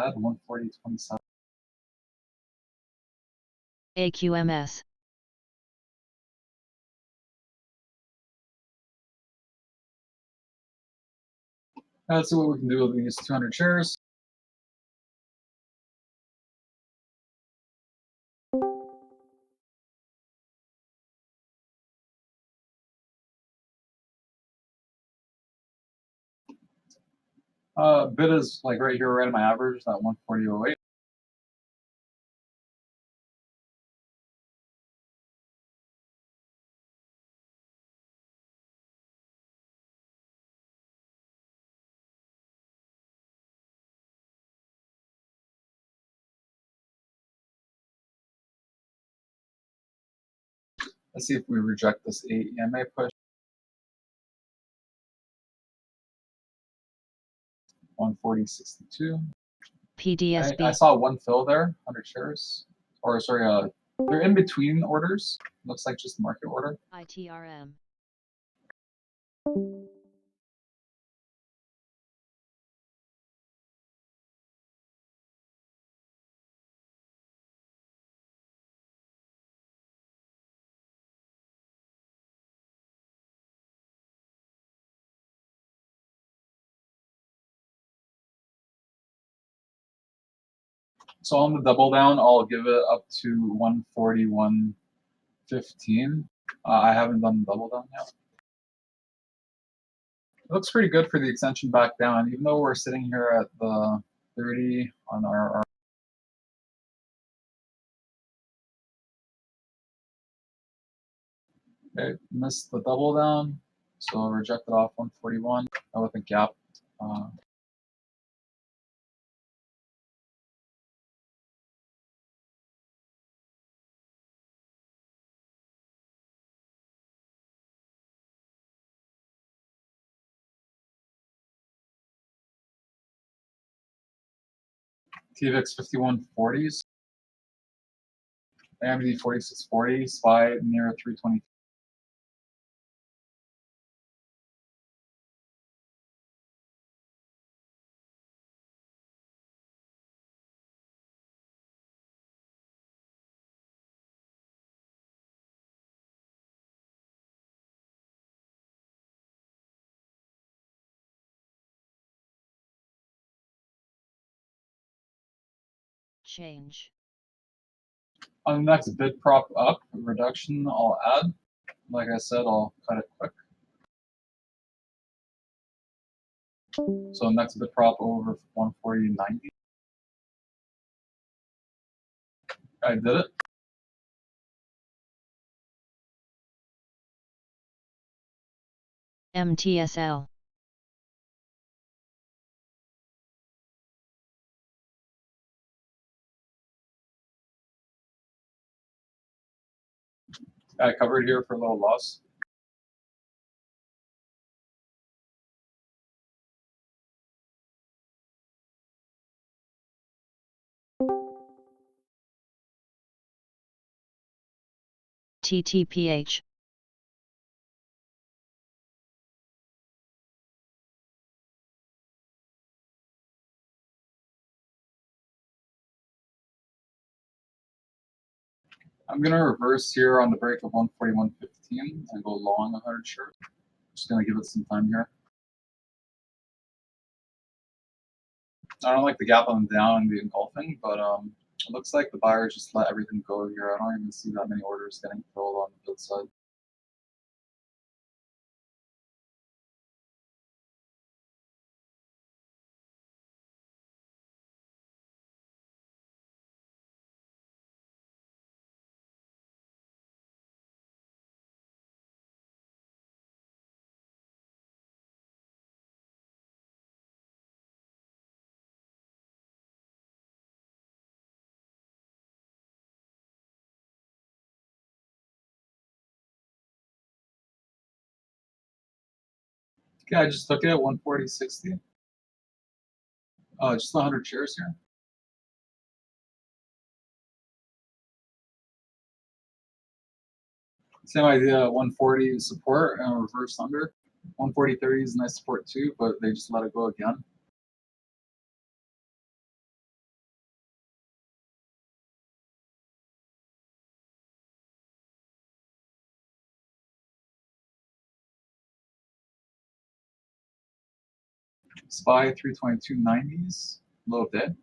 add 140.27. AQMS. Let's see what we can do with these 200 shares. Bid is like right here, right at my average, that 140.08. Let's see if we reject this EMA push. 140.62. PDSB. I saw one fill there, 100 shares. Or sorry, they're in between orders. Looks like just market order. ITRM. So on the double down, I'll give it up to 141.15. I haven't done the double down yet. It looks pretty good for the extension back down, even though we're sitting here at the 30 on our okay, missed the double down, so rejected off 141 with a gap. TVIX 5140s, AMD 4640, SPY near 320. Change. On the next bid prop up reduction, I'll add. Like I said, I'll cut it quick. So next bid prop over 140.90. I did it. MTSL. I covered here for a little loss. TTPH. I'm gonna reverse here on the break of 141.15 and go long 100 shares. Just gonna give it some time here. I don't like the gap on the down and the engulfing, but it looks like the buyers just let everything go here. I don't even see that many orders getting filled on the bid side. Okay, I just took it at 140.60. Just 100 shares here. Same idea, 140 is support and reverse under. 140.30 is a nice support too, but they just let it go again. SPY 322.90s, low bid.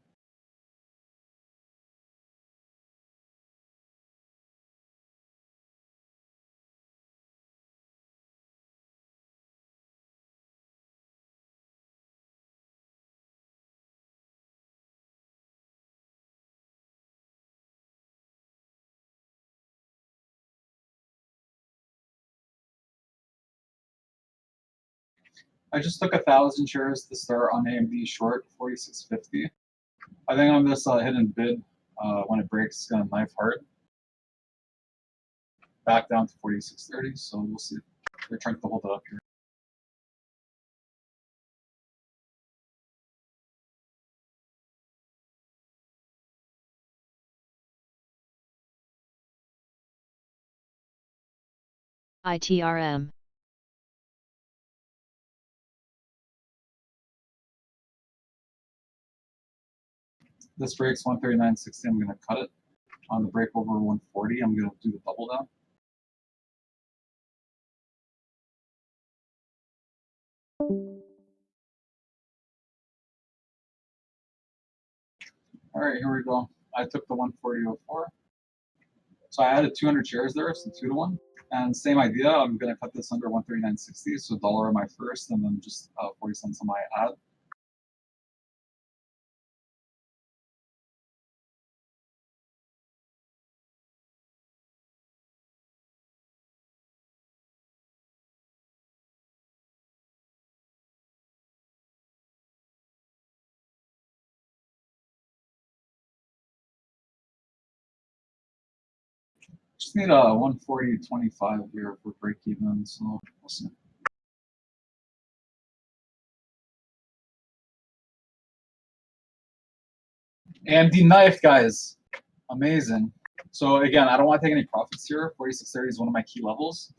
I just took 1,000 shares to start on AMD short 46.50. I think on this hidden bid, when it breaks, it's gonna knife hard back down to 46.30. So we'll see. They're trying to hold it up here. ITRM. This breaks 139.60. I'm gonna cut it. On the break over 140, I'm gonna do the double down. All right, here we go. I took the 140.04. So I added 200 shares there, so 2 to 1. And same idea, I'm gonna cut this under 139.60, so $1 on my first, and then just 40 cents on my add. Just need a 140.25 here for break even, so we'll see. AMD knife, guys, amazing. So again, I don't want to take any profits here. 46.30 is one of my key levels.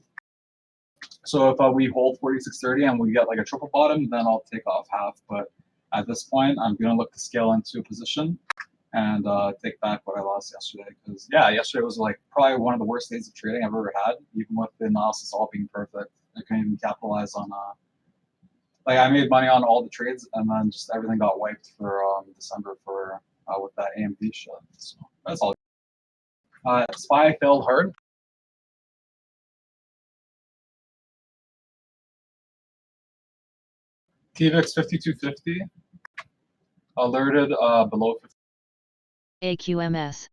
So if we hold 46.30 and we get like a triple bottom, then I'll take off half. But at this point, I'm gonna look to scale into a position and take back what I lost yesterday. Because yeah, yesterday was like probably one of the worst days of trading I've ever had, even with the analysis all being perfect. I couldn't even capitalize on like I made money on all the trades, and then just everything got wiped for December for with that AMD shit. So that's all. SPY failed hard. TVIX 5250 alerted below 50. AQMS.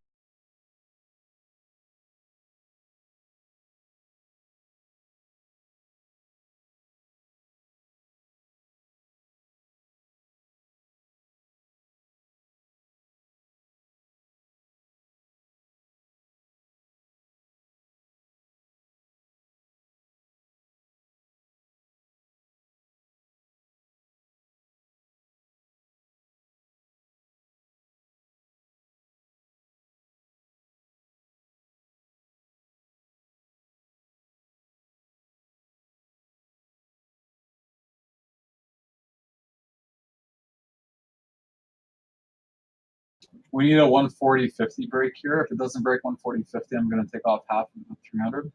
We need a 140.50 break here. If it doesn't break 140.50, I'm going to take off half of the 300.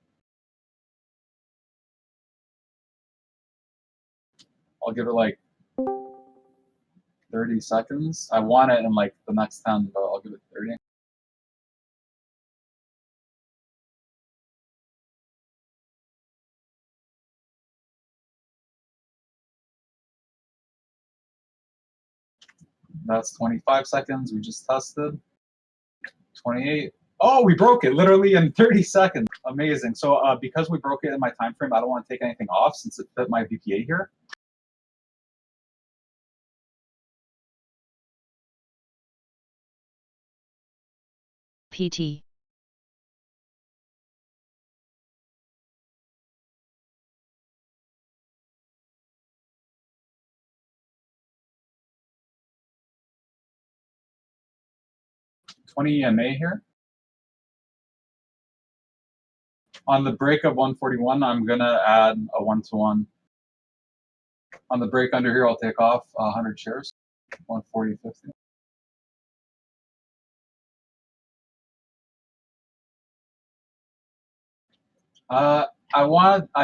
I'll give it like 30 seconds. I want it in like the next 10, but I'll give it 30. That's 25 seconds. We just tested. 28. Oh, we broke it literally in 30 seconds. Amazing. So because we broke it in my time frame, I don't want to take anything off since it fit my VPA here. PT. $20 EMA here. On the break of 141, I'm gonna add a 1-to-1. On the break under here, I'll take off 100 shares, 140.50. I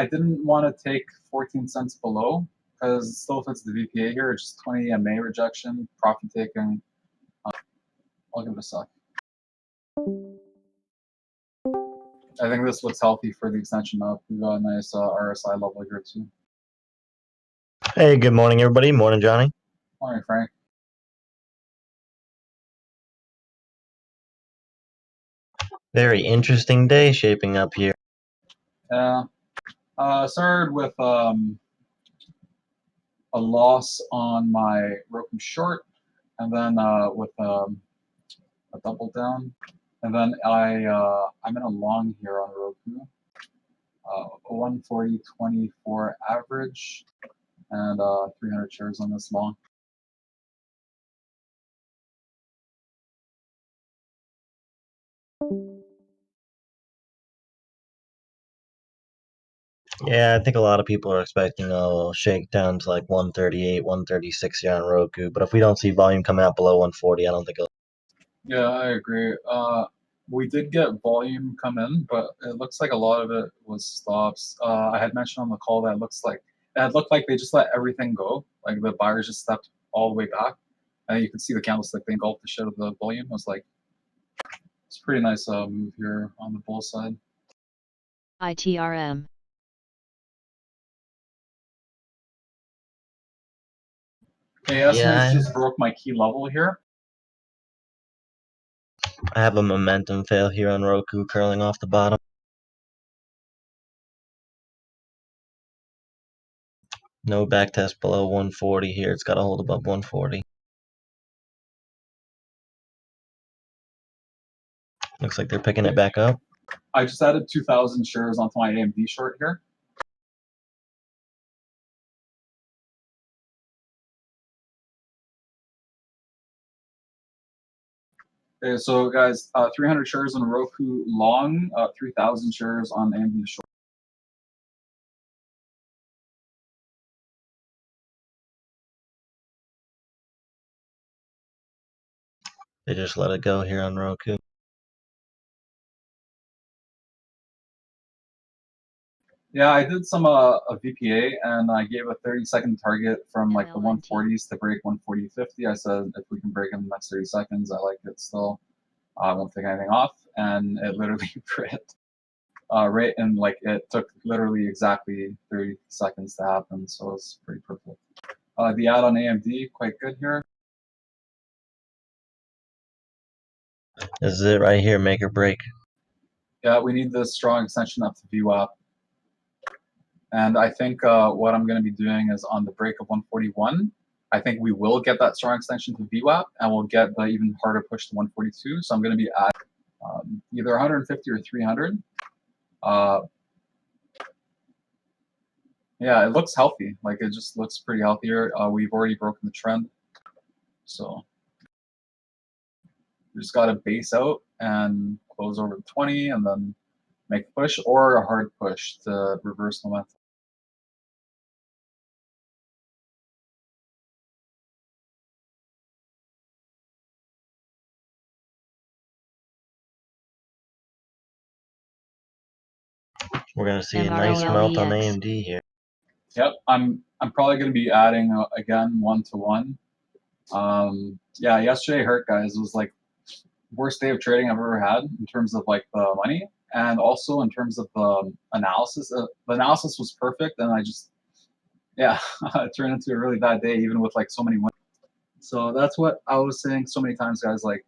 didn't want to take 14 cents below because it still fits the VPA here. It's just 20 EMA rejection, profit taking. I'll give it a sec. I think this looks healthy for the extension up. We've got a nice RSI level here too. Hey, good morning, everybody. Morning, Johnny. Morning, Frank. Very interesting day shaping up here. Yeah. Started with a loss on my Roku short, and then with a double down, and then I'm in a long here on Roku. 140.24 average, and 300 shares on this long. Yeah, I think a lot of people are expecting a shakedown to like 138, 136 here on Roku. But if we don't see volume come out below 140, I don't think it'll. Yeah, I agree. We did get volume come in, but it looks like a lot of it was stops. I had mentioned on the call that it looked like they just let everything go. Like the buyers just stepped all the way back, and you can see the candlestick. They engulfed the shit of the volume. It was like it's a pretty nice move here on the bull side. ITRM. Okay, estimates Yeah. just broke my key level here. I have a momentum fail here on Roku curling off the bottom. No backtest below 140 here. It's got to hold above 140. Looks like they're picking it back up. I just added 2,000 shares onto my AMD short here. Okay, so guys, 300 shares on Roku long, 3,000 shares on AMD short. They just let it go here on Roku. Yeah, I did some a VPA, and I gave a 30-second target from like the MLNT. 140s to break 140.50. I said if we can break in the next 30 seconds, I like it still. I won't take anything off, and it literally hit right, and like it took literally exactly 30 seconds to happen, so it's pretty perfect. The ad on AMD quite good here. This is it right here, make or break. Yeah, we need this strong extension up to VWAP. And I think what I'm going to be doing is on the break of 141, I think we will get that strong extension to VWAP, and we'll get the even harder push to 142. So I'm going to be at either 150 or 300. Yeah, it looks healthy. Like it just looks pretty healthier. We've already broken the trend. So we just got to base out and close over the 20 and then make a push or a hard push to reverse momentum. We're going to see a nice melt on MROLEX. AMD here. Yep, I'm probably going to be adding again 1-to-1. Yeah, yesterday hurt, guys. It was like worst day of trading I've ever had in terms of like the money and also in terms of the analysis. The analysis was perfect, and I just it turned into a really bad day, even with like so many wins. So that's what I was saying so many times, guys. Like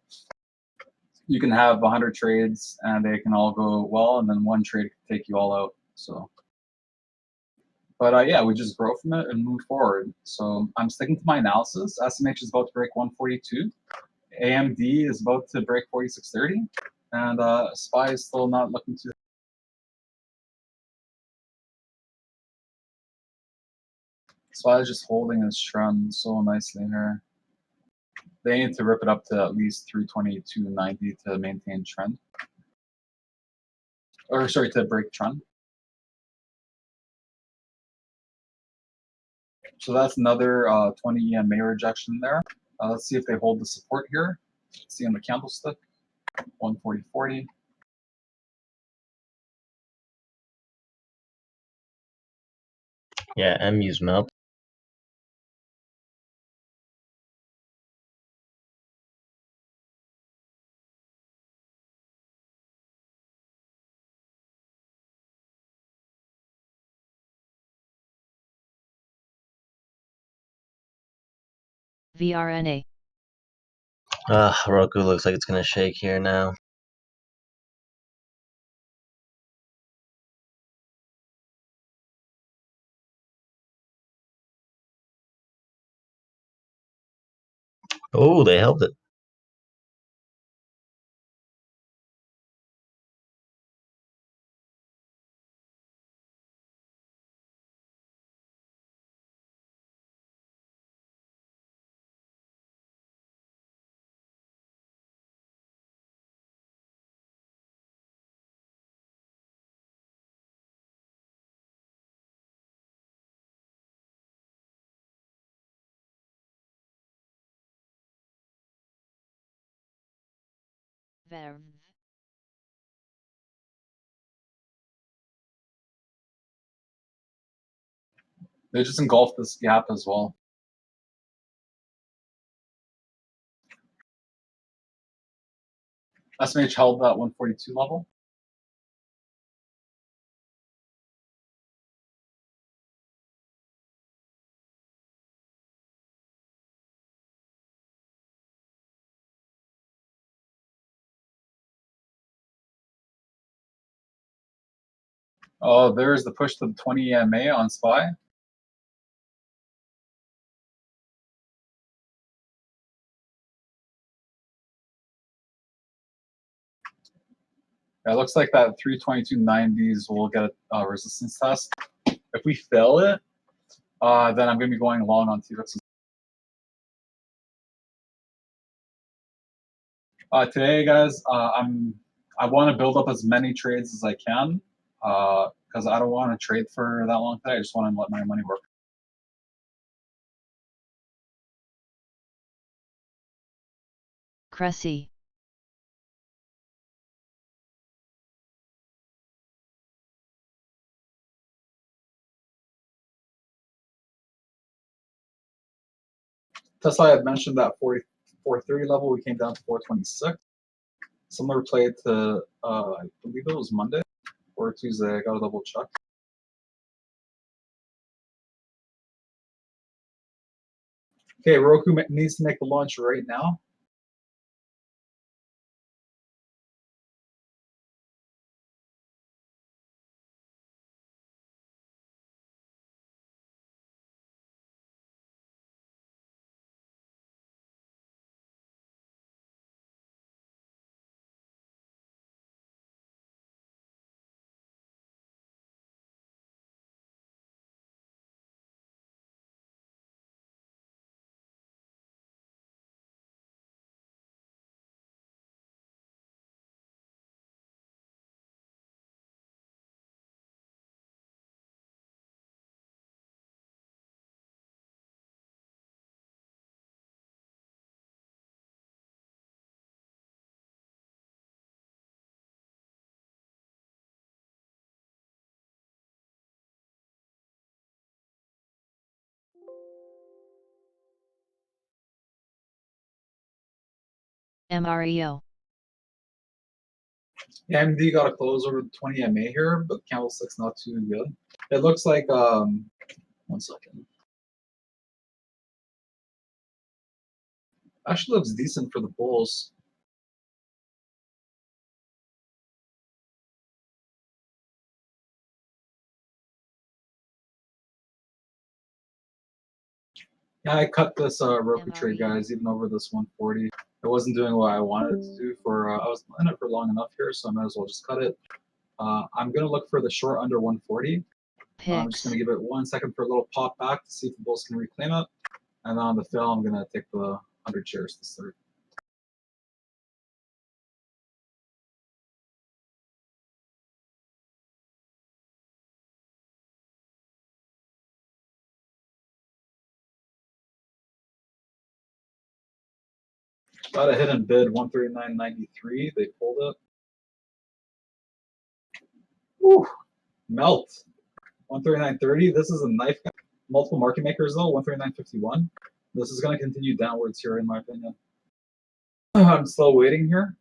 you can have 100 trades and they can all go well, and then one trade can take you all out. So. But yeah, we just grow from it and move forward. So I'm sticking to my analysis. SMH is about to break 142. AMD is about to break 4630. And SPY is still not looking to. SPY is just holding its trend so nicely here. They need to rip it up to at least 322.90 to maintain trend. Or sorry, to break trend. So that's another 20 EMA rejection there. Let's see if they hold the support here. Let's see on the candlestick, 140.40. Yeah, MU's melt. VRNA. Roku looks like it's gonna shake here now. Oh, they held it. Verv. They just engulfed this gap as well. SMH held that 142 level. Oh, there's the push to the 20 EMA on SPY. Yeah, it looks like that 322.90s will get a resistance test. If we fail it, then I'm going to be going long on TRX. Today, guys, I want to build up as many trades as I can because I don't want to trade for that long today. I just want to let my money work. Cressy. Tesla, I had mentioned that 430 level, we came down to 426. Similar play to, I believe it was Monday or Tuesday. I got a double check. Okay, Roku needs to make the launch right now. MREO. AMD got a close over the 20 MA here, but candlestick's not too good. It looks like, 1 second. Actually looks decent for the bulls. Yeah, I cut this Roku trade, guys, even over this 140. It wasn't doing what I wanted it to do for, I was in it for long enough here, so I might as well just cut it. I'm going to look for the short under 140. I'm just going to give it 1 second for a little pop back to see if the bulls can reclaim it. And then on the fill, I'm going to take the 100 shares this third. Got a hidden bid, 139.93. They pulled it. Woo! Melt. 139.30. This is a knife. Multiple market makers though. 139.51. This is going to continue downwards here, in my opinion. I'm still waiting here.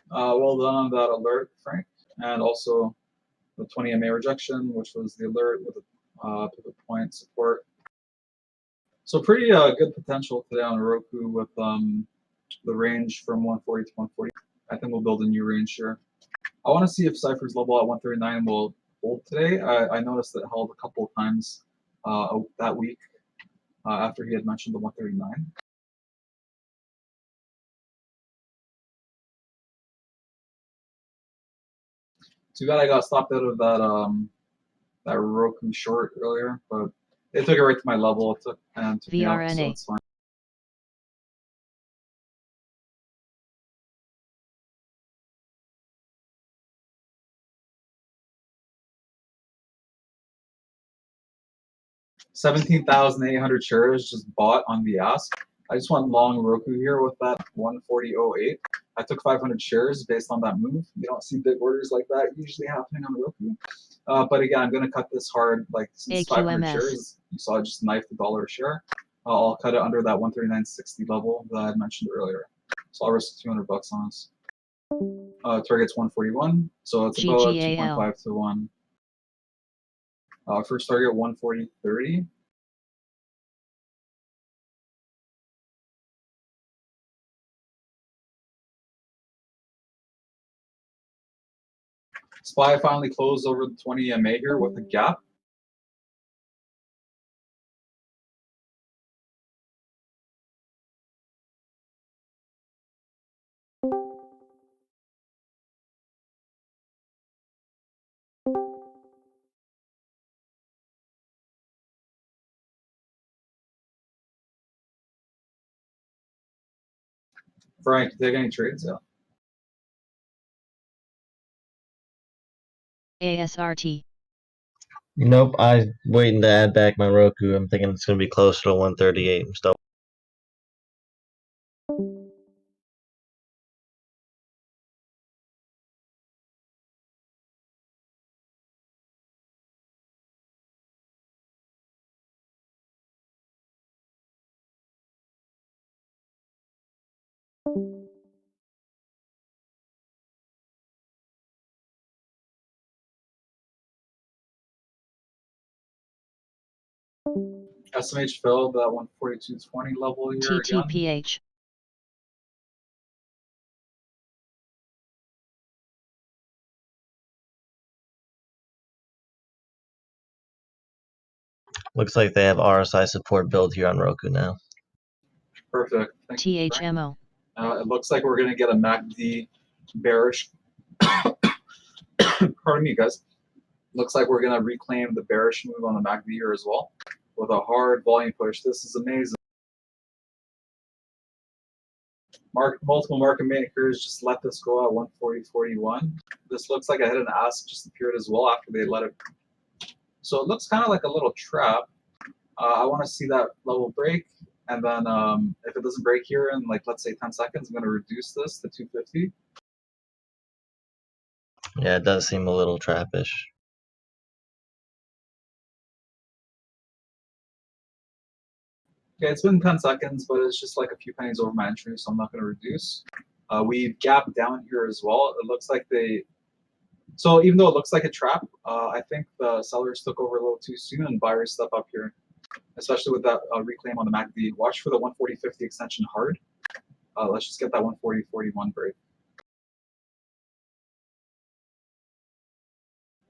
Well done on that alert, Frank, and also the 20 MA rejection, which was the alert with a pivot point support. So pretty good potential today on Roku with the range from 140 to 140. I think we'll build a new range here. I want to see if Cypher's level at 139 will hold today. I noticed it held a couple of times that week after he had mentioned the 139. Too bad I got stopped out of that Roku short earlier, but it took it right to my level. It took me up, so VRNA. it's fine. $17,800 shares just bought on the ask. I just went long Roku here with that 140.08. I took 500 shares based on that move. You don't see big orders like that usually happening on Roku. But again, I'm going to cut this hard. Like since 500 AQMS. shares, you saw I just knifed $1 a share. I'll cut it under that 139.60 level that I had mentioned earlier. So I'll risk 200 bucks on this. Target's 141, so it's about GGAL. 2.5 to 1. First target 140.30. SPY finally closed over the 20 EMA here with a gap. Frank, you take any trades? Yeah. ASRT. Nope, I'm waiting to add back my Roku. I'm thinking it's gonna be closer to 138. I'm still. SMH filled that 142.20 level here again. TTPH. Looks like they have RSI support built here on Roku now. Perfect. Thank you, Frank. THMO. It looks like we're going to get a MACD bearish. Pardon me, guys. Looks like we're going to reclaim the bearish move on the MACD here as well with a hard volume push. This is amazing. Multiple market makers just let this go at 140.41. This looks like a hidden ask just appeared as well after they let it. So it looks kind of like a little trap. I want to see that level break, and then if it doesn't break here in like let's say 10 seconds, I'm going to reduce this to 250. Yeah, it does seem a little trappish. Okay, it's been 10 seconds, but it's just like a few pennies over my entry, so I'm not going to reduce. We've gapped down here as well. It looks like so even though it looks like a trap, I think the sellers took over a little too soon and buyers step up here, especially with that reclaim on the MACD. Watch for the 140.50 extension hard. Let's just get that 140.41 break.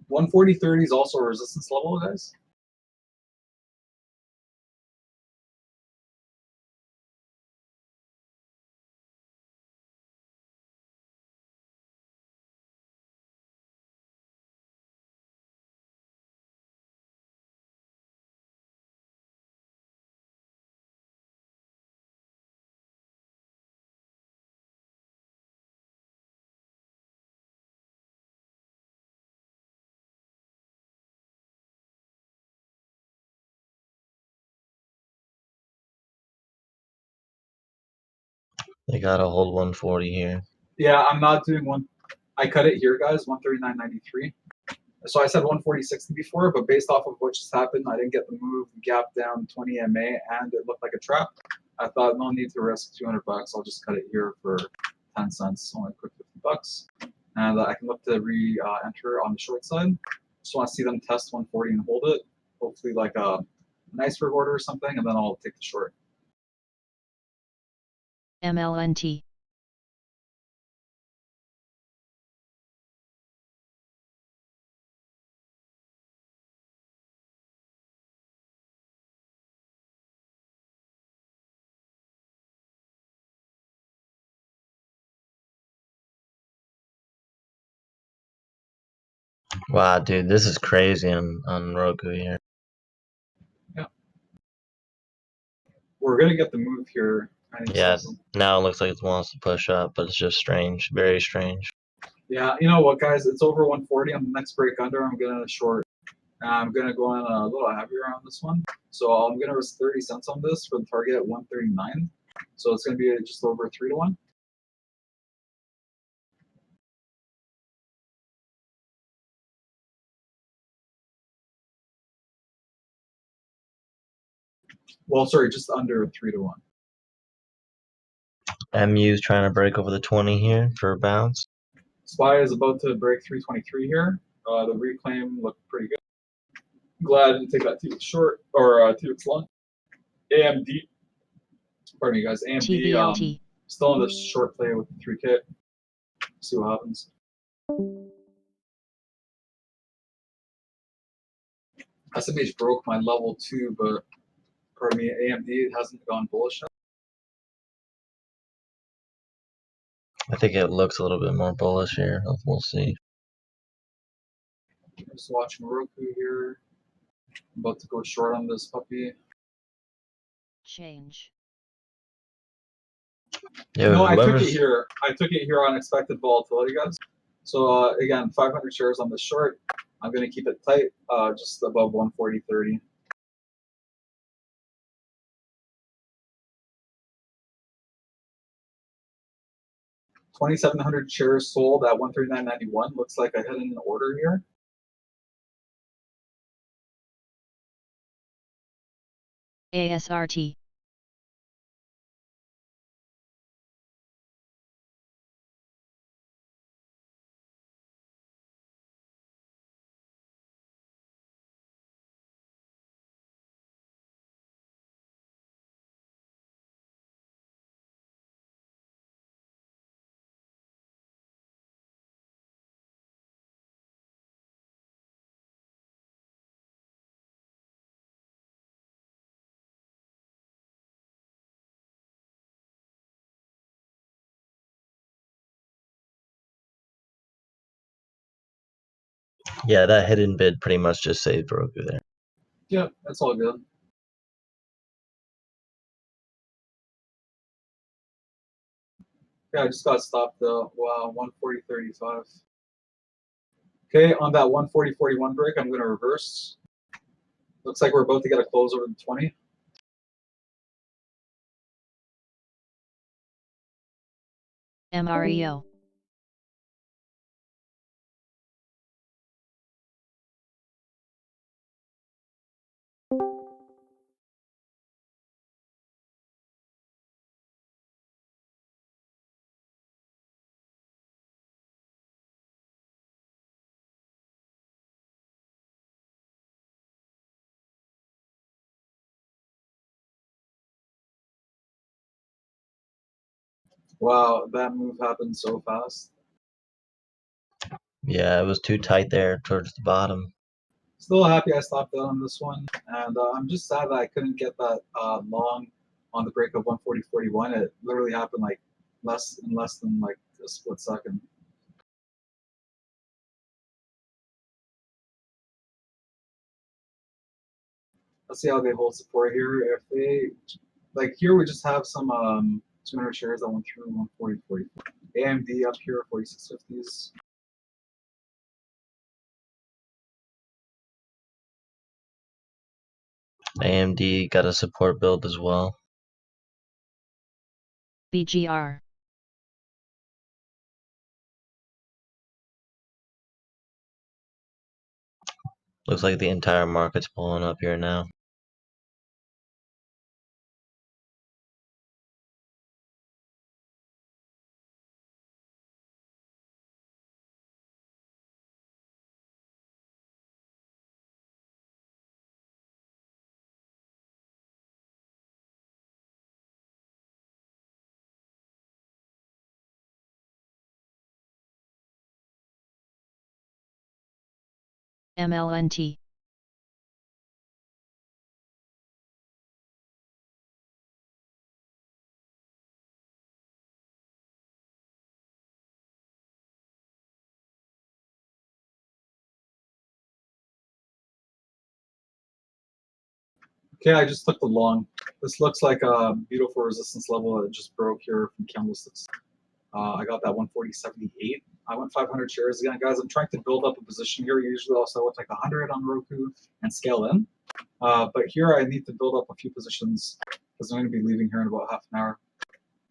140.30 is also a resistance level, guys. They gotta hold 140 here. Yeah, I'm not doing one. I cut it here, guys, 139.93. So I said 140.60 before, but based off of what just happened, I didn't get the move, gap down 20 MA, and it looked like a trap. I thought no need to risk 200 bucks. I'll just cut it here for 10 cents, only a quick 50 bucks. And I can look to re-enter on the short side. Just want to see them test 140 and hold it. Hopefully like a an iceberg order or something, and then I'll take the short. MLNT. Wow, dude, this is crazy on Roku here. We're gonna get the move here. Yeah, now it looks like it wants to push up, but it's just strange, very strange. Yeah, you know what, guys? It's over 140 on the next break under. I'm gonna short. I'm gonna go in a little heavier on this one. So I'm gonna risk 30 cents on this for the target at 139. So it's gonna be just over 3-1. Well, sorry, just under 3-1. MU's trying to break over the 20 here for a bounce. SPY is about to break 323 here. The reclaim looked pretty good. Glad I didn't take that TX short or TX long. AMD, pardon me, guys. AMD TVLT. still in this short play with the 3K. See what happens. SMH broke my level 2, but pardon me, AMD hasn't gone bullish yet. I think it looks a little bit more bullish here. We'll see. Just watching Roku here. I'm about to go short on this puppy. Change. Yo, No, I took it whoever's here. I took it here on expected volatility, guys. So again, 500 shares on the short. I'm gonna keep it tight, just above 140.30. $2,700 shares sold at 139.91. Looks like I had an order here. ASRT. yeah, that hidden bid pretty much just saved Roku there. Yeah, that's all good. Yeah, I just got stopped though. Wow, 140.35. Okay, on that 140.41 break, I'm gonna reverse. Looks like we're about to get a close over the 20. MREO. Wow, that move happened so fast. Yeah, it was too tight there towards the bottom. Still happy I stopped out on this one, and I'm just sad that I couldn't get that long on the break of 140.41. It literally happened like less than like a split second. Let's see how they hold support here. If they like here, we just have some 200 shares that went through 140.44. AMD up here 46.50s. AMD got a support build as well. BGR. Looks like the entire market's pulling up here now. MLNT. Okay, I just took the long. This looks like a beautiful resistance level that just broke here from candlesticks. I got that 140.78. I went 500 shares again, guys. I'm trying to build up a position here. Usually I'll sell with like 100 on Roku and scale in. But here I need to build up a few positions because I'm going to be leaving here in about half an hour.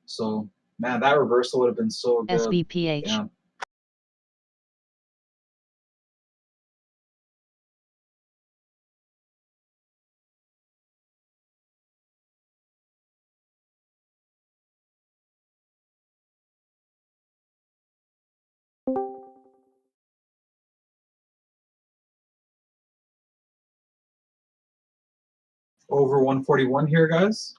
So, man, that reversal would have been so good. SBPH. Damn. Over 141 here, guys.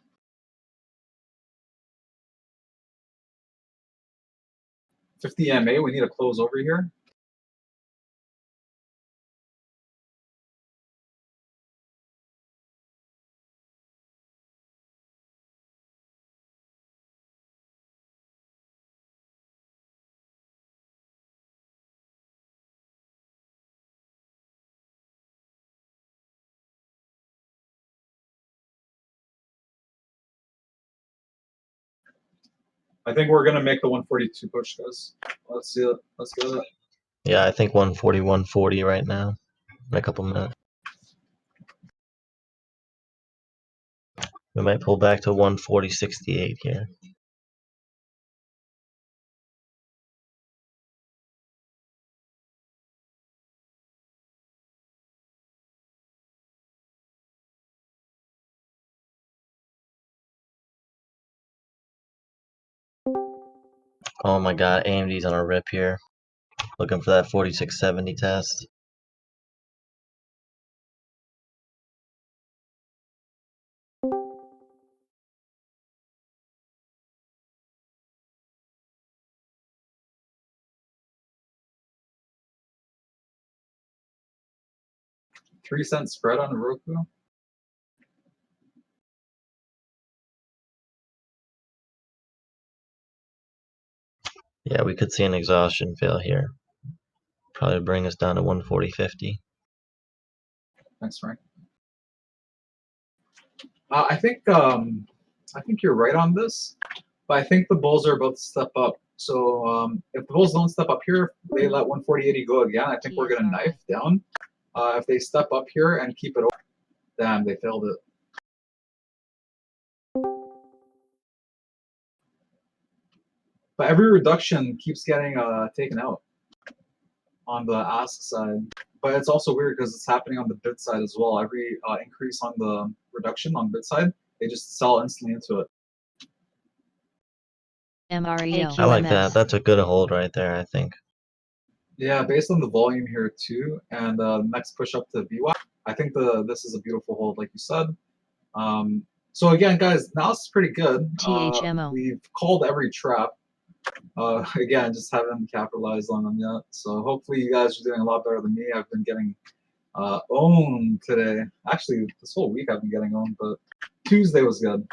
$50 MA, we need to close over here. I think we're going to make the 142 push, guys. Let's see it. Let's get it. Yeah, I think 140, 140 right now in a couple minutes. We might pull back to 140.68 here. Oh my god, AMD's on a rip here. Looking for that 4670 test. $0.03 spread on the Roku. Yeah, we could see an exhaustion fail here. Probably bring us down to 140.50. Thanks, Frank. I think you're right on this, but I think the Bulls are about to step up. So if the Bulls don't step up here, they let 140.80 go again. I think we're gonna knife down. If they step up here and keep it over, damn, they failed it. But every reduction keeps getting taken out on the ask side. But it's also weird because it's happening on the bid side as well. Every increase on the reduction on bid side, they just sell instantly into it. MREO. I like that. That's a good hold right there, I think. Yeah, based on the volume here too, and next push up to VWAP, I think this is a beautiful hold, like you said. So again, guys, now it's pretty good. THMO. We've called every trap. Again, just haven't capitalized on them yet. So hopefully you guys are doing a lot better than me. I've been getting owned today. Actually, this whole week I've been getting owned, but Tuesday was good.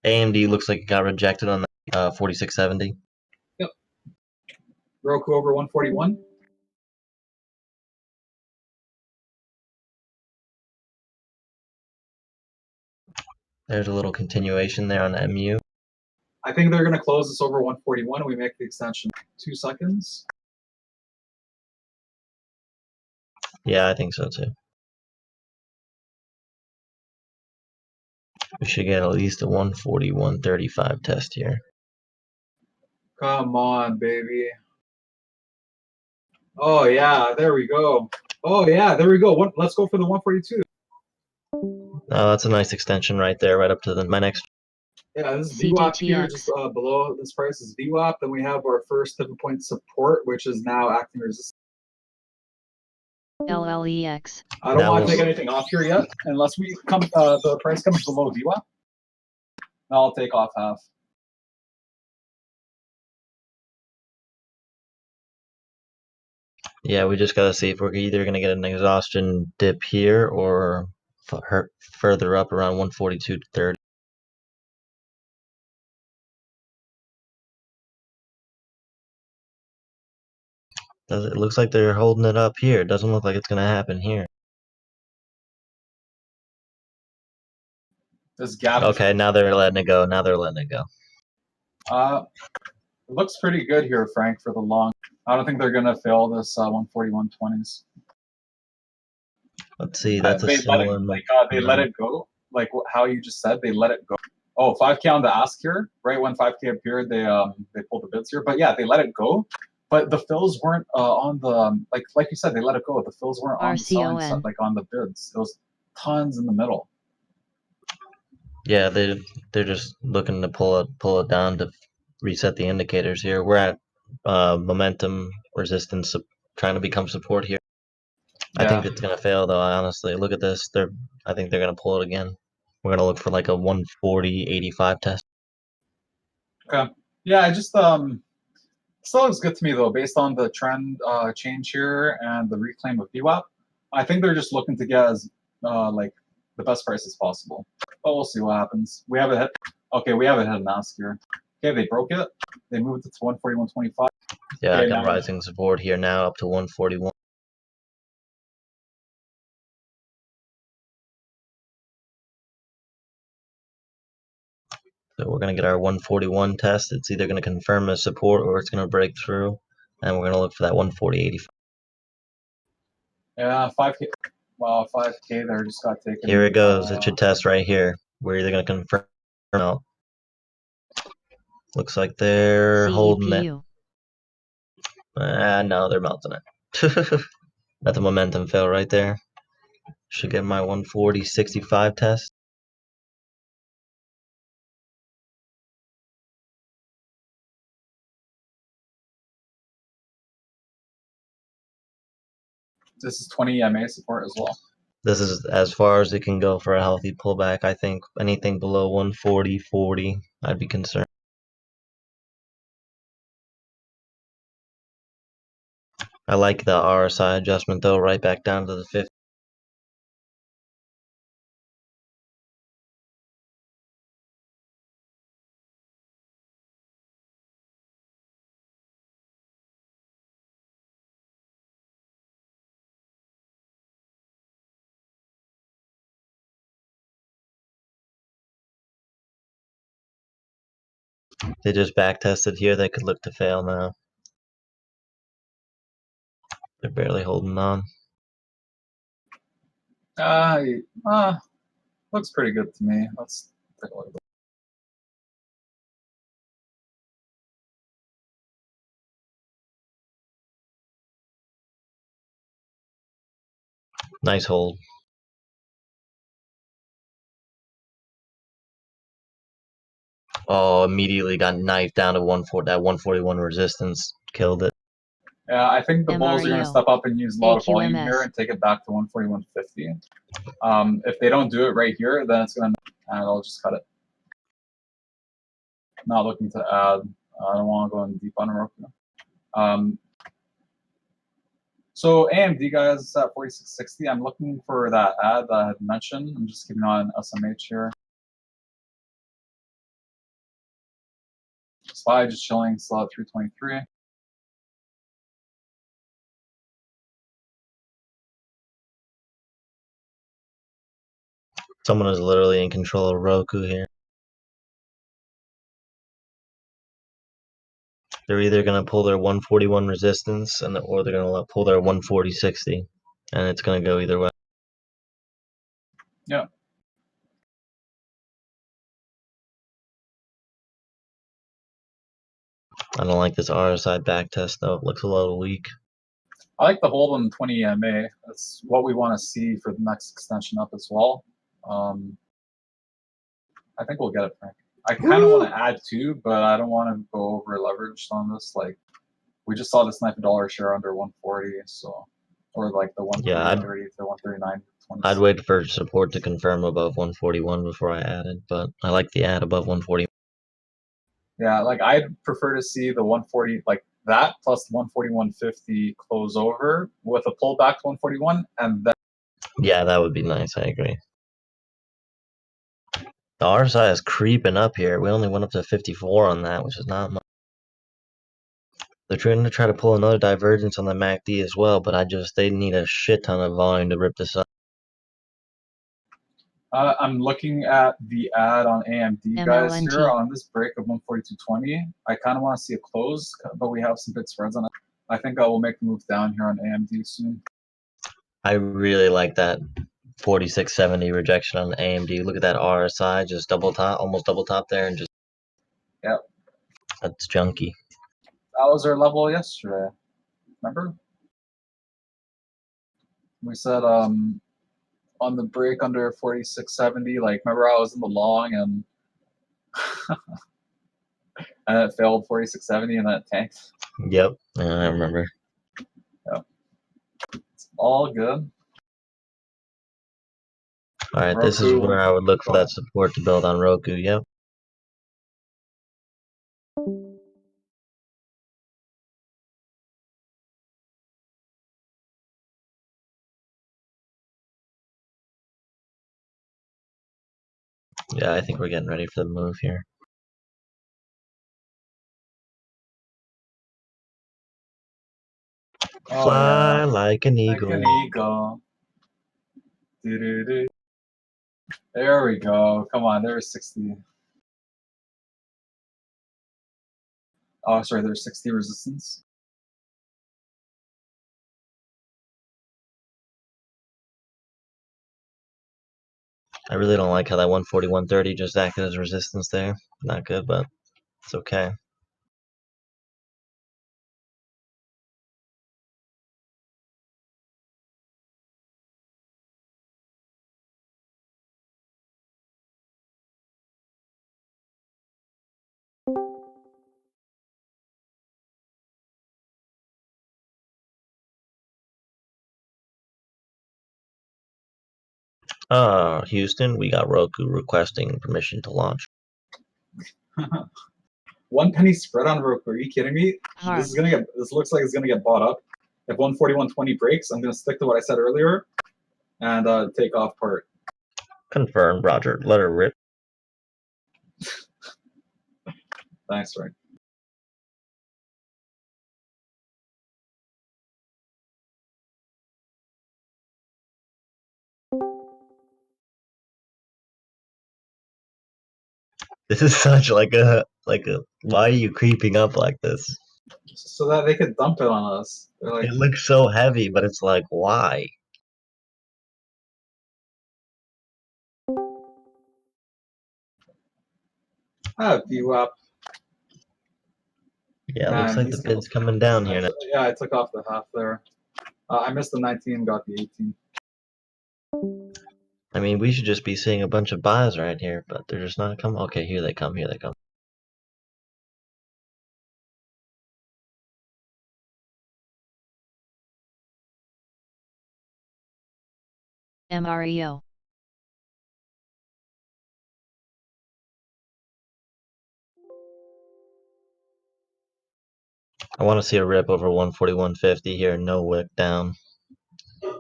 AMD looks like it got rejected on the 4670. Yep. Roku over 141. There's a little continuation there on MU. I think they're going to close this over 141 and we make the extension 2 seconds. Yeah, I think so too. We should get at least a 141.35 test here. Come on, baby. Oh, yeah, there we go. Oh, yeah, there we go. Let's go for the 142. Oh, that's a nice extension right there, right up to my next. Yeah, this is VWAP here, CDTX. just below this price is VWAP. Then we have our first pivot point support, which is now acting resistance. LLEX. I don't want to take anything off here yet, unless we come the price comes below VWAP. I'll take off half. Yeah, we just gotta see if we're either gonna get an exhaustion dip here or further up around 142.30. It looks like they're holding it up here. It doesn't look like it's gonna happen here. This gap. Okay, now they're letting it go. Now they're letting it go. It looks pretty good here, Frank, for the long. I don't think they're gonna fail this 141.20s. Let's see. That's a They let it similar. they let it go, like how you just said. They let it go. Oh, 5K on the ask here, right when 5K appeared, they pulled the bids here. But yeah, they let it go. But the fills weren't on the like you said, they let it go. The fills weren't on the selling side, RCON. like on the bids. It was tons in the middle. Yeah, they're just looking to pull it down to reset the indicators here. We're at momentum resistance, trying to become support here. I think Yeah. it's gonna fail though. Honestly, look at this. I think they're gonna pull it again. We're gonna look for like a 140.85 test. Okay. Yeah, I just still looks good to me though, based on the trend change here and the reclaim of VWAP. I think they're just looking to get as like the best price as possible. But we'll see what happens. We have a hit. Okay, we have a hit and ask here. Okay, they broke it. They moved it to 141.25. Yeah, Okay, I got now rising support here now up to 141. So we're gonna get our 141 test. It's either gonna confirm as support or it's gonna break through, and we're gonna look for that 140.85. yeah, 5K. Wow, 5K there just got taken. Here it goes. It's your test right here. We're either gonna confirm or no. Looks like they're holding it. CPU. No, they're melting it. That's a momentum fail right there. Should get my 140.65 test. This is 20 EMA support as well. This is as far as it can go for a healthy pullback. I think anything below 140.40, I'd be concerned. I like the RSI adjustment though, right back down to the 50. They just back tested here. They could look to fail now. They're barely holding on. Looks pretty good to me. Let's take a look at this. Nice hold. Oh, immediately got knifed down to that 141 resistance. Killed it. Yeah, I think the Bulls are going to MREO. step up and use a lot of volume AQMS. here and take it back to 141.50. If they don't do it right here, then it's going to, and I'll just cut it. Not looking to add. I don't want to go in deep on Roku. So AMD guys is at 46.60. I'm looking for that ad that I had mentioned. I'm just keeping on SMH here. SPY just chilling, still at 323. Someone is literally in control of Roku here. They're either going to pull their 141 resistance or they're going to pull their 140.60. And it's going to go either way. Yeah. I don't like this RSI back test though. It looks a little weak. I like the hold on 20 EMA. That's what we want to see for the next extension up as well. I think we'll get it, Frank. I kind of want to add too, but I don't want to go over leveraged on this. Like, we just saw this knife $1 share under 140, so or like the 130 to 139. I'd wait for support to confirm above 141 before I added, but I like the ad above 140. Yeah, like I'd prefer to see the 140, like that plus 141.50 close over with a pullback to 141, and then Yeah, that would be nice. I agree. The RSI is creeping up here. We only went up to 54 on that, which is not much. They're trying to pull another divergence on the MACD as well, but they need a shit ton of volume to rip this up. I'm looking at the ad on AMD, guys, MLNT. here on this break of 142.20. I kind of want to see a close, but we have some big spreads on it. I think I will make the move down here on AMD soon. I really like that 4670 rejection on the AMD. Look at that RSI, just double top, almost double top there, and just Yep. That's junky. That was our level yesterday. Remember? We said on the break under 4670, like remember I was in the long and and it failed 4670 and then it tanked. Yep, I remember. Yep. It's all good. All right, this is where I would look for that support to build on Roku. Yep. Yeah, I think we're getting ready for the move here. Oh, Fly yeah. like an eagle. Like an eagle. Doo-doo-doo. There we go. Come on, there's 60. Oh, sorry, there's 60 resistance. I really don't like how that 141.30 just acted as resistance there. Not good, but it's okay. Houston, we got Roku requesting permission to launch. 1 penny spread on Roku. Are you kidding me? Hard. This looks like it's gonna get bought up. If 141.20 breaks, I'm gonna stick to what I said earlier and take off part. Confirmed, Roger. Let her rip. Thanks, Frank. This is such like a why are you creeping up like this? So that they could dump it on us. They're like, It looks so heavy, but it's like why? VWAP. Yeah, it looks Man, like the bid's coming down here now. Yeah, I took off the half there. I missed the 19, got the 18. I mean, we should just be seeing a bunch of buys right here, but they're just not coming. Okay, here they come. Here they come. MREO. I want to see a rip over 141.50 here. No wick down.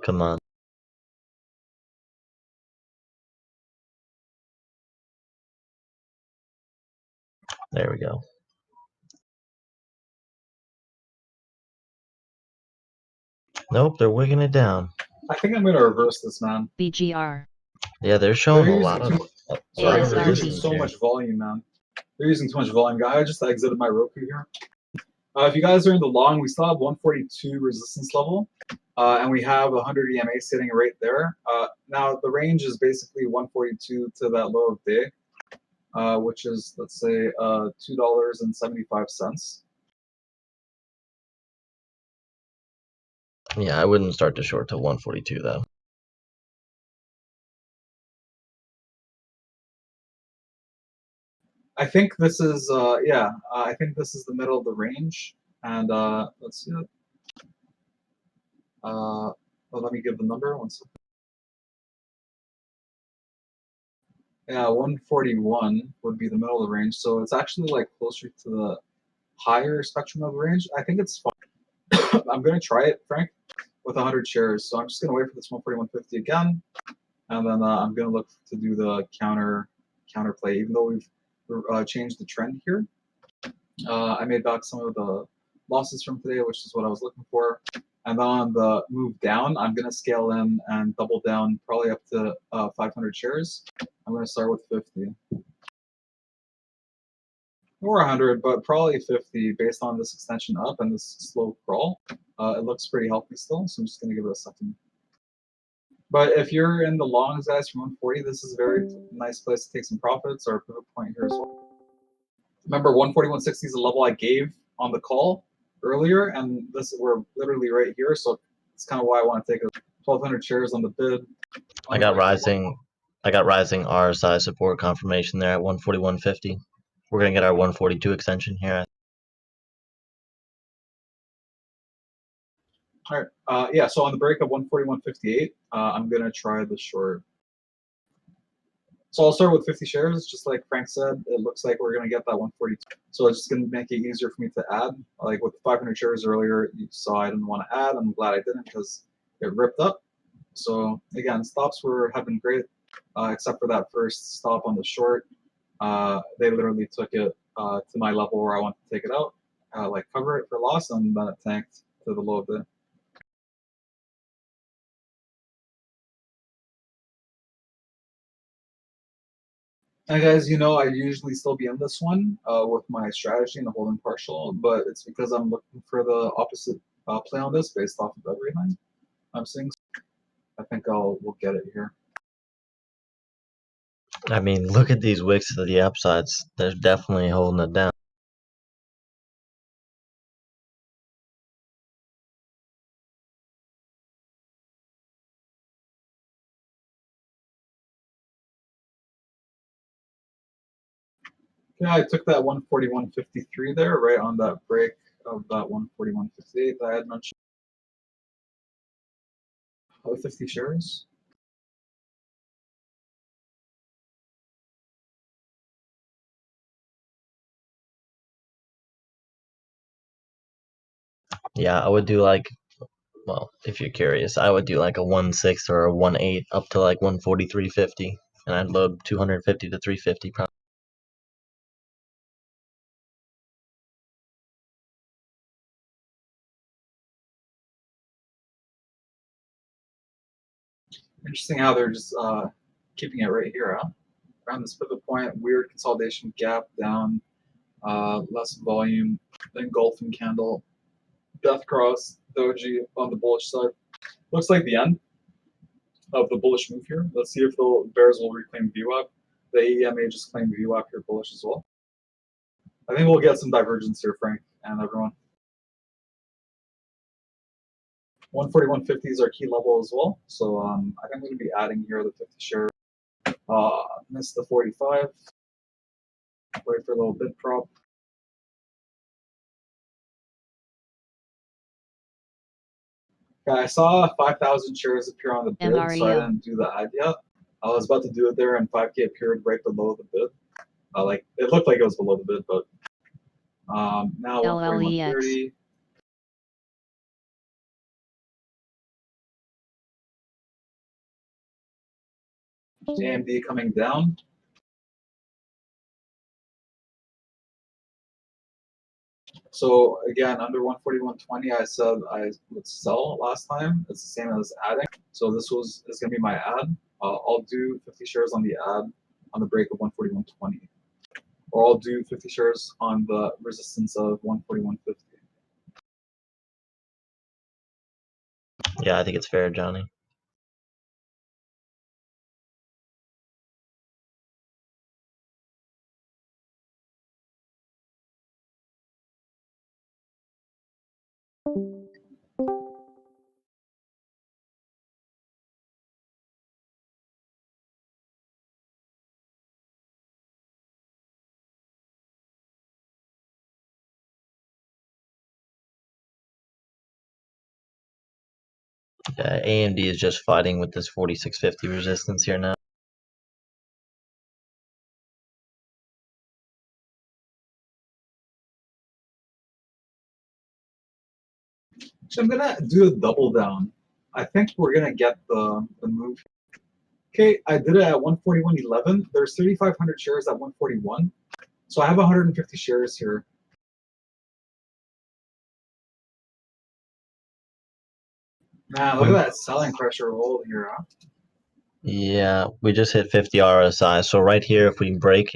Come on. There we go. Nope, they're wigging it down. I think I'm gonna reverse this, man. BGR. Yeah, they're showing a lot of Sorry, they're using resistance so here. much volume, man. They're using too much volume. I just exited my Roku here. If you guys are in the long, we still have 142 resistance level, and we have 100 EMA sitting right there. Now the range is basically 142 to that low of day, which is let's say $2.75. Yeah, I wouldn't start to short till 142 though. I think this is I think this is the middle of the range, and let's see it. Let me give the number 1 second. Yeah, 141 would be the middle of the range, so it's actually like closer to the higher spectrum of range, I think it's fine. I'm gonna try it, Frank, with 100 shares. So I'm just gonna wait for this 141.50 again, and then I'm gonna look to do the counter play. Even though we've changed the trend here, I made back some of the losses from today, which is what I was looking for. And then on the move down, I'm gonna scale in and double down, probably up to 500 shares. I'm gonna start with 50 or 100, but probably 50 based on this extension up and this slow crawl. It looks pretty healthy still, so I'm just gonna give it a second. But if you're in the longs, guys, from 140, this is a very nice place to take some profits or a pivot point here as well. Remember, 141.60 is the level I gave on the call earlier, and we're literally right here, so it's kind of why I want to take 1,200 shares on the bid. I got rising RSI support confirmation there at 141.50. We're gonna get our 142 extension here. All right. Yeah. So on the break of 141.58, I'm gonna try the short. So I'll start with 50 shares, just like Frank said. It looks like we're gonna get that 142. So it's just gonna make it easier for me to add. Like with 500 shares earlier, you saw I didn't want to add. I'm glad I didn't because it ripped up. So again, stops have been great, except for that first stop on the short. They literally took it to my level where I want to take it out, like cover it for loss, and then it tanked to the low of the. And guys, you know I usually still be in this one with my strategy and the holding partial, but it's because I'm looking for the opposite play on this based off of everything I'm seeing. I think we'll get it here. I mean, look at these wicks to the upsides. They're definitely holding it down. Yeah, I took that 141.53 there, right on that break of that 141.58 that I had mentioned. 50 shares. Yeah, I would do like, well, if you're curious, I would do like a 1.6 or a 1.8 up to like 143.50, and I'd load 250 to 350 probably. Interesting how they're just keeping it right here, huh? Around this pivot point, weird consolidation gap down, less volume, engulfing candle, death cross, doji on the bullish side. Looks like the end of the bullish move here. Let's see if the bears will reclaim VWAP. The AEMA just claimed VWAP here bullish as well. I think we'll get some divergence here, Frank and everyone. 141.50 is our key level as well. So I think I'm going to be adding here the 50 share. Missed the 45. Wait for a little bid prop. Okay, I saw 5,000 shares appear on the bid, so I didn't do the add yet. I was about to do it there, and 5K appeared right below the bid. Like it looked like it was below the bid, but now 141.30. AMD coming down. So again, under 141.20, I said I would sell last time. It's the same as adding. So this is going to be my add. I'll do 50 shares on the add on the break of 141.20, or I'll do 50 shares on the resistance of 141.50. Yeah, I think it's fair, Johnny. Yeah, AMD is just fighting with this 46.50 resistance here now. Actually, I'm gonna do a double down. I think we're gonna get the move. Okay, I did it at 141.11. There's 3,500 shares at 141, so I have 150 shares here. Man, look at that selling pressure hold here, huh? Yeah, we just hit 50 RSI. So right here, if we break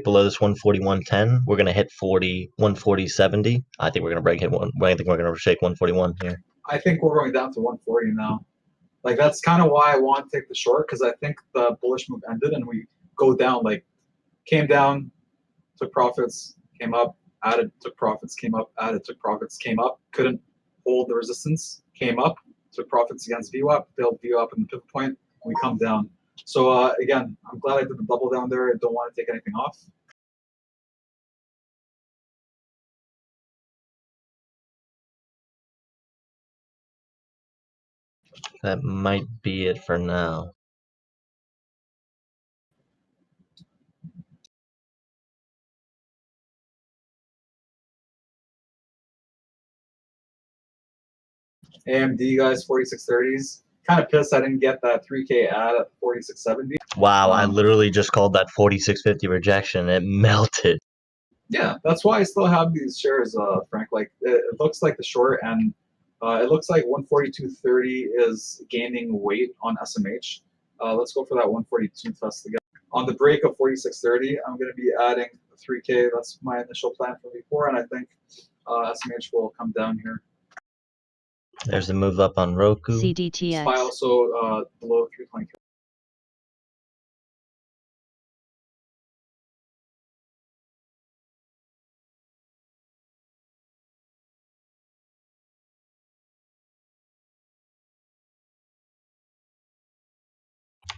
below this 141.10, we're gonna hit 140.70. I think we're gonna break hit one. I think we're gonna shake 141 here. I think we're going down to 140 now. Like that's kind of why I want to take the short, because I think the bullish move ended and we go down. Like came down, took profits, came up, added, took profits, came up, added, took profits, came up, couldn't hold the resistance, came up, took profits against VWAP, failed VWAP in the pivot point, we come down. So again, I'm glad I did the double down there. I don't want to take anything off. That might be it for now. AMD guys, 4630s. Kind of pissed I didn't get that 3K ad at 4670. Wow, I literally just called that 4650 rejection. It melted. Yeah, that's why I still have these shares, Frank. Like it looks like the short, and it looks like 142.30 is gaining weight on SMH. Let's go for that 142 test again. On the break of 46.30, I'm going to be adding 3K. That's my initial plan for V4, and I think SMH will come down here. There's the move up on Roku. SPY CDTX. also below 323.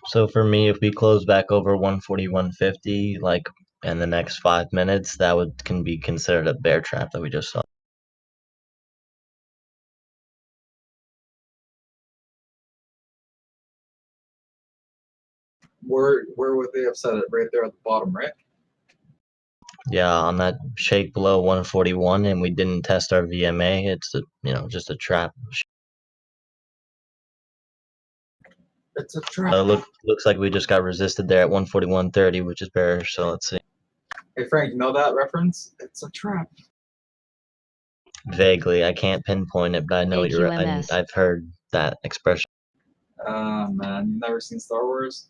So for me, if we close back over 141.50, like in the next 5 minutes, that can be considered a bear trap that we just saw. Where would they have set it? Right there at the bottom, right? Yeah, on that shake below 141, and we didn't test our VMA. It's just a trap. It's a trap. Looks like we just got resisted there at 141.30, which is bearish. So let's see. Hey Frank, you know that reference? It's a trap. Vaguely, I can't pinpoint it, but I know AQMS. I've heard that expression. Man, you've never seen Star Wars?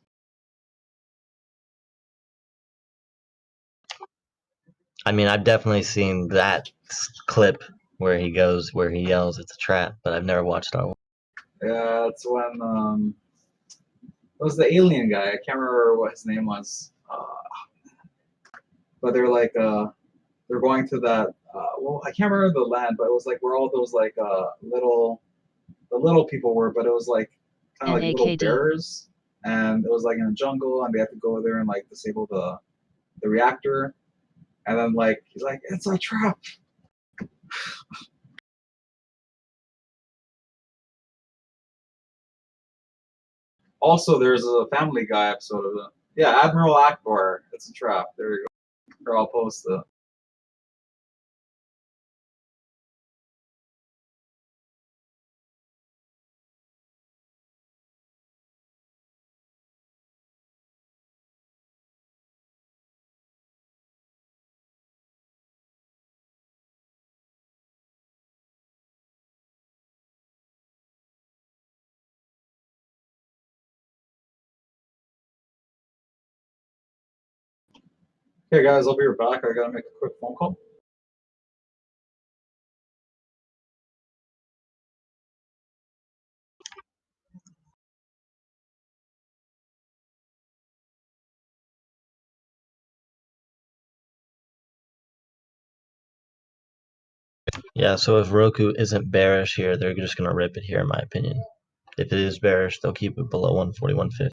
I mean, I've definitely seen that clip where he yells, "It's a trap," but I've never watched Star Wars. Yeah, it's when it was the alien guy. I can't remember what his name was. But they're like they're going to that well, I can't remember the land, but it was like where all those like the little people were, but it was like kind of like little NAKD. bears, and it was like in a jungle, and they had to go there and like disable the reactor, and then like he's like, it's a trap. Also, there's a Family Guy episode of it. Yeah, Admiral Akbar. It's a trap. There you go. Or I'll post it. Okay, guys, I'll be right back. I gotta make a quick phone call. Yeah, so if Roku isn't bearish here, they're just gonna rip it here, in my opinion. If it is bearish, they'll keep it below 141.50.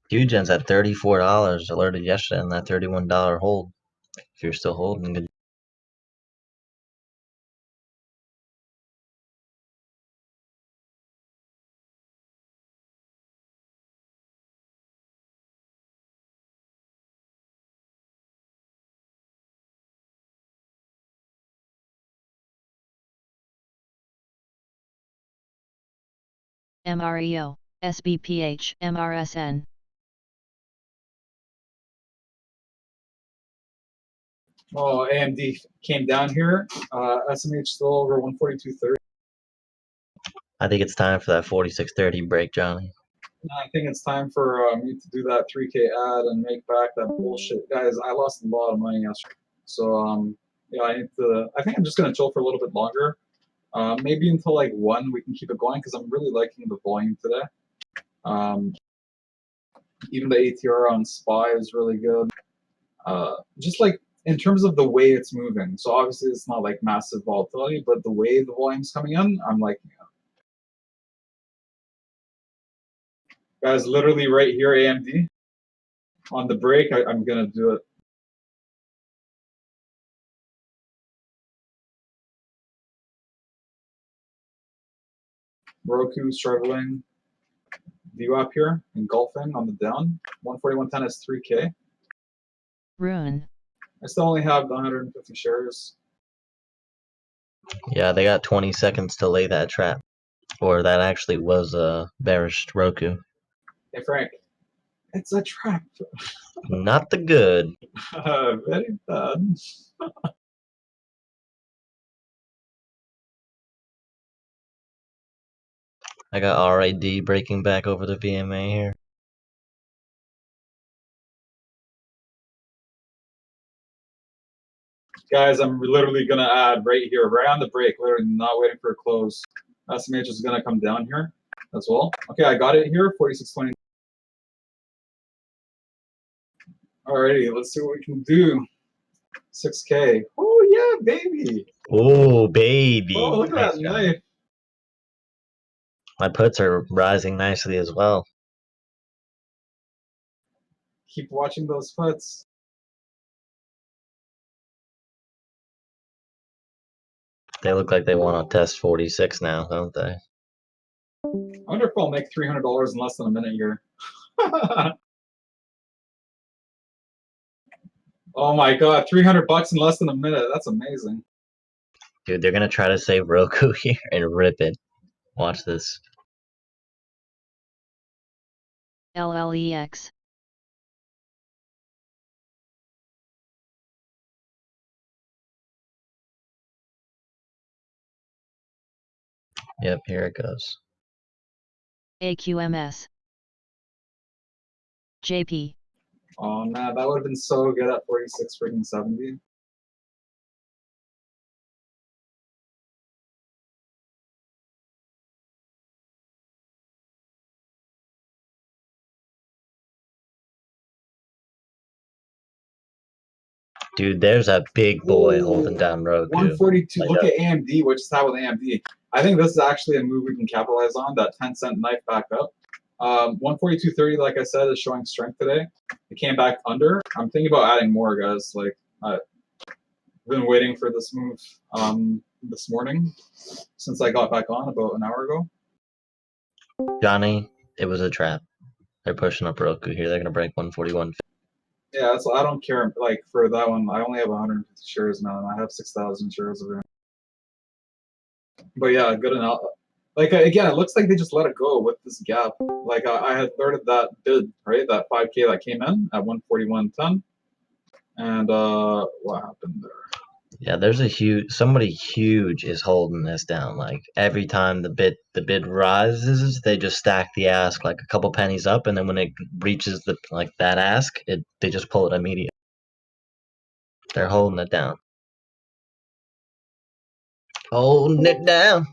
Hugen's at $34 alerted yesterday on that $31 hold. If you're still holding, good. MREO, SBPH, MRSN. Oh, AMD came down here. SMH still over 142.30. I think it's time for that 4630 break, Johnny. I think it's time for me to do that 3K ad and make back that bullshit, guys. I lost a lot of money yesterday, so yeah, I need to. I think I'm just gonna chill for a little bit longer. Maybe until like 1 we can keep it going because I'm really liking the volume today. Even the ATR on SPY is really good. Just like in terms of the way it's moving. So obviously it's not like massive volatility, but the way the volume's coming in, I'm liking it. Guys, literally right here, AMD. On the break, I'm gonna do it. Roku struggling. VWAP here, engulfing on the down. 141.10 is 3K. Rune. I still only have the 150 shares. Yeah, they got 20 seconds to lay that trap. Or that actually was a bearish Roku. Hey Frank, it's a trap. Not the good. Very bad. I got RAD breaking back over the VMA here. Guys, I'm literally gonna add right here, right on the break, literally not waiting for a close. SMH is gonna come down here as well. Okay, I got it here, 46.20. Alrighty, let's see what we can do. 6K. Oh yeah, baby. Oh, baby. Oh, look at Nice that job. knife. My puts are rising nicely as well. Keep watching those puts. They look like they want to test 46 now, don't they? I wonder if I'll make $300 in less than a minute here. Oh my god, $300 in less than a minute. That's amazing. Dude, they're gonna try to save Roku here and rip it. Watch this. LLEX. Yep, here it goes. AQMS. JP. Oh man, that would have been so good at 46 freaking 70. Dude, there's that big boy holding down Roku. 142. Like Look that. at AMD, what just happened with AMD. I think this is actually a move we can capitalize on. That 10-cent knife back up. 142.30, like I said, is showing strength today. It came back under. I'm thinking about adding more, guys. Like I've been waiting for this move this morning since I got back on about an hour ago. Johnny, it was a trap. They're pushing up Roku here. They're gonna break 141. Yeah, so I don't care. Like for that one, I only have 150 shares now, and I have 6,000 shares of it. But yeah, good enough. Like again, it looks like they just let it go with this gap. Like I had started that bid, right? That 5K that came in at 141.10, and what happened there? Yeah, there's somebody huge is holding this down. Like every time the bid rises, they just stack the ask like a couple pennies up, and then when it reaches that ask, they just pull it immediately. They're holding it down. Holding it down.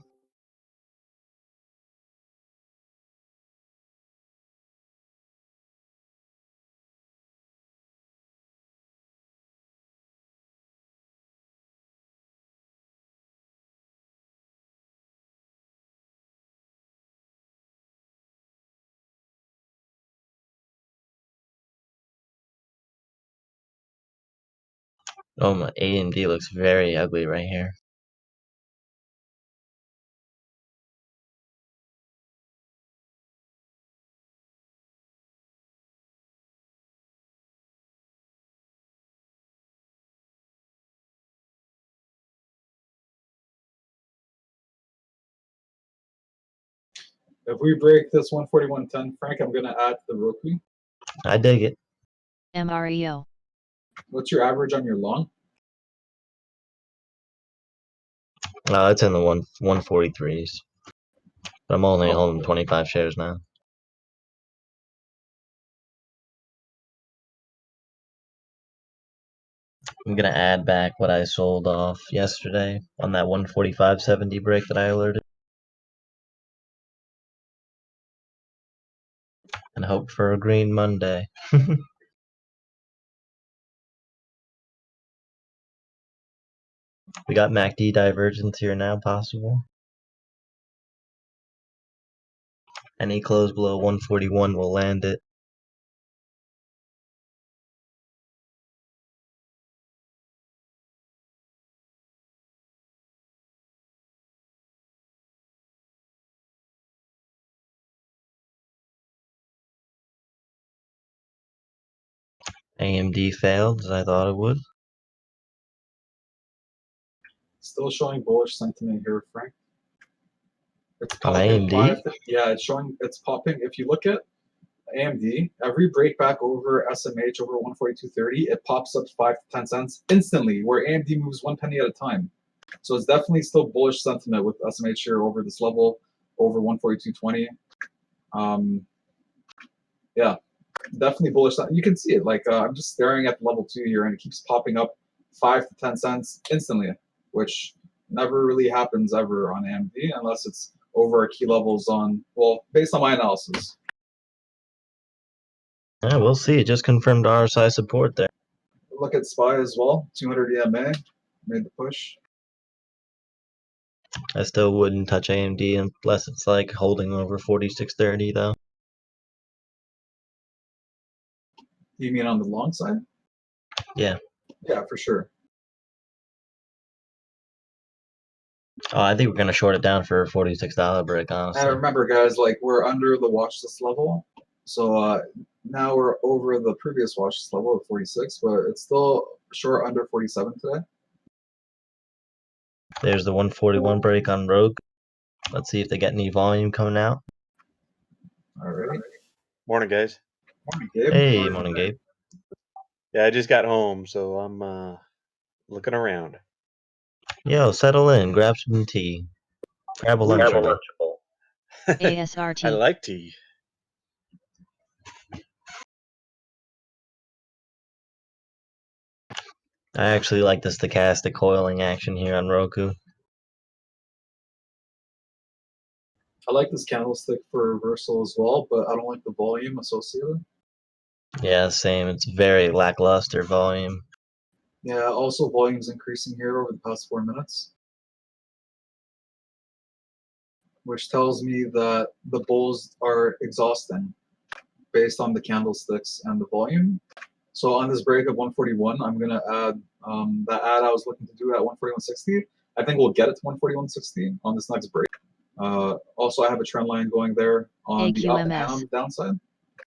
Oh, my AMD looks very ugly right here. If we break this 141.10, Frank, I'm gonna add the Roku. I dig it. MREO. What's your average on your long? It's in the 143s. But I'm only Oh. holding 25 shares now. I'm gonna add back what I sold off yesterday on that 145.70 break that I alerted. And hope for a green Monday. We got MACD divergence here now possible. Any close below 141 will land it. AMD failed as I thought it would. Still showing bullish sentiment here, Frank. It's On popping. AMD? Yeah, it's showing. It's popping. If you look at AMD, every breakback over SMH over 142.30, it pops up 5 to 10 cents instantly. Where AMD moves 1 penny at a time. So it's definitely still bullish sentiment with SMH here over this level, over 142.20. Yeah, definitely bullish. You can see it. Like I'm just staring at level 2 here, and it keeps popping up 5 to 10 cents instantly, which never really happens ever on AMD unless it's over our key levels on, well, based on my analysis. Yeah, we'll see. It just confirmed RSI support there. Look at SPY as well. 200 EMA made the push. I still wouldn't touch AMD unless it's like holding over 46.30 though. You mean on the long side? Yeah. Yeah, for sure. Oh, I think we're gonna short it down for a $46 break, honestly. And remember, guys, like we're under the watch list level, so now we're over the previous watch list level of 46, but it's still short under 47 today. There's the 141 break on Rogue. Let's see if they get any volume coming out. All right. Morning, guys. Morning, Gabe. Hey, morning, Gabe. Yeah, I just got home, so I'm looking around. Yo, settle in, grab some tea. Grab a Lunchable. I ASRT. like tea. I actually like the stochastic coiling action here on Roku. I like this candlestick for reversal as well, but I don't like the volume associated. Yeah, same. It's very lackluster volume. Yeah, also volume's increasing here over the past 4 minutes, which tells me that the bulls are exhausting based on the candlesticks and the volume. So on this break of 141, I'm gonna add that add I was looking to do at 141.60. I think we'll get it to 141.60 on this next break. Also, I have a trend line going there on the up and on the downside.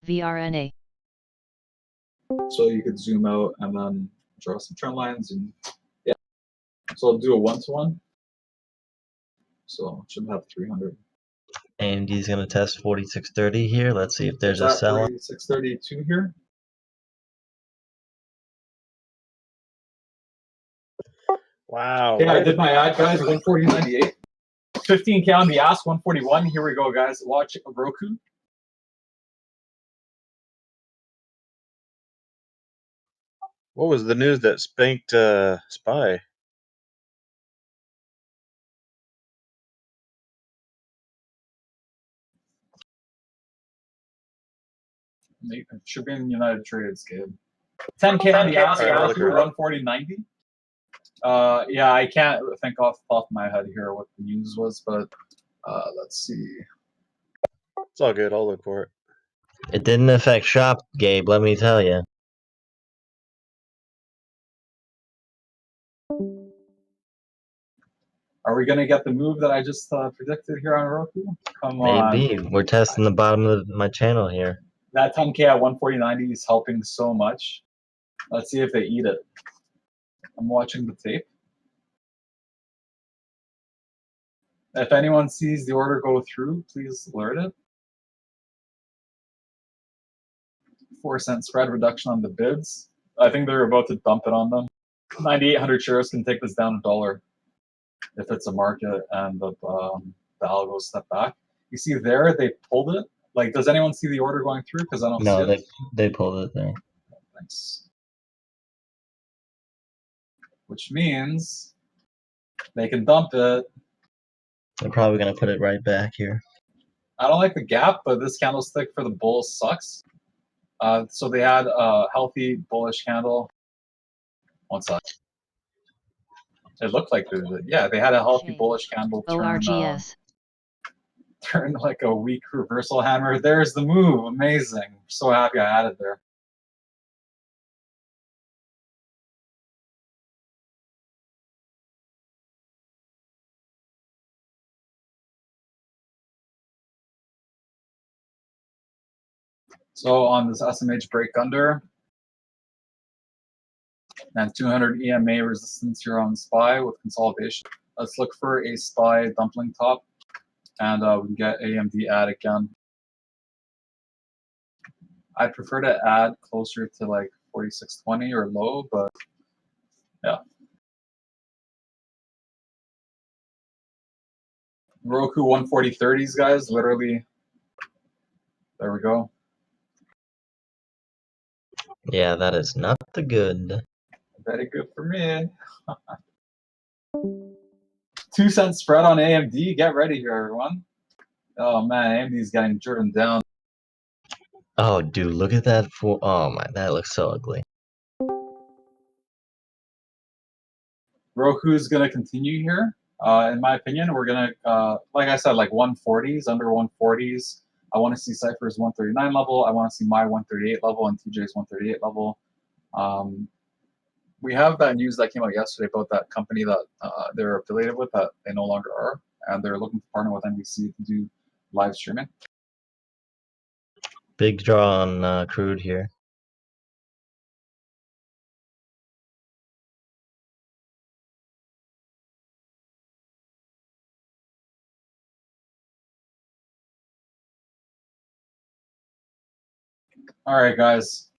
VRNA. So you could zoom out and then draw some trend lines, and yeah. So I'll do a 1-to-1. So should have 300. AMD's gonna test 46.30 here. Let's see if there's a sell. 46.32 here. Wow. Yeah, I did my ad, guys. 140.98. 15K on the ask. 141. Here we go, guys. Watch Roku. What was the news that spanked SPY? It should be in United Trades, Gabe. 10K on the ask. Roku. 140.90. Yeah, I can't think off the top of my head here what the news was, but let's see. It's all good. I'll look for it. It didn't affect shop, Gabe, let me tell you. Are we gonna get the move that I just predicted here on Roku? Come on. Maybe we're testing the bottom of my channel here. That 10K at 140.90 is helping so much. Let's see if they eat it. I'm watching the tape. If anyone sees the order go through, please alert it. 4-cent spread reduction on the bids. I think they're about to dump it on them. 9,800 shares can take this down $1 if it's a market and the algo step back. You see there, they pulled it. Like, does anyone see the order going through? Because I don't No, see it. they pulled it there. Thanks. Which means they can dump it. They're probably gonna put it right back here. I don't like the gap, but this candlestick for the bulls sucks. So they had a healthy bullish candle. One sec. It looked like they had a healthy Change. bullish candle ORGS. turn like a weak reversal hammer. There's the move. Amazing. So happy I had it there. So on this SMH break under and 200 EMA resistance here on SPY with consolidation. Let's look for a SPY dumpling top, and we can get AMD add again. I'd prefer to add closer to like 4620 or low, but yeah. Roku 140.30s, guys, literally. There we go. Yeah, that is not the good. Very good for me. 2-cent spread on AMD. Get ready here, everyone. Oh man, AMD is getting driven down. Oh, dude, look at that. Oh my, that looks so ugly. Roku is going to continue here. In my opinion, we're going to, like I said, like 140s, under 140s. I want to see Cypher's 139 level. I want to see my 138 level and TJ's 138 level. We have that news that came out yesterday about that company that they're affiliated with that they no longer are, and they're looking to partner with NBC to do live streaming. Big draw on crude here. All right, guys.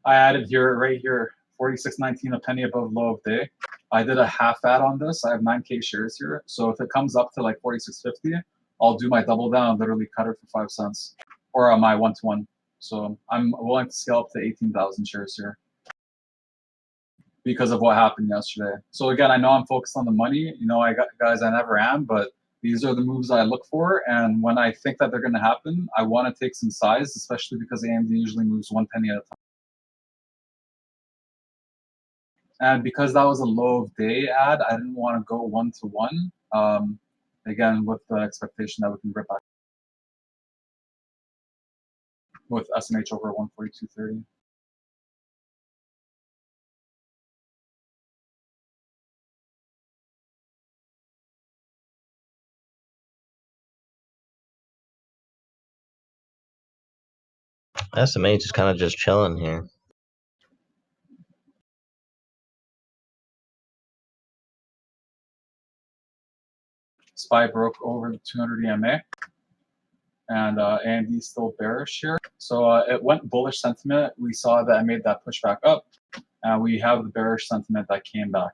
I added here, right here, 46.19, a penny above low of day. I did a half ad on this. I have 9K shares here. So if it comes up to like 46.50, I'll do my double down and literally cut it for 5 cents, or my 1-to-1. So I'm willing to scale up to 18,000 shares here because of what happened yesterday. So again, I know I'm focused on the money. You know, guys, I never am, but these are the moves I look for. And when I think that they're going to happen, I want to take some size, especially because AMD usually moves 1 penny at a time. And because that was a low of day ad, I didn't want to go 1-to-1. Again, with the expectation that we can rip back with SMH over 142.30. SMH is kind of just chilling here. SPY broke over the 200 EMA, and AMD still bearish here. So it went bullish sentiment. We saw that I made that push back up, and we have the bearish sentiment that came back.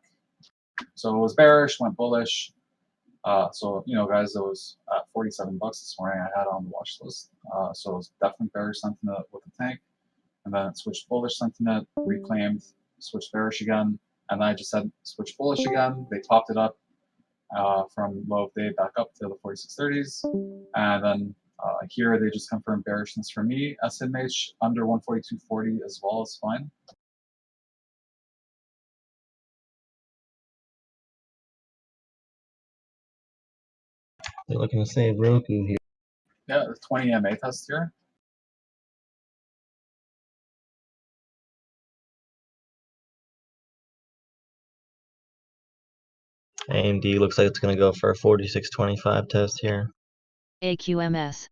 So it was bearish, went bullish. So, you know, guys, it was at 47 bucks this morning. I had on the watch list. So it was definitely bearish sentiment with the tank. And then it switched bullish sentiment, reclaimed, switched bearish again. And then I just said switch bullish again. They topped it up from low of day back up to the 46.30s. And then here they just confirmed bearishness for me. SMH under 142.40 as well is fine. They're looking to save Roku here. Yeah, the 20 EMA test here. AMD looks like it's gonna go for a 4625 test here. AQMS.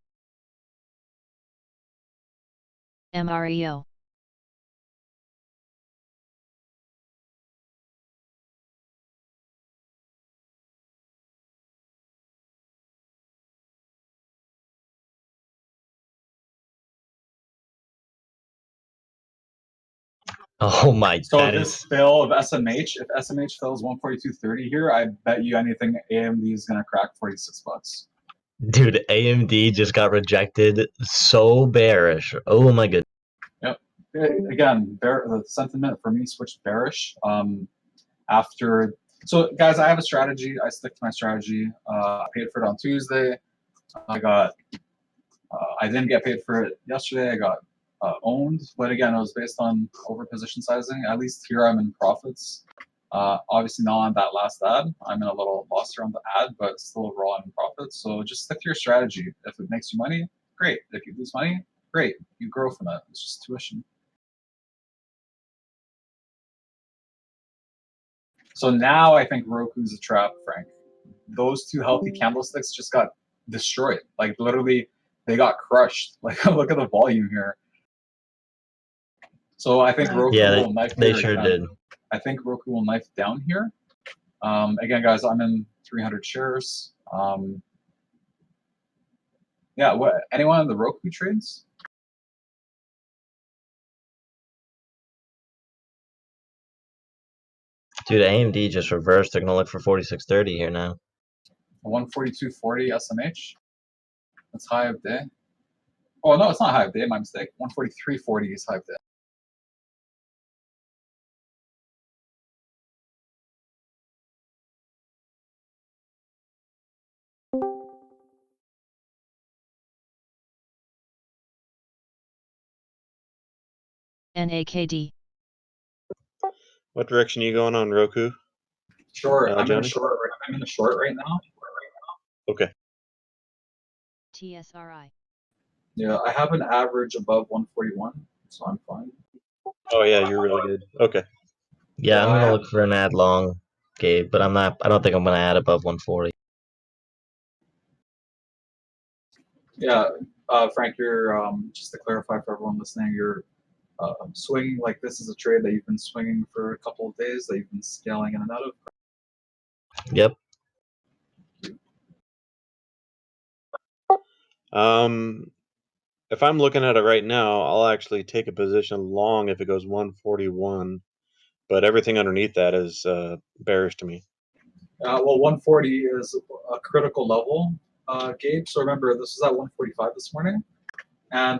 MREO. Oh my, So that this is, fail of SMH, if SMH fails 142.30 here, I bet you anything AMD is gonna crack $46. dude, AMD just got rejected. So bearish. Oh my god. Yep. Again, the sentiment for me switched bearish after. So guys, I have a strategy. I stick to my strategy. I paid for it on Tuesday. I didn't get paid for it yesterday. I got owned, but again, it was based on over position sizing. At least here, I'm in profits. Obviously not on that last ad. I'm in a little loss here on the ad, but still overall I'm in profits. So just stick to your strategy. If it makes you money, great. If you lose money, great. You grow from it. It's just tuition. So now I think Roku's a trap, Frank. Those two healthy candlesticks just got destroyed. Like literally, they got crushed. Like look at the volume here. So I think Roku Yeah, will knife they here sure again. did. I think Roku will knife down here. Again, guys, I'm in 300 shares. Yeah, anyone in the Roku trades? Dude, AMD just reversed. They're gonna look for 4630 here now. 142.40 SMH. That's high of day. Oh no, it's not high of day. My mistake. 143.40 is high of day. NAKD. What direction are you going on Roku? Short. I'm in a Johnny? short. I'm in a short right now. Okay. TSRI. Yeah, I have an average above 141, so I'm fine. Oh yeah, you're really good. Okay. Yeah, I'm I gonna have- look for an ad long, Gabe, but I don't think I'm gonna add above 140. Yeah, Frank, you're just to clarify for everyone listening, you're swinging like this is a trade that you've been swinging for a couple of days that you've been scaling in and out of. Yep. If I'm looking at it right now, I'll actually take a position long if it goes 141, but everything underneath that is bearish to me. Well, 140 is a critical level, Gabe. So remember, this was at 145 this morning, and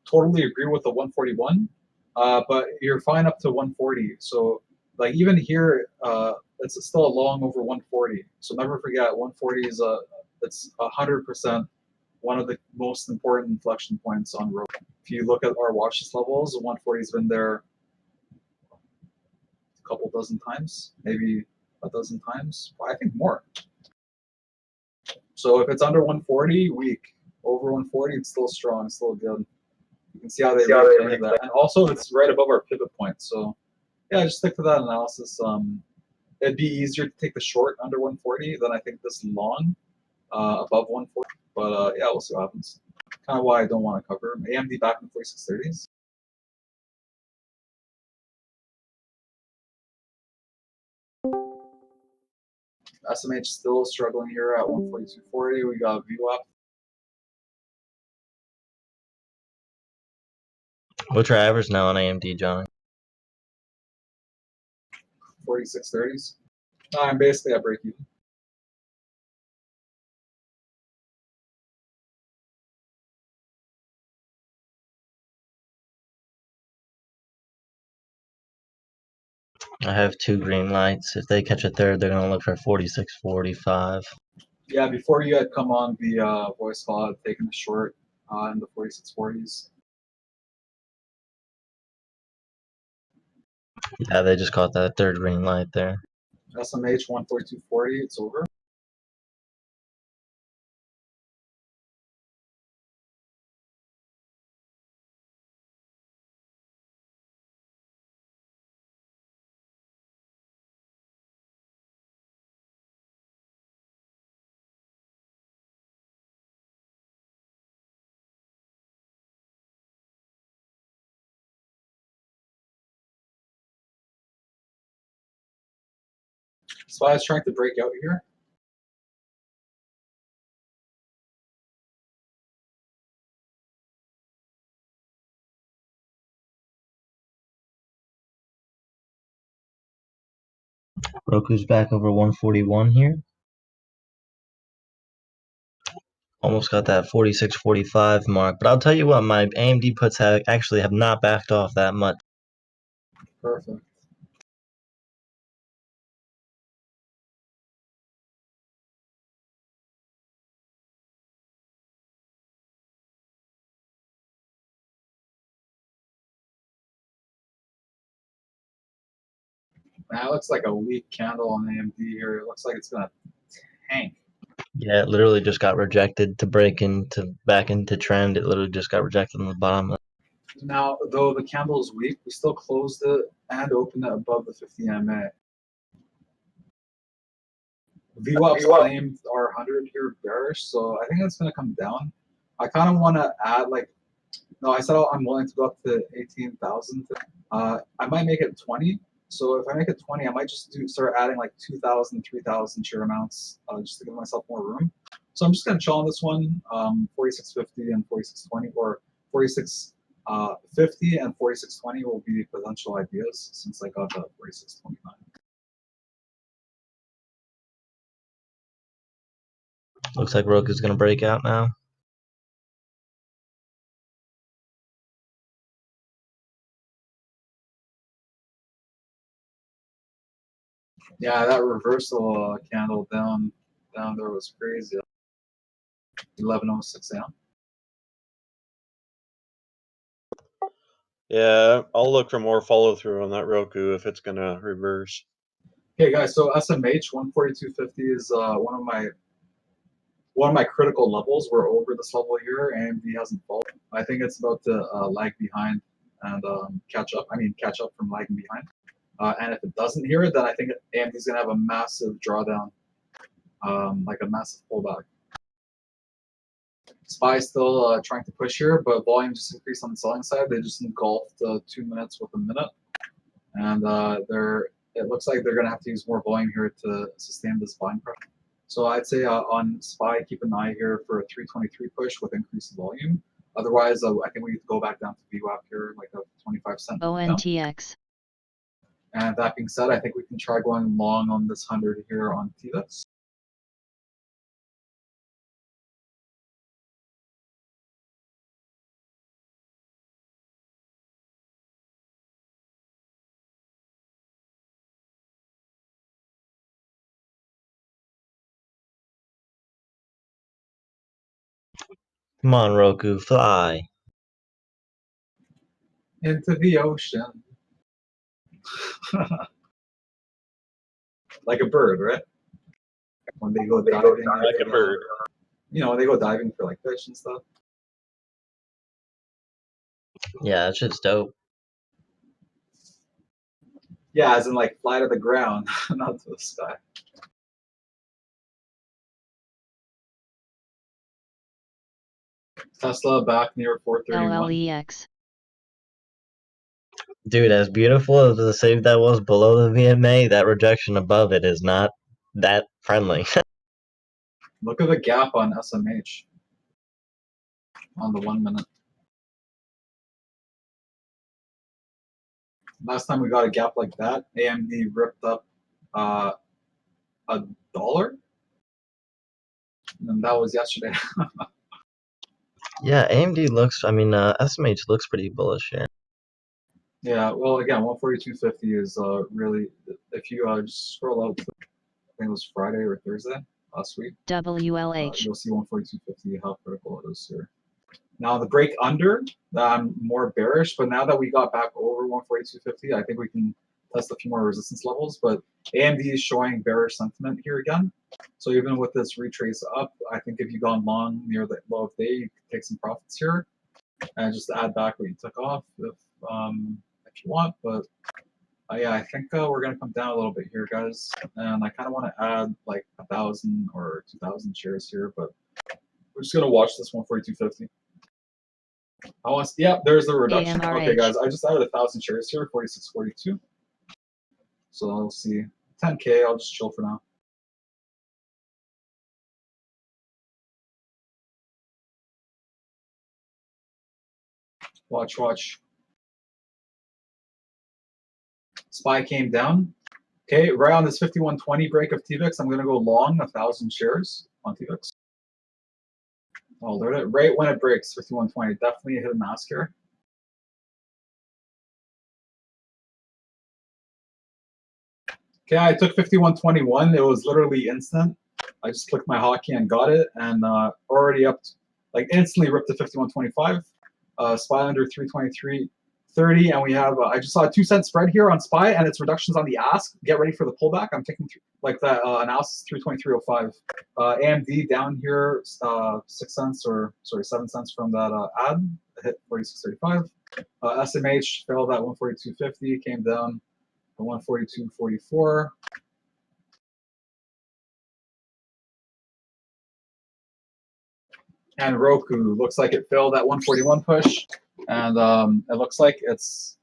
totally agree with the 141. But you're fine up to 140. So like even here, it's still a long over 140. So never forget, 140 is it's 100% one of the most important inflection points on Roku. If you look at our watch list levels, 140 has been there a couple dozen times, maybe a dozen times. I think more. So if it's under 140, weak. Over 140, it's still strong, it's still good. You can see how they reclaimed that. And also, it's right above our pivot point. So yeah, just stick to that analysis. It'd be easier to take the short under 140 than I think this long above 140. But yeah, we'll see what happens. Kind of why I don't want to cover AMD back in the 4630s. SMH still struggling here at 142.40. We got VWAP. What's your average now on AMD, Johnny? 4630s. I'm basically at break even. I have 2 green lights. If they catch a third, they're gonna look for 4645. Yeah, before you had come on the voice call, I'd taken the short in the 4640s. Yeah, they just caught that third green light there. SMH 142.40, it's over. SPY is trying to break out here. Roku's back over 141 here. Almost got that 46.45 mark, but I'll tell you what, my AMD puts actually have not backed off that much. Perfect. That looks like a weak candle on AMD here. It looks like it's gonna tank. Yeah, it literally just got rejected to break into back into trend. It literally just got rejected on the bottom. Now, though the candle is weak, we still closed it and opened it above the 50 MA. VWAP's claimed our 100 here bearish, so I think it's going to come down. I kind of want to add, like, no, I said I'm willing to go up to 18,000. I might make it 20. So if I make it 20, I might just start adding like 2,000, 3,000 share amounts just to give myself more room. So I'm just going to chill on this one, 46.50 and 46.20, or 46.50 and 46.20 will be potential ideas since I got the 46.29. Looks like Roku's going to break out now. Yeah, that reversal candle down there was crazy. 11:06 a.m. Yeah, I'll look for more follow through on that Roku if it's gonna reverse. Okay, guys. So SMH 142.50 is one of my critical levels. We're over this level here. AMD hasn't fallen. I think it's about to lag behind and catch up. I mean, catch up from lagging behind. And if it doesn't here, then I think AMD is gonna have a massive drawdown, like a massive pullback. SPY still trying to push here, but volume just increased on the selling side. They just engulfed 2 minutes with a minute, and it looks like they're going to have to use more volume here to sustain this buying pressure. So I'd say on SPY, keep an eye here for a 323 push with increased volume. Otherwise, I think we need to go back down to VWAP here, like a 25 cent. ONTX. And that being said, I think we can try going long on this 100 here on TVIX. Come on, Roku, fly. Into the ocean. Like a bird, right? When they go diving. Like a bird. You know, they go diving for like fish and stuff. Yeah, that shit's dope. Yeah, as in like fly to the ground, not to the sky. Tesla back near 431. LLEX. Dude, as beautiful as the save that was below the VMA, that rejection above it is not that friendly. Look at the gap on SMH on the 1 minute. Last time we got a gap like that, AMD ripped up $1, and that was yesterday. Yeah, AMD looks, I mean, SMH looks pretty bullish here. Yeah, well, again, 142.50 is really, if you just scroll out to, I think it was Friday or Thursday last week, WLH. you'll see 142.50, how critical it is here. Now, the break under, I'm more bearish, but now that we got back over 142.50, I think we can test a few more resistance levels, but AMD is showing bearish sentiment here again. So even with this retrace up, I think if you gone long near the low of day, you can take some profits here and just add back what you took off if you want. But yeah, I think we're going to come down a little bit here, guys. And I kind of want to add like 1,000 or 2,000 shares here, but we're just going to watch this 142.50. Yeah, there's the reduction. AMRH. Okay, guys, I just added 1,000 shares here, 46.42. So we'll see. 10K. I'll just chill for now. Watch, watch. SPY came down. Okay, right on this 5120 break of TVIX, I'm gonna go long 1,000 shares on TVIX. Oh, right when it breaks 5120, definitely hit a mask here. Okay, I took 5121. It was literally instant. I just clicked my hotkey and got it, and already up, like instantly ripped to 5125. SPY under 323.30, and we have I just saw a 2-cent spread here on SPY, and its reductions on the ask. Get ready for the pullback. I'm taking like that analysis 323.05. AMD down here 6 cents or sorry 7 cents from that ad. Hit 46.35. SMH failed at 142.50, came down to 142.44. And Roku looks like it failed at 141 push, and it looks like it's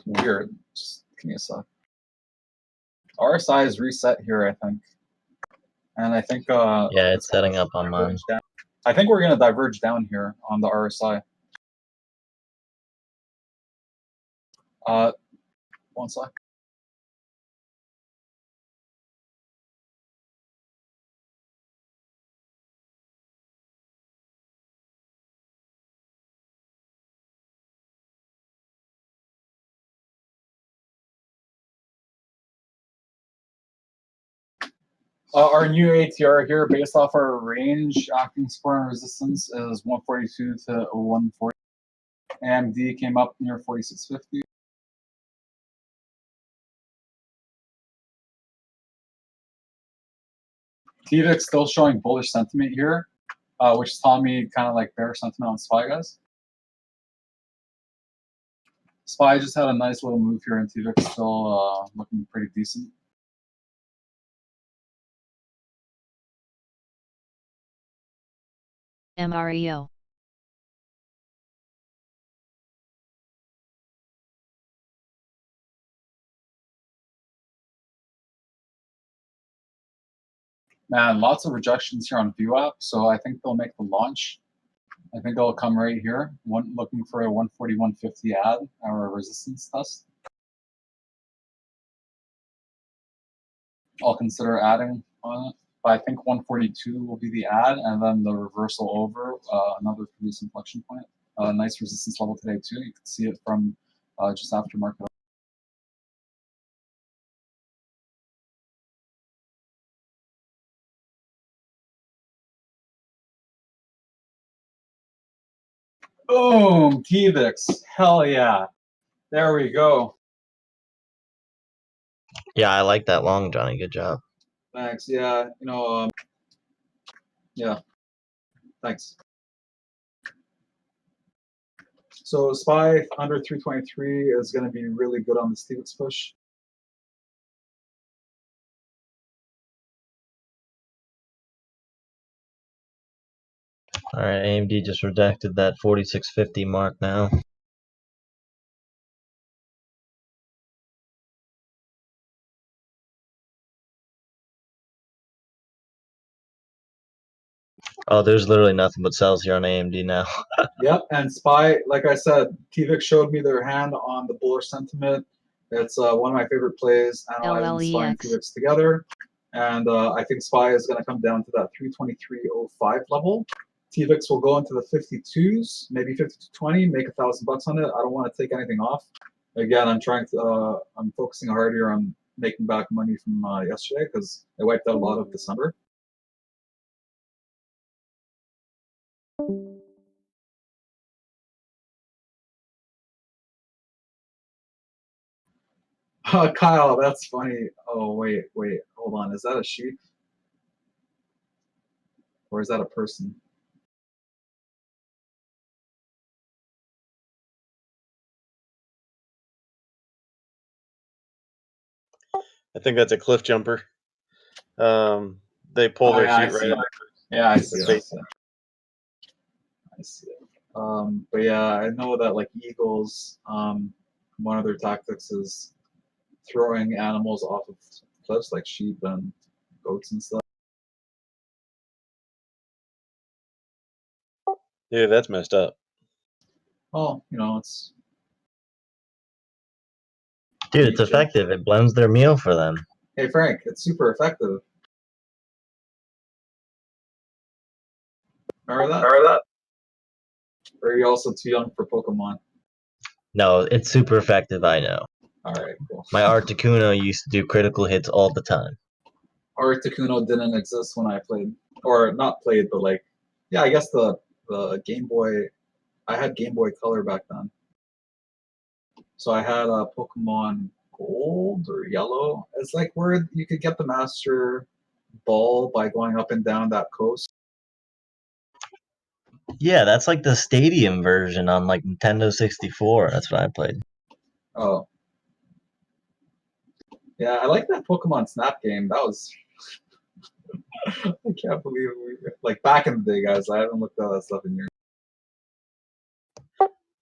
weird. Just give me a sec. RSI is reset here, I think, and I think Yeah, it's setting up on mine. I think we're gonna diverge down here on the RSI. One sec. Our new ATR here, based off our range, acting support and resistance is 142 to 140. AMD came up near 46.50. TVIX still showing bullish sentiment here, which is telling me kind of like bearish sentiment on SPY, guys. SPY just had a nice little move here, and TVIX still looking pretty decent. MREO. Man, lots of rejections here on VWAP, so I think they'll make the launch. I think it'll come right here. Looking for a 141.50 ad or a resistance test. I'll consider adding on it, but I think 142 will be the ad, and then the reversal over another previous inflection point. Nice resistance level today too. You can see it from just after market. Boom, TVIX. Hell yeah. There we go. Yeah, I like that long, Johnny. Good job. Thanks. Yeah, yeah. Thanks. So SPY under 323 is going to be really good on the TVIX push. All right, AMD just rejected that 46.50 mark now. Oh, there's literally nothing but sells here on AMD now. Yep, and SPY, like I said, TVIX showed me their hand on the bullish sentiment. It's one of my favorite plays, analyzing SPY and LLEX. TVIX together. And I think SPY is going to come down to that 323.05 level. TVIX will go into the 52s, maybe 52.20, make $1,000 on it. I don't want to take anything off. Again, I'm focusing hard here on making back money from yesterday because I wiped out a lot of December. Kyle, that's funny. Oh, wait, hold on. Is that a sheep? Or is that a person? I think that's a cliff jumper. They pull their yeah, sheet right up. Yeah, I see They- it. I see it. But yeah, I know that like eagles, one of their tactics is throwing animals off of cliffs, like sheep and goats and stuff. Yeah, that's messed up. Oh, you know, it's Dude, it's effective. It blends their meal for them. hey Frank, it's super effective. Remember that? Or are you also too young for Pokemon? No, it's super effective, I know. Alright, cool. My Articuno used to do critical hits all the time. Articuno didn't exist when I played. Or not played, but like, yeah, I guess the Game Boy, I had Game Boy Color back then. So I had a Pokemon Gold or Yellow. It's like where you could get the Master Ball by going up and down that coast. Yeah, that's like the stadium version on like Nintendo 64. That's what I played. Oh. Yeah, I like that Pokemon Snap game. That was I can't believe like back in the day, guys. I haven't looked at that stuff in years.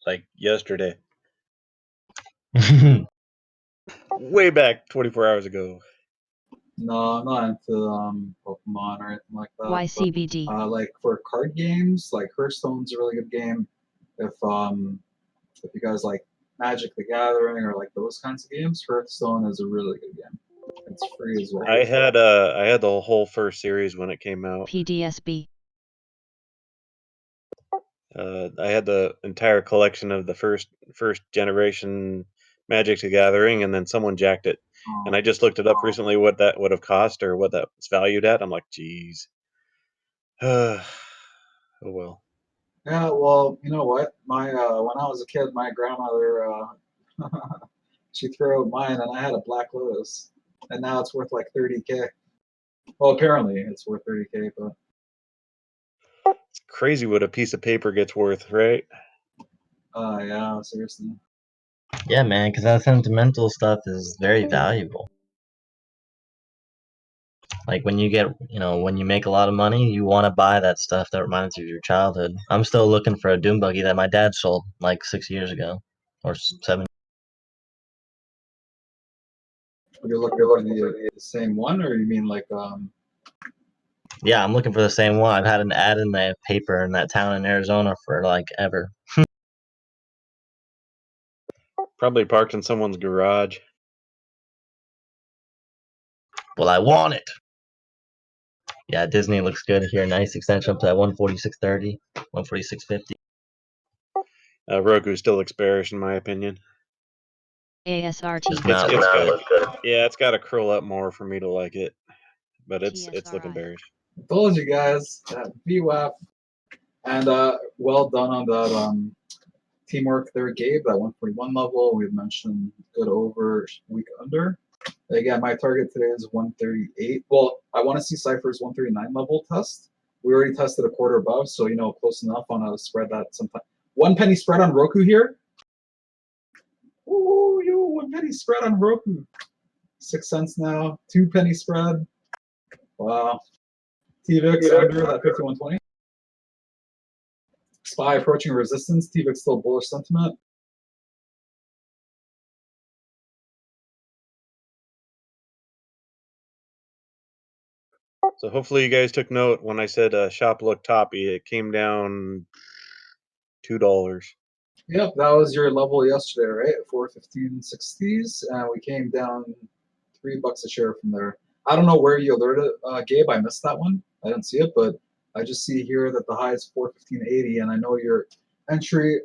Like yesterday. Way back 24 hours ago. No, I'm not into Pokemon or anything like that. YCBD. But, like for card games, like Hearthstone's a really good game. If you guys like Magic the Gathering or like those kinds of games, Hearthstone is a really good game. It's free as well. I had the whole first series when it came out. PDSB. I had the entire collection of the first generation Magic the Gathering, and then someone jacked it. And I just looked it up recently what that would have cost or what that's valued at. I'm like, geez. Oh well. Yeah, well, you know what? My when I was a kid, my grandmother she threw out mine, and I had a Black Lotus, and now it's worth like 30K. Well, apparently it's worth 30K, but It's crazy what a piece of paper gets worth, right? yeah, seriously. Yeah, man, because that sentimental stuff is very valuable. Like when you get, when you make a lot of money, you want to buy that stuff that reminds you of your childhood. I'm still looking for a Doom buggy that my dad sold like 6 years ago or 7. You're looking for the same one, or you mean like Yeah, I'm looking for the same one. I've had an ad in the paper in that town in Arizona for like ever. Probably parked in someone's garage. Well, I want it. Yeah, Disney looks good here. Nice extension up to that 146.30, 146.50. Roku still looks bearish in my opinion. ASRT. Does not It's look good. Yeah, it's got to curl up more for me to like it, but it's looking TSRI. bearish. I told you guys, VWAP, and well done on that teamwork there, Gabe. That 141 level, we've mentioned good over, weak under. Again, my target today is 138. Well, I want to see Cypher's 139 level test. We already tested a quarter above, so close enough on how to spread that sometime. 1 penny spread on Roku here. Ooh, 1 penny spread on Roku. 6 cents now. 2 penny spread. Wow. TVIX under that 5120. SPY approaching resistance. TVIX still bullish sentiment. So hopefully you guys took note when I said shop looked toppy. It came down $2. Yep, that was your level yesterday, right? 415.60s, and we came down $3 a share from there. I don't know where you alerted, Gabe. I missed that one. I didn't see it, but I just see here that the high is 415.80, and I know your entry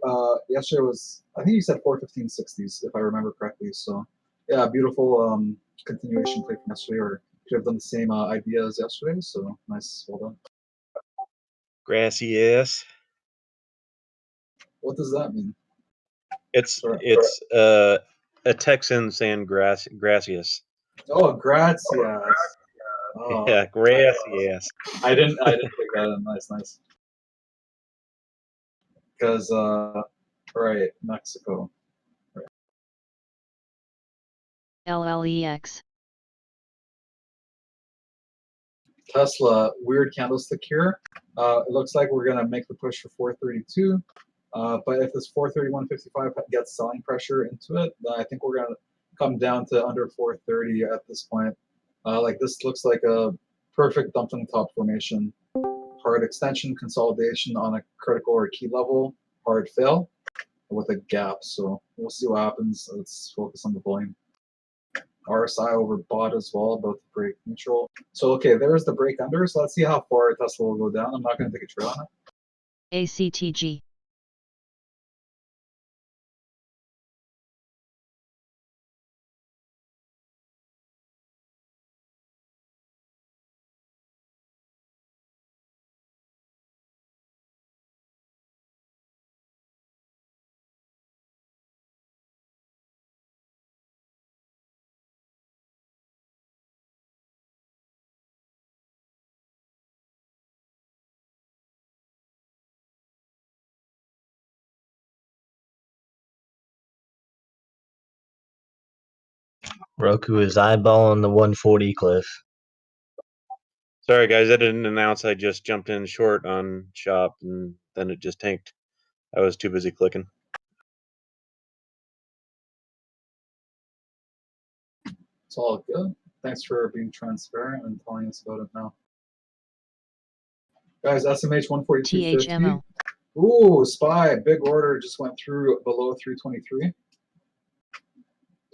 yesterday was, I think you said 415.60s, if I remember correctly. So, yeah, beautiful continuation play from yesterday, or could have done the same idea as yesterday. So, nice, well done. Grassy ass. What does that mean? It's a Texan saying gracias. Oh, gracias. Oh, Yeah, grassy ass. I didn't pick that up. Nice. Because right, Mexico. Right. LLEX. Tesla, weird candlestick here. It looks like we're gonna make the push for 432. But if this 431.55 gets selling pressure into it, then I think we're gonna come down to under 430 at this point. Like this looks like a perfect dumpling top formation. Hard extension consolidation on a critical or key level. Hard fail with a gap. So we'll see what happens. Let's focus on the volume. RSI over bot as well, both break neutral. So okay, there's the break under. So let's see how far Tesla will go down. I'm not going to take a trail on it. ACTG. Roku is eyeballing the 140 cliff. Sorry, guys, I didn't announce I just jumped in short on shop and then it just tanked. I was too busy clicking. It's all good. Thanks for being transparent and telling us about it now. Guys, SMH 142.50. THMO. Ooh, SPY, big order just went through below 323.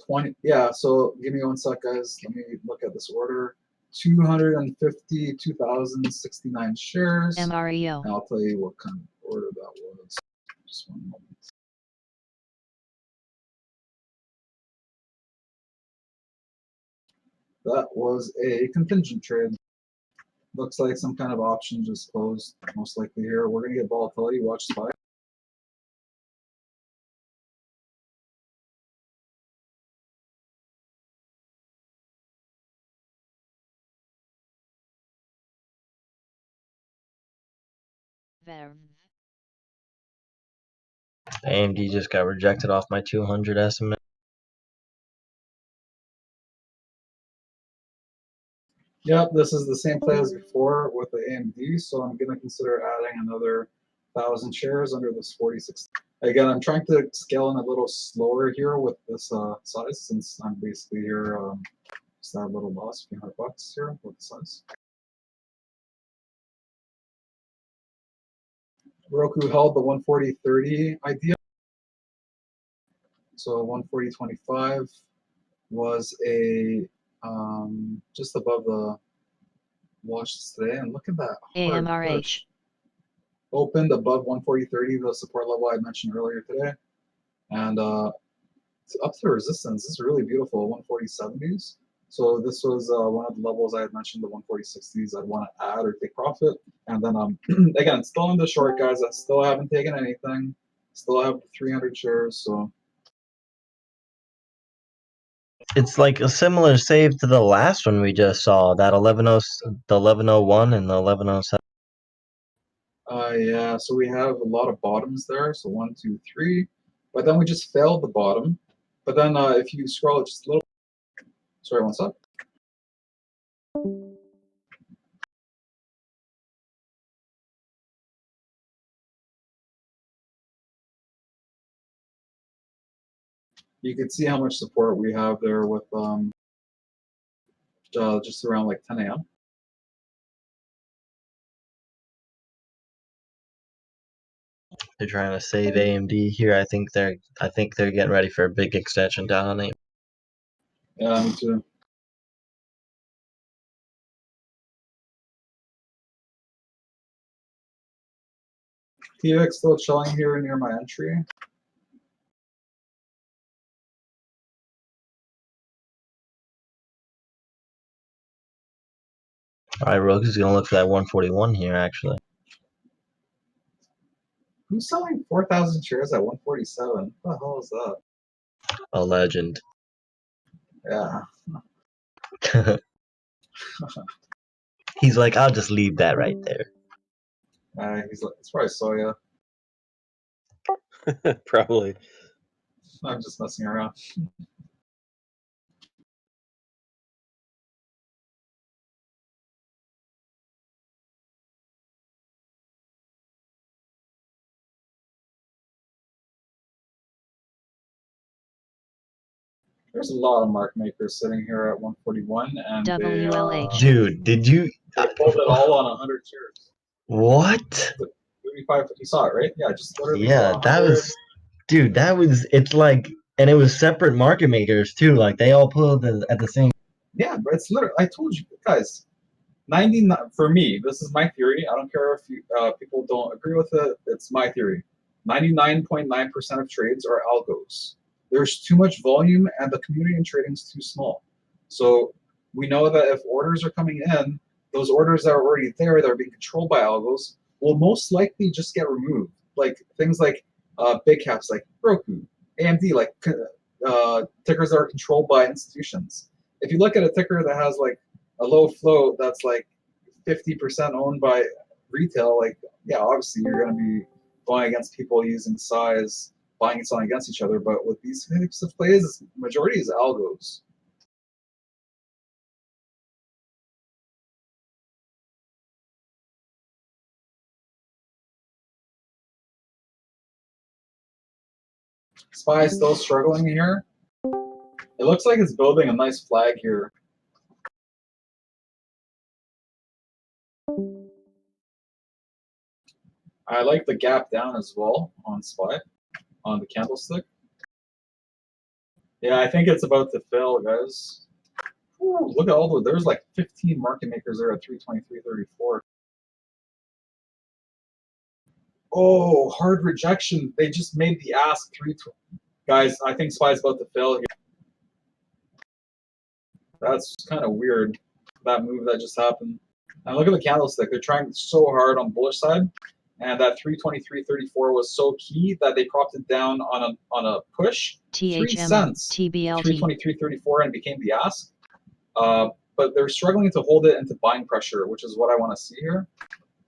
20, yeah, so give me 1 sec, guys. Let me look at this order. 252,069 shares. MREO. And I'll tell you what kind of order that was. Just 1 moment. That was a contingent trade. Looks like some kind of option just closed, most likely here. We're going to get volatility. Watch SPY. Verve. AMD just got rejected off my 200 SMA. Yep, this is the same play as before with the AMD, so I'm going to consider adding another 1,000 shares under this 46. Again, I'm trying to scale in a little slower here with this size, since I'm basically here just that little loss, $300 here with the size. Roku held the 140.30 idea. So 140.25 was a just above the watch today, and look at that hard AMRH. push. Opened above 140.30, the support level I mentioned earlier today, and up to resistance. This is really beautiful, 140.70s. So this was one of the levels I had mentioned, the 140.60s. I'd want to add or take profit, and then again, still in the short, guys. I still haven't taken anything. Still have 300 shares, so. It's like a similar save to the last one we just saw, that 1101 and the 1107. Yeah, so we have a lot of bottoms there. So 1, 2, 3. But then we just failed the bottom. But then if you scroll it just a little, sorry, 1 sec. You can see how much support we have there with just around like 10 a.m. They're trying to save AMD here. I think they're getting ready for a big extension down on it. Yeah, me too. TX still chilling here near my entry. Alright, Roku's gonna look for that 141 here actually. Who's selling 4,000 shares at 147? What the hell is that? A legend. Yeah. He's like, I'll just leave that right there. He's like, it's probably Soya. Probably. I'm just messing around. There's a lot of market makers sitting here at 141, and WLH. Dude, did you? they pulled it all on 100 shares. What? 35, you saw it, right? Yeah, just literally Yeah, that 100. was, dude. That was. It's like, and it was separate market makers too. Like they all pulled at the same. Yeah, but it's literally. I told you guys. 99 for me. This is my theory. I don't care if you, people don't agree with it. It's my theory. 99.9% of trades are algos. There's too much volume, and the community in trading is too small. So we know that if orders are coming in, those orders that are already there that are being controlled by algos will most likely just get removed. Like things like big caps like Roku, AMD, like tickers that are controlled by institutions. If you look at a ticker that has like a low float that's like 50% owned by retail, like yeah, obviously you're going to be going against people using size, buying and selling against each other. But with these types of plays, majority is algos. SPY is still struggling here. It looks like it's building a nice flag here. I like the gap down as well on SPY, on the candlestick. Yeah, I think it's about to fail, guys. Ooh, look at all the, there's like 15 market makers there at 323.34. Oh, hard rejection. They just made the ask 320. Guys, I think SPY's about to fail here. That's kind of weird, that move that just happened. And look at the candlestick. They're trying so hard on bullish side. And that 323.34 was so key that they propped it down on a push. 3 cents. TBLT. 323.34 and became the ask. But they're struggling to hold it into buying pressure, which is what I want to see here.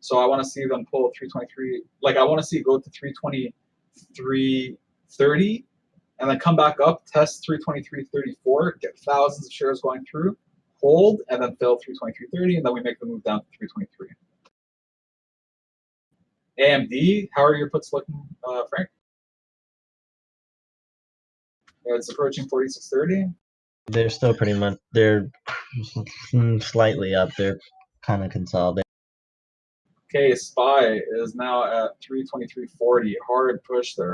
So I want to see them pull 323. Like I want to see it go to 323.30 and then come back up, test 323.34, get thousands of shares going through, hold, and then fill 323.30, and then we make the move down to 323. AMD, how are your puts looking, Frank? Yeah, it's approaching 46.30. They're still pretty much. They're slightly up. They're kind of consolidated. Okay, SPY is now at 323.40. Hard push there.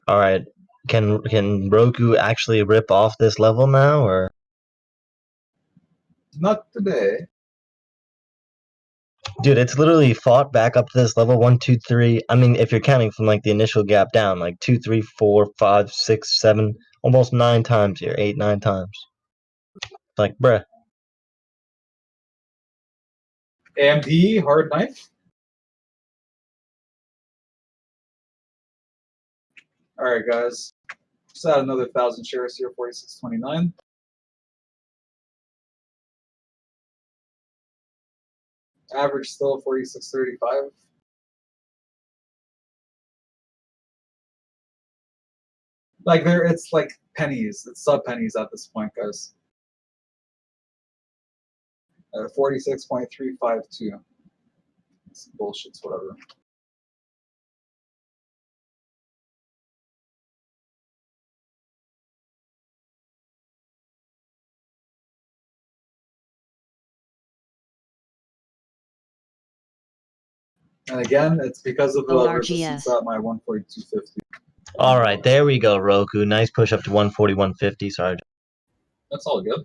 All right. Can Roku actually rip off this level now, or? Not today. Dude, it's literally fought back up to this level 1, 2, 3. I mean, if you're counting from like the initial gap down, like 2, 3, 4, 5, 6, 7, almost 9 times here, 8, 9 times. Like, bruh. AMD, hard knife. All right, guys. Just add another 1,000 shares here, 46.29. Average still 46.35. Like there, it's like pennies. It's sub pennies at this point, guys. 46.352. It's bullshit, whatever. And again, it's because of the ORGS. resistance at my 142.50. All right, there we go, Roku. Nice push up to 141.50. Sorry. That's all good.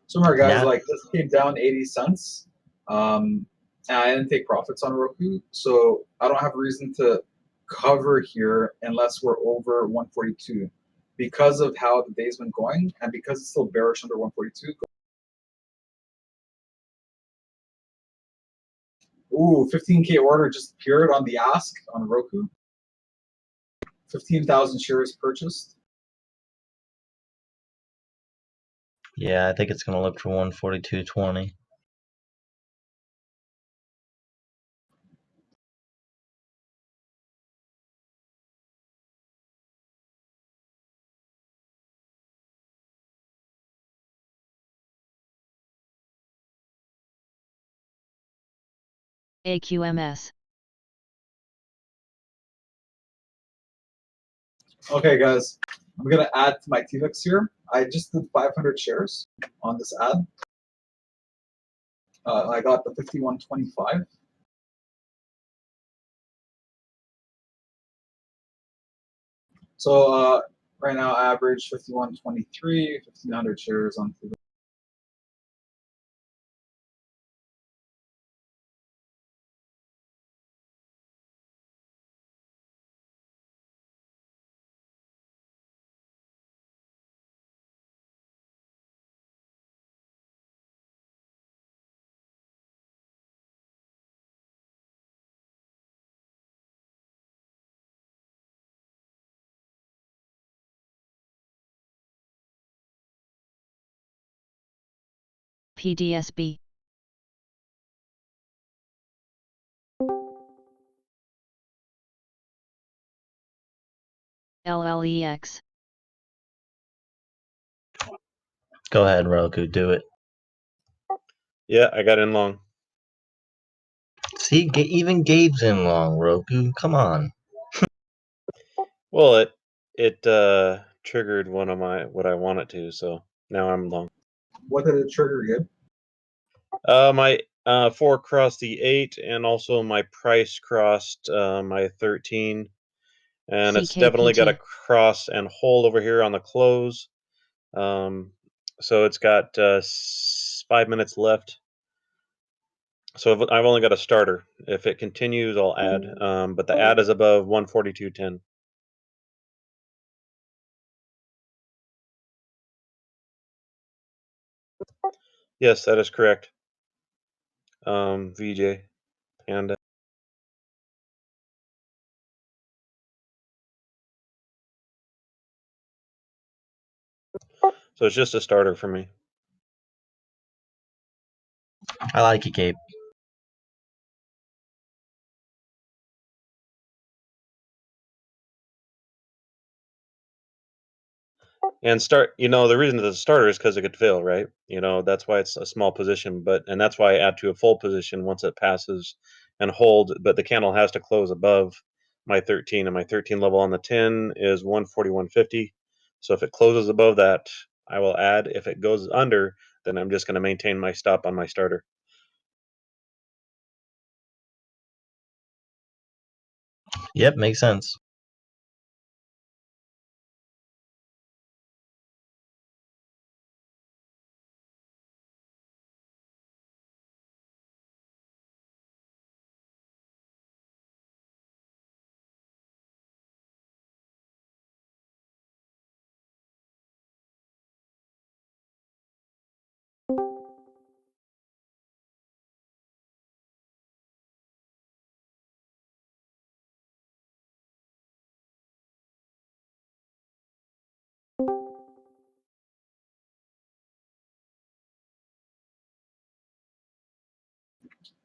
So remember, guys, Now- like this came down 80 cents. And I didn't take profits on Roku, so I don't have a reason to cover here unless we're over 142 because of how the day's been going and because it's still bearish under 142. Ooh, 15K order just appeared on the ask on Roku. 15,000 shares purchased. Yeah, I think it's gonna look for 142.20. AQMS. Okay, guys, I'm gonna add to my TVIX here. I just did 500 shares on this ad. I got the 5125. So right now, average 5123, 1500 shares on TVIX. PDSB. LLEX. Go ahead, Roku, do it. Yeah, I got in long. See, even Gabe's in long, Roku. Come on. Well, it triggered one of what I want it to, so now I'm long. What did it trigger, Gabe? My 4 crossed the 8, and also my price crossed my 13, and it's definitely got a CKPT. cross and hold over here on the close. So it's got 5 minutes left. So I've only got a starter. If it continues, I'll add. But the add is above 142.10. Yes, that is correct. VJ Panda. So it's just a starter for me. I like it, Gabe. And the reason it's a starter is because it could fail, right? That's why it's a small position, and that's why I add to a full position once it passes and hold. But the candle has to close above my 13, and my 13 level on the 10 is 141.50. So if it closes above that, I will add. If it goes under, then I'm just going to maintain my stop on my starter. Yep, makes sense.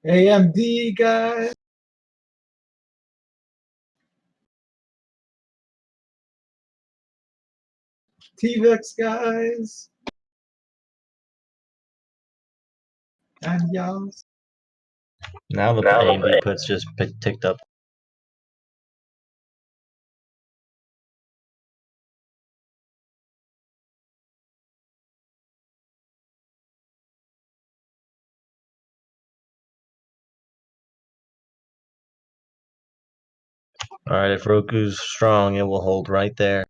AMD, guys. TVIX, guys. And y'all. Now the AMD puts just ticked up. All right, if Roku's strong, it will hold right there.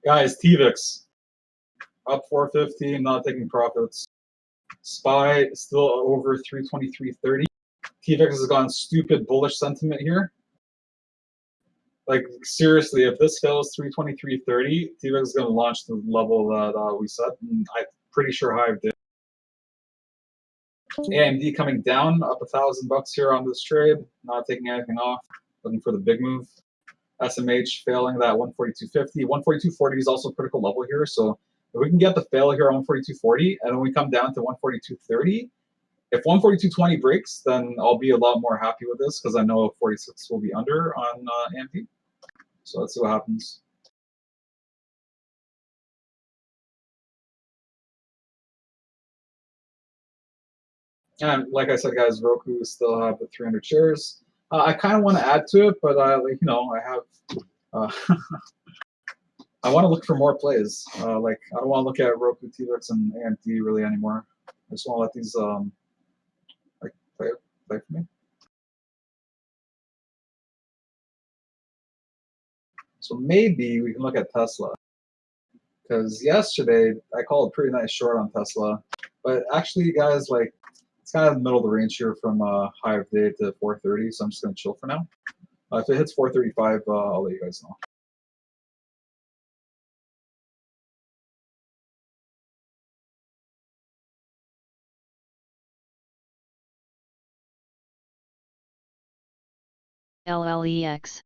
Guys, TVIX up 450, not taking profits. SPY still over 323.30. TVIX has gone stupid bullish sentiment here. Like seriously, if this fails 323.30, TVIX is going to launch the level that we set, and I'm pretty sure Hive did. AMD coming down up $1,000 here on this trade, not taking anything off, looking for the big move. SMH failing that 142.50. 142.40 is also a critical level here, so if we can get the fail here on 142.40 and then we come down to 142.30, if 142.20 breaks, then I'll be a lot more happy with this because I know 46 will be under on AMD. So let's see what happens. And like I said, guys, Roku still have the 300 shares. I kind of want to add to it, but like you know, I have. I want to look for more plays. Like I don't want to look at Roku, TVX, and AMD really anymore. I just want to let these like play for me. So maybe we can look at Tesla. Because yesterday I called a pretty nice short on Tesla, but actually, guys, like it's kind of in the middle of the range here from high of day to 430, so I'm just gonna chill for now. If it hits 435, I'll let you guys know. LLEX.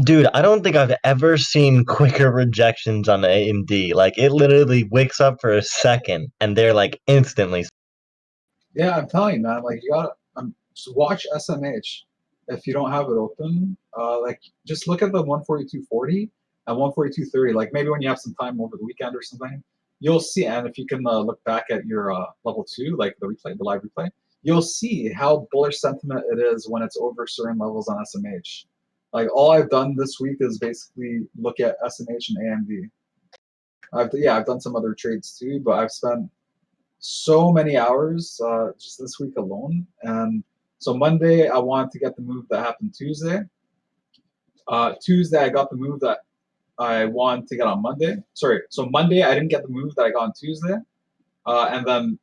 Dude, I don't think I've ever seen quicker rejections on AMD. Like, it literally wakes up for a second, and they're like instantly. Yeah, I'm telling you, man. Like you gotta just watch SMH if you don't have it open. Like just look at the 142.40 and 142.30. Like maybe when you have some time over the weekend or something, you'll see. And if you can look back at your level 2, like the replay, the live replay, you'll see how bullish sentiment it is when it's over certain levels on SMH. Like all I've done this week is basically look at SMH and AMD. I've done some other trades too, but I've spent so many hours just this week alone. And so Monday, I wanted to get the move that happened Tuesday. Tuesday, I got the move that I wanted to get on Monday. Sorry, so Monday, I didn't get the move that I got on Tuesday. And then,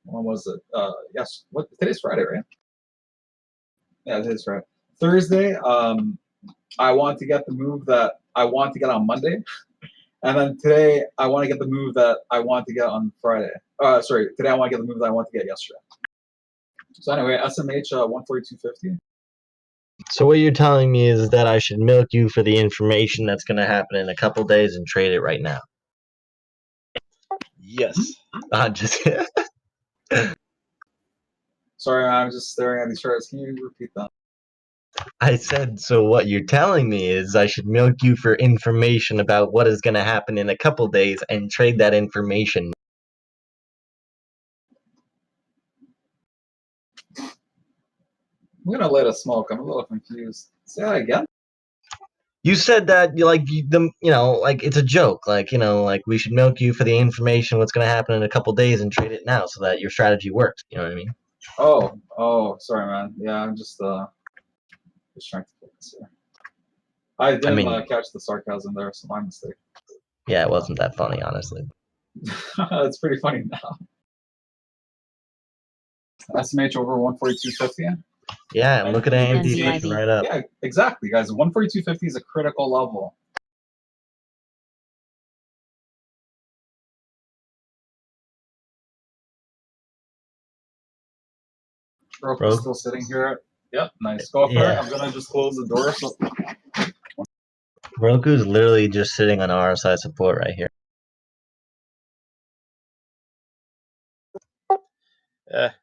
when was it? Yes, today's Friday, right? Yeah, today's Friday. Thursday, I wanted to get the move that I wanted to get on Monday. And then today, I want to get the move that I wanted to get on Friday. Sorry, today I want to get the move that I wanted to get yesterday. So anyway, SMH 142.50. So what you're telling me is that I should milk you for the information that's going to happen in a couple days and trade it right now. Yes. Just Sorry, I'm just staring at these charts. Can you repeat that? I said, so what you're telling me is I should milk you for information about what is going to happen in a couple days and trade that information. I'm gonna let it smoke. I'm a little confused. Say that again. You said that like like it's a joke, like like we should milk you for the information what's going to happen in a couple days and trade it now so that your strategy works. You know what I mean? Oh, sorry, man. Yeah, I'm just trying to focus here. I didn't catch the sarcasm there, so my mistake. Yeah, it wasn't that funny, honestly. It's pretty funny now. SMH over 142.50. Yeah, and look at AMD NVID. pushing right up. Yeah, exactly, guys. 142.50 is a critical level. Roku's still sitting here. Yep, nice. Go for it. I'm gonna just close the door. So Roku's literally just sitting on RSI support right here.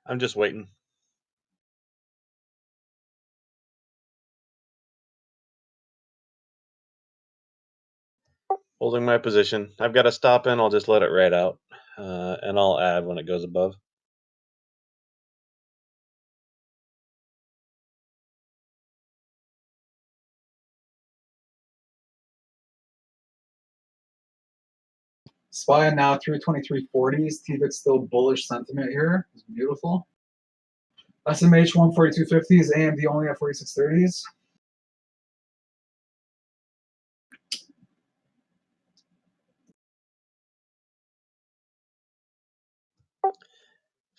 I'm just waiting. Holding my position. I've got a stop in. I'll just let it ride out, and I'll add when it goes above. SPY now through 2340s. TVIX still bullish sentiment here. It's beautiful. SMH 142.50s. AMD only at 46.30s.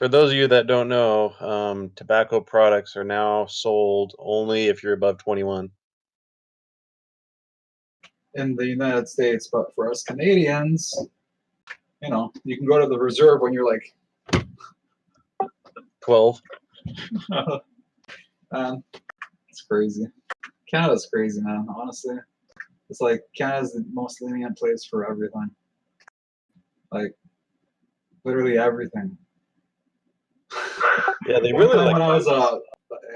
For those of you that don't know, tobacco products are now sold only if you're above 21. In the United States, but for us Canadians, you know, you can go to the reserve when you're like 12. man, it's crazy. Canada's crazy, man. Honestly, it's like Canada's the most lenient place for everything. Like literally everything. Yeah, they One really time like. when I was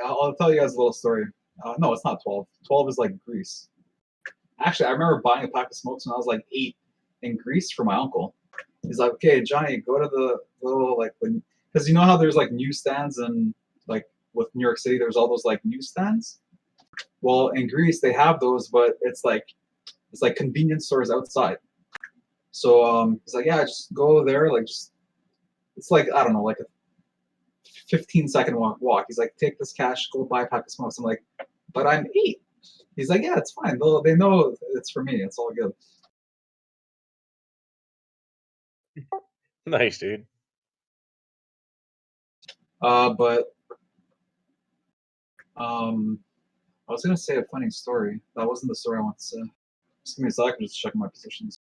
I'll tell you guys a little story. No, it's not 12. 12 is like Greece. Actually, I remember buying a pack of smokes when I was like 8 in Greece for my uncle. He's like, okay, Johnny, go to the little like because you know how there's like newsstands and like with New York City, there's all those like newsstands. Well, in Greece they have those, but it's like convenience stores outside. So he's like, yeah, just go there, like just it's like I don't know, like a 15-second walk. He's like, take this cash, go buy a pack of smokes. I'm like, but I'm 8. He's like, yeah, it's fine. They know it's for me. It's all good. Nice, dude. But I was gonna say a funny story. That wasn't the story I wanted to say. Just give me a second, just checking my positions.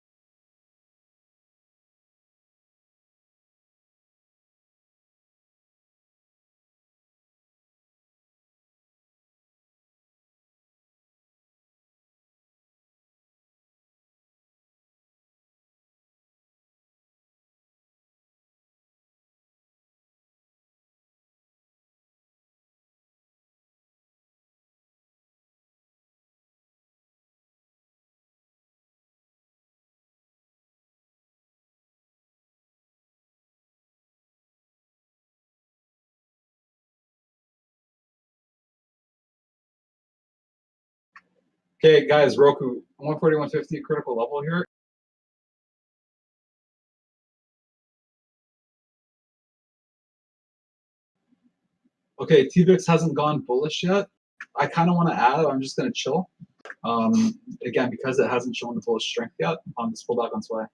Okay, guys, Roku, 140, 150 critical level here. Okay, TVIX hasn't gone bullish yet. I kind of want to add. I'm just gonna chill. Again, because it hasn't shown the bullish strength yet on this pullback on SWAY.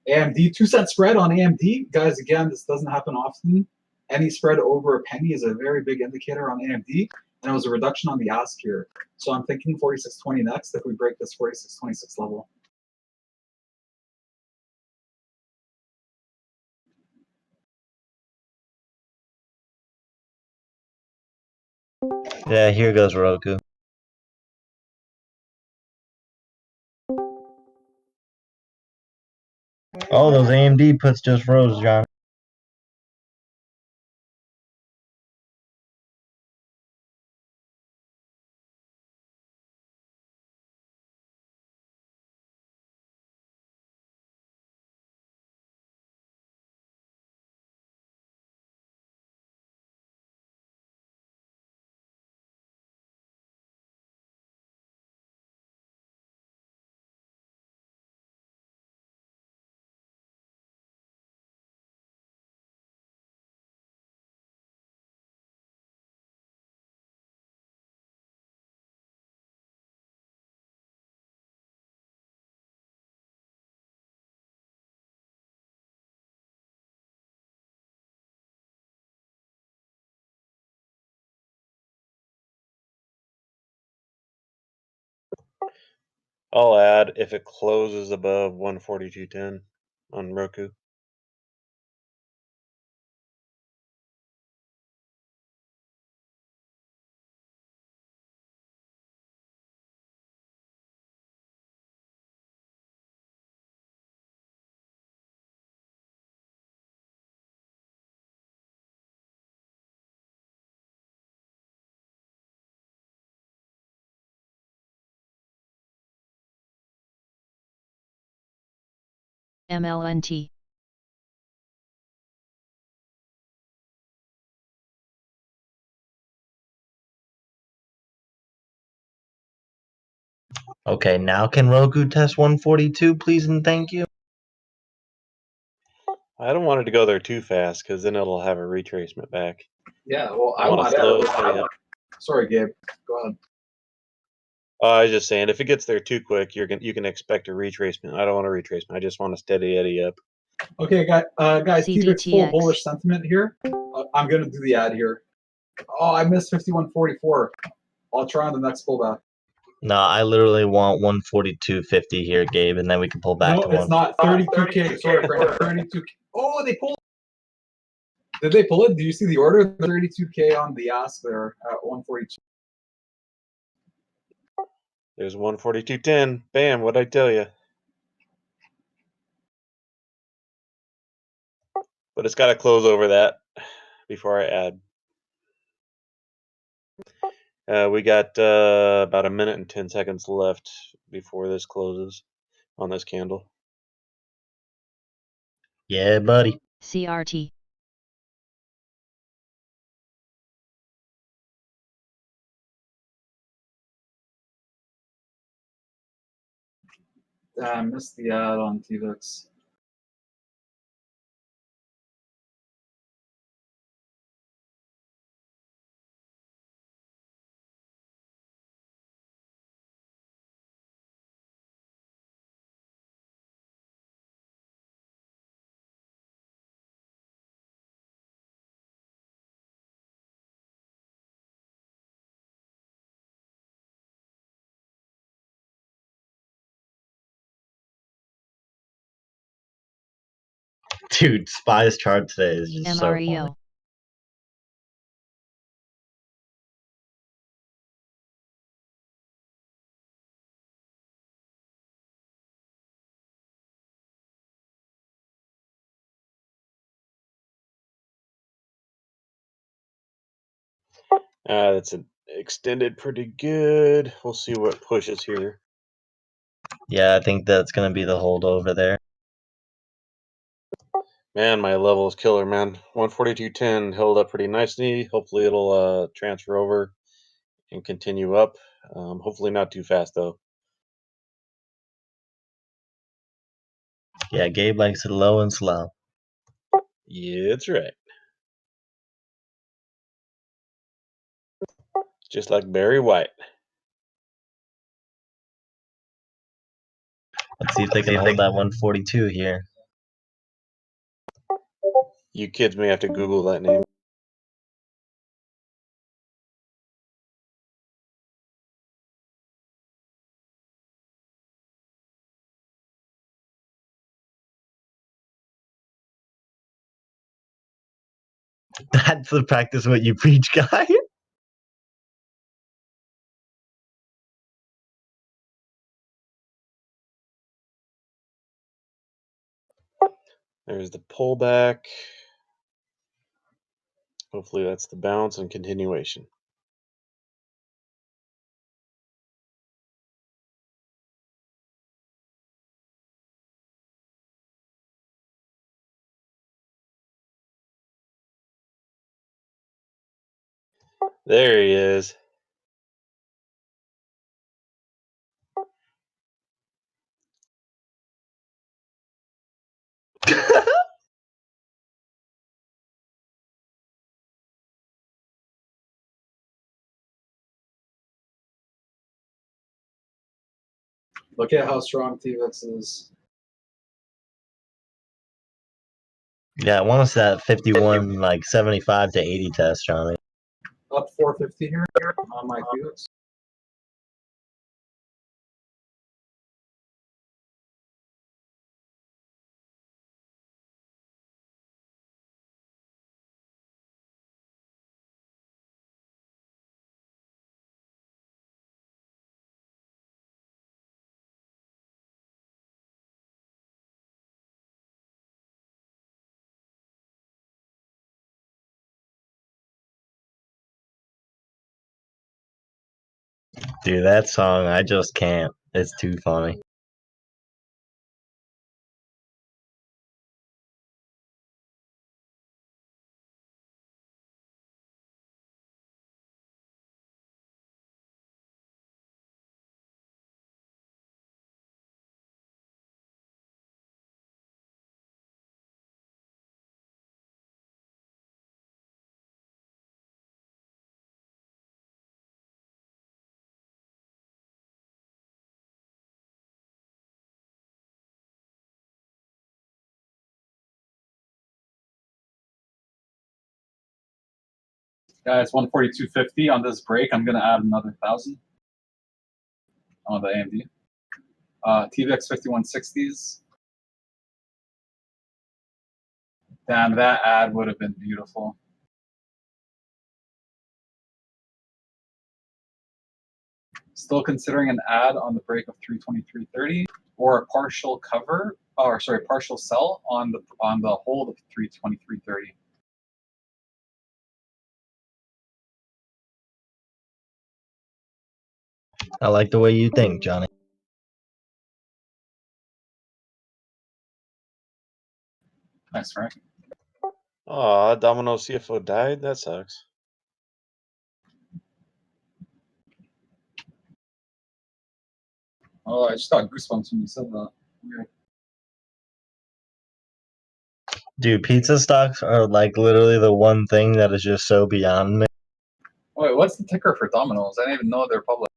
AMD 2-cent spread on AMD, guys. Again, this doesn't happen often. Any spread over a penny is a very big indicator on AMD, and it was a reduction on the ask here. So I'm thinking 46.20 next if we break this 46.26 level. Yeah, here goes Roku. Oh, those AMD puts just rose, John. I'll add if it closes above 142.10 on Roku. MLNT. Okay, now can Roku test 142, please and thank you? I don't want it to go there too fast because then it'll have a retracement back. Yeah, well, I want to slow it steady. Sorry, Gabe. Go ahead. I was just saying, if it gets there too quick, you can expect a retracement. I don't want a retracement. I just want a steady eddy up. Okay, guys, T-Vix full CDTX. bullish sentiment here. I'm gonna do the ad here. Oh, I missed 51.44. I'll try on the next pullback. No, I literally want 142.50 here, Gabe, and then we can pull back No, to it's not 32K. Sorry, Brandon. 32K. Oh, they pulled. Did they pull it? Do you see the order? 32K on the ask there at 142. There's 142.10. Bam! What'd I tell you? But it's got to close over that before I add. We got about a minute and 10 seconds left before this closes on this candle. Yeah, buddy. CRT. Damn, missed the ad on T-Vix. Dude, Spy's chart today is just so funny. MREO. That's extended pretty good. We'll see what pushes here. Yeah, I think that's gonna be the holdover there. Man, my level is killer, man. 142.10 held up pretty nicely. Hopefully it'll transfer over and continue up. Hopefully not too fast though. Yeah, Gabe likes it low and slow. Yeah, that's right. Just like Barry White. Let's see if they can hold that 142 here. You kids may have to Google that name. That's the practice what you preach, guy. There's the pullback. Hopefully that's the bounce and continuation. There he is. Look at how strong T-Vix is. Yeah, I want us that 51, like 75 to 80 test, Johnny. Up 450 here on my T-Vix. Dude, that song, I just can't. It's too funny. Yeah, it's 142.50 on this break. I'm gonna add another 1,000 on the AMD. TVX 5160s. Damn, that ad would have been beautiful. Still considering an ad on the break of 323.30 or a partial cover, or sorry, partial sell on the hold of 323.30. I like the way you think, Johnny. Nice, Frank. Aw, Domino CFO died? That sucks. Oh, I just got goosebumps when you said that. Weird. Dude, pizza stocks are like literally the one thing that is just so beyond me. Wait, what's the ticker for Domino's? I didn't even know they're public.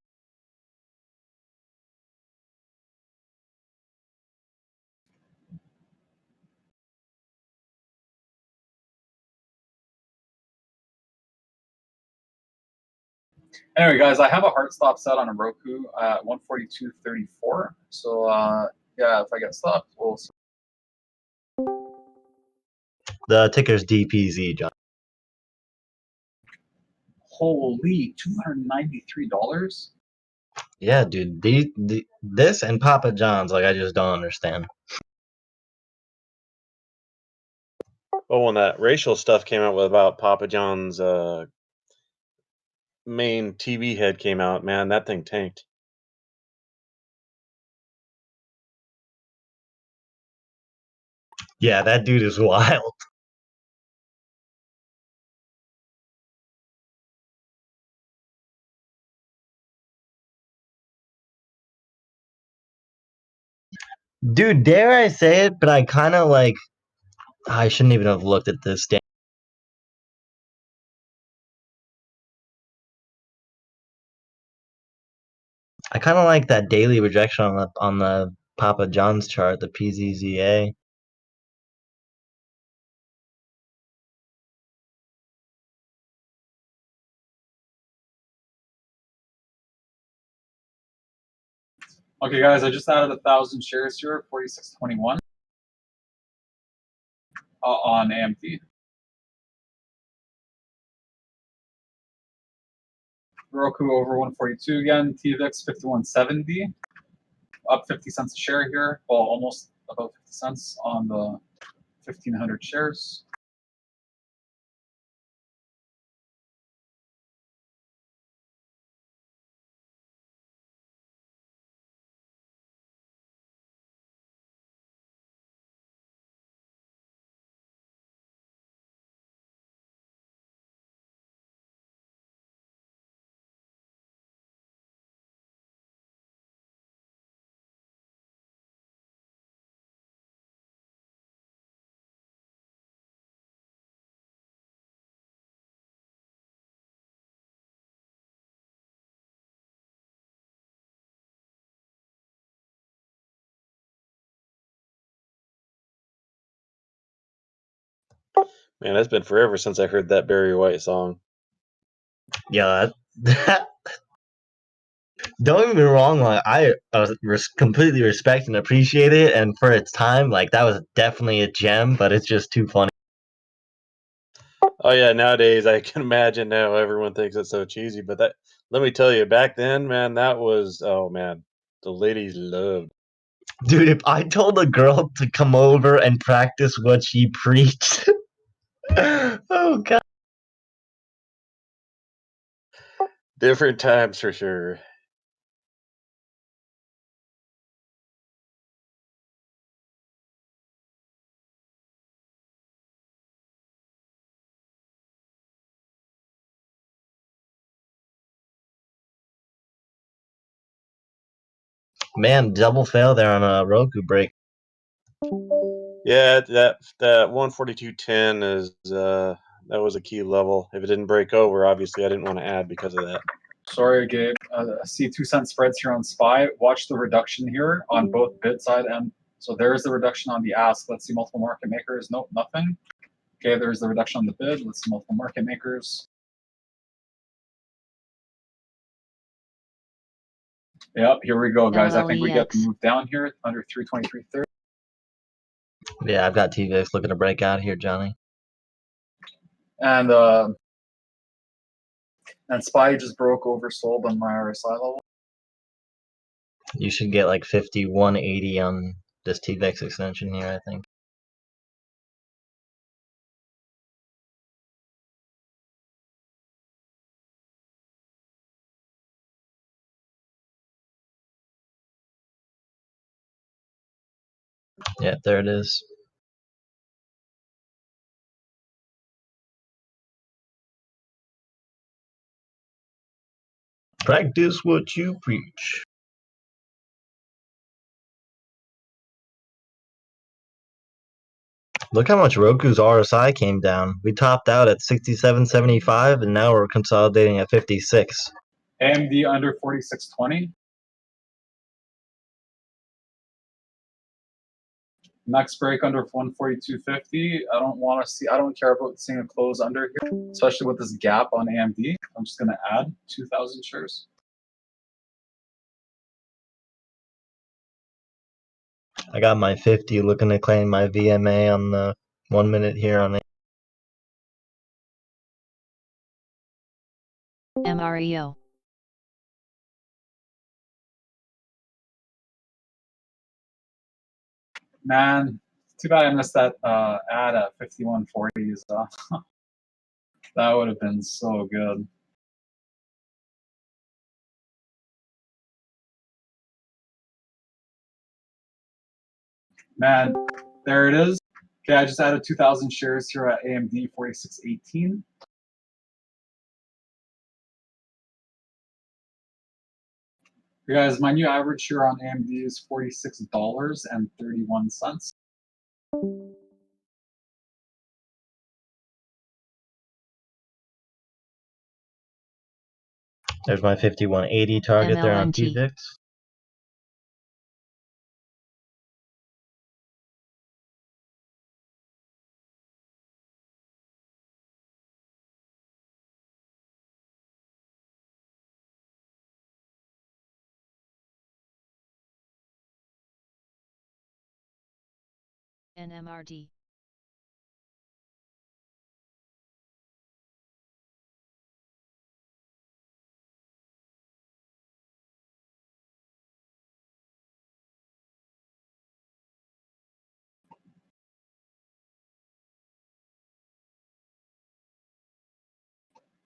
Anyway, guys, I have a hard stop set on a Roku at 142.34. So, yeah, if I get stopped, we'll see. The ticker's DPZ, John. Holy, $293? Yeah, dude. This and Papa John's, like, I just don't understand. Well, when that racial stuff came out with about Papa John's main TV head came out, man, that thing tanked. Yeah, that dude is wild. Dude, dare I say it, but I kind of like. I shouldn't even have looked at this. Damn. I kind of like that daily rejection on the Papa John's chart, the PZZA. Okay, guys, I just added 1,000 shares here, 46.21 on AMD. Roku over 142 again. TVX 5170, up 50 cents a share here. Well, almost about 50 cents on the 1,500 shares. Man, it's been forever since I heard that Barry White song. Yeah, don't get me wrong. Like I completely respect and appreciate it, and for its time, like that was definitely a gem. But it's just too funny. Oh yeah, nowadays I can imagine now everyone thinks it's so cheesy, but that let me tell you, back then, man, that was oh man, the ladies loved. Dude, if I told a girl to come over and practice what she preached, oh god. Different times for sure. Man, double fail there on a Roku break. Yeah, that 142.10 is that was a key level. If it didn't break over, obviously I didn't want to add because of that. Sorry, Gabe. I see 2-cent spreads here on SPY. Watch the reduction here on both bid side and so there's the reduction on the ask. Let's see multiple market makers. Nope, nothing. Okay, there's the reduction on the bid. Let's see multiple market makers. Yep, here we go, guys. I think we get the LLEX. move down here under 323.30. Yeah, I've got TVX looking to break out here, Johnny. And SPY just broke oversold on my RSI level. You should get like 5180 on this TVX extension here, I think. Yeah, there it is. Practice what you preach. Look how much Roku's RSI came down. We topped out at 67.75 and now we're consolidating at 56. AMD under 46.20. Next break under 142.50. I don't care about seeing a close under here, especially with this gap on AMD. I'm just going to add 2,000 shares. I got my 50 looking to claim my VMA on the 1 minute here on it. MREO. Man, too bad I missed that ad at 51.40s. That would have been so good. Man, there it is. Okay, I just added 2,000 shares here at AMD 46.18. You guys, my new average here on AMD is $46.31. There's my 5180 target there on MLNT. TVX. NMRD.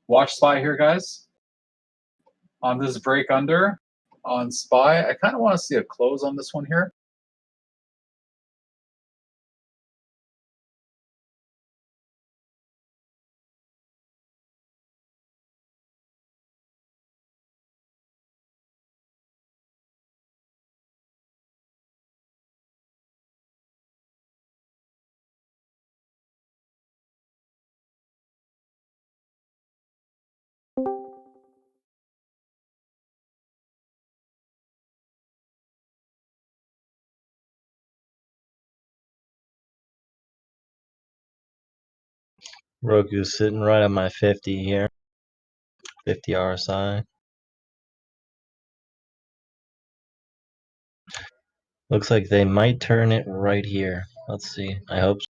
Watch SPY here, guys. On this break under on SPY, I kind of want to see a close on this one here. Roku's sitting right on my 50 here. 50 RSI. Looks like they might turn it right here. Let's see. I hope so.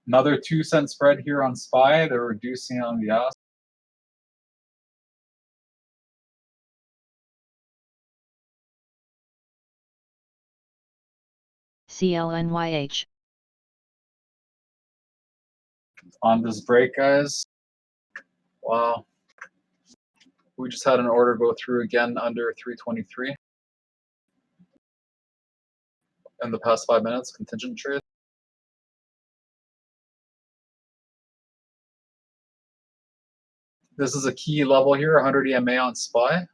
Another 2-cent spread here on SPY. They're reducing on the ask. CLNYH. On this break, guys. Wow. We just had an order go through again under 323 in the past 5 minutes, contingent trade. This is a key level here, 100 EMA on SPY.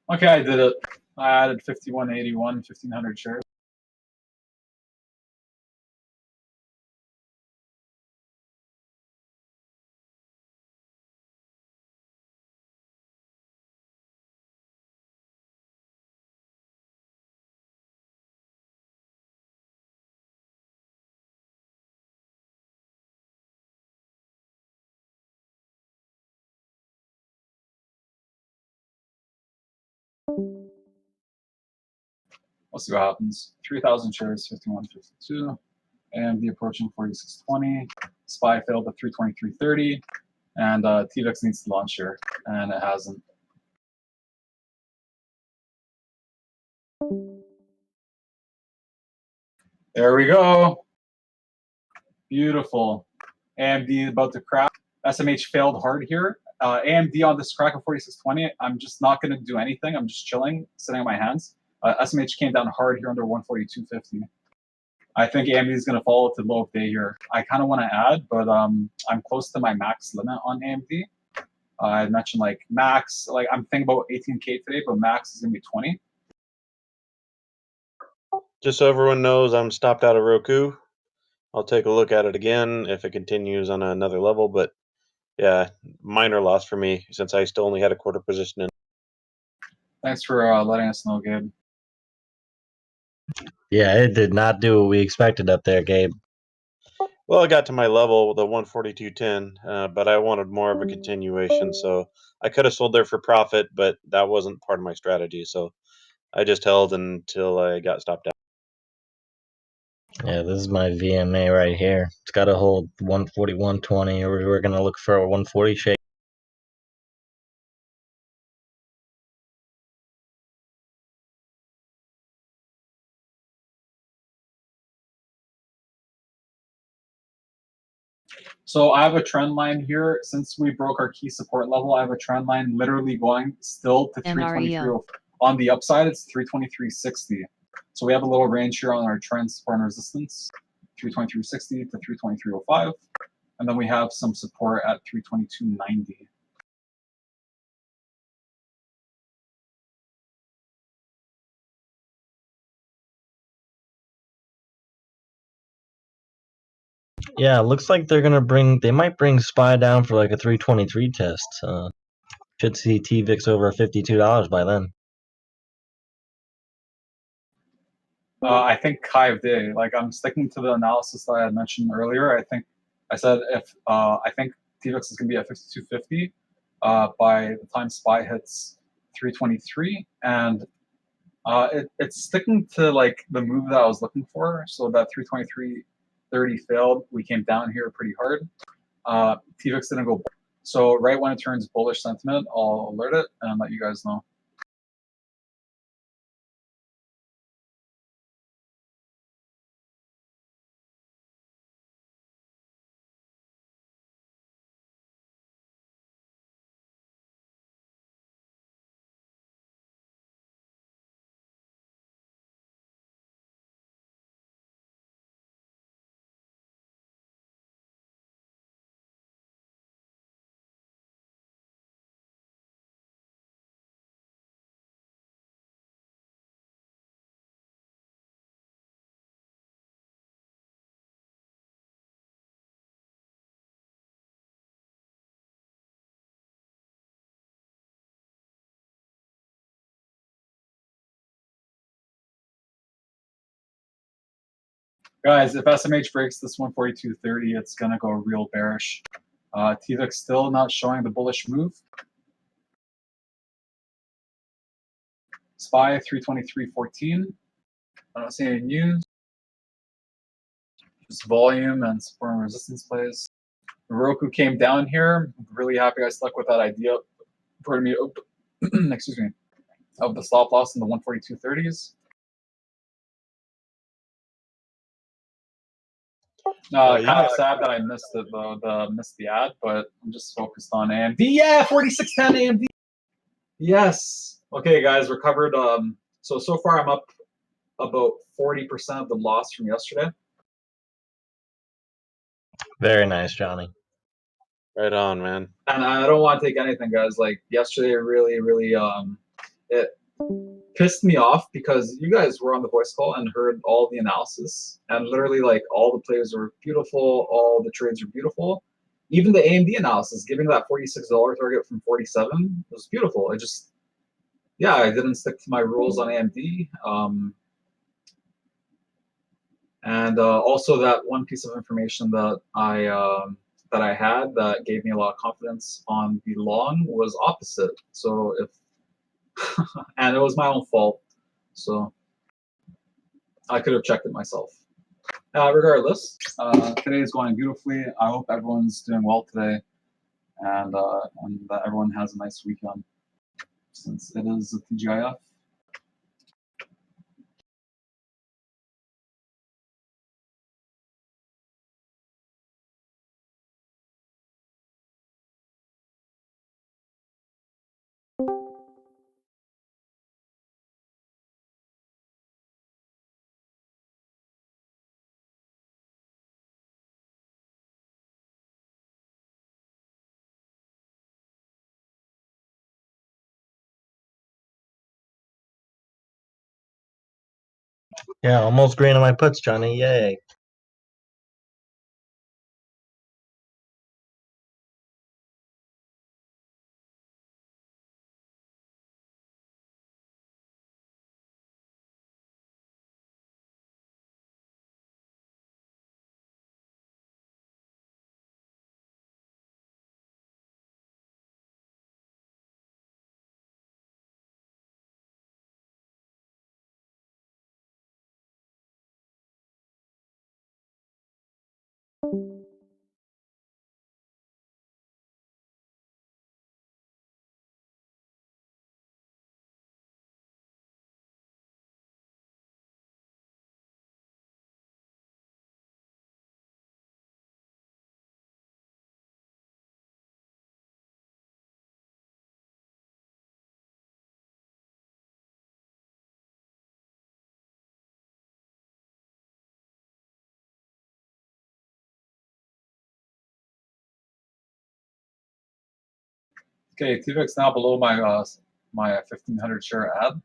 Okay, I did it. I added 5181, 1,500 shares. We'll see what happens. 3,000 shares, 51.52. AMD approaching 46.20. SPY failed at 323.30. And TVX needs to launch here, and it hasn't. There we go. Beautiful. AMD about to crack. SMH failed hard here. AMD on this crack of 46.20. I'm just not going to do anything. I'm just chilling, sitting on my hands. SMH came down hard here under 142.50. I think AMD is going to follow to low of day here. I kind of want to add, but I'm close to my max limit on AMD. I mentioned like max, like I'm thinking about 18K today, but max is going to be 20. Just so everyone knows, I'm stopped out of Roku. I'll take a look at it again if it continues on another level, but yeah, minor loss for me since I still only had a quarter position in. Thanks for letting us know, Gabe. Yeah, it did not do what we expected up there, Gabe. Well, I got to my level, the 142.10, but I wanted more of a continuation, so I could have sold there for profit, but that wasn't part of my strategy, so I just held until I got stopped out. Yeah, this is my VMA right here. It's got to hold 141.20, or we're going to look for a 140 shake. So I have a trend line here. Since we broke our key support level, I have a trend line literally going still to 323. On the upside, it's 323.60. So we have a little range here on our trend support and resistance, 323.60 to 323.05. And then we have some support at 322.90. Yeah, looks like they might bring SPY down for like a 323 test. Should see TVIX over $52 by then. I think high of day. Like I'm sticking to the analysis that I had mentioned earlier. I said if I think TVX is going to be at 52.50 by the time SPY hits 323, and it's sticking to like the move that I was looking for. So that 323.30 failed. We came down here pretty hard. TVX didn't go. So right when it turns bullish sentiment, I'll alert it and let you guys know. Guys, if SMH breaks this 142.30, it's going to go real bearish. TVIX still not showing the bullish move. SPY 323.14. I don't see any news. Just volume and support and resistance plays. Roku came down here. Really happy I stuck with that idea. Pardon me. Excuse me. Of the stop loss in the 142.30s. Kind of sad that I missed it though. Missed the ad, but I'm just focused on AMD. Yeah, 46.10 AMD. Yes. Okay, guys, recovered. So far I'm up about 40% of the loss from yesterday. Very nice, Johnny. Right on, man. And I don't want to take anything, guys. Like yesterday, really, pissed me off because you guys were on the voice call and heard all the analysis, and literally like all the plays were beautiful, all the trades were beautiful. Even the AMD analysis, giving that $46 target from 47 was beautiful. It just, yeah, I didn't stick to my rules on AMD. And also that one piece of information that I had that gave me a lot of confidence on the long was opposite. So if and it was my own fault. So I could have checked it myself. Regardless, today is going beautifully. I hope everyone's doing well today, and that everyone has a nice weekend since it is a TGIF. Yeah, almost green on my puts, Johnny. Yay. Okay, TVX now below my my 1500 share ad.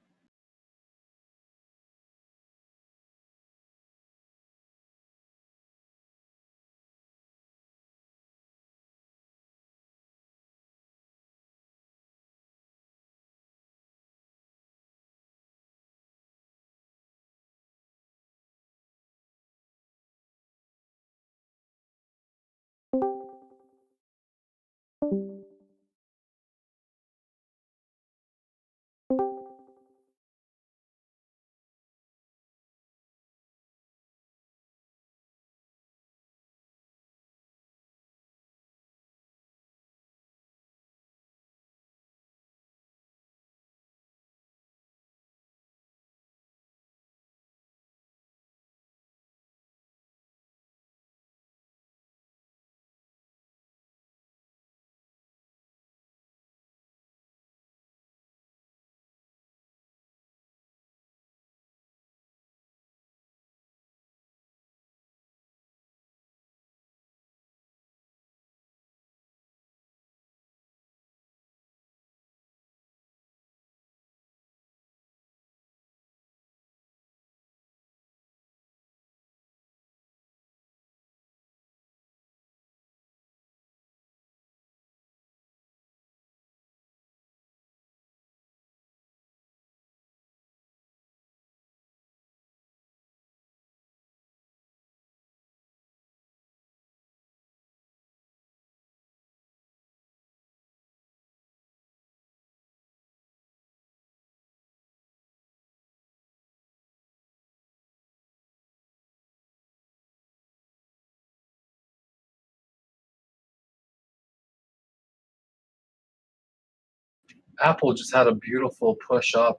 Apple just had a beautiful push up.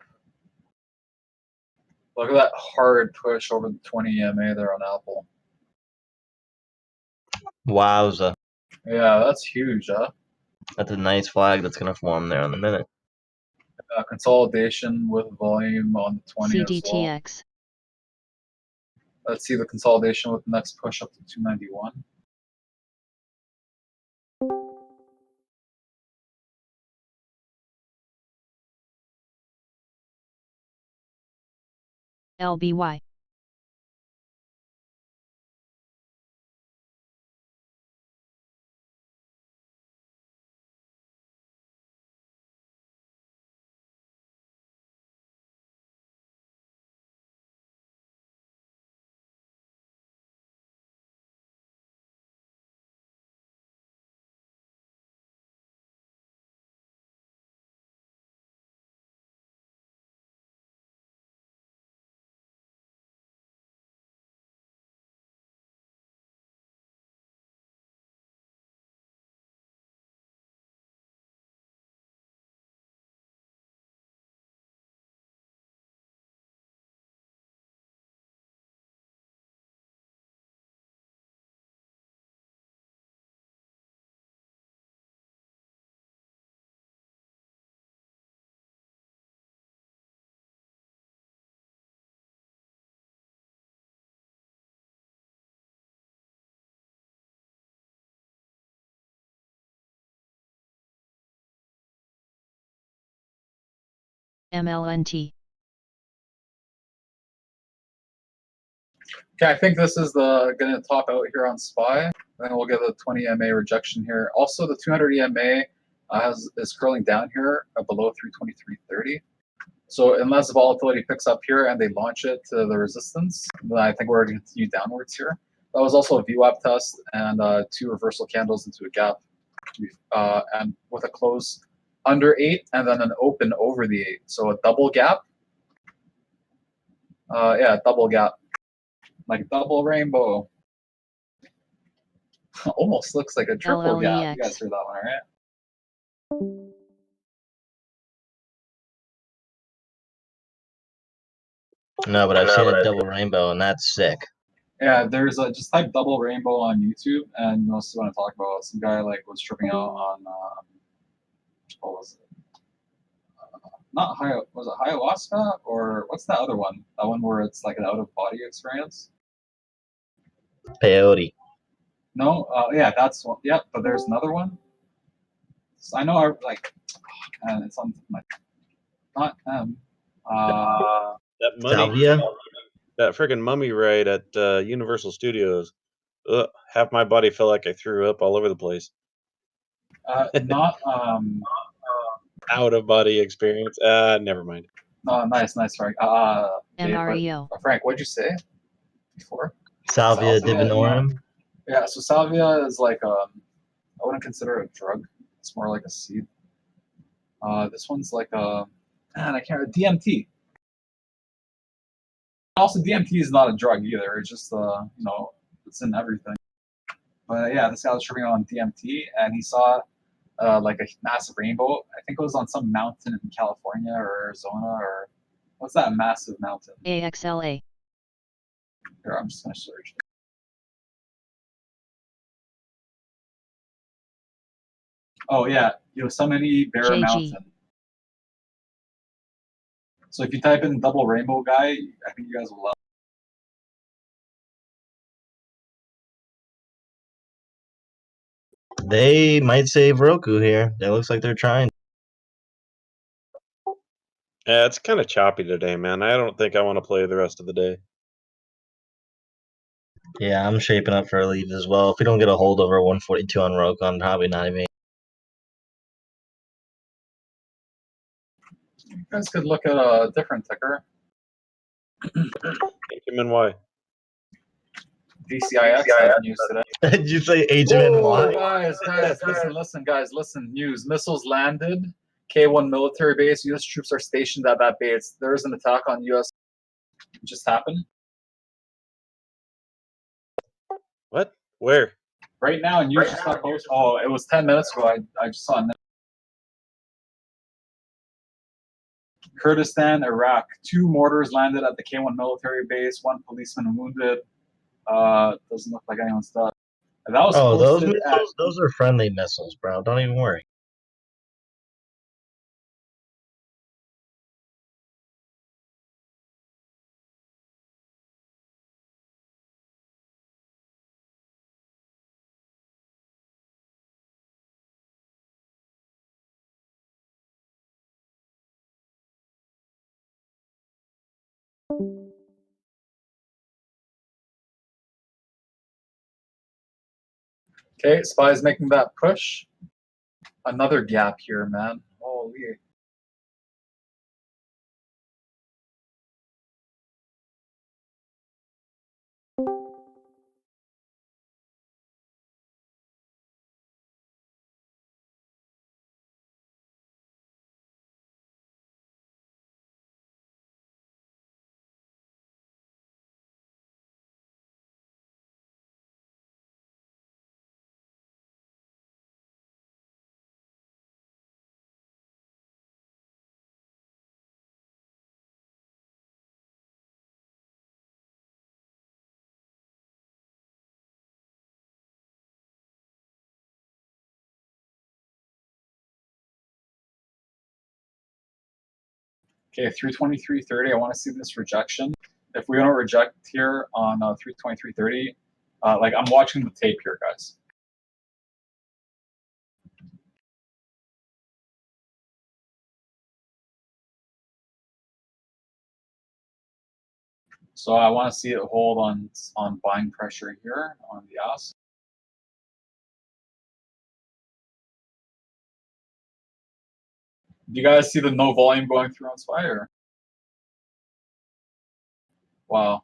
Look at that hard push over the 20 EMA there on Apple. Wowza. Yeah, that's huge, huh? That's a nice flag that's going to form there on the minute. Consolidation with volume on the 20 as well. CDTX. Let's see the consolidation with the next push up to 291. LBY. MLNT. Okay, I think this is gonna top out here on SPY. Then we'll get a 20 MA rejection here. Also, the 200 EMA is curling down here below 323.30. So unless volatility picks up here and they launch it to the resistance, then I think we're going to continue downwards here. That was also a VWAP test and 2 reversal candles into a gap, and with a close under 8 and then an open over the 8. So a double gap. Yeah, double gap. Like double rainbow. Almost looks like a triple gap. You guys LLEX. heard that one, right? No, but I've seen a double rainbow, and that's sick. Yeah, there's a just type double rainbow on YouTube, and you'll see what I'm talking about. Some guy like was tripping out on what was it? Not was it ayahuasca or what's that other one? That one where it's like an out of body experience. Peyote. No, yeah, that's one. Yep, but there's another one. So I know I like, and it's on my not That money, Salvia. that freaking mummy ride at Universal Studios. Ugh, half my body felt like I threw up all over the place. not Out of body experience. Never mind. nice, Frank. Dave, MREO. Frank, what'd you say before? Salvia Salvia, divinorum. Yeah, so salvia is like I wouldn't consider it a drug. It's more like a seed. This one's like a man, I can't DMT. Also, DMT is not a drug either. It's just it's in everything. But yeah, this guy was tripping on DMT, and he saw like a massive rainbow. I think it was on some mountain in California or Arizona or what's that massive mountain? AXLA. Here, I'm just gonna search. Oh yeah, Yosemite Bear JG. Mountain. So if you type in double rainbow guy, I think you guys will love. They might save Roku here. It looks like they're trying. Yeah, it's kind of choppy today, man. I don't think I want to play the rest of the day. Yeah, I'm shaping up for a lead as well. If we don't get a hold over 142 on Roku, I'm probably not even. You guys could look at a different ticker. HMNY. DCIX had news today. Did you say Oh, HMNY? guys, listen, news. Missiles landed. K1 military base. U.S. troops are stationed at that base. There is an attack on U.S. It just happened. What? Where? Right now, news just got posted. Oh, it was 10 minutes ago. I just saw it. Kurdistan, Iraq. 2 mortars landed at the K1 military base. 1 policeman wounded. Doesn't look like anyone's dead. That was Oh, those posted missiles, those are friendly missiles, bro. Don't even worry. Okay, SPY's making that push. Another gap here, man. Holy. Okay, 323.30. I want to see this rejection. If we don't reject here on 323.30, like I'm watching the tape here, guys. So I want to see it hold on buying pressure here on the ask. Do you guys see the no volume going through on SPY? Or? Wow.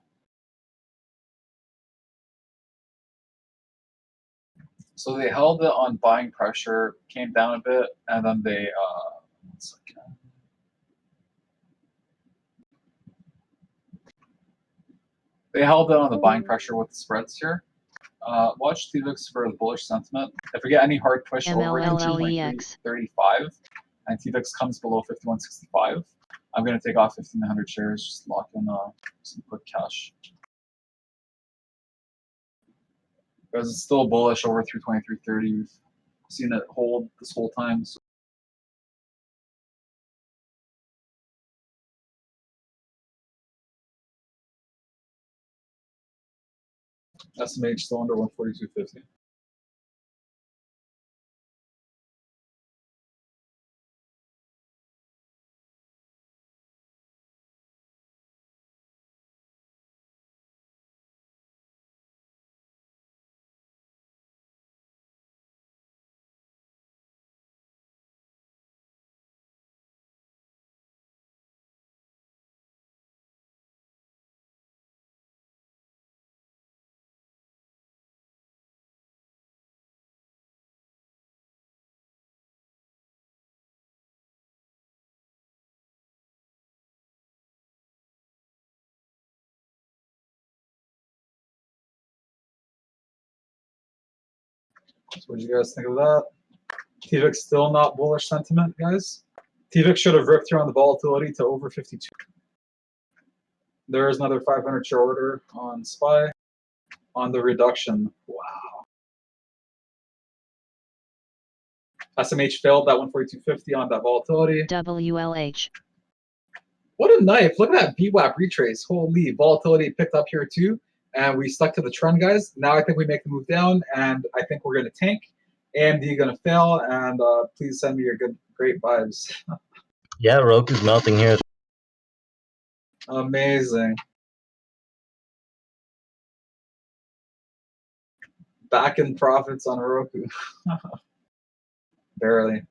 So they held it on buying pressure, came down a bit, and then they one second. They held it on the buying pressure with the spreads here. Watch TVIX for the bullish sentiment. If we get any hard push over MLLEX. 35 and TVIX comes below 51.65, I'm going to take off 1,500 shares, just lock in some quick cash. Because it's still bullish over 323.30. We've seen it hold this whole time. So SMH still under 142.50. So what do you guys think of that? TVIX still not bullish sentiment, guys. TVIX should have ripped here on the volatility to over 52. There is another 500 share order on SPY on the reduction. Wow. SMH failed that 142.50 on that volatility. WLH. What a knife. Look at that VWAP retrace. Holy, volatility picked up here too. And we stuck to the trend, guys. Now I think we make the move down, and I think we're going to tank. AMD going to fail, and please send me your great vibes. Yeah, Roku's melting here. Amazing. Back in profits on Roku. Barely.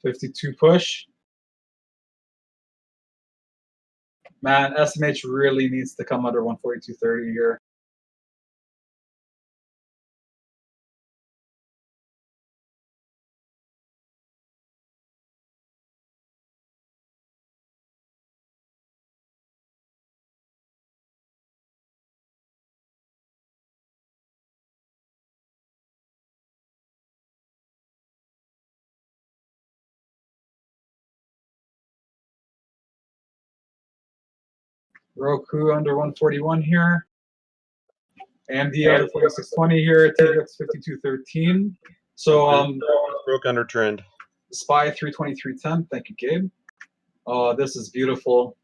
$52 push. Man, SMH really needs to come under 142.30 here. Roku under 141 here. AMD under 4620 here. TVX 5213. So broke under trend. SPY 32310. Thank you, Gabe. Oh, this is beautiful.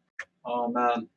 Oh man.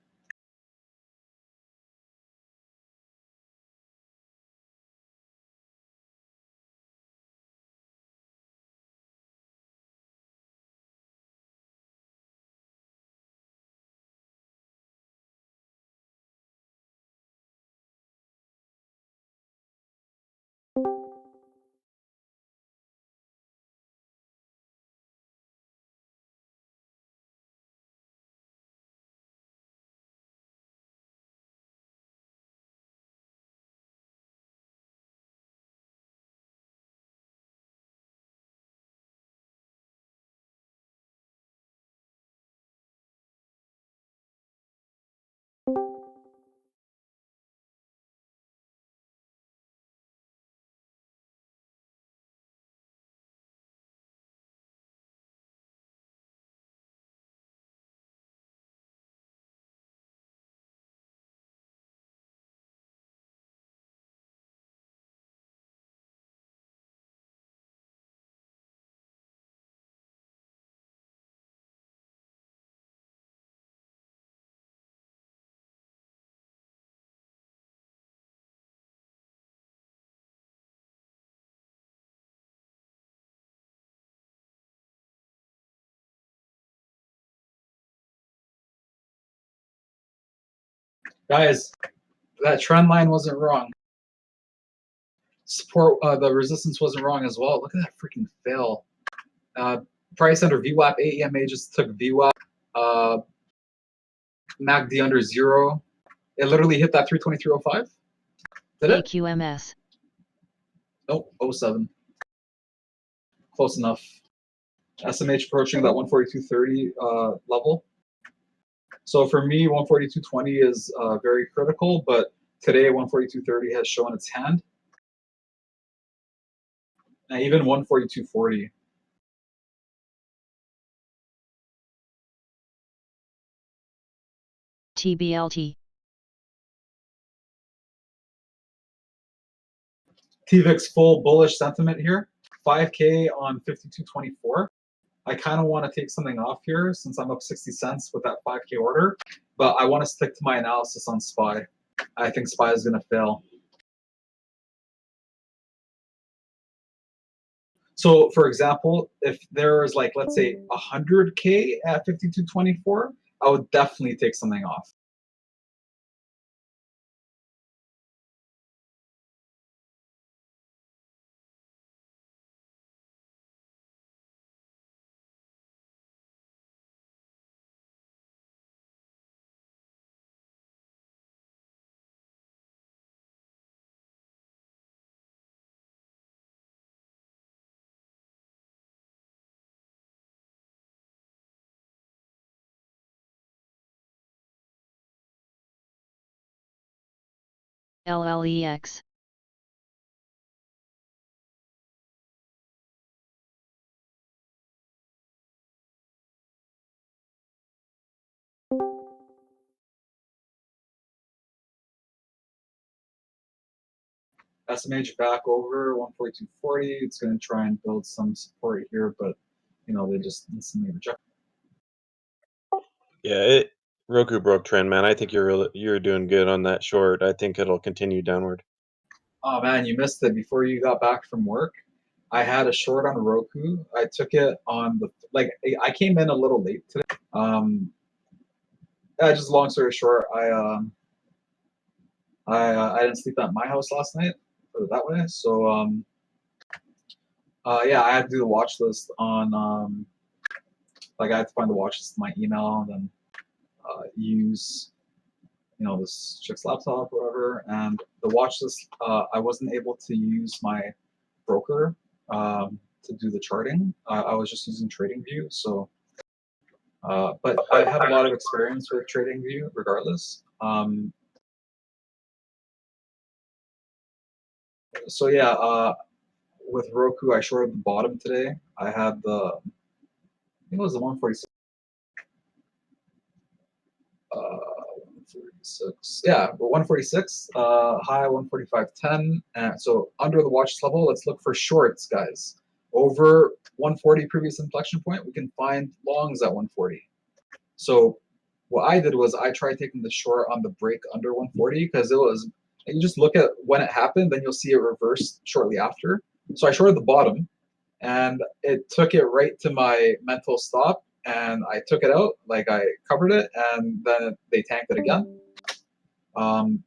Guys, that trend line wasn't wrong. Support, the resistance wasn't wrong as well. Look at that freaking fail. Price under VWAP, AEMA just took VWAP. MACD under 0. It literally hit that 323.05. Did it? AQMS. Nope, 07. Close enough. SMH approaching that 142.30 level. So for me, 142.20 is very critical, but today 142.30 has shown its hand. And even 142.40. TBLT. TVIX full bullish sentiment here. 5K on 52.24. I kind of want to take something off here since I'm up 60 cents with that 5K order, but I want to stick to my analysis on SPY. I think SPY is going to fail. So for example, if there is like, let's say 100K at 52.24, I would definitely take something off. LLEX. SMH back over 142.40. It's going to try and build some support here, but you know, they just instantly reject. Yeah, Roku broke trend, man. I think you're doing good on that short. I think it'll continue downward. Oh man, you missed it before you got back from work. I had a short on Roku. I took it on the I came in a little late today. Just long story short, I didn't sleep at my house last night, put it that way. So yeah, I had to do the watch list on I had to find the watch list in my email and then use this chick's laptop, whatever. And the watch list, I wasn't able to use my broker to do the charting. I was just using TradingView. So, but I have a lot of experience with TradingView, regardless. So yeah, with Roku, I shorted the bottom today. I had I think it was the 146. 36. Yeah, we're 146. High 145.10. And so under the watch level, let's look for shorts, guys. Over 140 previous inflection point, we can find longs at 140. So what I did was I tried taking the short on the break under 140 because it was. You just look at when it happened, then you'll see it reverse shortly after. So I shorted the bottom, and it took it right to my mental stop, and I took it out, like I covered it, and then they tanked it again. And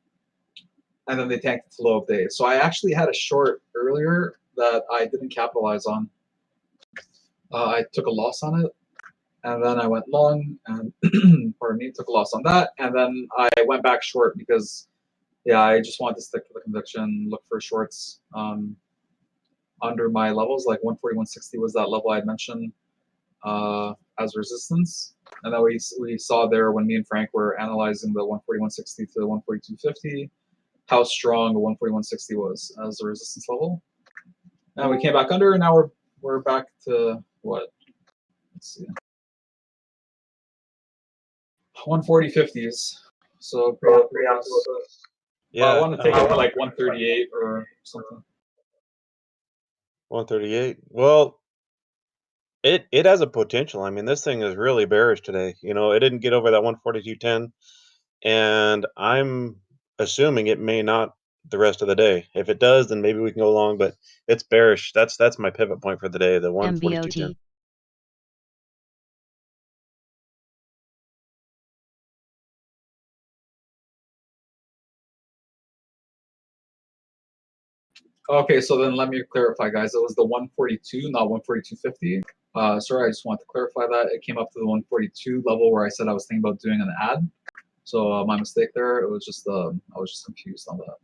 then they tanked it to low of day. So I actually had a short earlier that I didn't capitalize on. I took a loss on it, and then I went long, and pardon me, took a loss on that, and then I went back short because, yeah, I just wanted to stick to the conviction, look for shorts under my levels, like 140, 160 was that level I had mentioned as resistance. And then we saw there when me and Frank were analyzing the 140, 160 to the 140, 250, how strong the 140, 160 was as a resistance level. And we came back under, and now we're back to what? Let's see. 140 50s. So pretty happy with this. Yeah, I want to take it to like 138 or something. 138. Well, it has a potential. I mean, this thing is really bearish today. You know, it didn't get over that 142.10, and I'm assuming it may not the rest of the day. If it does, then maybe we can go long, but it's bearish. That's my pivot point for the day, the 142.10. MBOT. Okay, so then let me clarify, guys. It was the 142, not 142.50. Sorry, I just want to clarify that. It came up to the 142 level where I said I was thinking about doing an ad. So my mistake there. It was just I was just confused on that.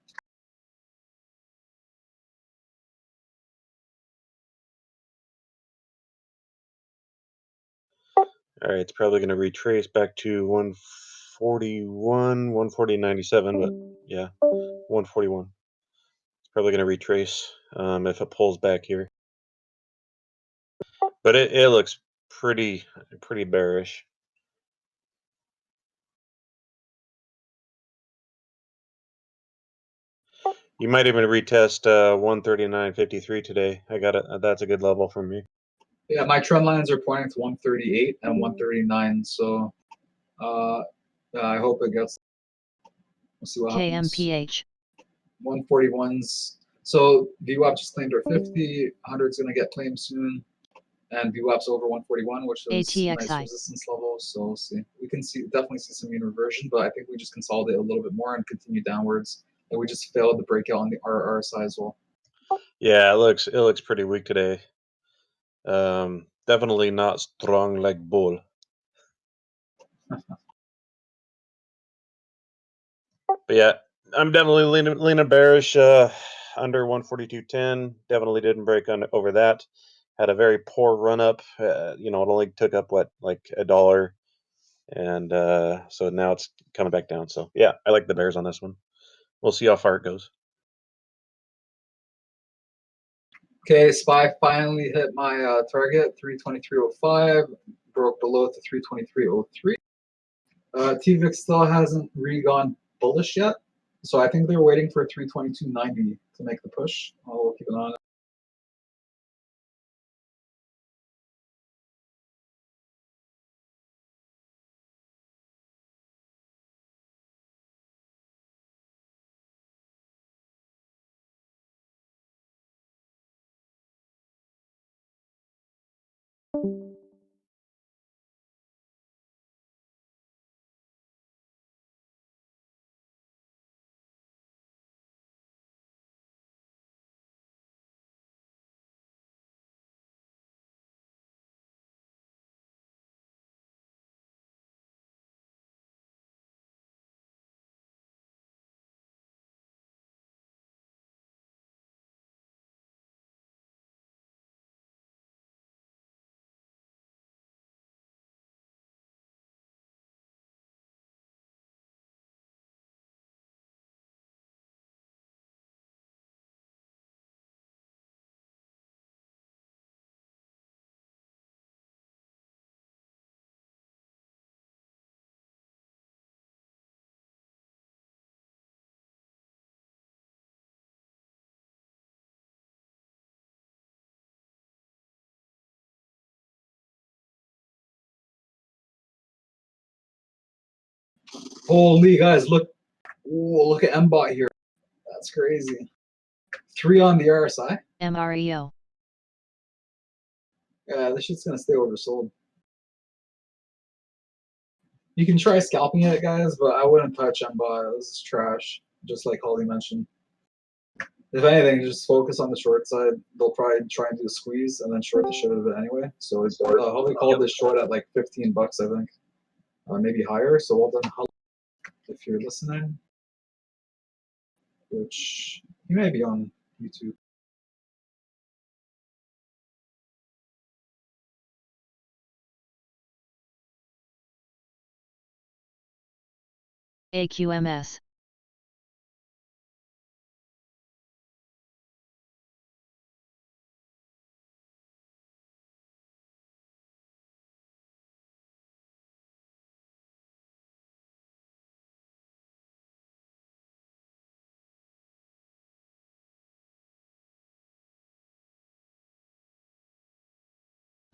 All right, it's probably going to retrace back to 141, 140.97, but yeah, 141. It's probably going to retrace if it pulls back here. But it looks pretty bearish. You might even retest 139.53 today. I got it. That's a good level for me. Yeah, my trend lines are pointing to 138 and 139. So I hope it gets. We'll see what happens. KMPH. 141s. So VWAP just claimed our 50. 100 is going to get claimed soon. And VWAP's over 141, which is a nice ATXI. resistance level. So we'll see. We can definitely see some mean reversion, but I think we just consolidate a little bit more and continue downwards. And we just failed the breakout on the RSI as well. Yeah, it looks pretty weak today. Definitely not strong like bull. But yeah, I'm definitely leaning bearish under 142.10. Definitely didn't break over that. Had a very poor run up. You know, it only took up like $1, and so now it's coming back down. So yeah, I like the bears on this one. We'll see how far it goes. Okay, SPY finally hit my target, 323.05, broke below to 323.03. TVIX still hasn't re-gone bullish yet, so I think they're waiting for 322.90 to make the push. I'll keep an eye on it. Holy guys, look! Whoa, look at MBot here. That's crazy. 3 on the RSI. MREO. Yeah, this shit's gonna stay oversold. You can try scalping it, guys, but I wouldn't touch MBot. This is trash. Just like Holly mentioned. If anything, just focus on the short side. They'll probably try and do a squeeze and then short the shit out of it anyway. So it's Holly called this short at like $15, I think, maybe higher. So well done, Holly, if you're listening. Which you may be on YouTube. AQMS.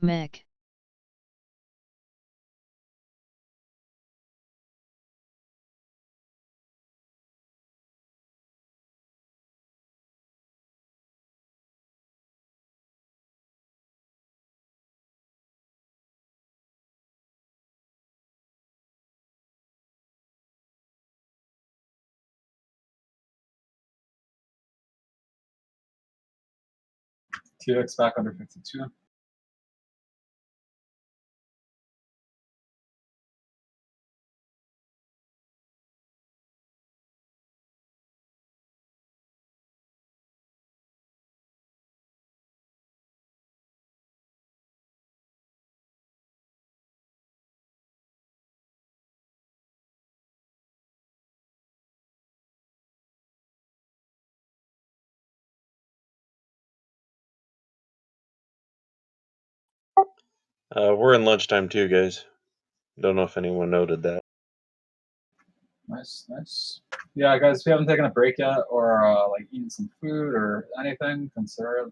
MEC. TX back under 52. We're in lunchtime too, guys. Don't know if anyone noted that. Nice, nice. Yeah, guys, if you haven't taken a break yet or like eaten some food or anything, consider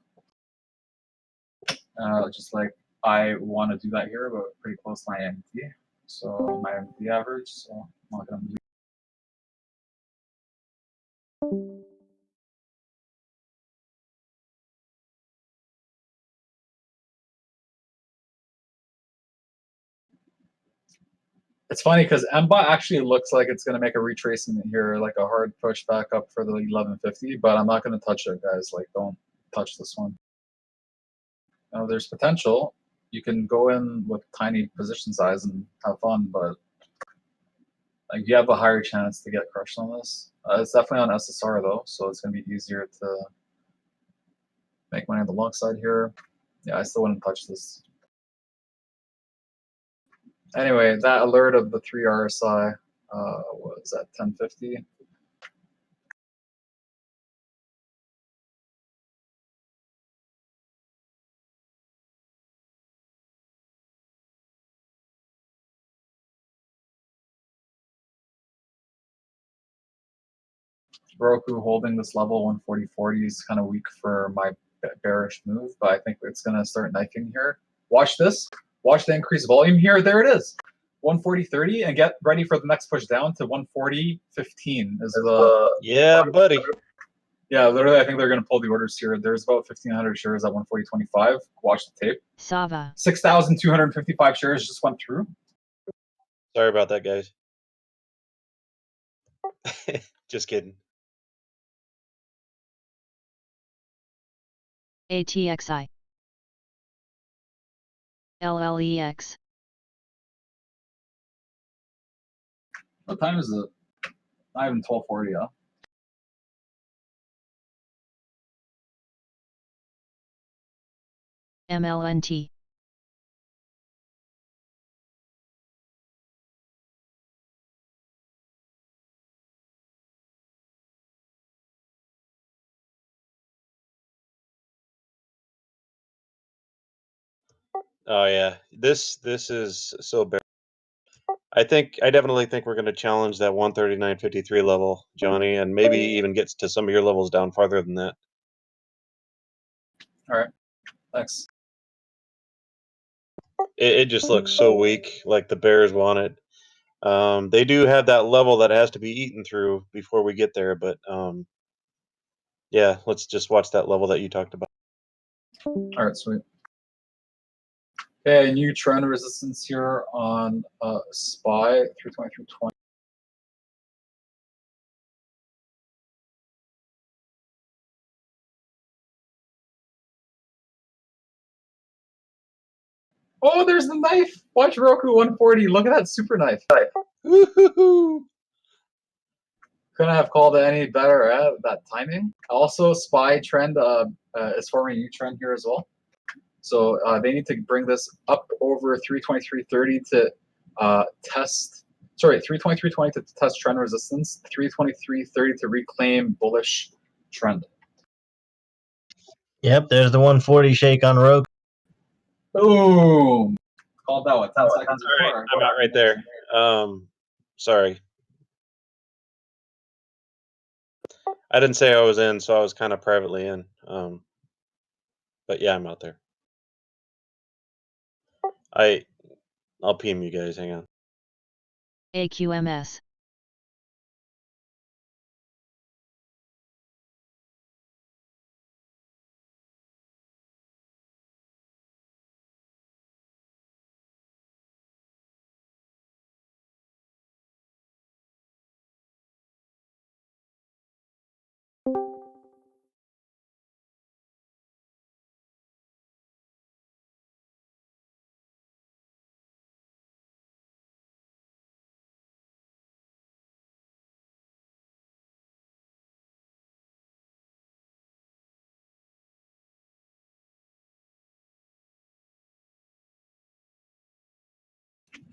it. Just like I want to do that here, but pretty close to my MT. So my MT average. So I'm not gonna be. It's funny because MBOT actually looks like it's going to make a retracement here, like a hard push back up for the 1150, but I'm not going to touch it, guys. Like, don't touch this one. Now, there's potential. You can go in with tiny position size and have fun, but like you have a higher chance to get crushed on this. It's definitely on SSR though, so it's going to be easier to make money on the long side here. Yeah, I still wouldn't touch this. Anyway, that alert of the 3 RSI was at 1050. Roku holding this level 140.40 is kind of weak for my bearish move, but I think it's going to start knifing here. Watch this. Watch the increased volume here. There it is. 140.30 and get ready for the next push down to 140.15 is the... Yeah, buddy. Yeah, literally, I think they're going to pull the orders here. There's about 1,500 shares at 140.25. Watch the tape. Sava. 6,255 shares just went through. Sorry about that, guys. Just kidding. ATXI. LLEX. What time is it? Not even 12:40, huh? MLNT. Oh yeah, this is so bad. I definitely think we're going to challenge that 139.53 level, Johnny, and maybe even get to some of your levels down farther than that. All right. Thanks. It just looks so weak. Like the bears want it. They do have that level that has to be eaten through before we get there, but yeah, let's just watch that level that you talked about. All right, sweet. Okay, new trend resistance here on SPY 320 through 20. Oh, there's the knife. Watch Roku 140. Look at that super knife. Woo-hoo-hoo. Couldn't have called it any better at that timing. Also, SPY trend is forming a new trend here as well. So they need to bring this up over 323.30 to test. Sorry, 323.20 to test trend resistance. 323.30 to reclaim bullish trend. Yep, there's the 140 shake on Roku. Boom! Called that what 10 seconds All right, before. I'm out right there. Sorry. I didn't say I was in, so I was kind of privately in. But yeah, I'm out there. I'll PM you guys. Hang on. AQMS.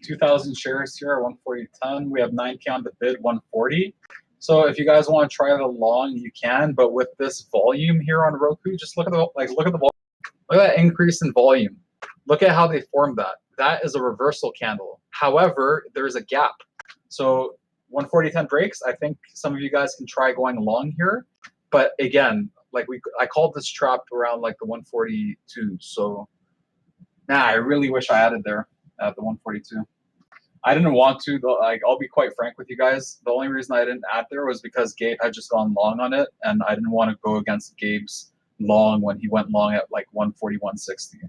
$2,000 shares here at 140.10. We have 9K on the bid, 140. So if you guys want to try the long, you can. But with this volume here on Roku, just look at the look at the volume. Look at that increase in volume. Look at how they formed that. That is a reversal candle. However, there's a gap. So 140.10 breaks. I think some of you guys can try going long here. But again, like I called this trap around like the 142. So I really wish I added there at the 142. I didn't want to, though. Like, I'll be quite frank with you guys. The only reason I didn't add there was because Gabe had just gone long on it, and I didn't want to go against Gabe's long when he went long at like 140, 160.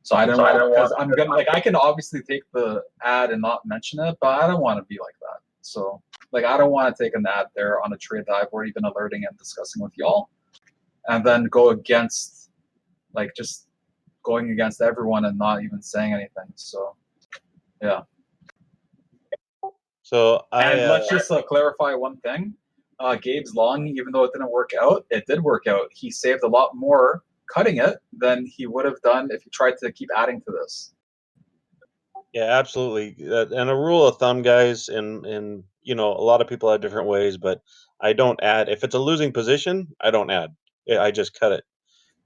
So I don't know, because I'm gonna like I can obviously take the ad and not mention it, but I don't want to be like that. So like I don't want to take an ad there on a trade that I've already been alerting and discussing with y'all, and then go against like just going against everyone and not even saying anything. So yeah. So And let's just clarify one thing. Gabe's long, even though it didn't work out, it did work out. He saved a lot more cutting it than he would have done if he tried to keep adding to this. Yeah, absolutely. And a rule of thumb, guys, and you know, a lot of people have different ways, but I don't add. If it's a losing position, I don't add. I just cut it,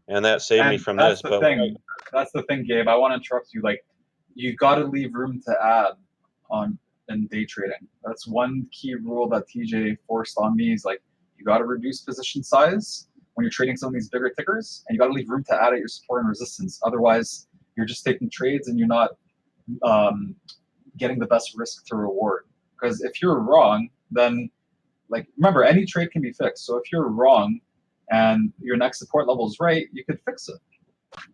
and that saved me from that's this. the thing. That's the thing, Gabe. I want to interrupt you. Like, you got to leave room to add on in day trading. That's one key rule that TJ forced on me. Is like, you got to reduce position size when you're trading some of these bigger tickers, and you got to leave room to add at your support and resistance. Otherwise, you're just taking trades and you're not getting the best risk to reward. Because if you're wrong, then like remember, any trade can be fixed. So if you're wrong and your next support level is right, you could fix it.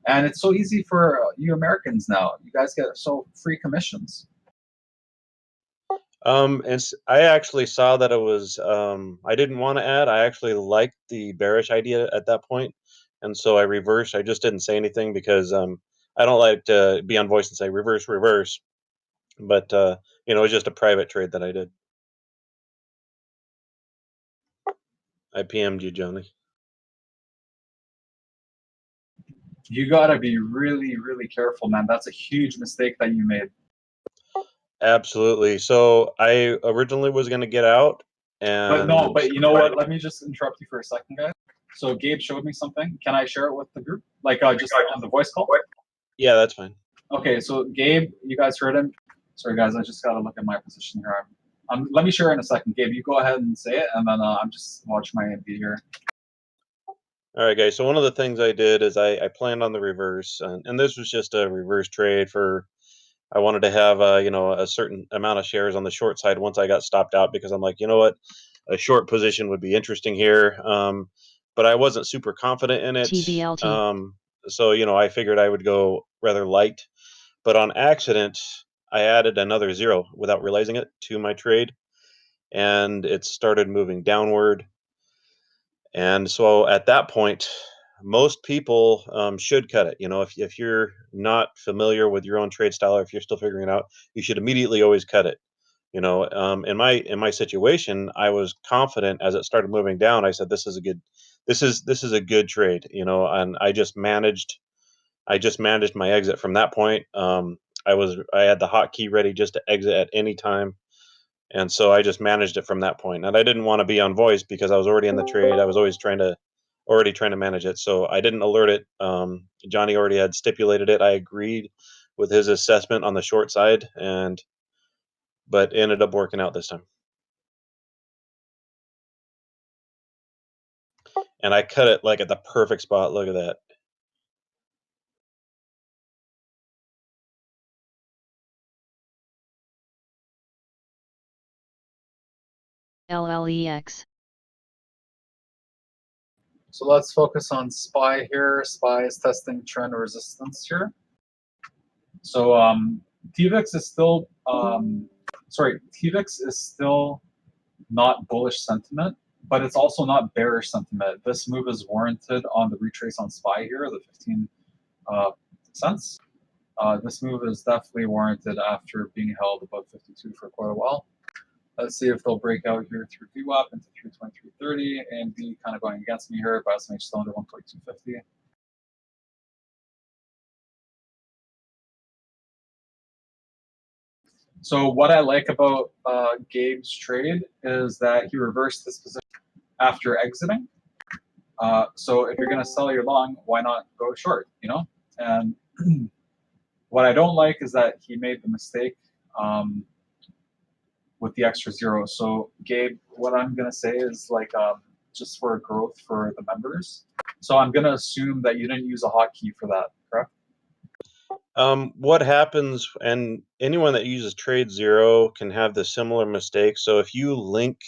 And it's so easy for you Americans now. You guys get so free commissions. I actually saw that it was. I didn't want to add. I actually liked the bearish idea at that point, and so I reversed. I just didn't say anything because I don't like to be on voice and say reverse, reverse. But you know, it was just a private trade that I did. I PM'd you, Johnny. You gotta be really, really careful, man. That's a huge mistake that you made. Absolutely. So I originally was going to get out, and But you know what? Let me just interrupt you for a second, guys. So Gabe showed me something. Can I share it with the group? Like just on the voice call? Yeah, that's fine. Okay, so Gabe, you guys heard him. Sorry, guys, I just gotta look at my position here. Let me share in a second. Gabe, you go ahead and say it, and then I'm just watching my AMD here. All right, guys. So one of the things I did is I planned on the reverse, and this was just a reverse trade for I wanted to have you know, a certain amount of shares on the short side once I got stopped out, because I'm like, you know what, a short position would be interesting here. But I wasn't super confident in it. TVLT. So you know, I figured I would go rather light, but on accident I added another zero without realizing it to my trade, and it started moving downward. And so at that point, most people should cut it. You know, if you're not familiar with your own trade style, or if you're still figuring it out, you should immediately always cut it. You know, in my situation, I was confident as it started moving down. I said, "This is a good, this is a good trade." You know, and I just managed my exit from that point. I had the hotkey ready just to exit at any time, and so I just managed it from that point. And I didn't want to be on voice because I was already in the trade. I was already trying to manage it, so I didn't alert it. Johnny already had stipulated it. I agreed with his assessment on the short side, but ended up working out this time. And I cut it like at the perfect spot. Look at that. LLEX. So let's focus on SPY here. SPY is testing trend resistance here. So TVIX is still TVIX is still not bullish sentiment, but it's also not bearish sentiment. This move is warranted on the retrace on SPY here, the 15 cents. This move is definitely warranted after being held above 52 for quite a while. Let's see if they'll break out here through VWAP into 323.30, and be kind of going against me here, but SMH still under 1.250. So what I like about Gabe's trade is that he reversed this position after exiting. So if you're going to sell your long, why not go short, you know? And what I don't like is that he made the mistake with the extra zero. So Gabe, what I'm going to say is like just for growth for the members. So I'm going to assume that you didn't use a hotkey for that, correct? What happens, and anyone that uses Trade Zero can have the similar mistake. So if you link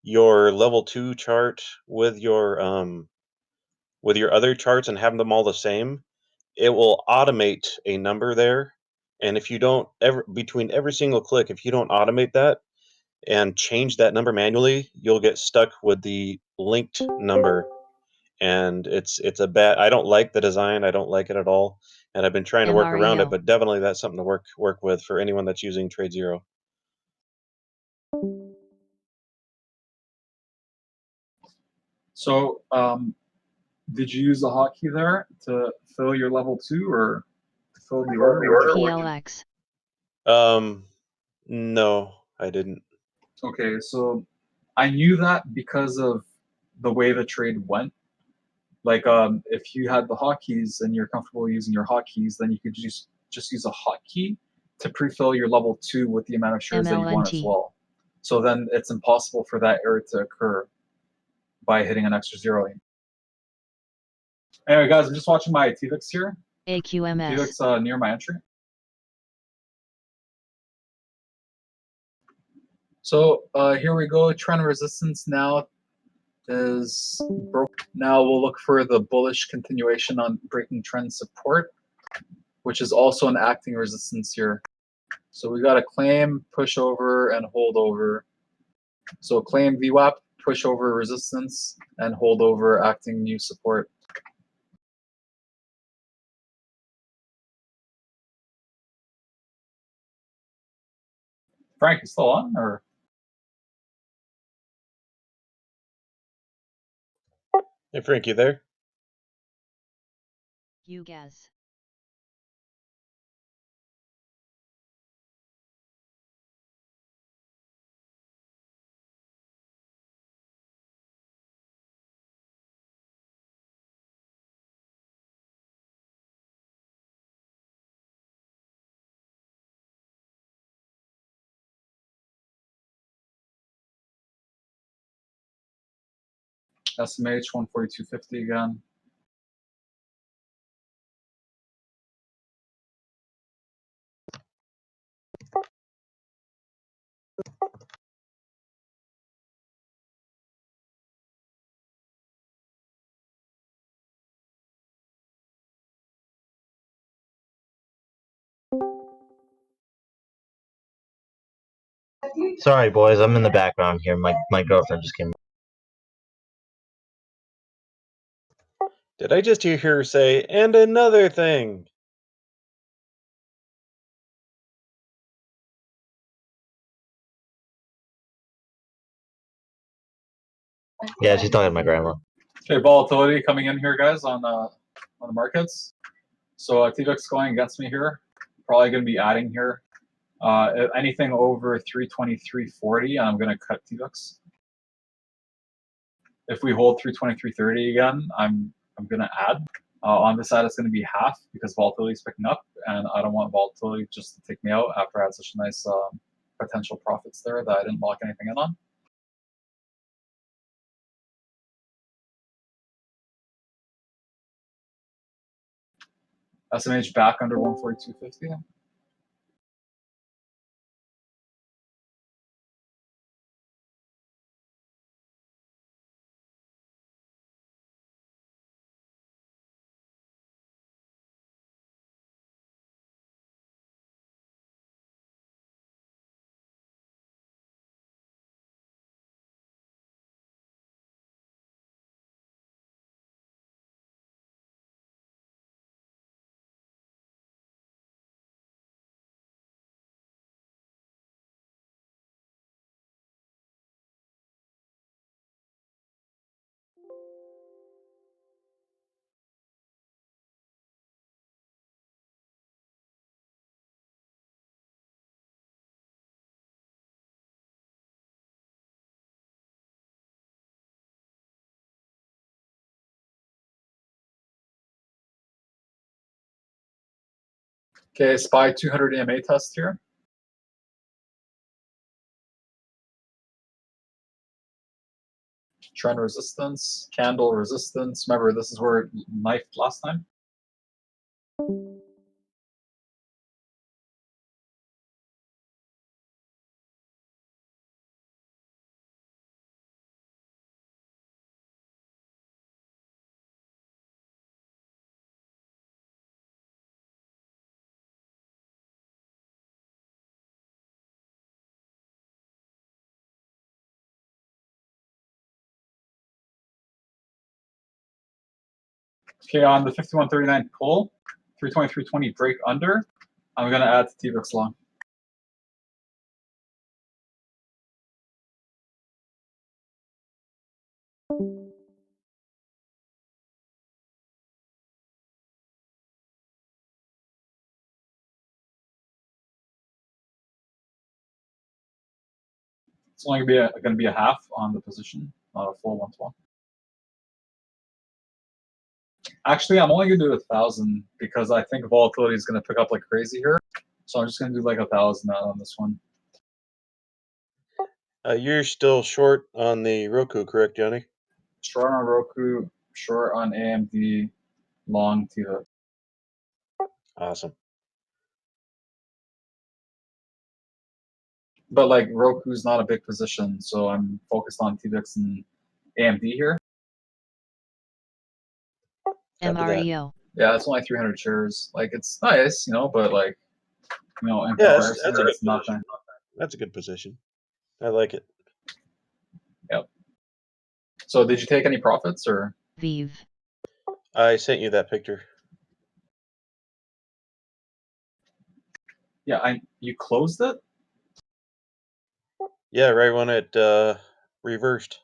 your level 2 chart with your other charts and have them all the same, it will automate a number there. And if you don't ever, between every single click, if you don't automate that and change that number manually, you'll get stuck with the linked number. And it's a bad, I don't like the design. I don't like it at all. And I've been trying to work around it, MREO. but definitely that's something to work with for anyone that's using Trade Zero. So did you use the hotkey there to fill your level 2 or fill the order? PLX. No, I didn't. Okay, so I knew that because of the way the trade went. Like if you had the hotkeys and you're comfortable using your hotkeys, then you could just use a hotkey to pre-fill your level 2 with the amount of shares that you want as MLNT. well. So then it's impossible for that error to occur by hitting an extra zero. Anyway, guys, I'm just watching my TVIX here. AQMS. TVIX near my entry. So here we go. Trend resistance now is broke. Now we'll look for the bullish continuation on breaking trend support, which is also an acting resistance here. So we got a claim, push over, and hold over. So claim VWAP, push over resistance, and hold over acting new support. Frank, you still on, or? Hey, Frank, you there? UGAZ. SMH 142.50 again. Sorry, boys, I'm in the background here. My girlfriend just came. Did I just hear her say, and another thing? Yeah, she's talking to my grandma. Okay, volatility coming in here, guys, on the markets. So TVIX going against me here. Probably going to be adding here. Anything over 323.40, I'm going to cut TVIX. If we hold 323.30 again, I'm going to add. On this side, it's going to be half because volatility is picking up, and I don't want volatility just to take me out after I had such nice potential profits there that I didn't lock anything in on. SMH back under 142.50. Okay, SPY 200 EMA test here. Trend resistance, candle resistance. Remember, this is where it knifed last time. Okay, on the 51.39 pull, 323.20 break under, I'm going to add to TVIX long. It's only going to be a half on the position, not a full 112. Actually, I'm only going to do 1,000 because I think volatility is going to pick up like crazy here. So I'm just going to do like 1,000 on this one. You're still short on the Roku, correct, Johnny? Short on Roku, short on AMD, long TVIX. Awesome. But like Roku's not a big position, so I'm focused on TVIX and AMD here. Copy that. MREO. Yeah, it's only 300 shares. Like it's nice, but like, in Yeah, comparison, that's a good it's nothing. That's a good position. I like it. Yep. So did you take any profits or? Vive. I sent you that picture. Yeah, you closed it? Yeah, right when it reversed.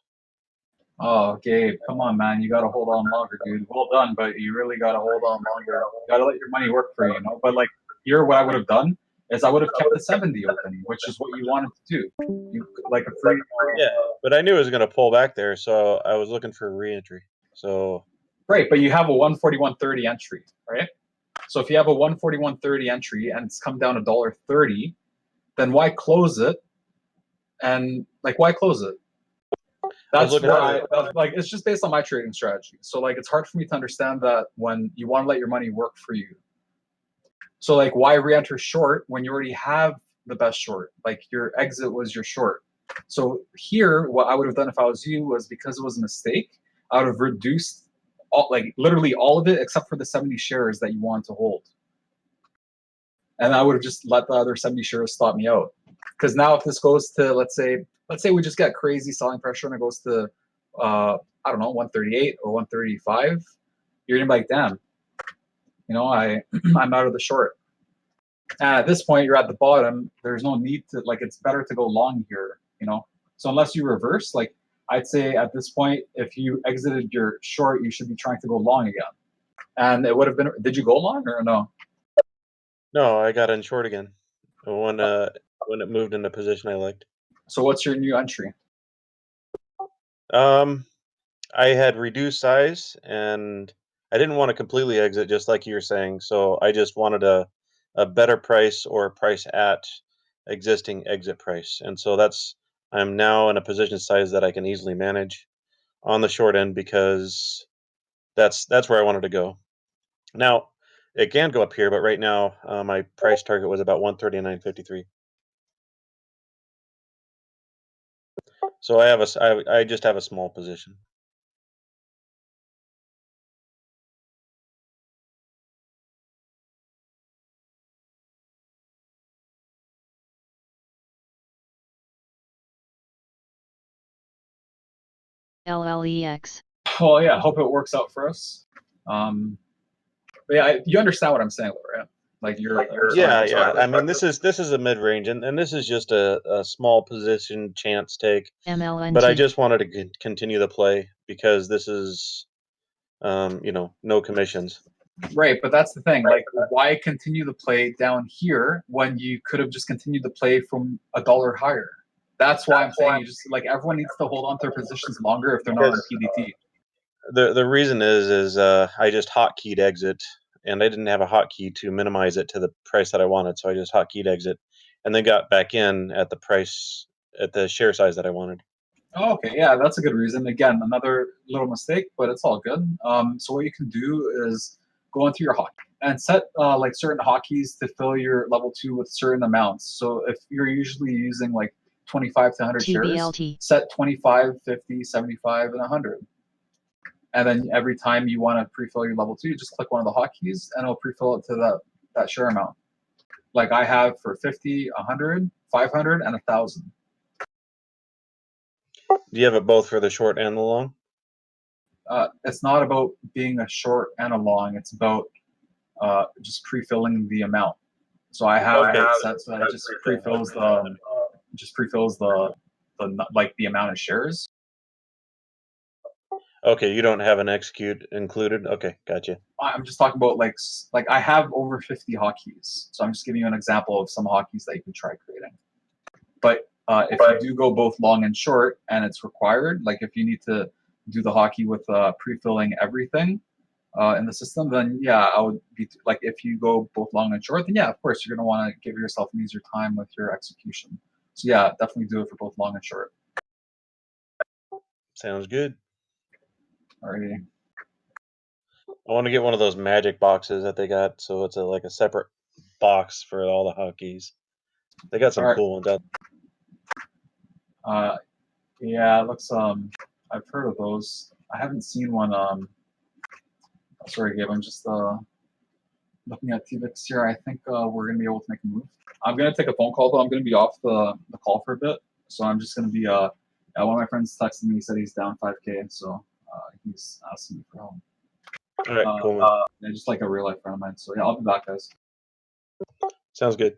Oh, Gabe, come on, man. You got to hold on longer, dude. Well done, but you really got to hold on longer. You got to let your money work for you, But like, here, what I would have done is I would have kept the 70 open, which is what you wanted to do. You like a free. Yeah, but I knew it was going to pull back there, so I was looking for a re-entry. So. Right, but you have a 141.30 entry, right? So if you have a 141.30 entry and it's come down $1.30, then why close it? And like, why close it? That's why, like, it's just based on my trading strategy. So like, it's hard for me to understand that when you want to let your money work for you. So like, why re-enter short when you already have the best short. Like your exit was your short. So here, what I would have done if I was you was, because it was a mistake, I would have reduced all, like literally all of it except for the 70 shares that you want to hold. And I would have just let the other 70 shares stop me out. Because now if this goes to, let's say we just get crazy selling pressure and it goes to, I don't know, 138 or 135, you're gonna be like, damn, I'm out of the short. And at this point, you're at the bottom. There's no need to, like, it's better to go long here, So unless you reverse, like, I'd say at this point, if you exited your short, you should be trying to go long again. And it would have been, did you go long or no? No, I got in short again when it moved in a position I liked. So what's your new entry? I had reduced size and I didn't want to completely exit, just like you were saying. So I just wanted a better price or a price at existing exit price. And so I'm now in a position size that I can easily manage on the short end, because that's where I wanted to go. Now, it can go up here, but right now my price target was about 139.53. So I just have a small position. LLEX. Oh yeah, hope it works out for us. But yeah, you understand what I'm saying, right? Like Yeah. I mean, this is a mid range, and this is just a small position chance take. MLNT. But I just wanted to continue the play because this is, no commissions. Right, but that's the thing. Like, why continue the play down here when you could have just continued the play from a dollar higher? That's why I'm saying, you just, like, everyone needs to hold on to their positions longer if they're not on PDT. The reason is I just hotkeyed exit, and I didn't have a hotkey to minimize it to the price that I wanted, so I just hotkeyed exit, and then got back in at the price at the share size that I wanted. Oh, okay, yeah, that's a good reason. Again, another little mistake, but it's all good. So what you can do is go into your hotkey and set like certain hotkeys to fill your level 2 with certain amounts. So if you're usually using like 25 to 100 shares, TBLT. set 25, 50, 75, and 100. And then every time you want to pre-fill your level 2, you just click one of the hotkeys and it'll pre-fill it to that share amount. Like I have for 50, 100, 500, and 1,000. Do you have it both for the short and the long? It's not about being a short and a long. It's about just pre-filling the amount. So I have it set so that it just pre-fills the amount of shares. Okay, you don't have an execute included? Okay, gotcha. I'm just talking about like I have over 50 hotkeys. So I'm just giving you an example of some hotkeys that you can try creating. But if you do go both long and short and it's required, like if you need to do the hotkey with pre-filling everything in the system, then yeah, I would be like, if you go both long and short, then yeah, of course you're going to want to give yourself an easier time with your execution. So yeah, definitely do it for both long and short. Sounds good. Alrighty. I want to get one of those magic boxes that they got, so it's like a separate box for all the hotkeys. They got some Alright. cool ones out. Yeah, it looks I've heard of those. I haven't seen one. Sorry, Gabe. I'm just looking at TVIX here. I think we're gonna be able to make a move. I'm gonna take a phone call though. I'm gonna be off the call for a bit, so I'm just gonna be one of my friends texted me. He said he's down 5K, so he's asking me for help. All right, cool, man. Yeah, just like a real life friend of mine. So yeah, I'll be back, guys. Sounds good.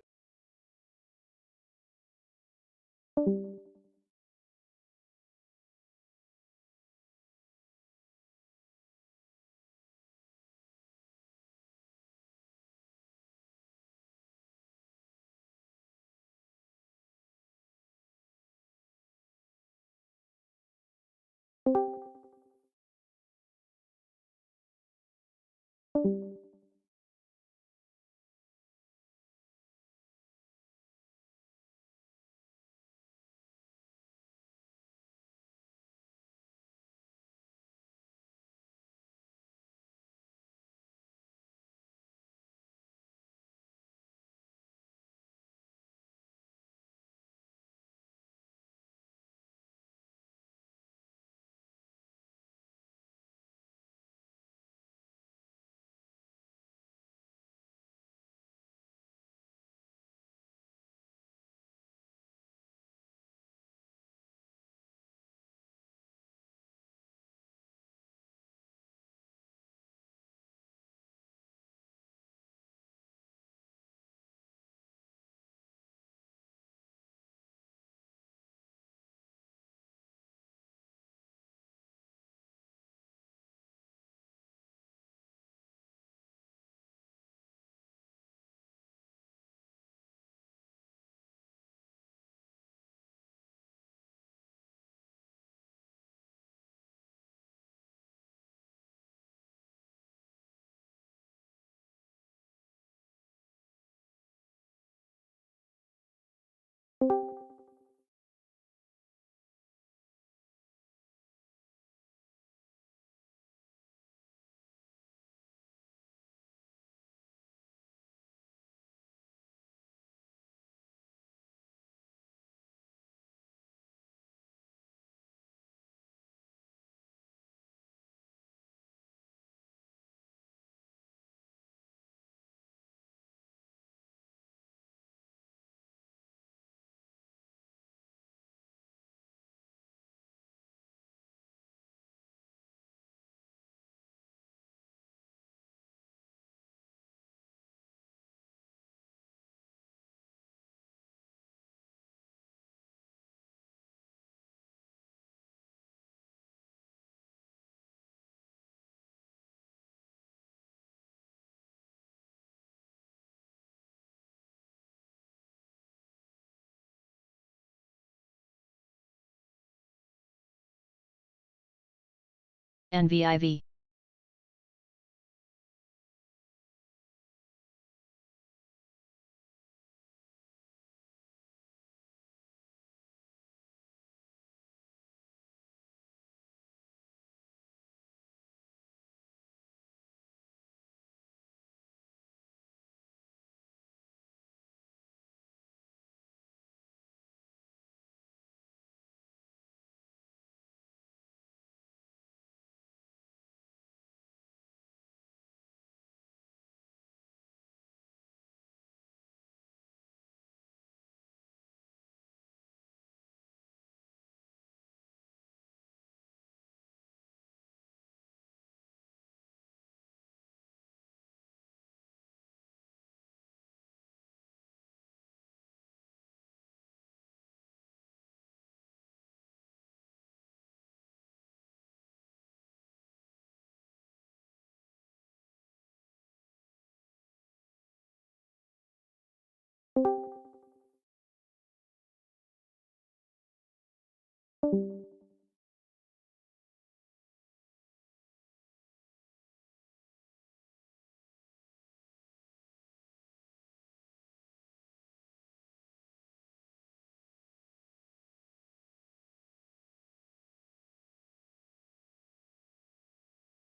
NVIV.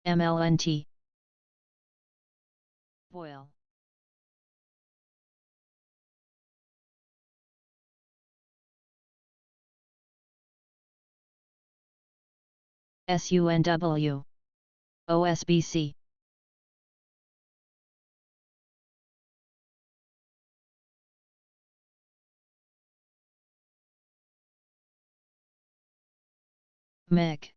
MLNT. Boil. SUNW. OSBC. MEC.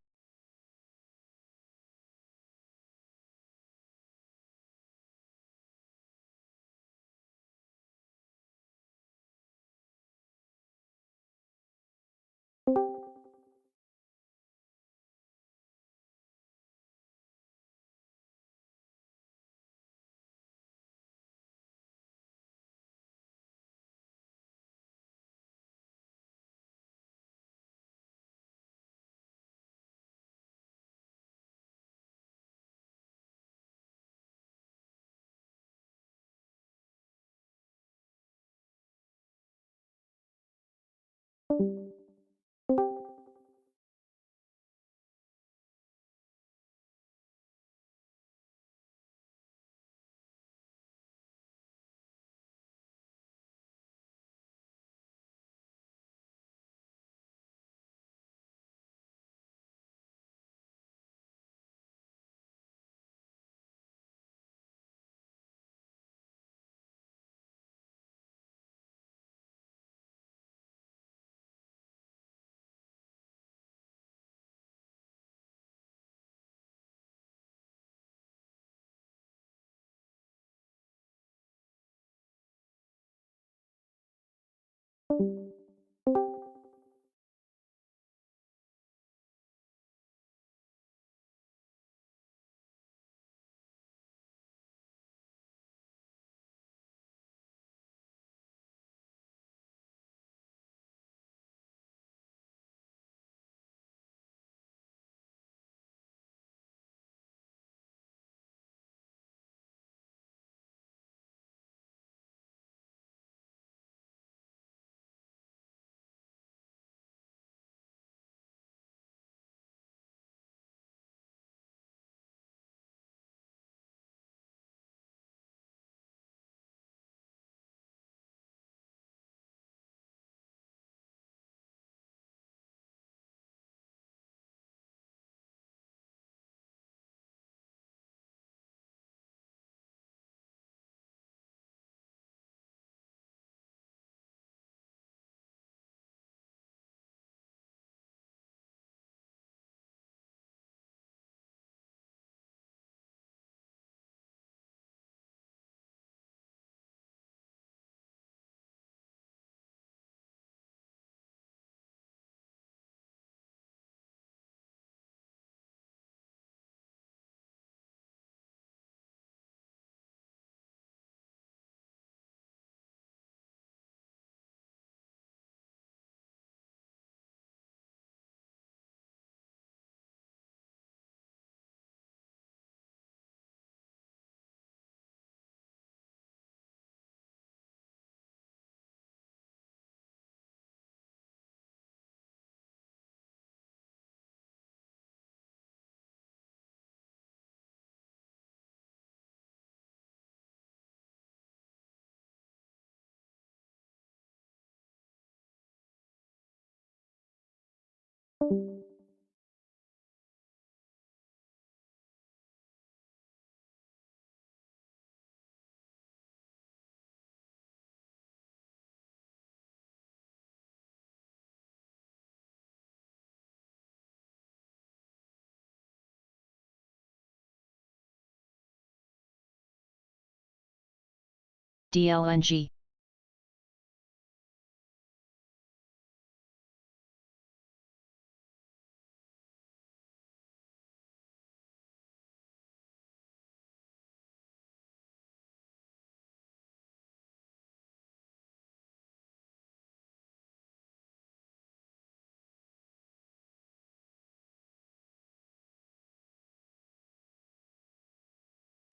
DLNG.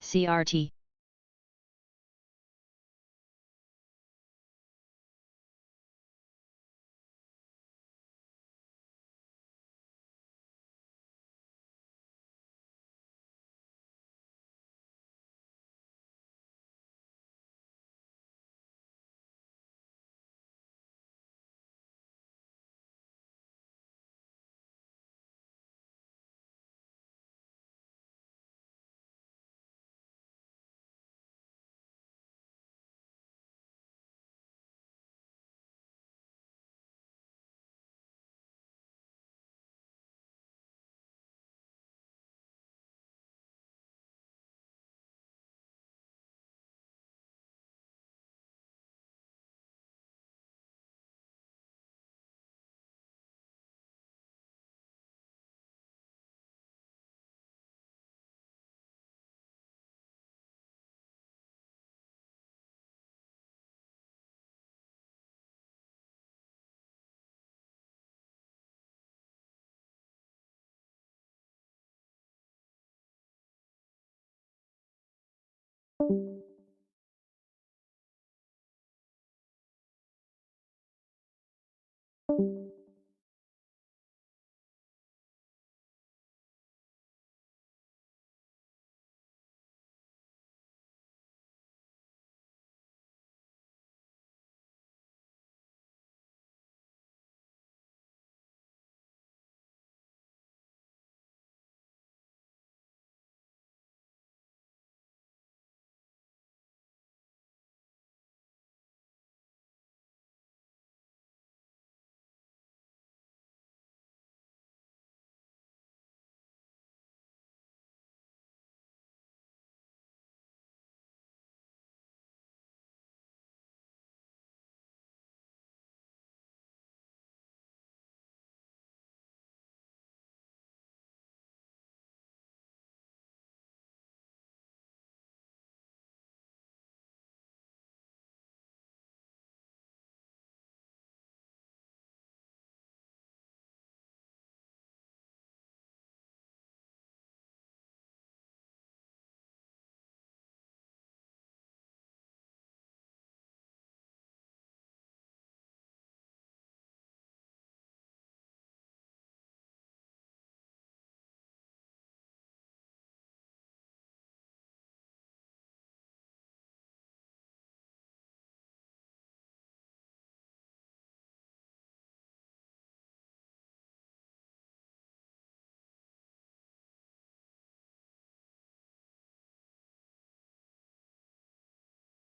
CRT.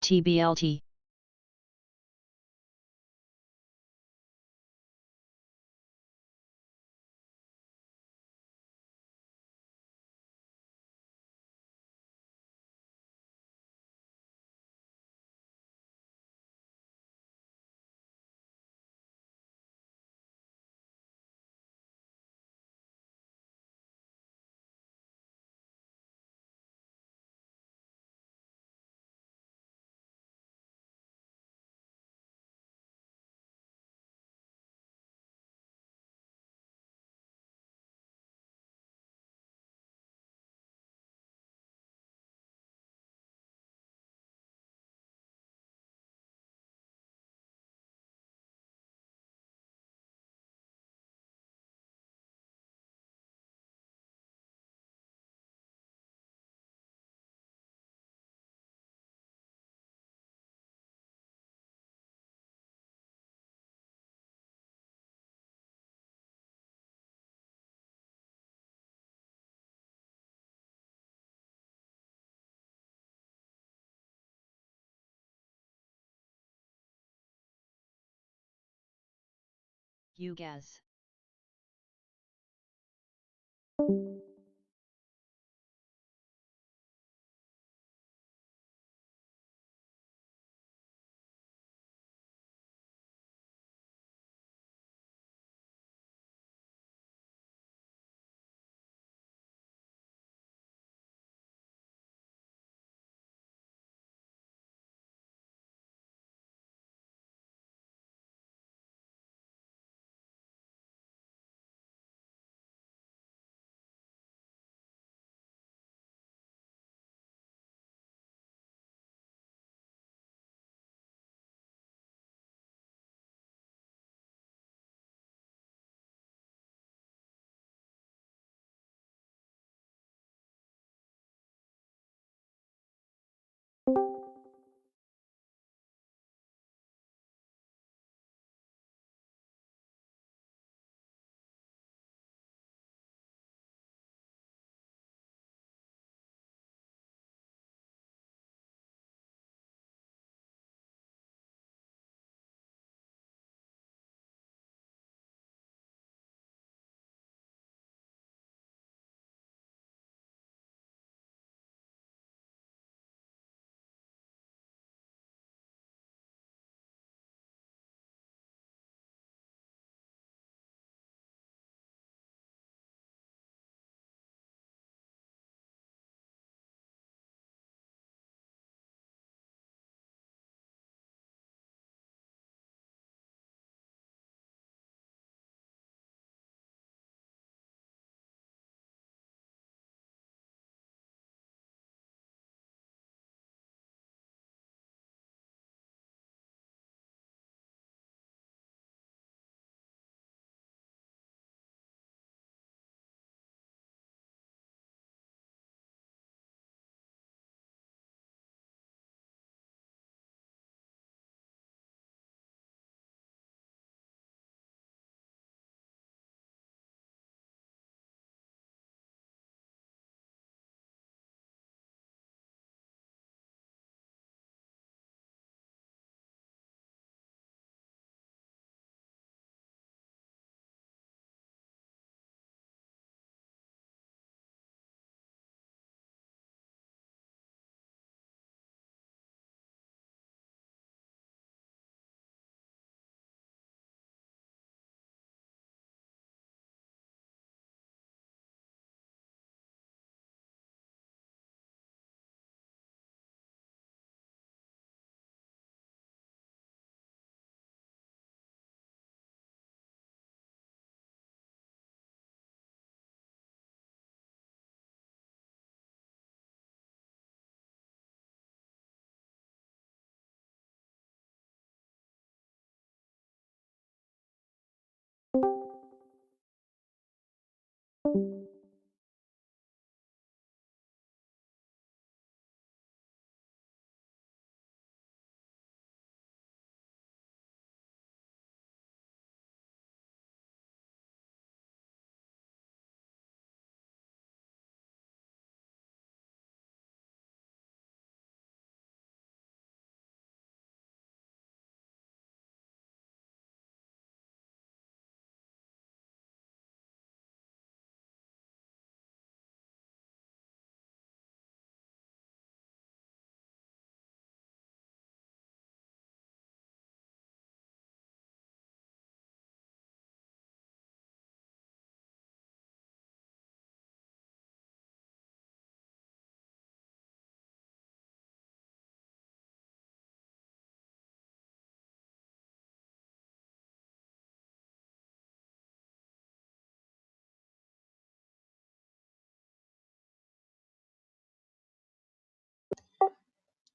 TBLT. UGAS.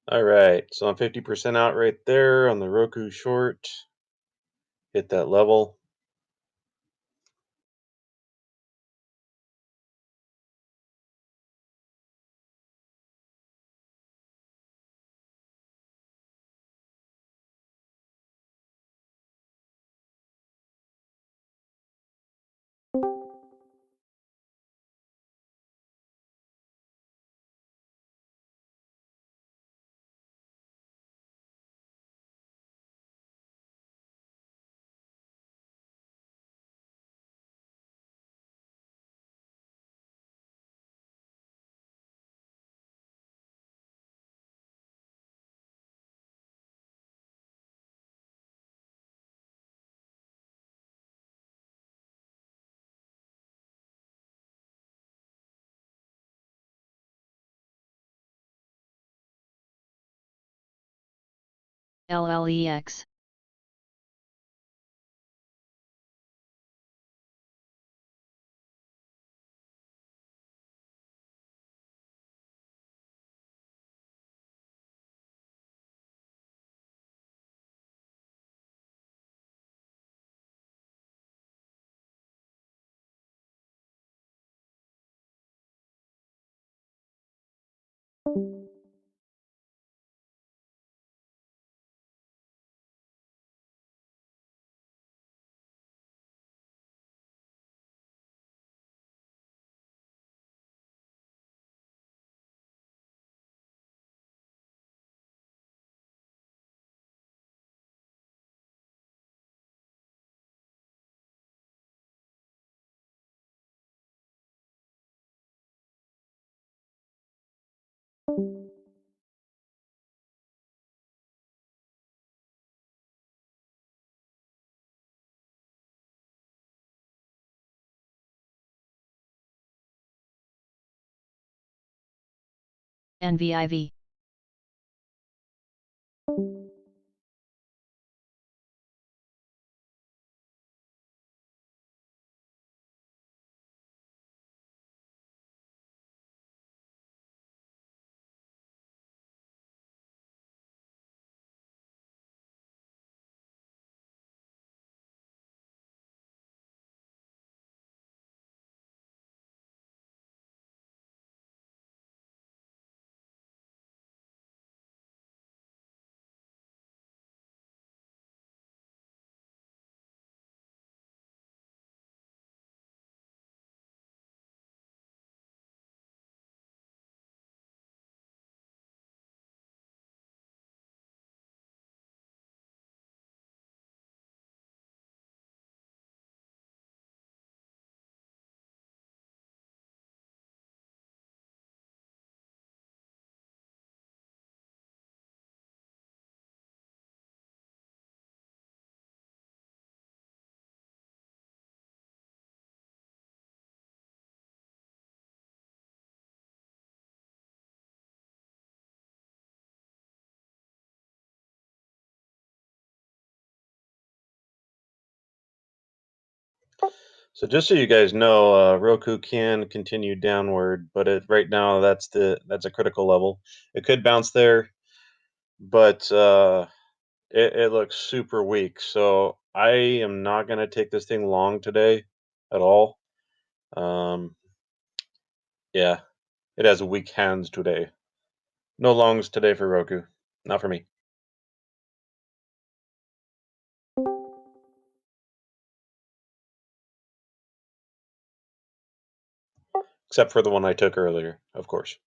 All right, so I'm 50% out right there on the Roku short. Hit that level. LLEX. NVIV. So just so you guys know, Roku can continue downward, but right now that's a critical level. It could bounce there, but it looks super weak. So I am not gonna take this thing long today at all. Um, yeah, it has weak hands today. No longs today for Roku. Not for me. Except for the one I took earlier, of course.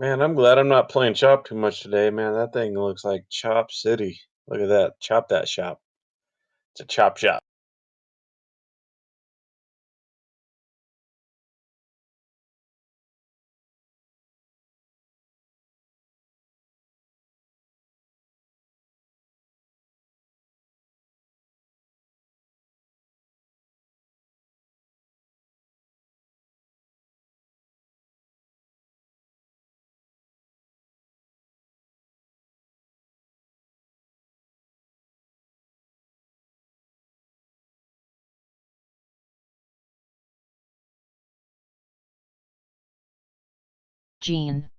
Man, I'm glad I'm not playing Chop too much today, man. That thing looks like Chop City. Look at that. Chop that shop. It's a chop shop. Gene.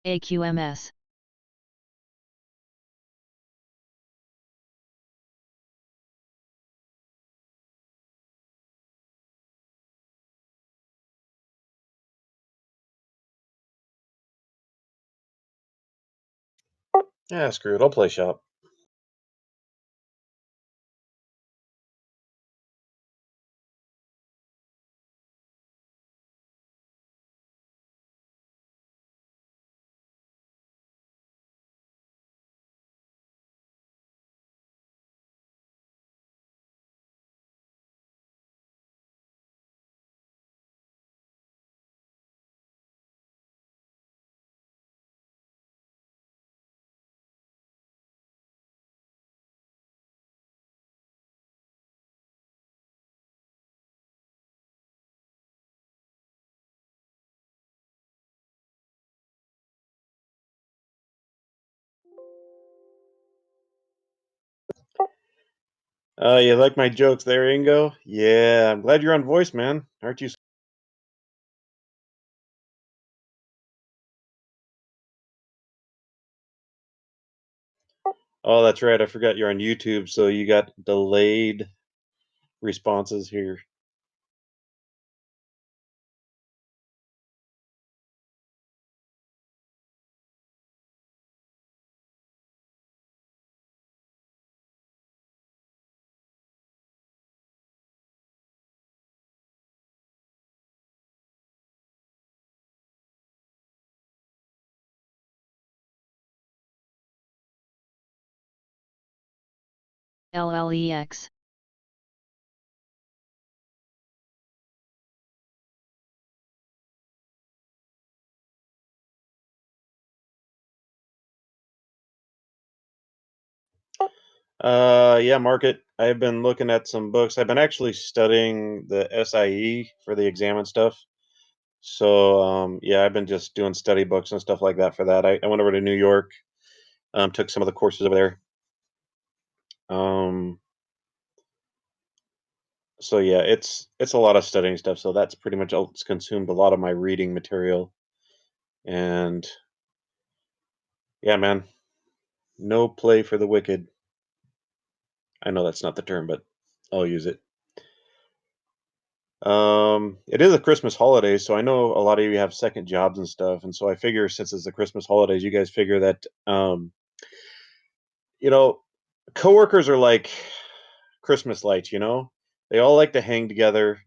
AQMS. Yeah, screw it. I'll play shop. You like my jokes there, Ingo? Yeah, I'm glad you're on voice, man. Aren't you? Oh, that's right. I forgot you're on YouTube, so you got delayed responses here. LLEX. Yeah, market. I've been looking at some books. I've been actually studying the SIE for the exam and stuff. So, yeah, I've been just doing study books and stuff like that for that. I went over to New York, took some of the courses over there. Um, so yeah, it's a lot of studying stuff. So that's pretty much it's consumed a lot of my reading material. And yeah, man, no play for the wicked. I know that's not the term, but I'll use it. It is a Christmas holiday, so I know a lot of you have second jobs and stuff, and so I figure since it's the Christmas holidays, you guys figure that you know, coworkers are like Christmas lights, you know? They all like to hang together.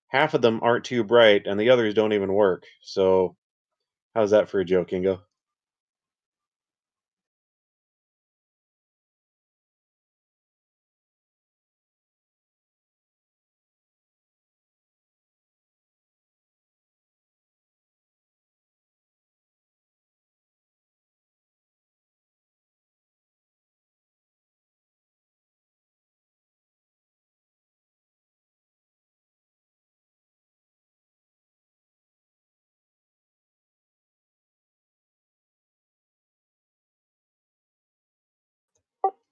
Half of them aren't too bright, and the others don't even work. So, how's that for a joke, Ingo?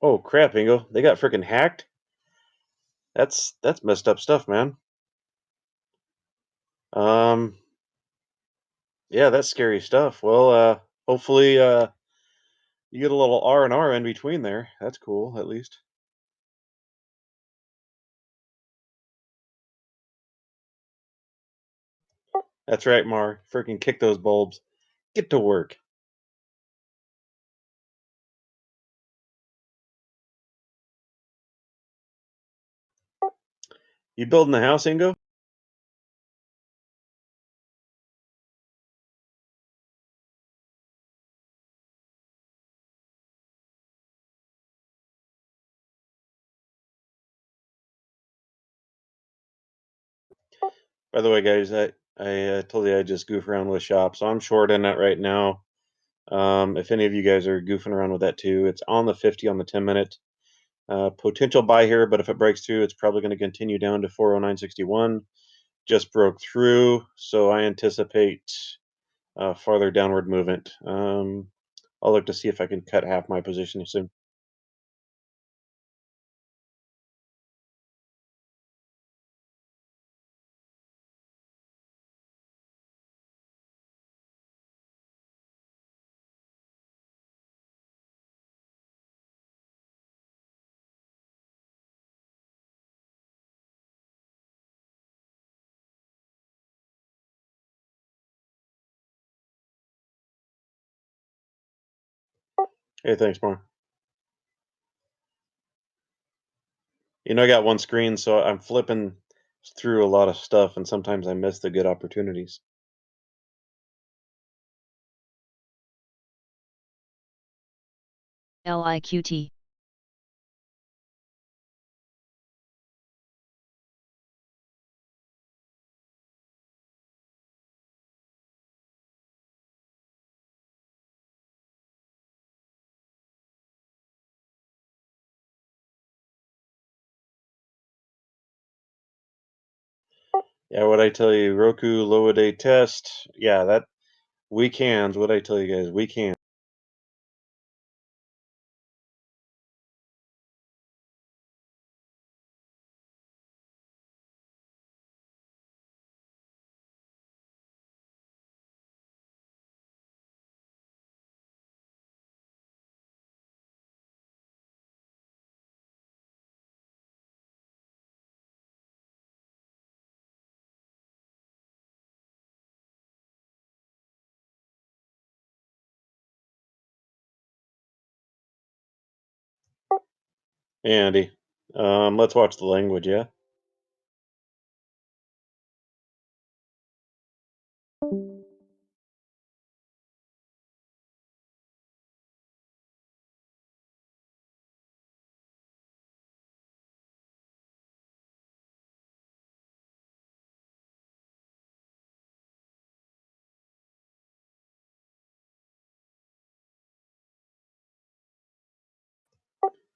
Oh crap, Ingo! They got freaking hacked. That's messed up stuff, man. Um, yeah, that's scary stuff. Well, hopefully, you get a little R&R in between there. That's cool, at least. That's right, Mar. Freaking kick those bulbs. Get to work. You building the house, Ingo? By the way, guys, I told you I just goof around with shop, so I'm short in that right now. If any of you guys are goofing around with that too, it's on the 50 on the 10-minute. Potential buy here, but if it breaks through, it's probably going to continue down to 409.61. Just broke through, so I anticipate farther downward movement. I'll look to see if I can cut half my position soon. Hey, thanks, Mar. I got one screen, so I'm flipping through a lot of stuff, and sometimes I miss the good opportunities. LIQT. Yeah, what I tell you, Roku low a day test. Yeah, that we cans. What I tell you guys, we can. Andy, let's watch the language. Yeah.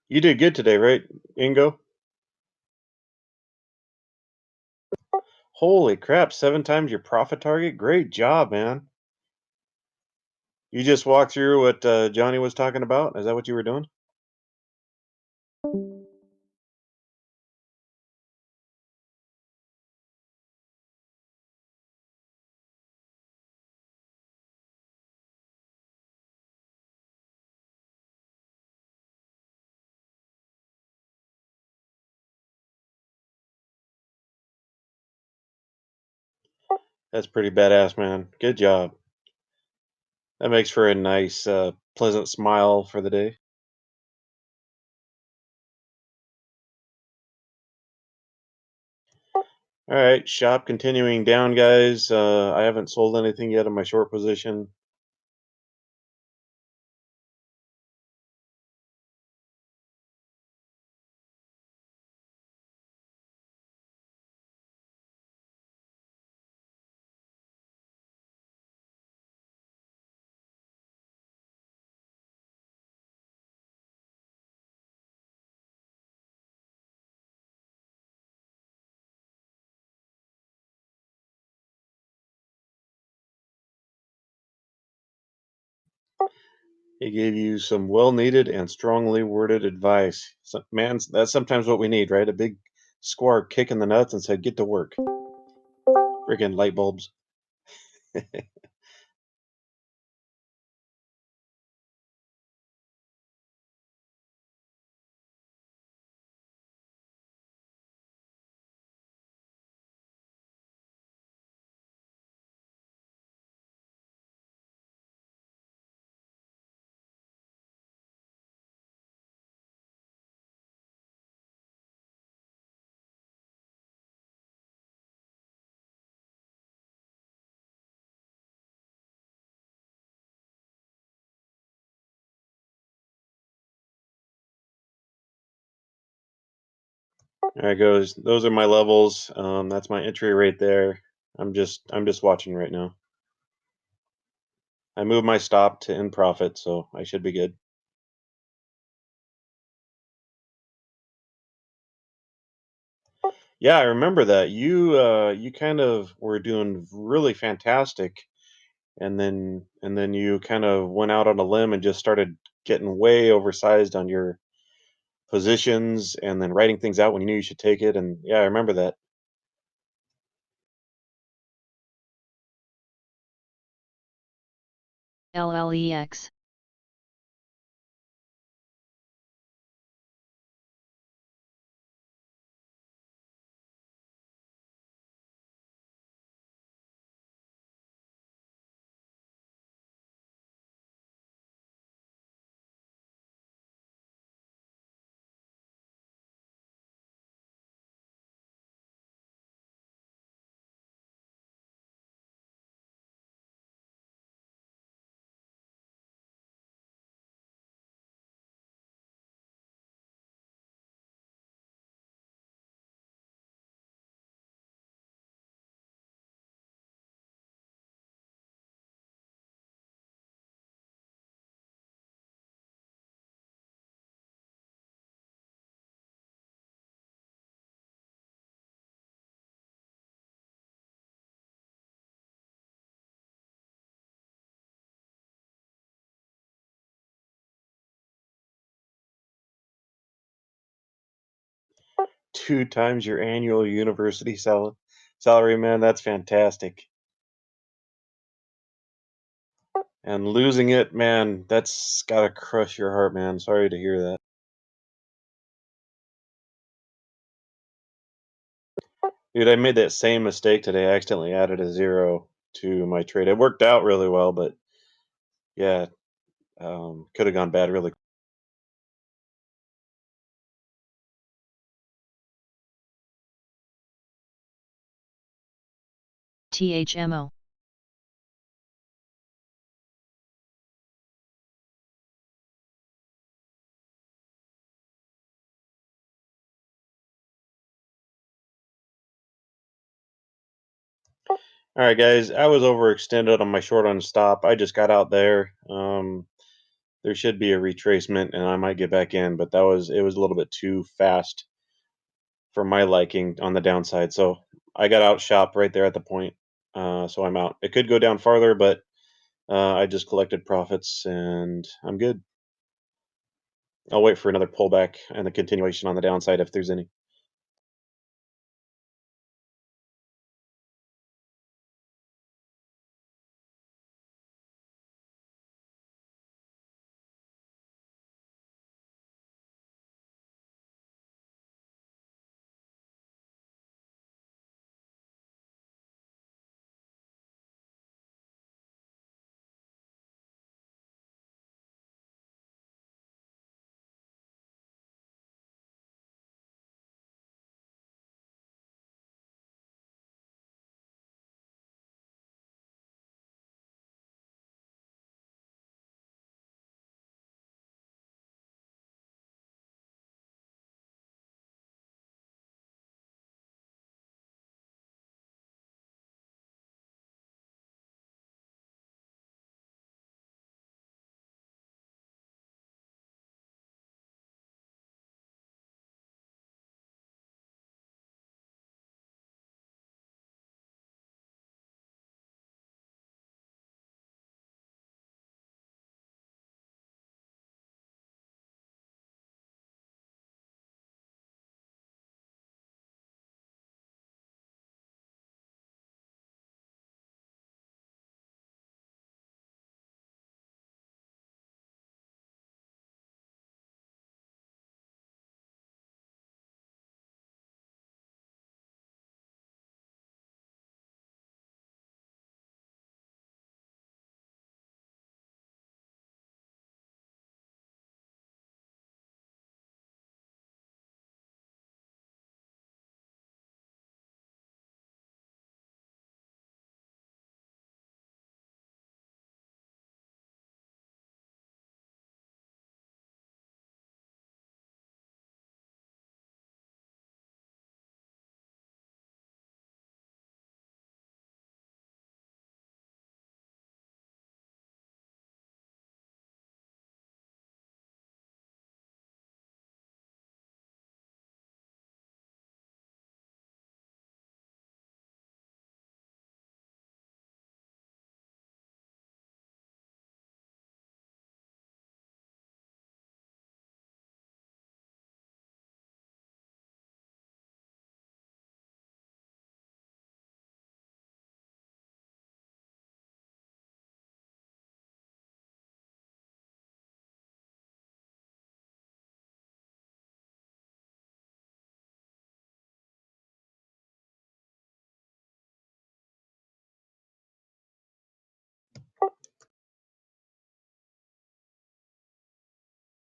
You did good today, right, Ingo? Holy crap, 7 times your profit target. Great job, man. You just walked through what Johnny was talking about. Is that what you were doing? That's pretty badass, man. Good job. That makes for a nice, pleasant smile for the day. All right, shop continuing down, guys. I haven't sold anything yet in my short position. He gave you some well-needed and strongly worded advice. So, man, that's sometimes what we need, right? A big square kick in the nuts and said, "Get to work." Freaking light bulbs. There it goes. Those are my levels. That's my entry right there. I'm just watching right now. I moved my stop to in profit, so I should be good. Yeah, I remember that. You kind of were doing really fantastic, and then you kind of went out on a limb and just started getting way oversized on your positions and then writing things out when you knew you should take it. And yeah, I remember that. LLEX. Two times your annual university salary, man. That's fantastic. And losing it, man, that's gotta crush your heart, man. Sorry to hear that. Dude, I made that same mistake today. I accidentally added a 0 to my trade. It worked out really well, but yeah, could have gone bad really. THMO. All right, guys, I was overextended on my short on stop. I just got out there. There should be a retracement, and I might get back in, but it was a little bit too fast for my liking on the downside. So I got out shop right there at the point. So I'm out. It could go down farther, but I just collected profits and I'm good. I'll wait for another pullback and a continuation on the downside if there's any.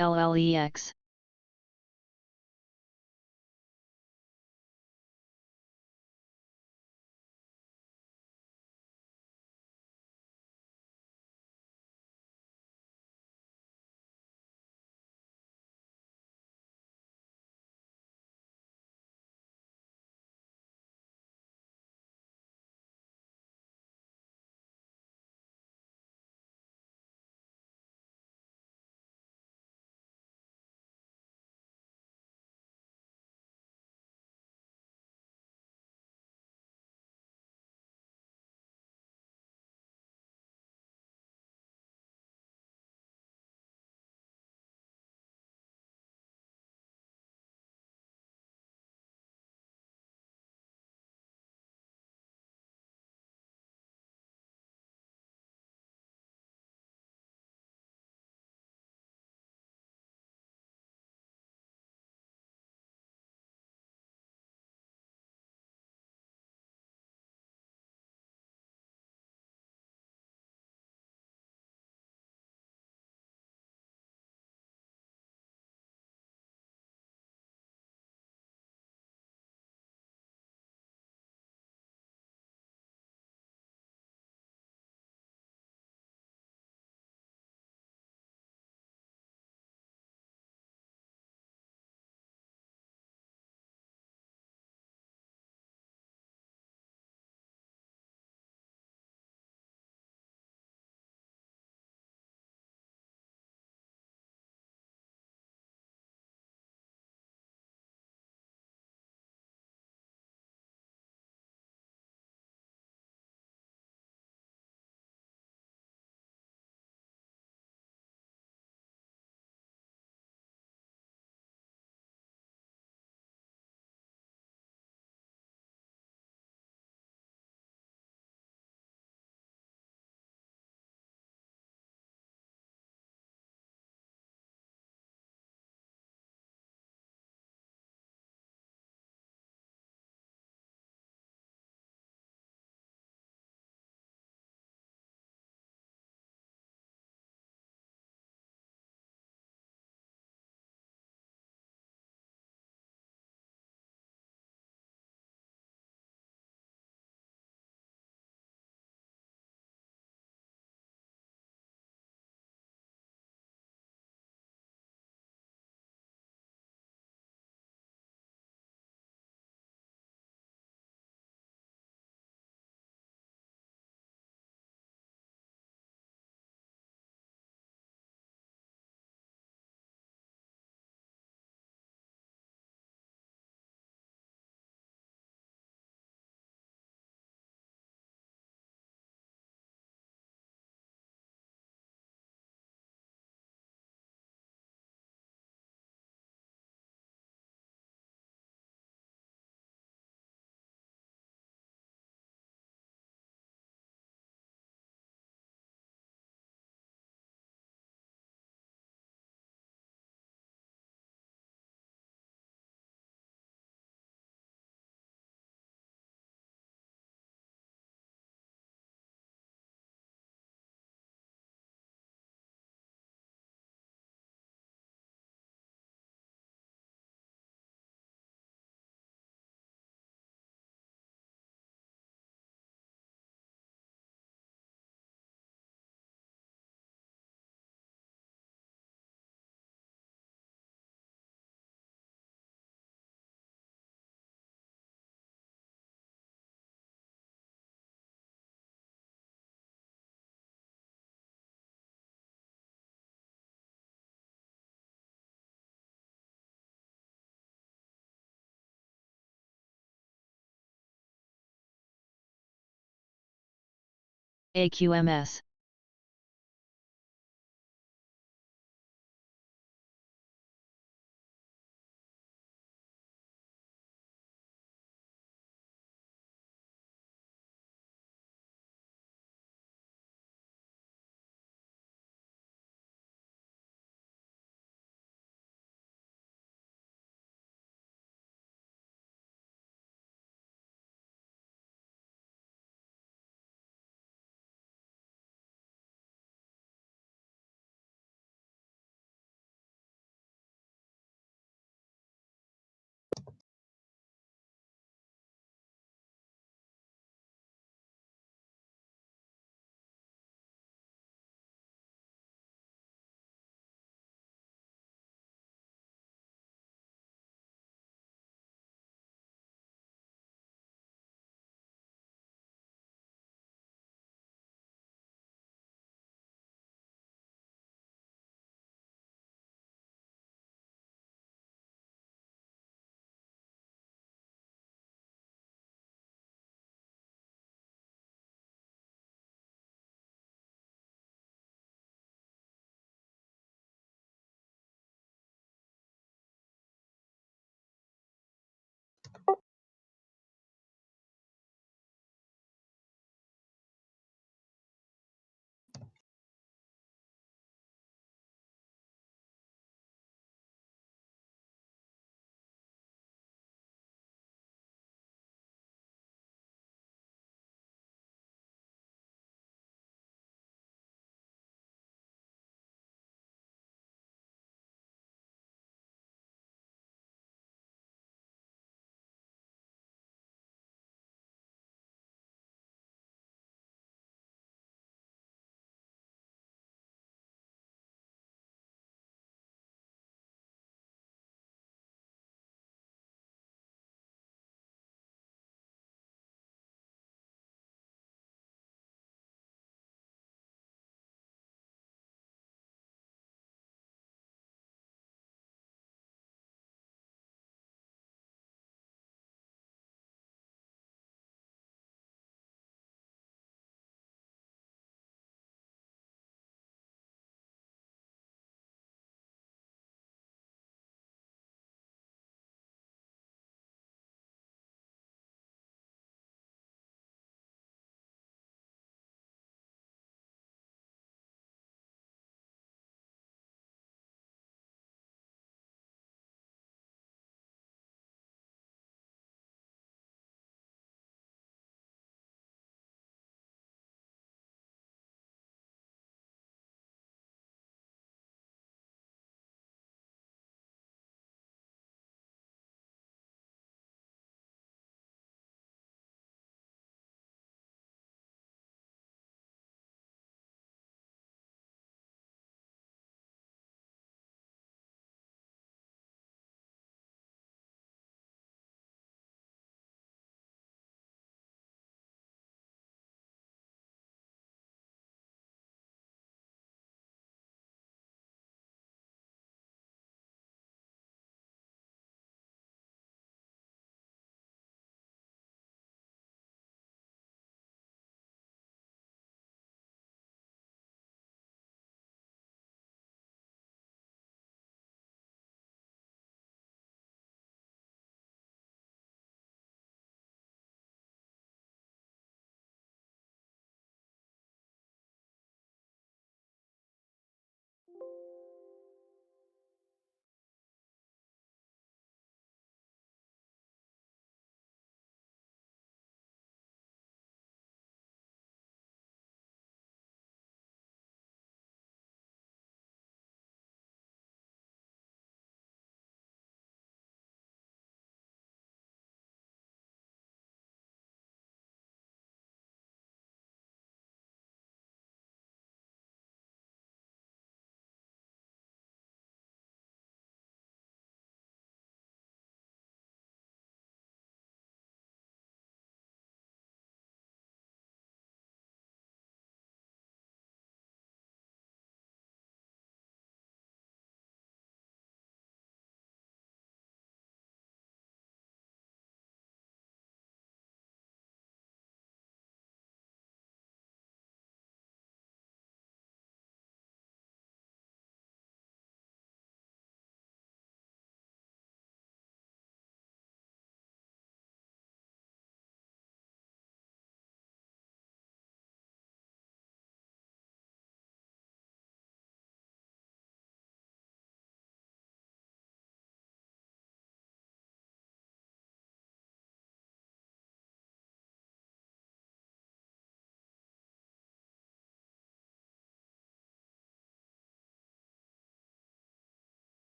LLEX. AQMS.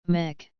Mech.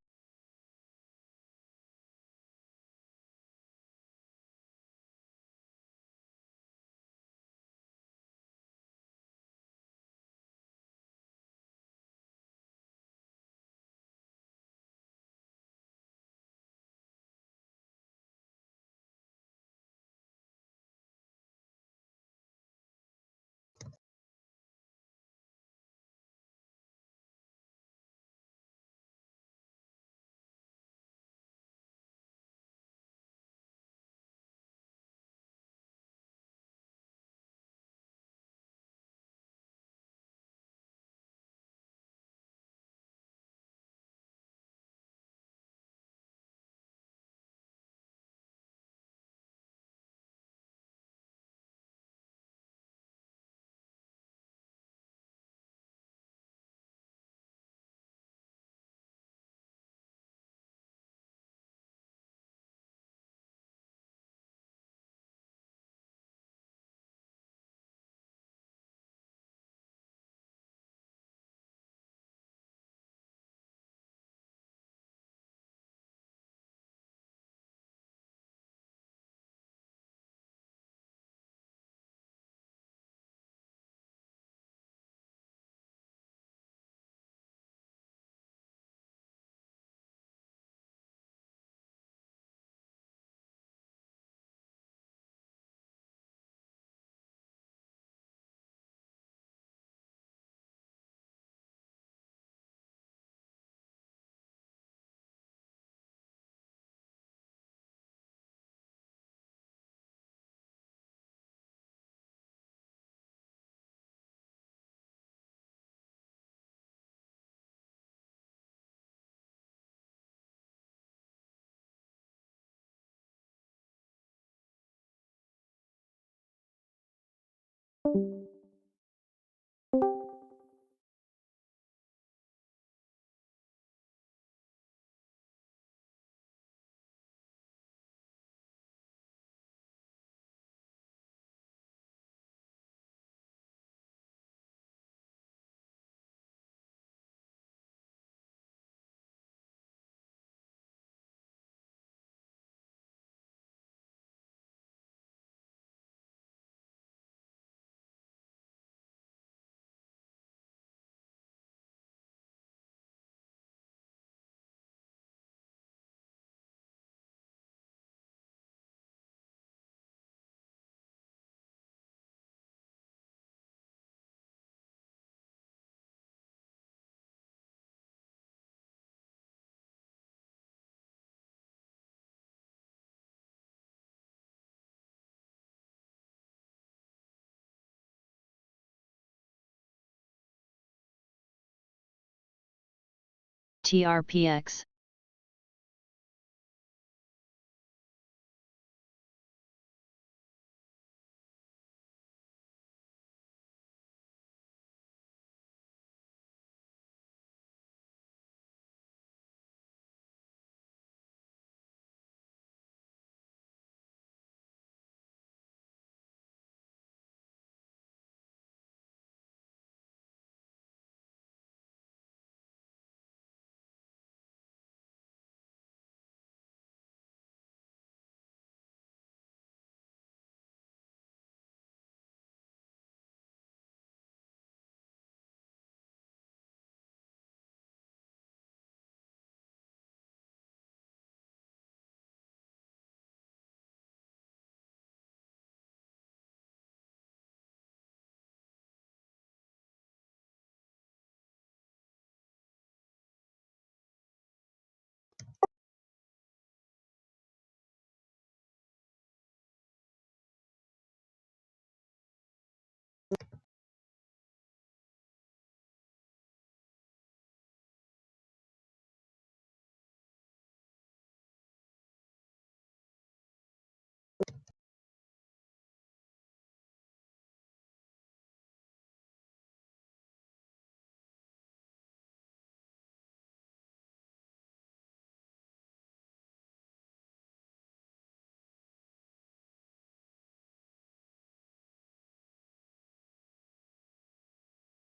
TRPX.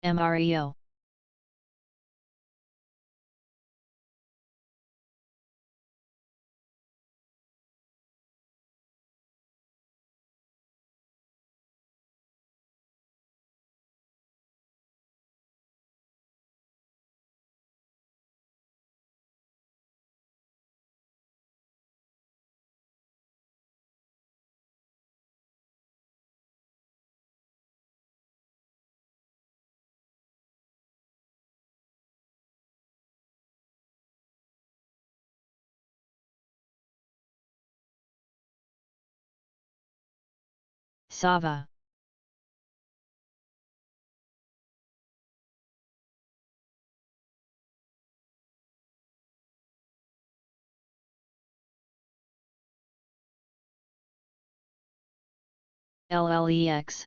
MREO. Sava. LLEX.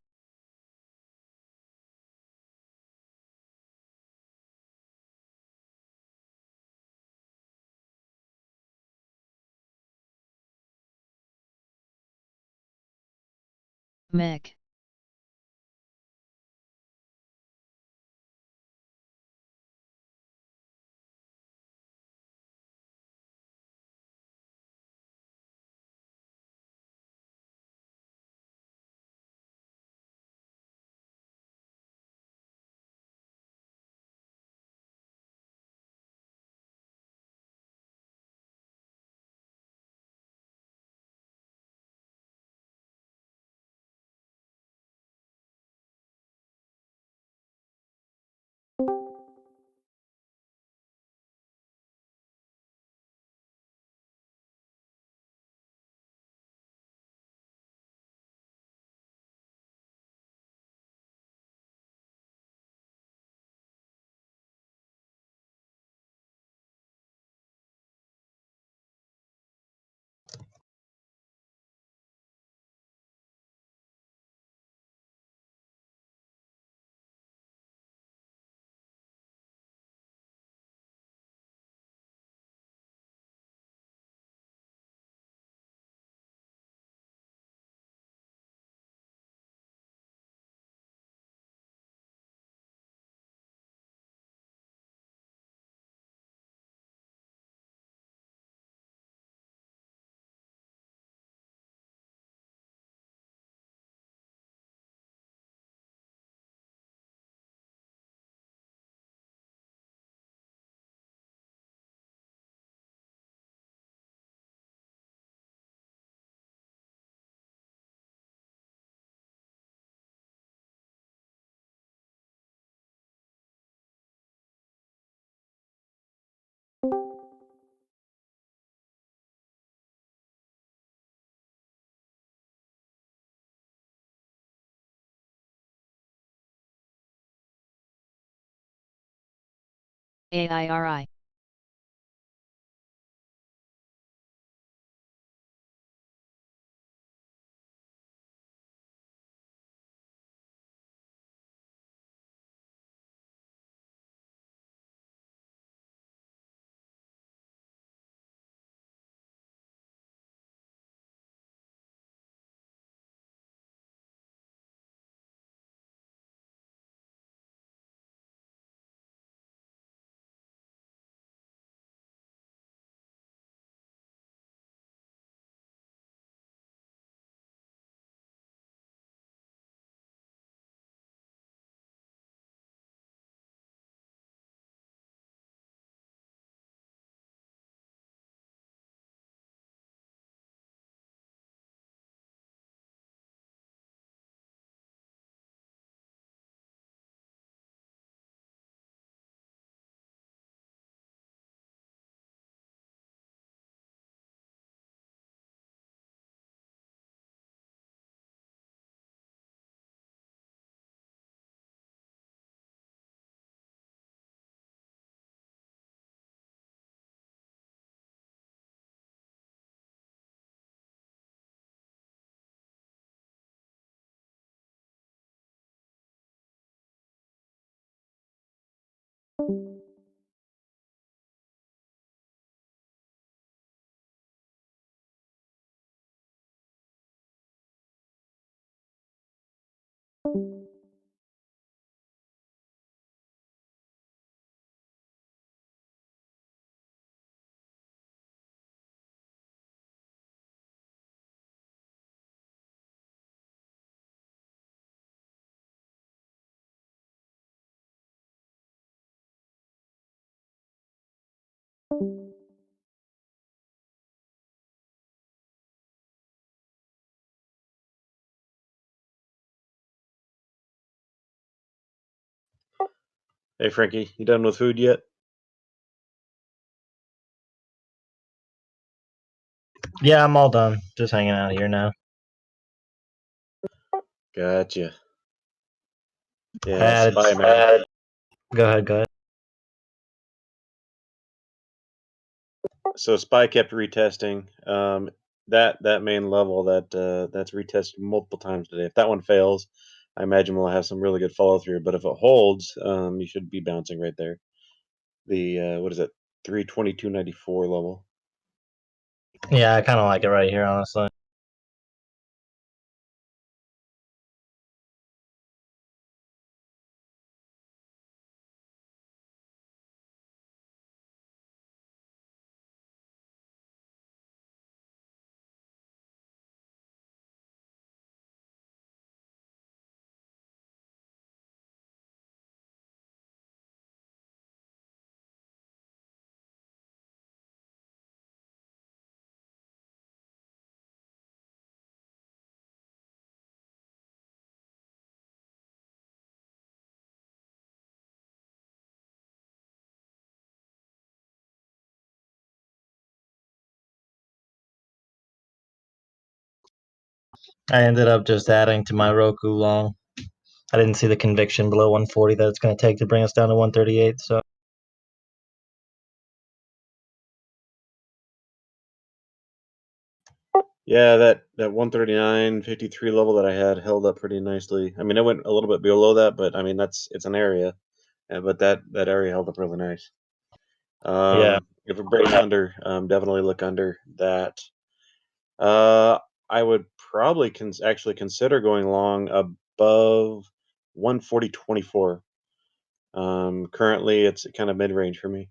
Mick. AIRI. Hey Frankie, you done with food yet? Yeah, I'm all done. Just hanging out here now. Gotcha. I Yeah, added- Spy, man. Go ahead, go ahead. So Spy kept retesting. That main level that's retested multiple times today. If that one fails, I imagine we'll have some really good follow through. But if it holds, you should be bouncing right there. The what is it? 322.94 level. Yeah, I kind of like it right here, honestly. I ended up just adding to my Roku long. I didn't see the conviction below 140 that it's going to take to bring us down to 138, so. Yeah, that 139.53 level that I had held up pretty nicely. I mean, it went a little bit below that, but I mean it's an area, but that area held up really nice. Yeah. If it breaks under, definitely look under that. I would probably actually consider going long above 140.24. Currently, it's kind of mid range for me.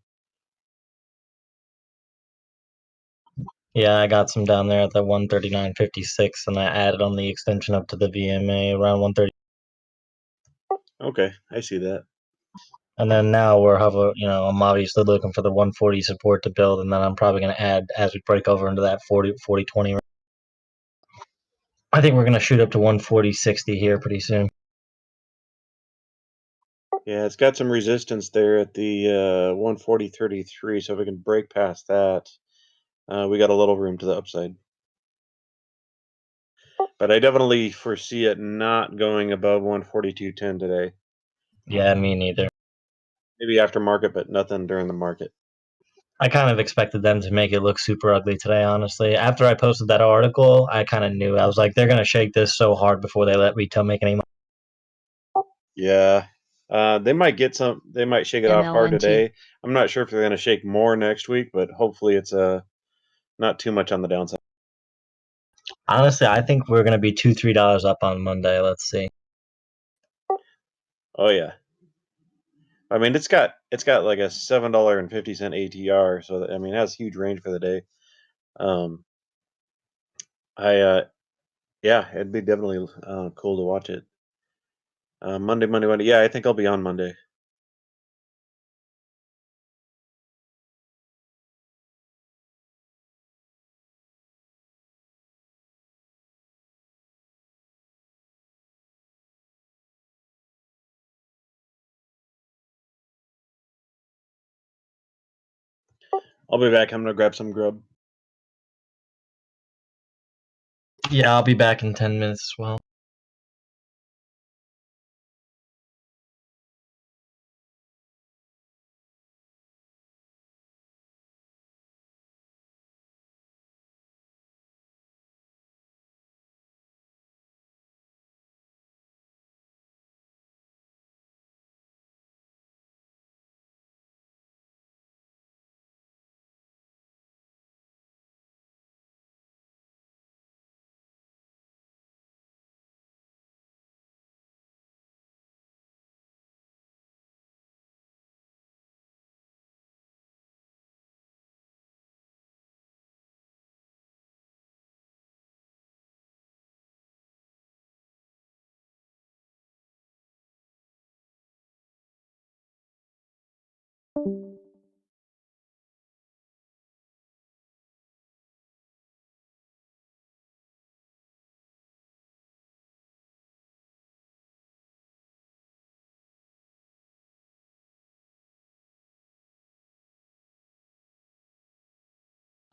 Yeah, I got some down there at the 139.56, and I added on the extension up to the VMA around 130. Okay, I see that. And then now I'm obviously looking for the 140 support to build, and then I'm probably going to add as we break over into that 40-20. I think we're going to shoot up to 140.60 here pretty soon. Yeah, it's got some resistance there at the 140.33, so if we can break past that, we got a little room to the upside. But I definitely foresee it not going above 142.10 today. Yeah, me neither. Maybe after market, but nothing during the market. I kind of expected them to make it look super ugly today, honestly. After I posted that article, I kind of knew. I was like, they're going to shake this so hard before they let retail make any money. Yeah. They might get some. They might shake it off hard MLNT. today. I'm not sure if they're going to shake more next week, but hopefully it's not too much on the downside. Honestly, I think we're going to be $2-3 up on Monday. Let's see. Oh yeah. I mean, it's got like a $7.50 ATR, so that, I mean, it has huge range for the day. Yeah, it'd be definitely cool to watch it. Monday. Yeah, I think I'll be on Monday. I'll be back. I'm gonna grab some grub. Yeah, I'll be back in 10 minutes as well.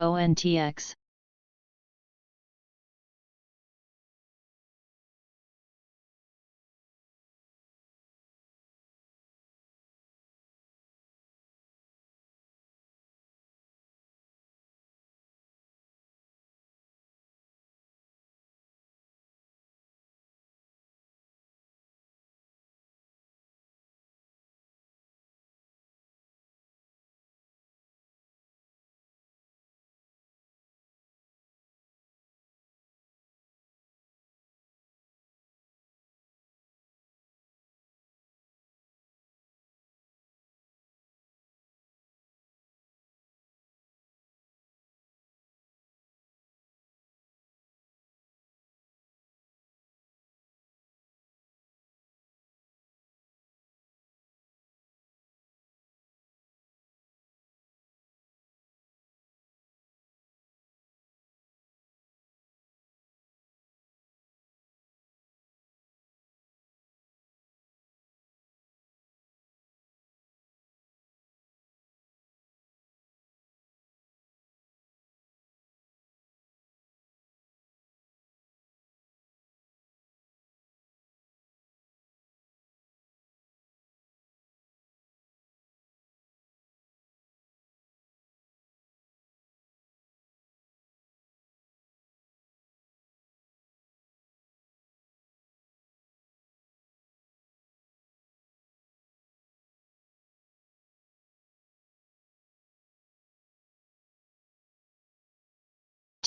ONTX.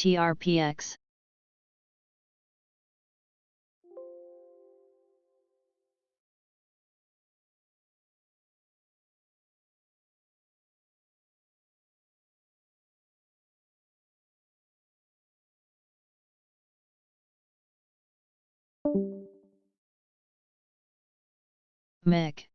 TRPX. MEC.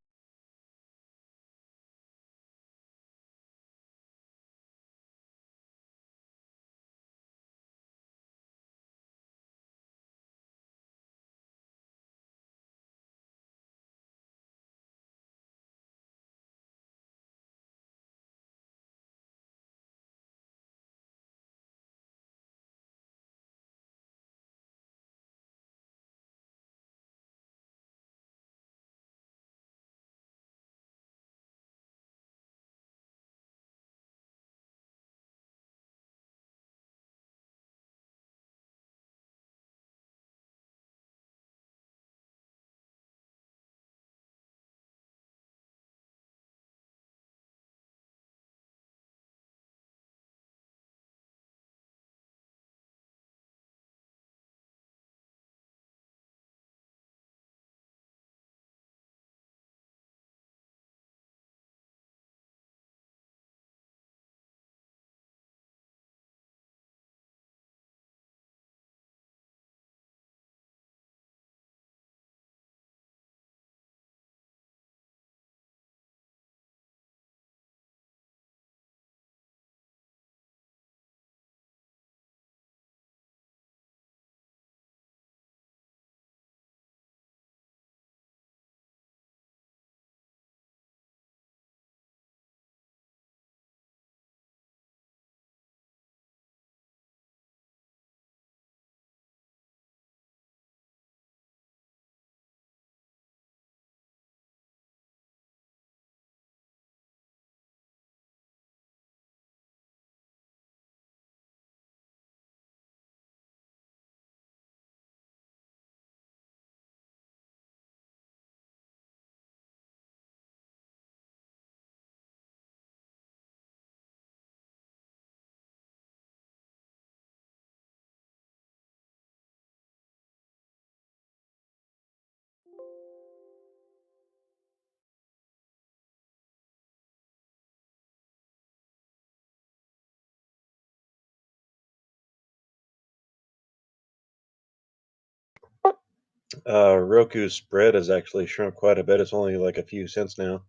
Roku's spread has actually shrunk quite a bit. It's only like a few cents now.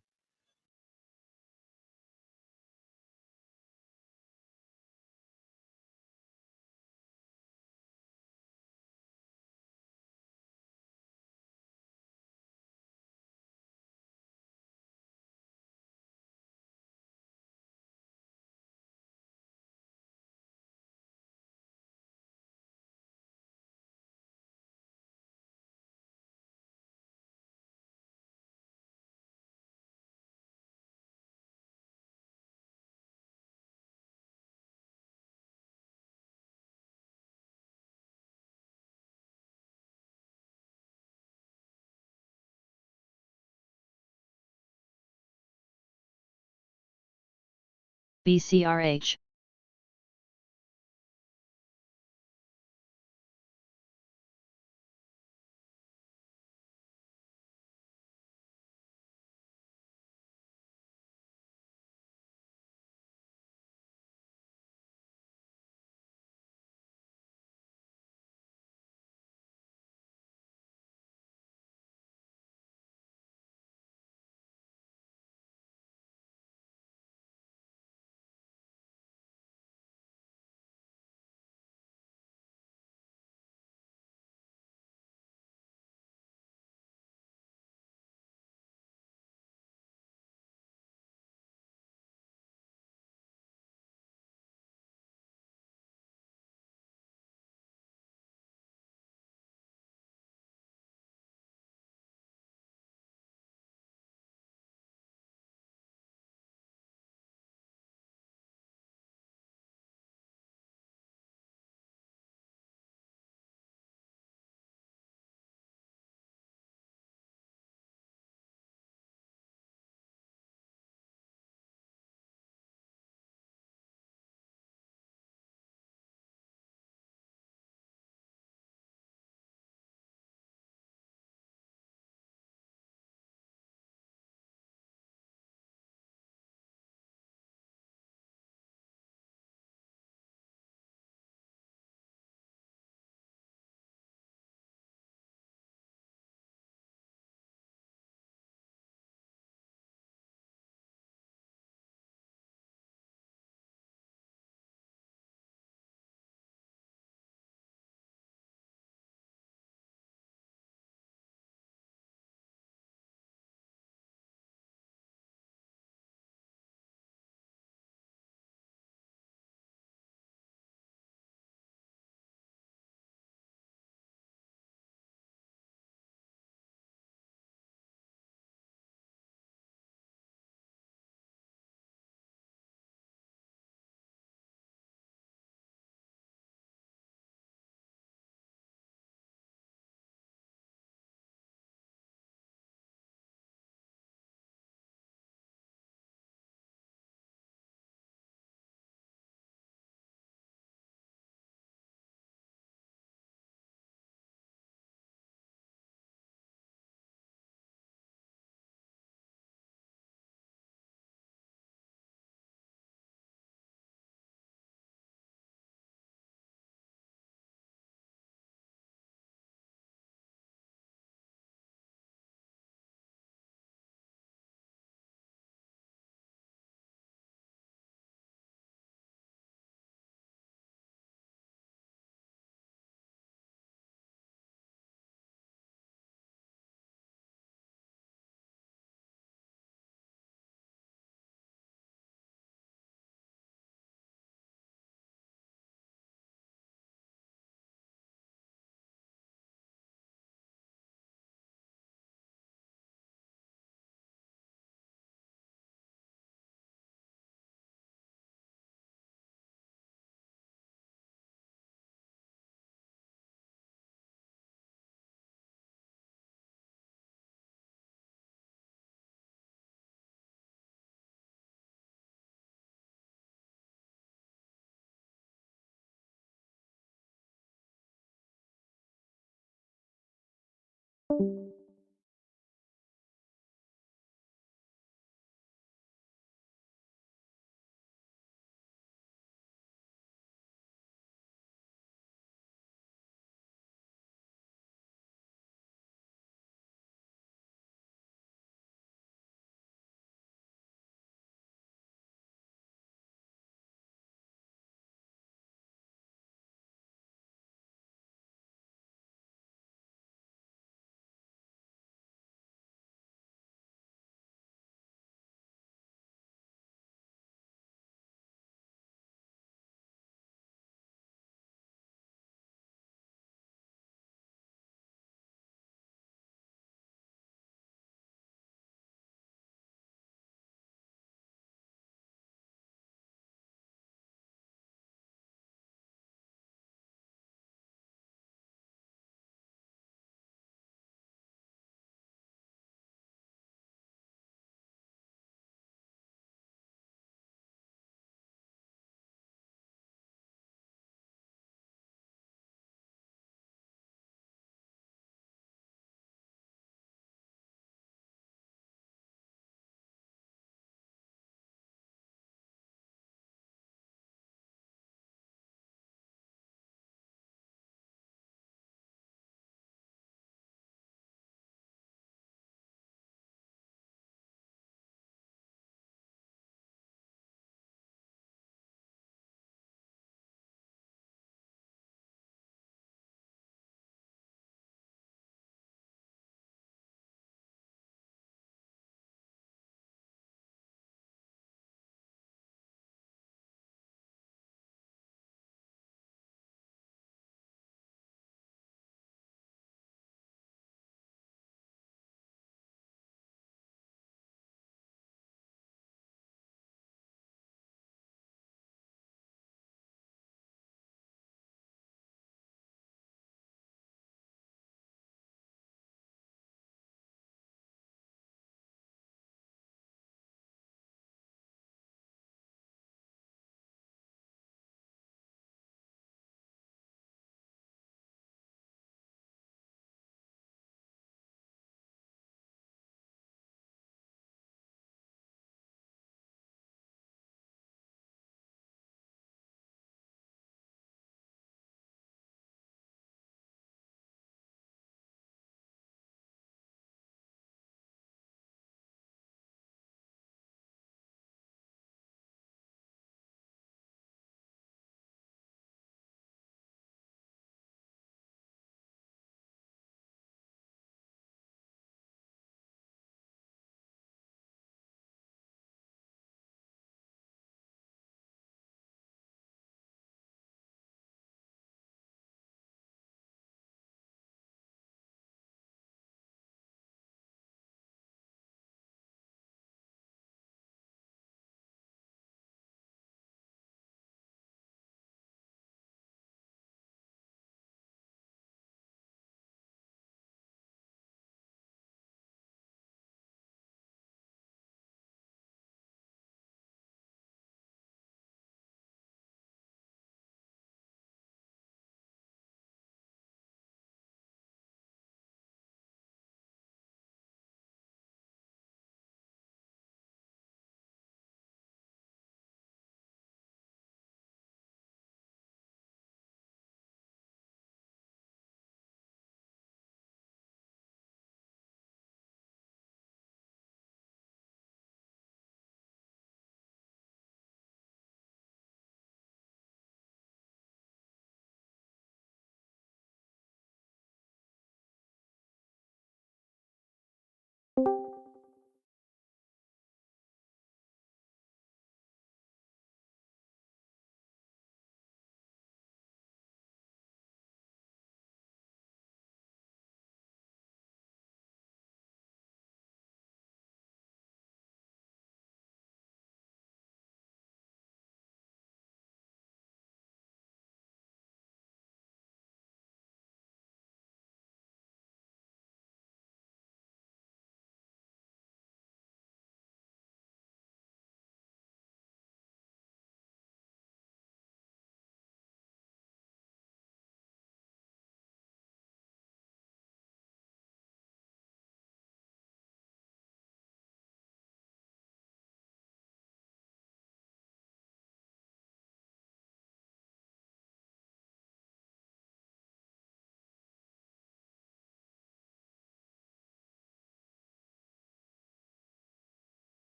BCRH.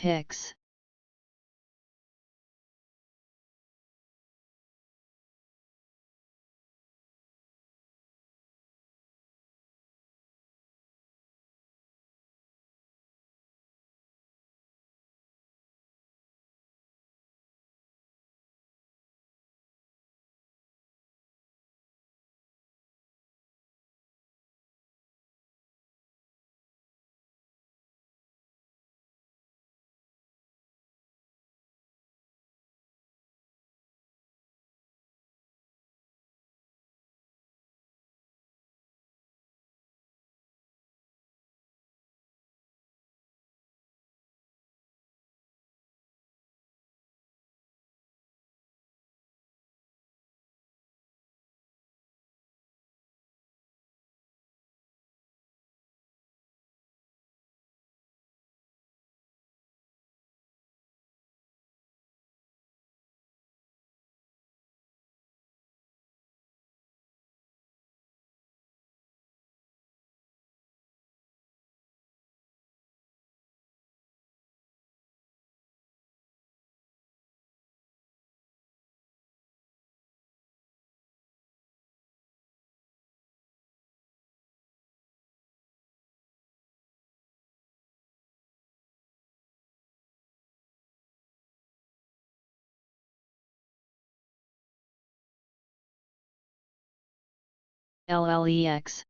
Hicks. LLEX.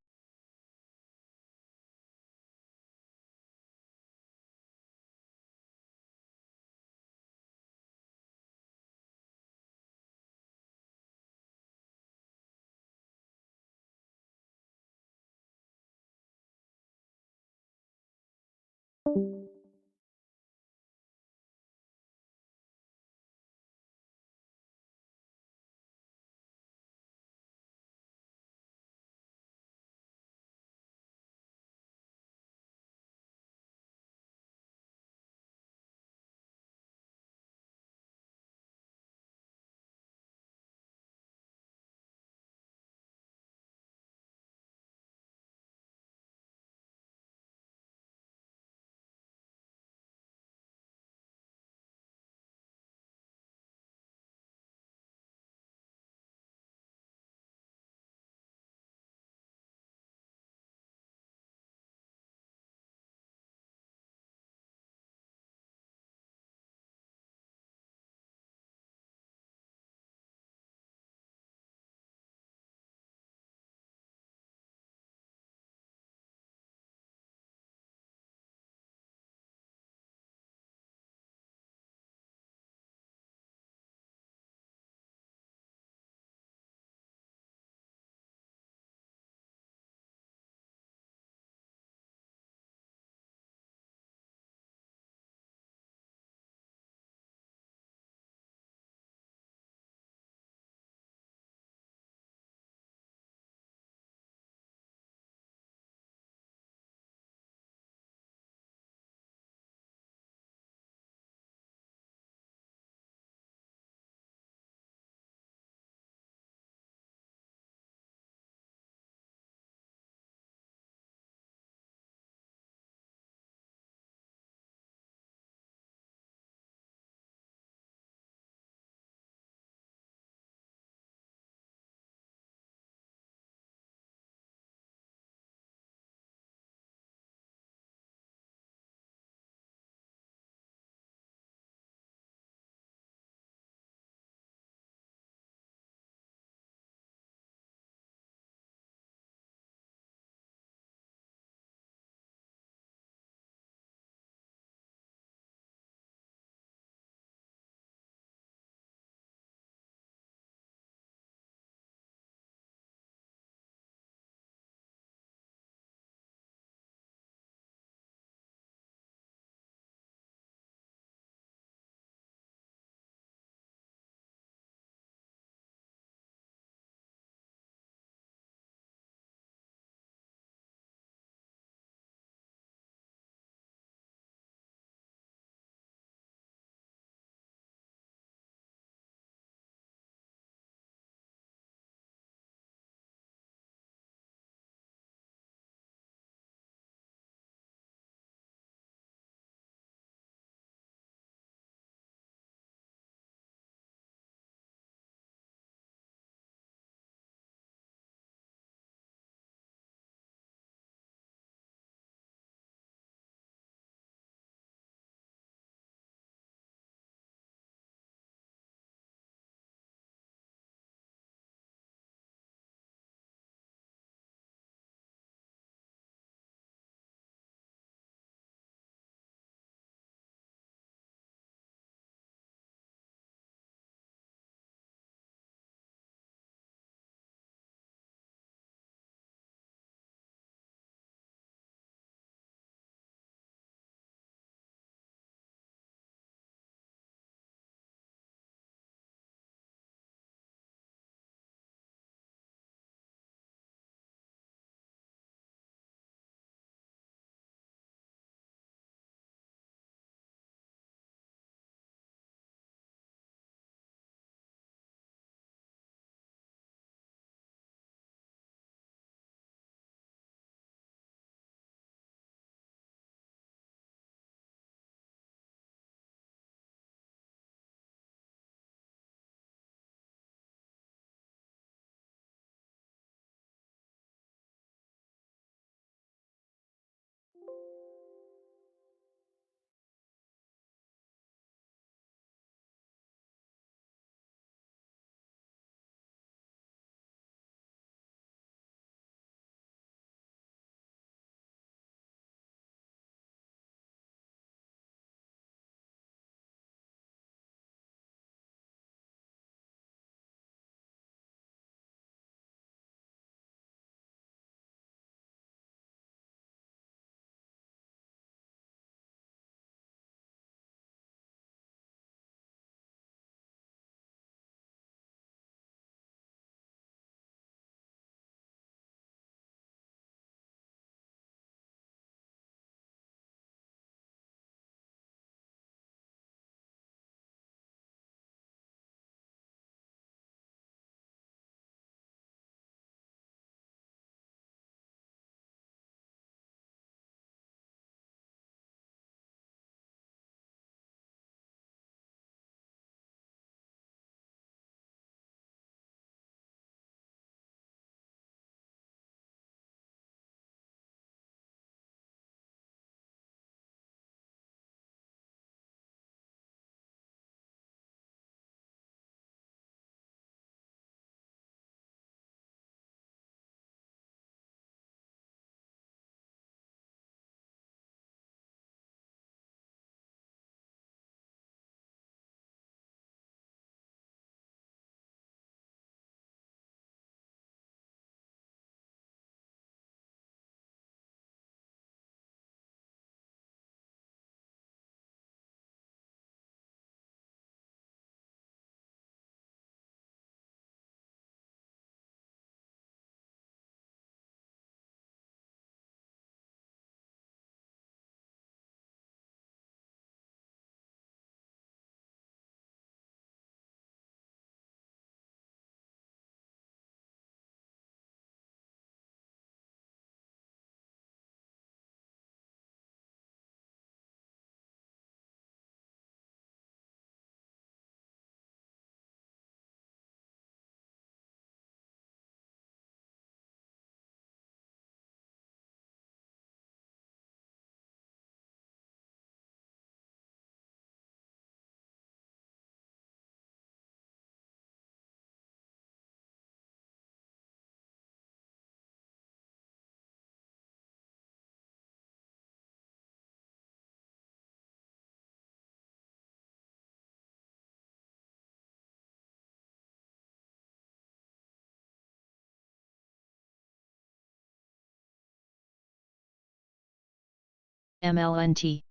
MLNT.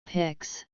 Pix.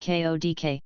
KODK.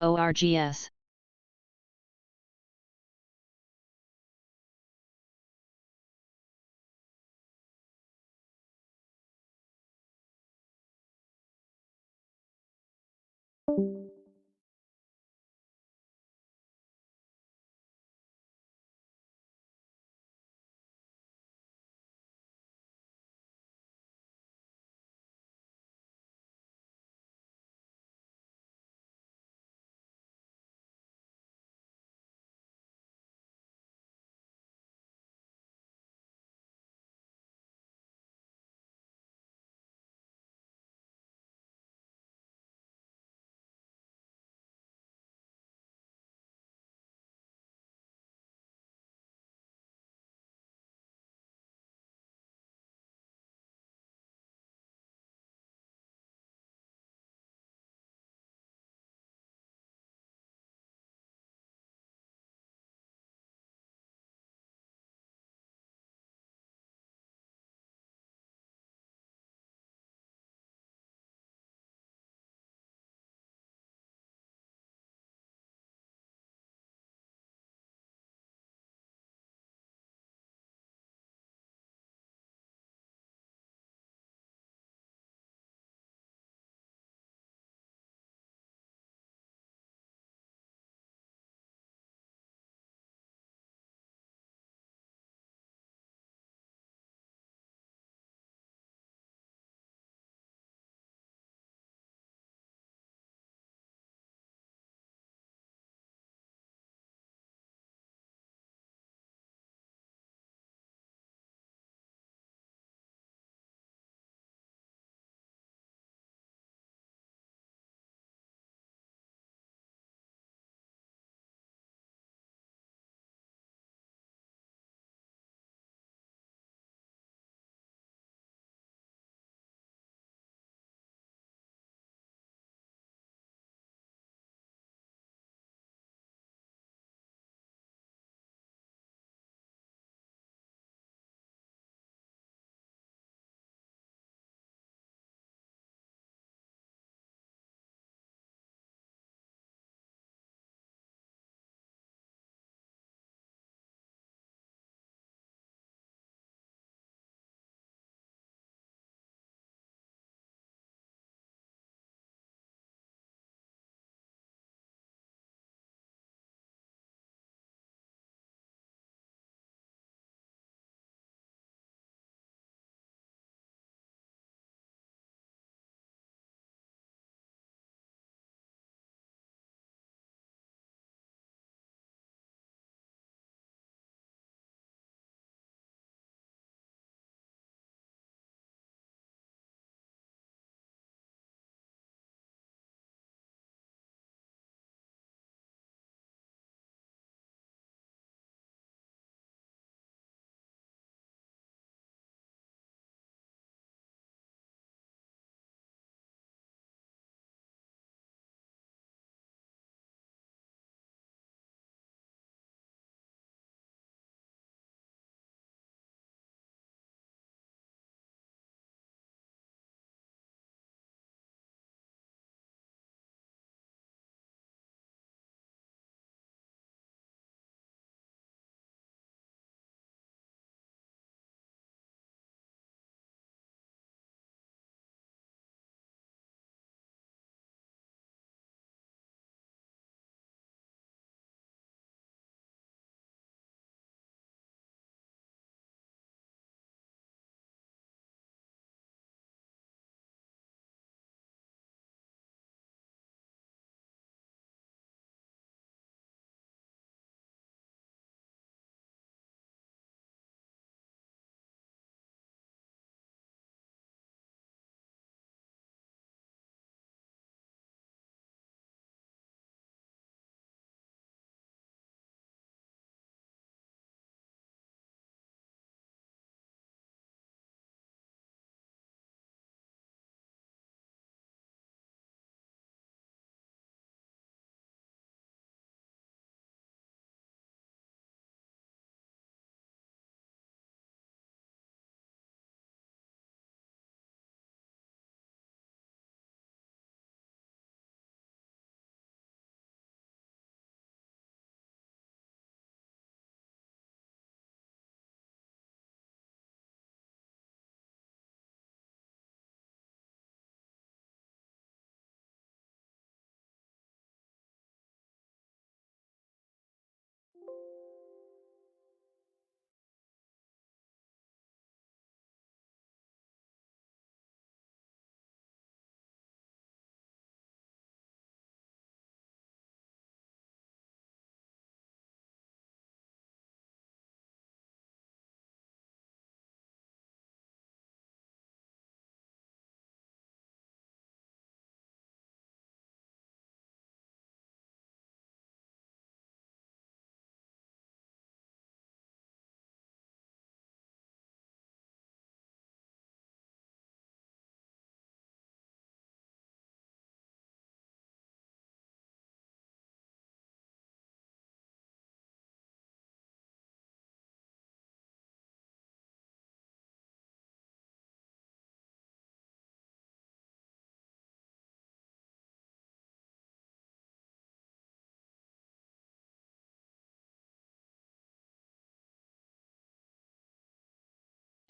ORGS.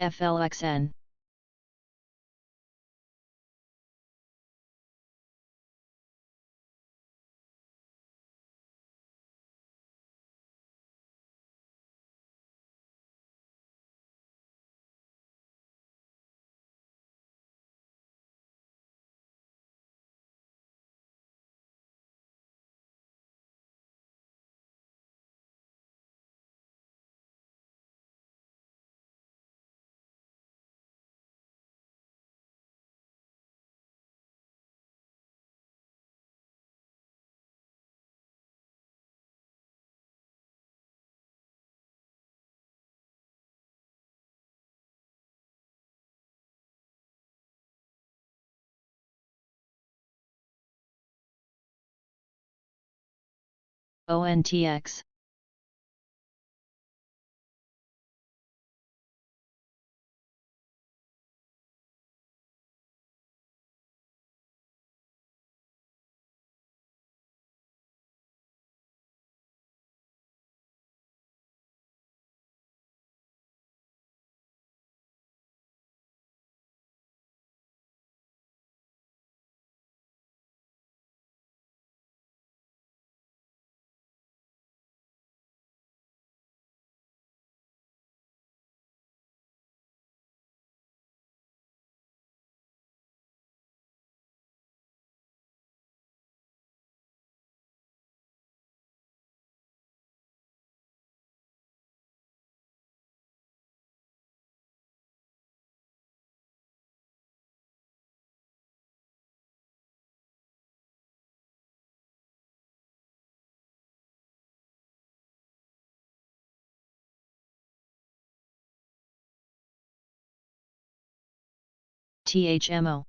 FLXN. ONTX. THMO.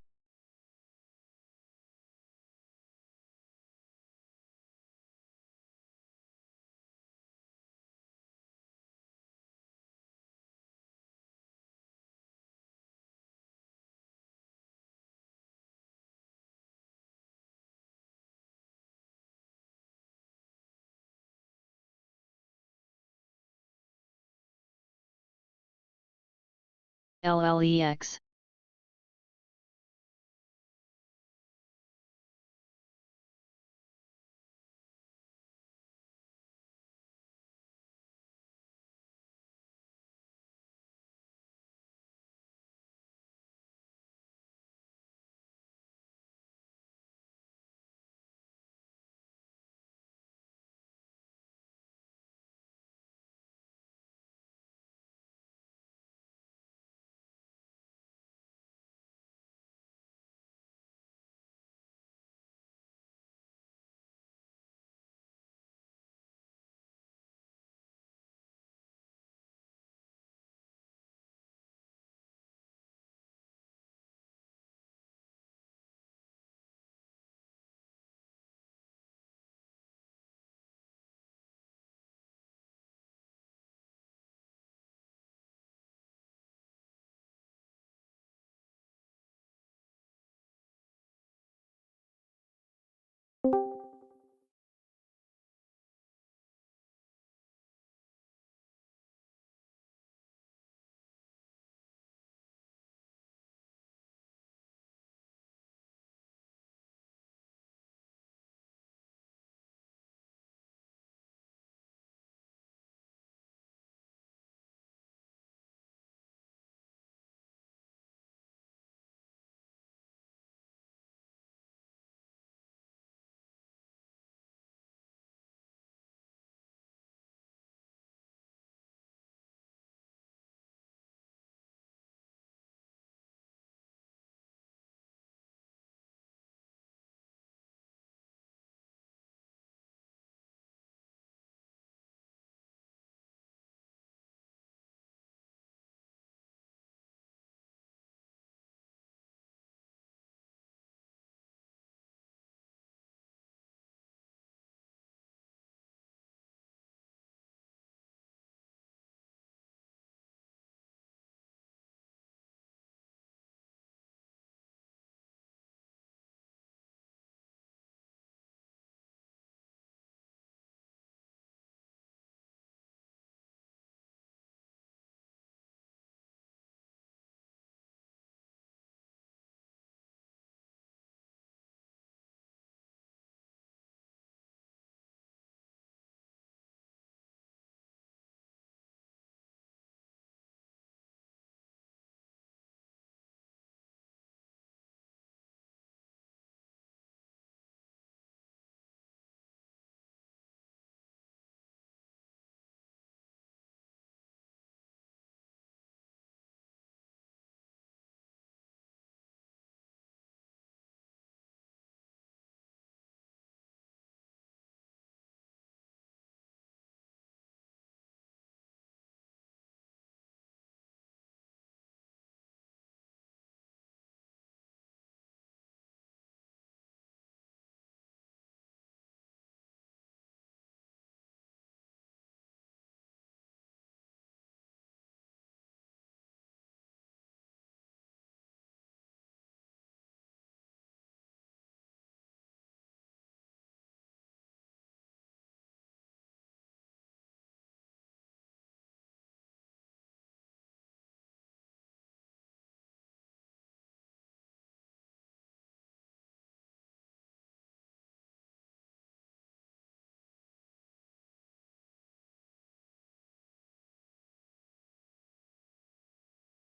LLEX.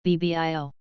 BBIO.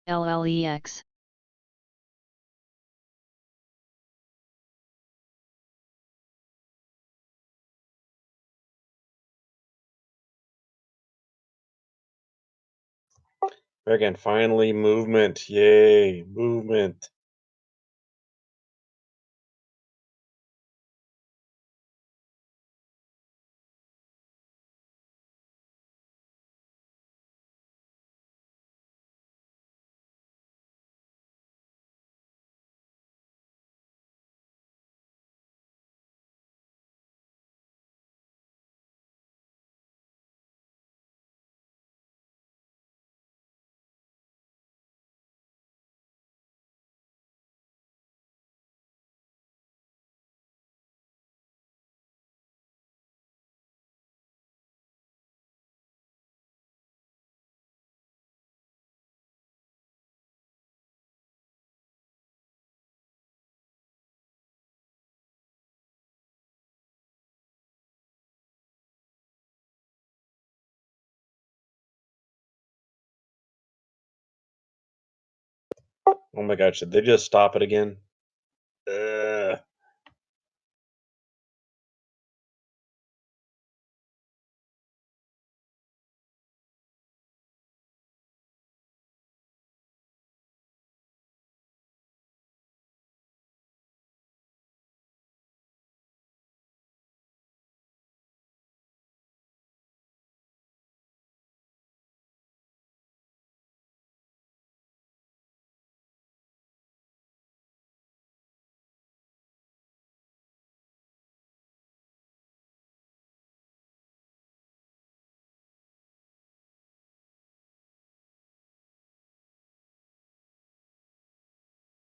LLEX. Again, finally movement. Yay, movement. Oh my God, should they just stop it again?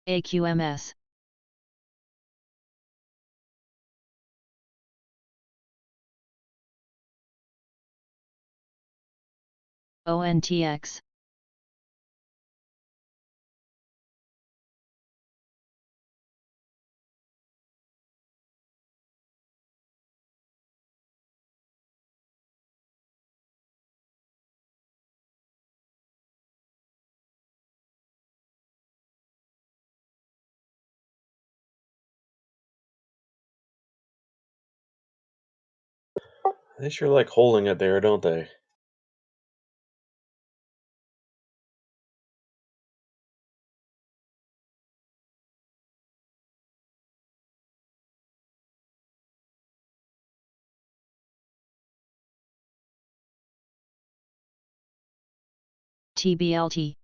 AQMS. ONTX. They sure like holding it there, don't they? TBLT.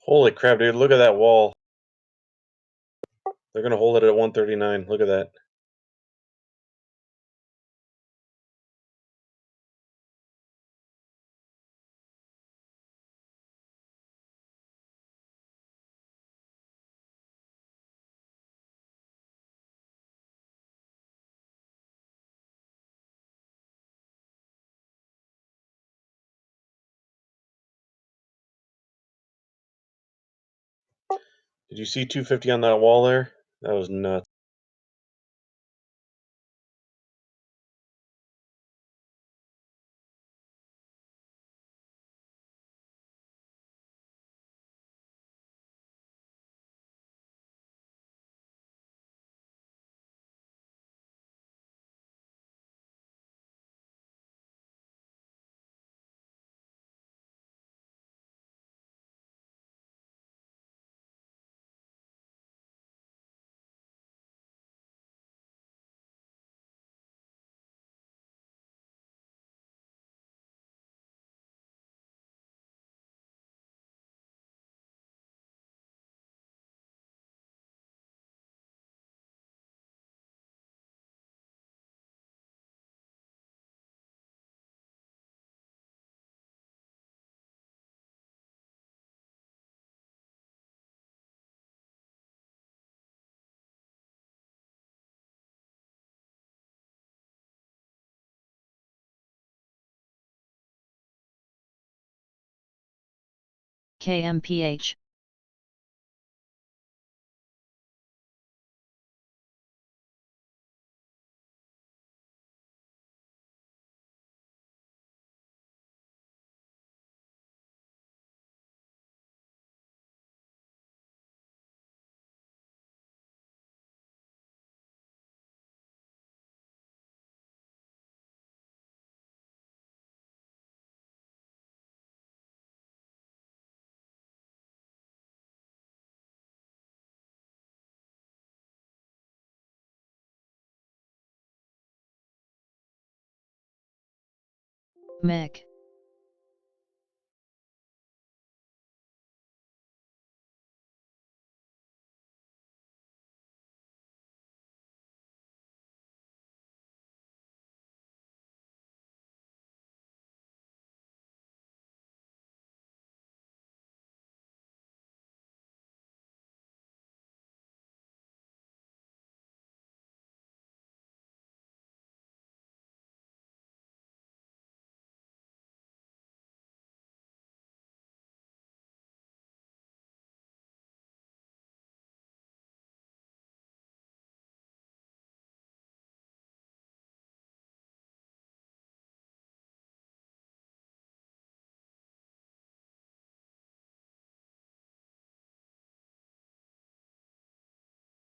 Holy crap, dude! Look at that wall. They're gonna hold it at 139. Look at that. Did you see 250 on that wall there? That was nuts. KMPH. MEC.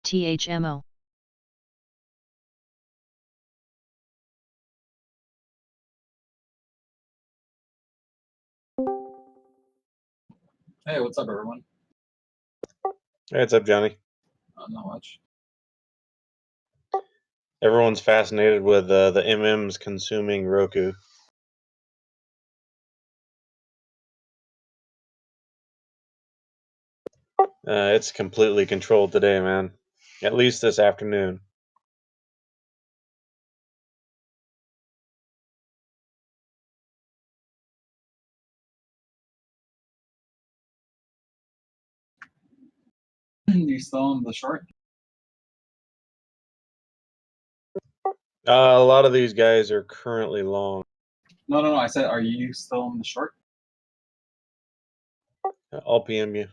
THMO. Hey, what's up, everyone? Hey, what's up, Johnny? Not much. Everyone's fascinated with the MMs consuming Roku. It's completely controlled today, man. At least this afternoon. You still on the short? A lot of these guys are currently long. No. I said, are you still on the short? I'll PM you.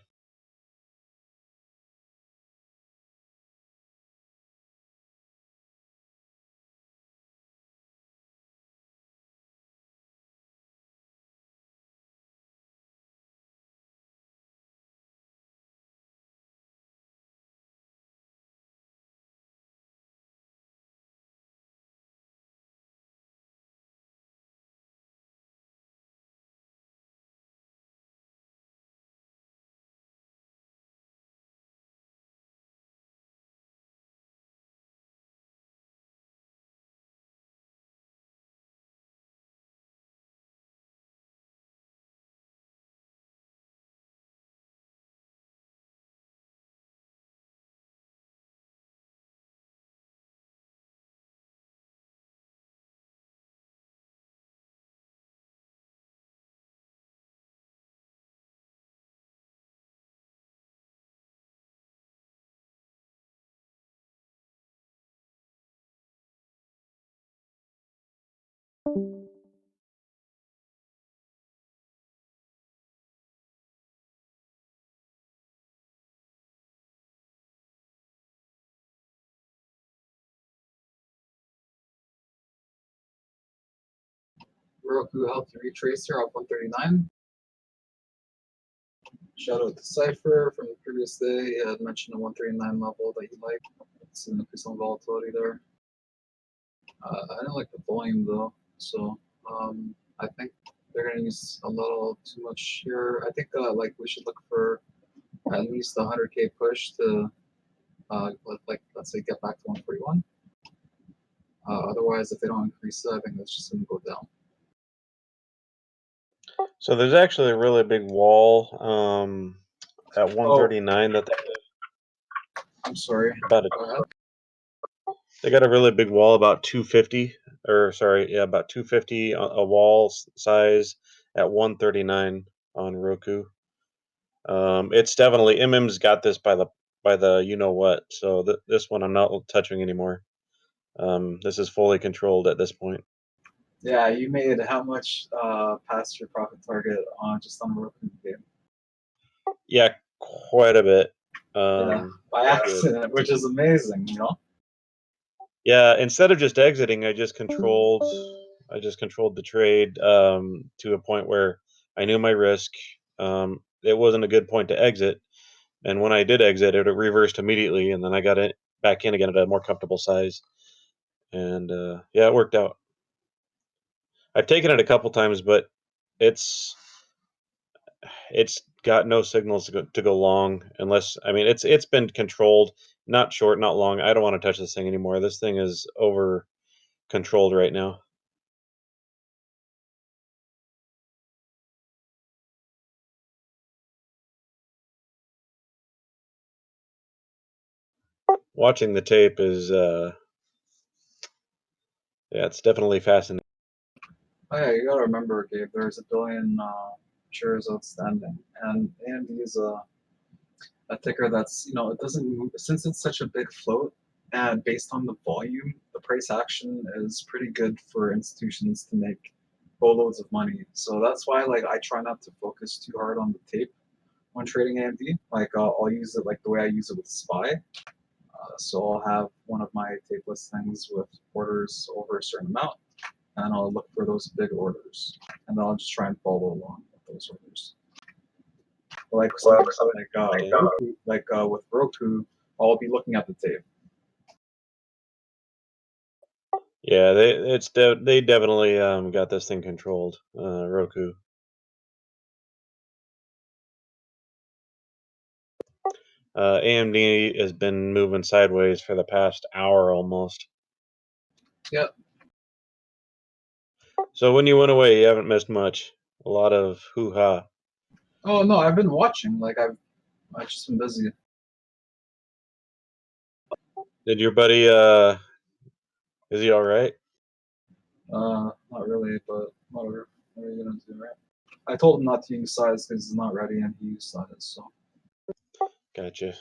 Roku Healthy Retracer up 139. Shout out to Cypher from the previous day. He had mentioned a 139 level that he liked. It's an increase on volatility there. I don't like the volume though, so I think they're gonna use a little too much here. I think like we should look for at least a 100K push to let's say get back to 141. Otherwise, if they don't increase it, I think that's just gonna go down. So there's actually a really big wall at 139 that I'm sorry. about Go ahead. they got a really big wall about 250, or sorry, yeah, about 250 a wall size at 139 on Roku. It's definitely MM's got this by the you know what. So this one I'm not touching anymore. This is fully controlled at this point. Yeah, you made how much past your profit target on just on a Roku game? Yeah, quite a bit. Yeah, by Good. accident, which is amazing, you know. Yeah, instead of just exiting, I just controlled the trade to a point where I knew my risk. It wasn't a good point to exit, and when I did exit, it reversed immediately, and then I got it back in again at a more comfortable size, and yeah, it worked out. I've taken it a couple times, but it's got no signals to go long unless it's been controlled, not short, not long. I don't want to touch this thing anymore. This thing is over controlled right now. Watching the tape is yeah, it's definitely fascinating. Oh yeah, you gotta remember, Gabe. There's a billion shares outstanding, and AMD is a ticker that's it doesn't move since it's such a big float, and based on the volume, the price action is pretty good for institutions to make boatloads of money. So that's why like I try not to focus too hard on the tape when trading AMD. Like I'll use it like the way I use it with SPY. So I'll have one of my tape listings with orders over a certain amount, and I'll look for those big orders, and then I'll just try and follow along with those orders. Like with Roku, with Roku, I'll be looking at the tape. Yeah, they definitely got this thing controlled. Roku. AMD has been moving sideways for the past hour almost. Yep. So when you went away, you haven't missed much. A lot of hoo-ha. Oh no, I've been watching. Like I've just been busy. Did your buddy is he all right? Not really, but whatever. What are you gonna do, right? I told him not to use size because he's not ready, and he used size. So Gotcha.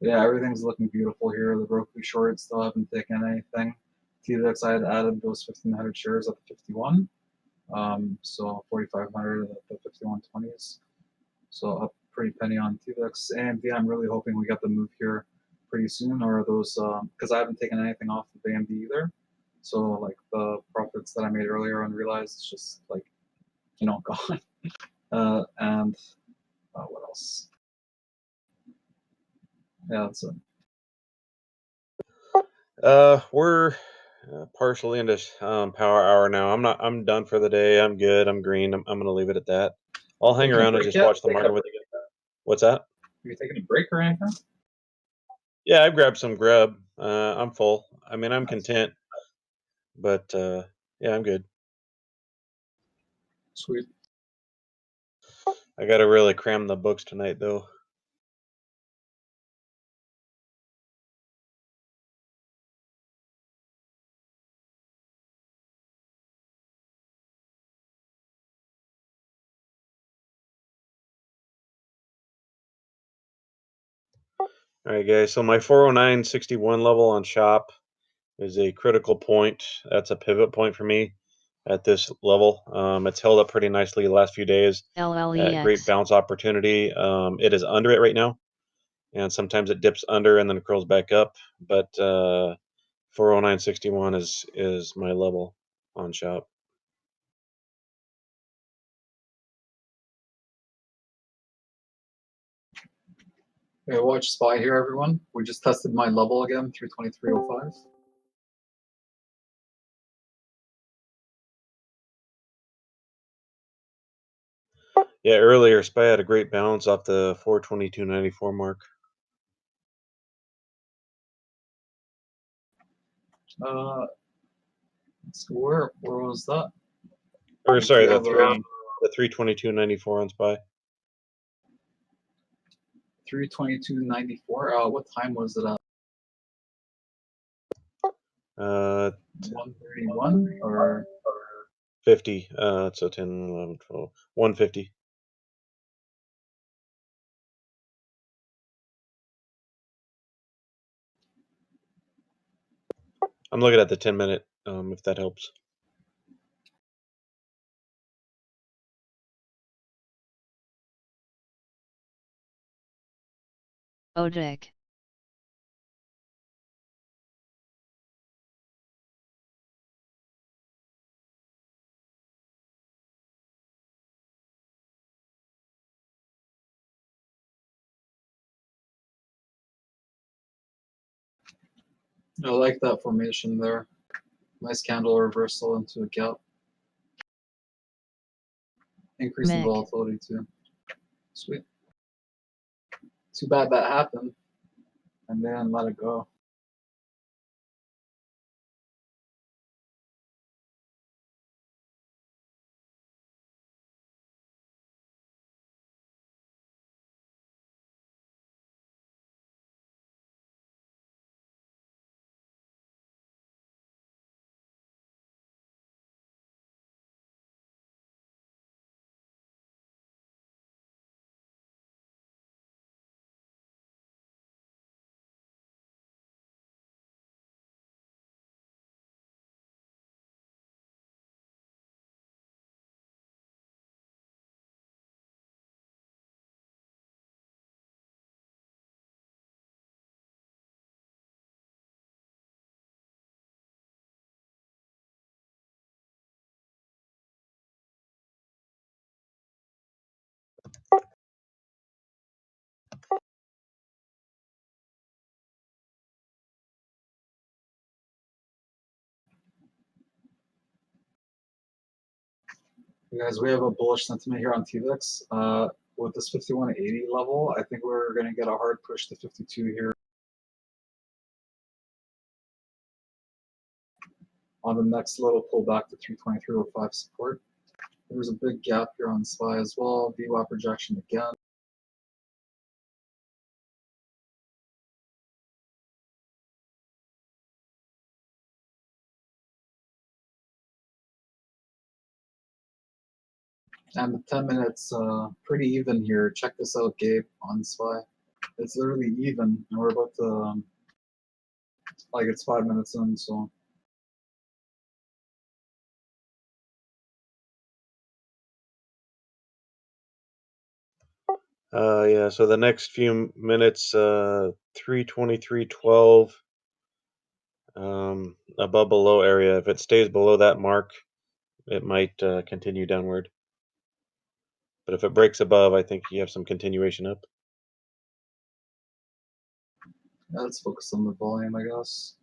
yeah, everything's looking beautiful here. The Roku short still haven't taken anything. TVX I had added those 1,500 shares at the 51. So 4,500 at the 51.20s. So up pretty penny on TVX. AMD, I'm really hoping we get the move here pretty soon, or those because I haven't taken anything off of AMD either. So like the profits that I made earlier unrealized, it's just like gone. And what else? Yeah, that's it. We're partially into power hour now. I'm done for the day. I'm good. I'm green. I'm gonna leave it at that. I'll hang Taking a around and break just yet? watch the market with you. What's that? Are you taking a break or anything? Yeah, I grabbed some grub. I'm full. I mean, I'm Nice. content, but yeah, I'm good. Sweet. I gotta really cram the books tonight, though. All right, guys. So my 409.61 level on shop is a critical point. That's a pivot point for me at this level. It's held up pretty nicely the last few days. Great LLEX. bounce opportunity. It is under it right now, and sometimes it dips under and then it curls back up. But 409.61 is my level on shop. Okay, watch SPY here, everyone. We just tested my level again, 323.05. Yeah, earlier SPY had a great bounce off the 422.94 mark. Where was that? Or sorry, Yeah, the 322.94 on SPY. 322.94. What time was it at? 131 or 50. So 10, 11, 12, 150. I'm looking at the 10-minute, if that helps. ODIC. I like that formation there. Nice candle reversal into a gap. Increasing MEG. volatility too. Sweet. Too bad that happened. And then let it go. Guys, we have a bullish sentiment here on TVIX. With this 5180 level, I think we're going to get a hard push to 52 here. On the next little pullback to 323.05 support. There's a big gap here on SPY as well. VWAP projection again. And the 10 minutes pretty even here. Check this out, Gabe, on SPY. It's literally even, and we're about to, like it's 5 minutes in, so. Yeah, so the next few minutes, 323.12, above below area. If it stays below that mark, it might continue downward. But if it breaks above, I think you have some continuation up. Yeah, let's focus on the volume, I guess.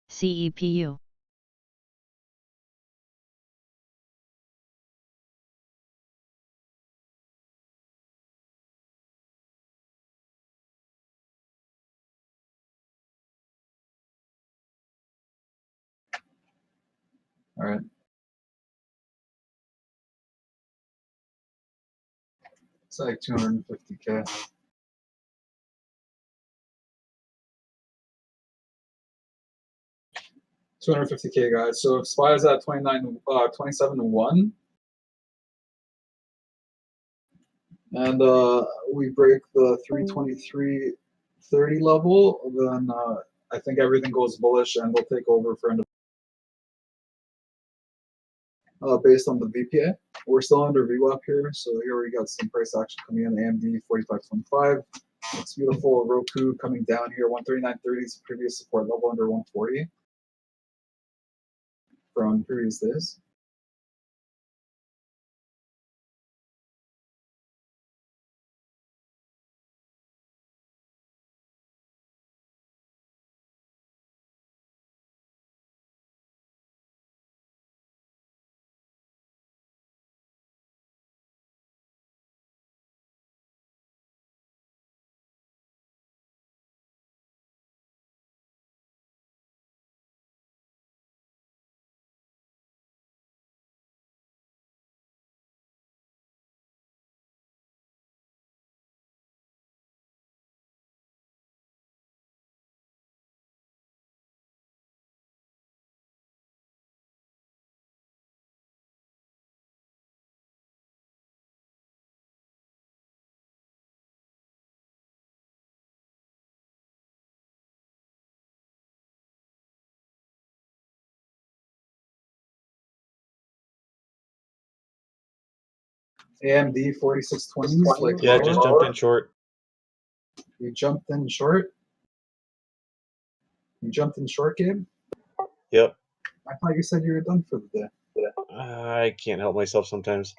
CEPU. All right. It's like 250K. $250K, guys. So if SPY is at 27-1, and we break the 323.30 level, then I think everything goes bullish and they'll take over for end based on the VPA. We're still under VWAP here, so here we got some price action coming in. AMD 45.25. Looks beautiful. Roku coming down here. 139.30 is previous support level under 140 from previous days. AMD 4620s, like Yeah, just jumped in short. You jumped in short. You jumped in short, Gabe. Yep. I thought you said you were done for the day. I can't help myself sometimes.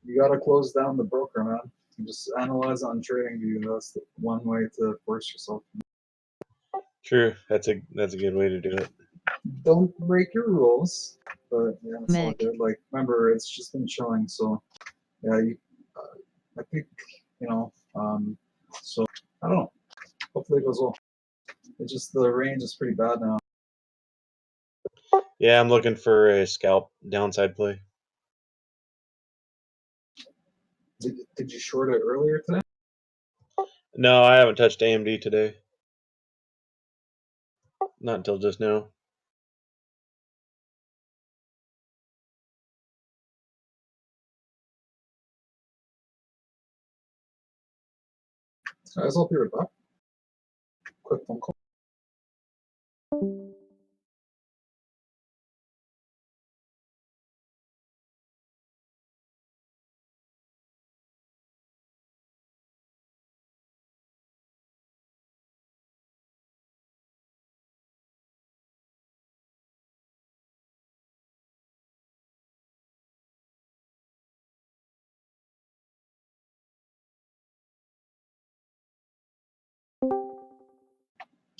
You gotta close down the broker, man. You just analyze on TradingView. That's the one way to force yourself. True. That's a good way to do it. Don't break your rules, but yeah, it's all Mick. good. Like, remember, it's just been chilling, so yeah, I think so I don't know. Hopefully it goes well. It's just the range is pretty bad now. Yeah, I'm looking for a scalp downside play. Did you short it earlier today? No, I haven't touched AMD today. Not until just now. Guys, I'll be right back. Quick phone call.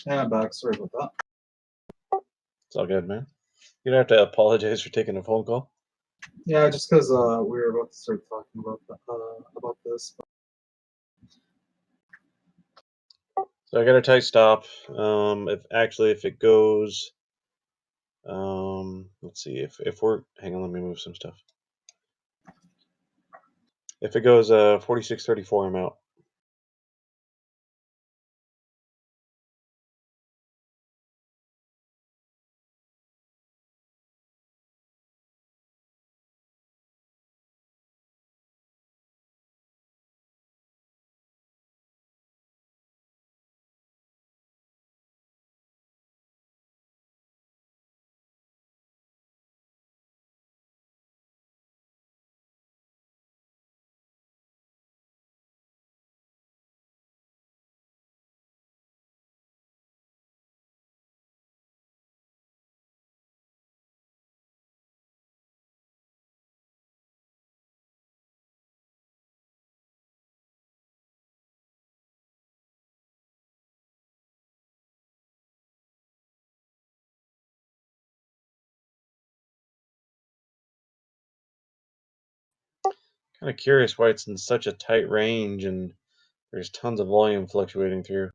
Yeah, I'm back. Sorry about that. It's all good, man. You don't have to apologize for taking a phone call. Yeah, just because we were about to start talking about this. So I got a tight stop. If it goes, let's see if we're hang on, let me move some stuff. If it goes 46.34, I'm out. Kind of curious why it's in such a tight range and there's tons of volume fluctuating through.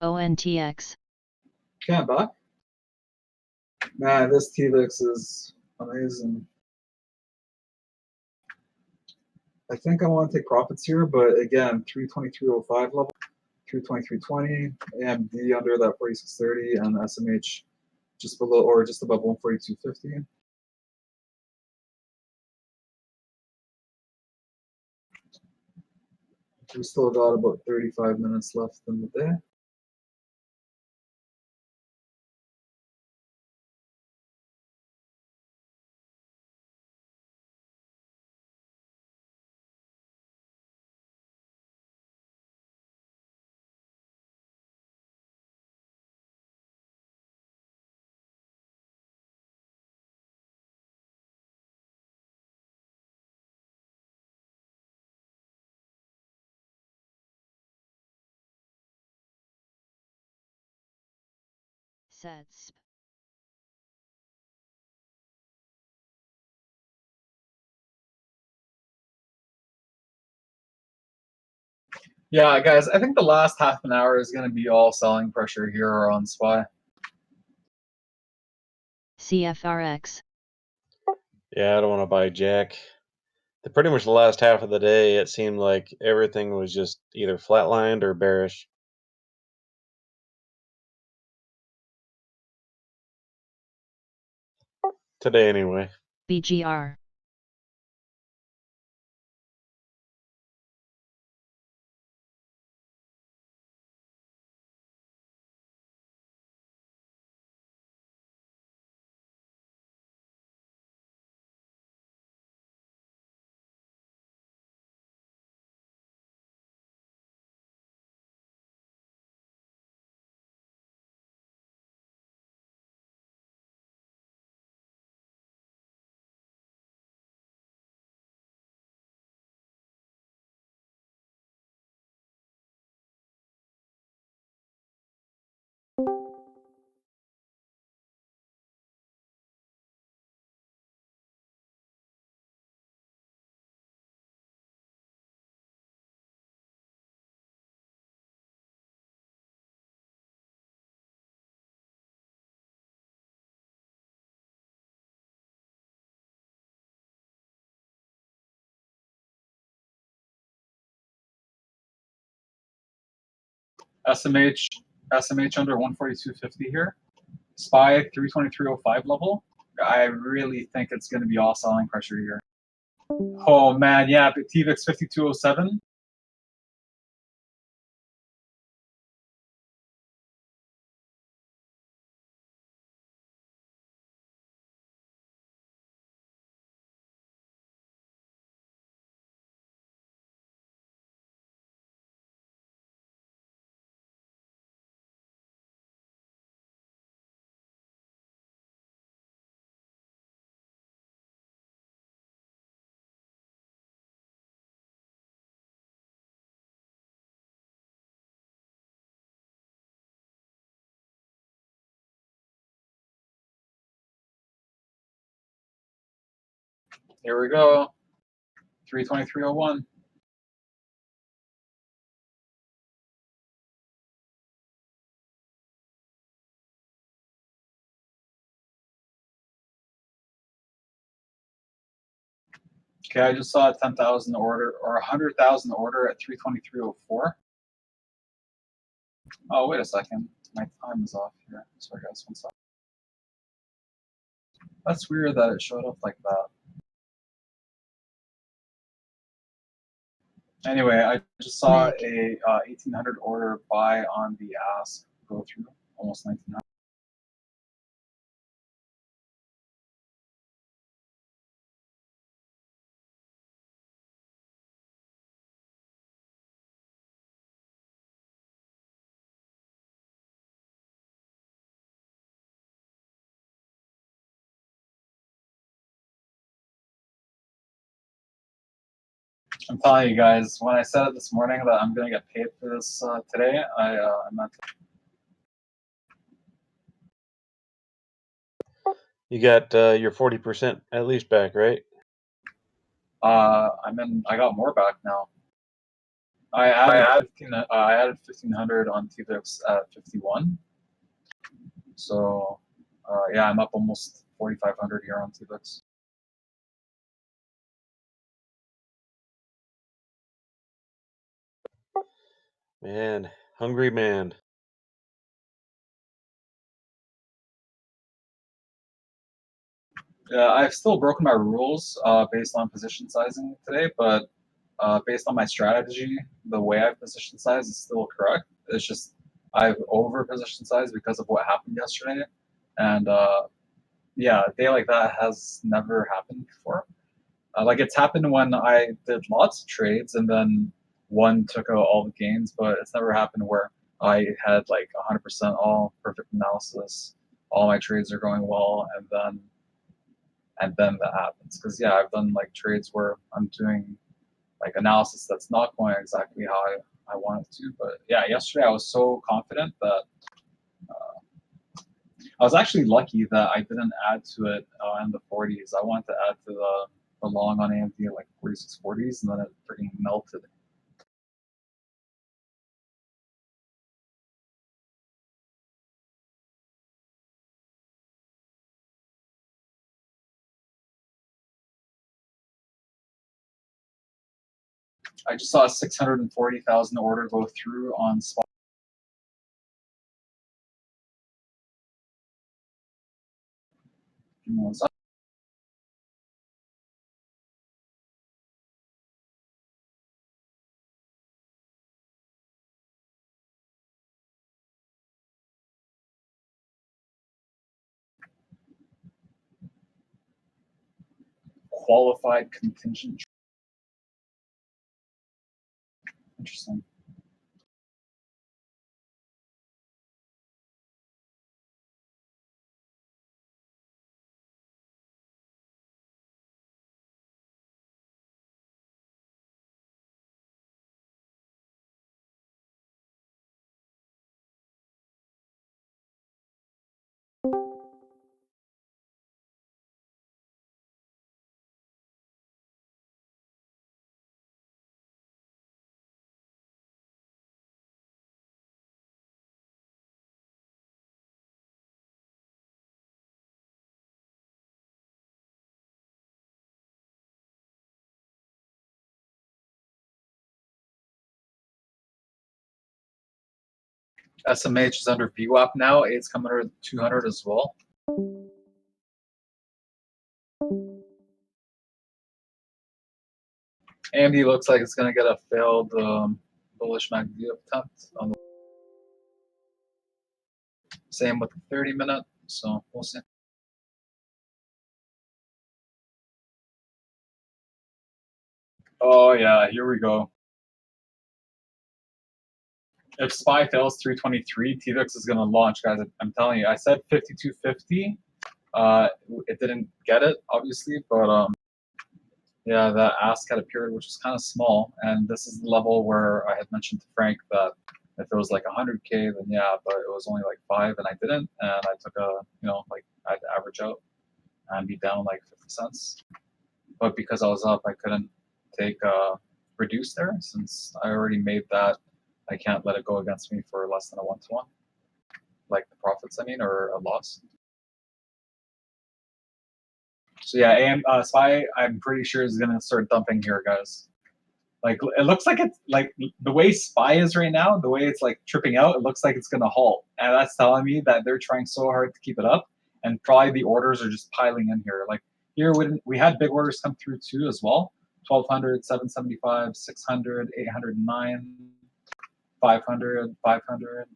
ONTX. Okay, I'm back. Man, this TVIX is amazing. I think I want to take profits here, but again, 323.05 level, 323.20, AMD under that 46.30, and SMH just below or just above 142.50. We still got about 35 minutes left in the day. Sets. Yeah, guys, I think the last half an hour is going to be all selling pressure here on SPY. CFRX. Yeah, I don't want to buy Jack. Pretty much the last half of the day, it seemed like everything was just either flatlined or bearish. Today, anyway. BGR. SMH under 142.50 here. SPY 323.05 level. I really think it's going to be all selling pressure here. Oh man, yeah, but TVIX 52.07. Here we go. 323.01. Okay, I just saw a 10,000 order or 100,000 order at 323.04. Oh, wait a second. My time is off here. Sorry, guys. One second. That's weird that it showed up like that. Anyway, I just saw Meg. a 1,800 order buy on the ask go through almost 1,900. I'm telling you guys, when I said it this morning that I'm gonna get paid for this today, I meant to. You got your 40% at least back, right? I got more back now. I added 1,500 on TVIX at 51. So yeah, I'm up almost 4,500 here on TVIX. Man, hungry man. Yeah, I've still broken my rules based on position sizing today, but based on my strategy, the way I position size is still correct. It's just I've over position size because of what happened yesterday, and yeah, a day like that has never happened before. Like it's happened when I did lots of trades and then one took out all the gains, but it's never happened where I had like 100% all perfect analysis, all my trades are going well, and then that happens. Because yeah, I've done like trades where I'm doing like analysis that's not going exactly how I want it to. But yeah, yesterday I was so confident that I was actually lucky that I didn't add to it in the 40s. I wanted to add to the long on AMD at like 4640s, and then it freaking melted. I just saw a 640,000 order go through on spot. Give me one sec. Qualified contingent. Interesting. SMH is under VWAP now. It's coming under 200 as well. AMD looks like it's going to get a failed bullish MACD attempt. On the same with the 30-minute, so we'll see. Oh yeah, here we go. If SPY fails 323, TVIX is going to launch, guys. I'm telling you. I said 5250. It didn't get it, obviously, but yeah, that ask had a period which was kind of small, and this is the level where I had mentioned to Frank that if it was like 100K, then yeah, but it was only like 5, and I didn't, and I took a, like I had to average out and be down like 50 cents. But because I was up, I couldn't take reduce there since I already made that. I can't let it go against me for less than a 1-to-1, like the profits, I mean, or a loss. So yeah, SPY, I'm pretty sure is gonna start dumping here, guys. Like it looks like it's like the way SPY is right now, the way it's like tripping out, it looks like it's gonna halt, and that's telling me that they're trying so hard to keep it up, and probably the orders are just piling in here. Like here, we had big orders come through too as well. 1200, 775, 600, 809, 500, 500.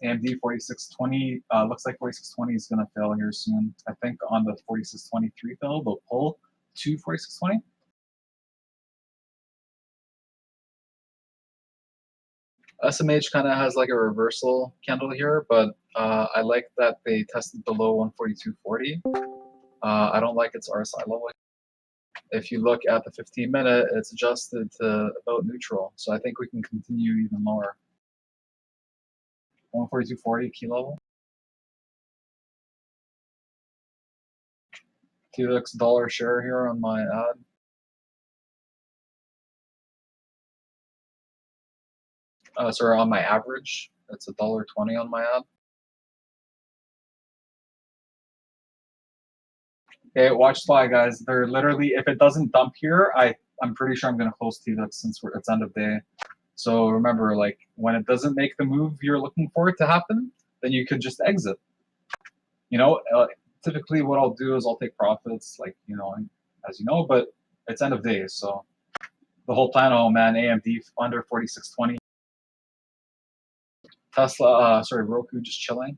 AMD 4620 looks like 4620 is going to fail here soon. I think on the 4623 fail, they'll pull to 4620. SMH kind of has like a reversal candle here, but I like that they tested below 142.40. I don't like its RSI level. If you look at the 15-minute, it's adjusted to about neutral. So I think we can continue even lower. 142.40 key level. TVIX dollar share here on my ad. Sorry, on my average, it's $1.20 on my ad. Okay, watch SPY, guys. They're literally, if it doesn't dump here, I'm pretty sure I'm going to close TVIX since it's end of day. So remember, like when it doesn't make the move you're looking for it to happen, then you could just exit. You know, typically what I'll do is I'll take profits, like, you know, as you know, but it's end of day, so the whole plan, oh man, AMD under 4620. Tesla, sorry, Roku just chilling.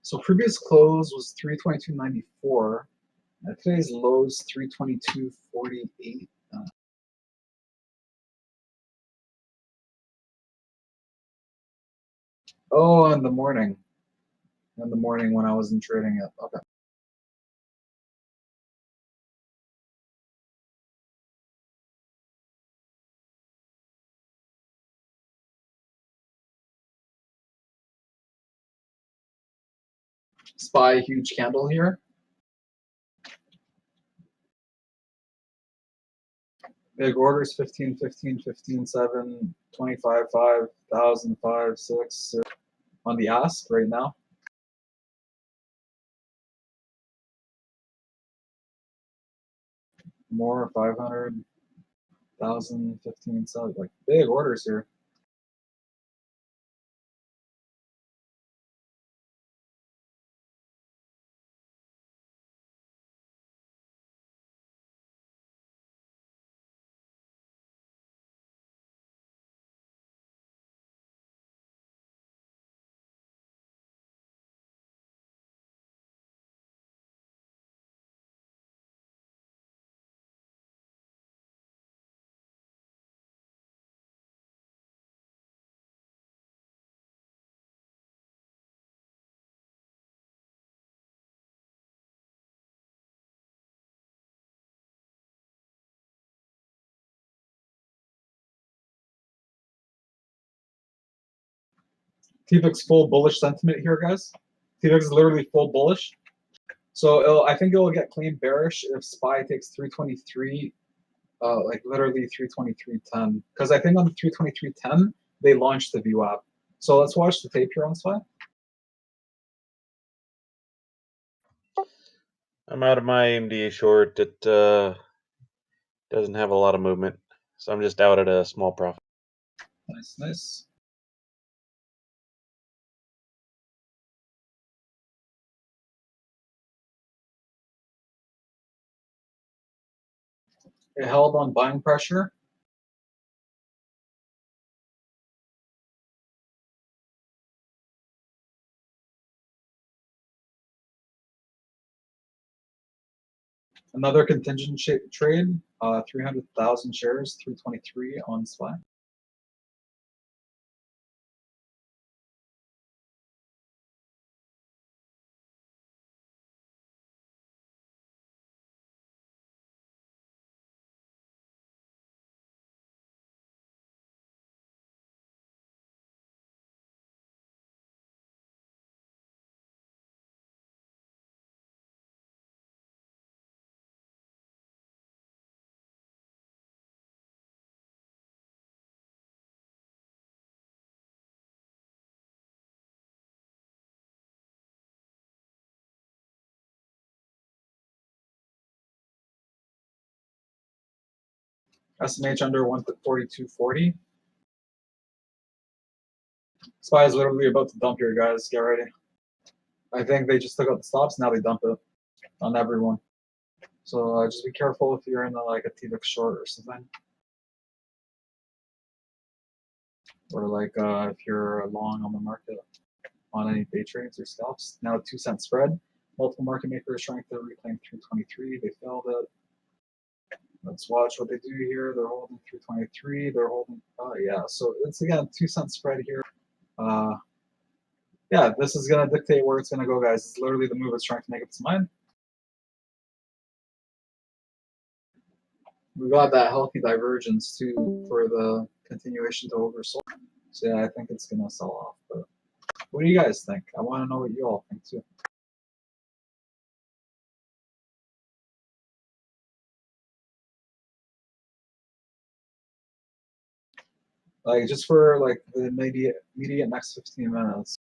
So previous close was 322.94. Today's low is 322.48. Oh, in the morning. In the morning when I wasn't trading it. Okay. SPY huge candle here. Big orders 15, 15, 15, 7, 25, 5, 1,000, 5, 6 on the ask right now. More 500, 1,000, 15, 7, like big orders here. TVIX full bullish sentiment here, guys. TVIX is literally full bullish. So I think it will get clean bearish if SPY takes 323, like literally 323.10. Because I think on the 323.10, they launched the VWAP. So let's watch the tape here on SPY. I'm out of my AMD short. It doesn't have a lot of movement, so I'm just out at a small profit. Nice, nice. It held on buying pressure. Another contingent trade, 300,000 shares, 323 on SPY. SMH under 142.40. SPY is literally about to dump here, guys. Get ready. I think they just took out the stops. Now they dump it on everyone. So just be careful if you're in like a TVIX short or something. Or like if you're long on the market on any day trades or scalps. Now a 2-cent spread. Multiple market makers trying to reclaim 323. They failed it. Let's watch what they do here. They're holding 323. They're holding, yeah. So it's again 2-cent spread here. Yeah, this is gonna dictate where it's gonna go, guys. It's literally the move it's trying to make up its mind. We got that healthy divergence too for the continuation to oversold. So yeah, I think it's gonna sell off. But what do you guys think? I want to know what you all think too. Like just for like the immediate next 15 minutes.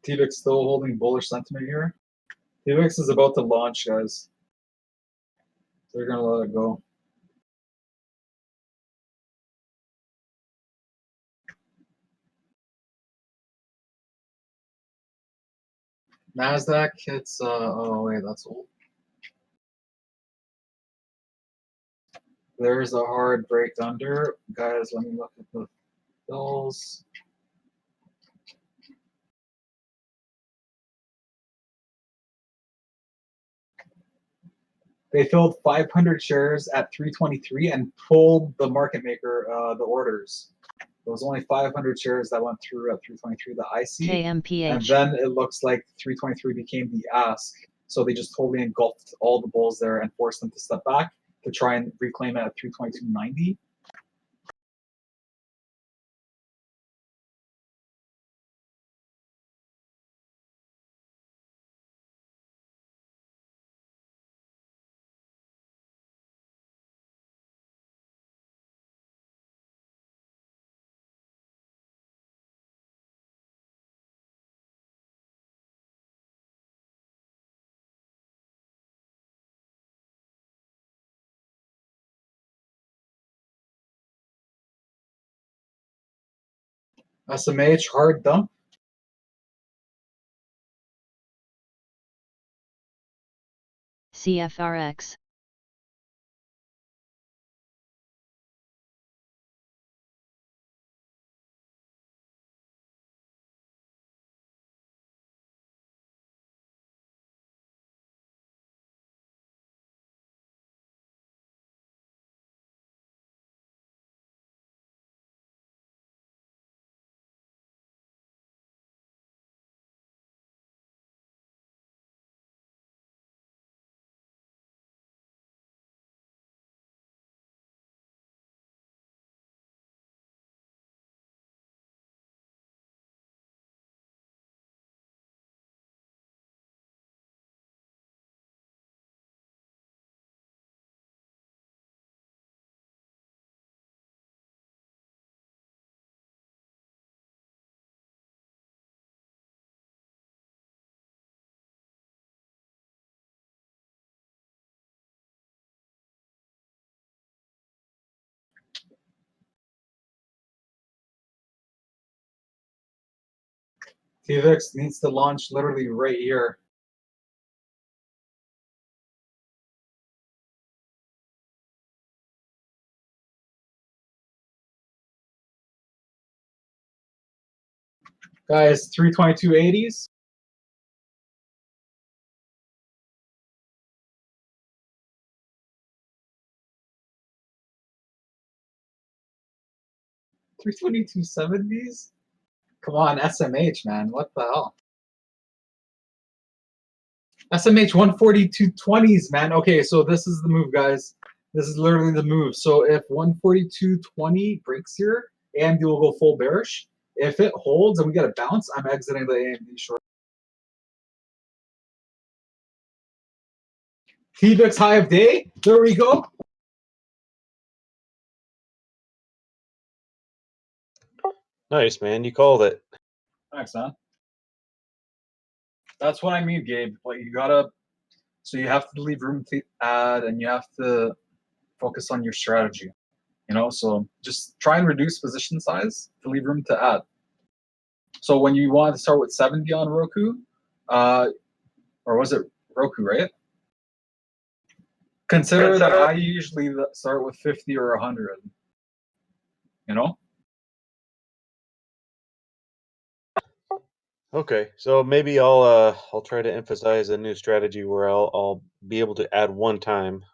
TVIX still holding bullish sentiment here. TVIX is about to launch, guys. They're gonna let it go. Nasdaq, it's oh wait, that's old. There's a hard break under, guys. Let me look at the bills. They filled 500 shares at 323 and pulled the market maker the orders. There was only 500 shares that went through at 323, the IC, and KMPH. then it looks like 323 became the ask. So they just totally engulfed all the bulls there and forced them to step back to try and reclaim it at 322.90. SMH hard dump. CFRX. TVIX needs to launch literally right here. Guys, 322.80s. $322.70s? Come on, SMH, man. What the hell? SMH 142.20s, man. Okay, so this is the move, guys. This is literally the move. So if 142.20 breaks here, AMD will go full bearish. If it holds and we get a bounce, I'm exiting the AMD short. TVIX high of day. There we go. Nice, man. You called it. Thanks, man. That's what I mean, Gabe. Like you gotta, so you have to leave room to add, and you have to focus on your strategy. You know, so just try and reduce position size to leave room to add. So when you want to start with 70 on Roku, or was it Roku, right? Consider that I usually start with 50 or 100. You know. Okay, so maybe I'll try to emphasize a new strategy where I'll be able to add one time.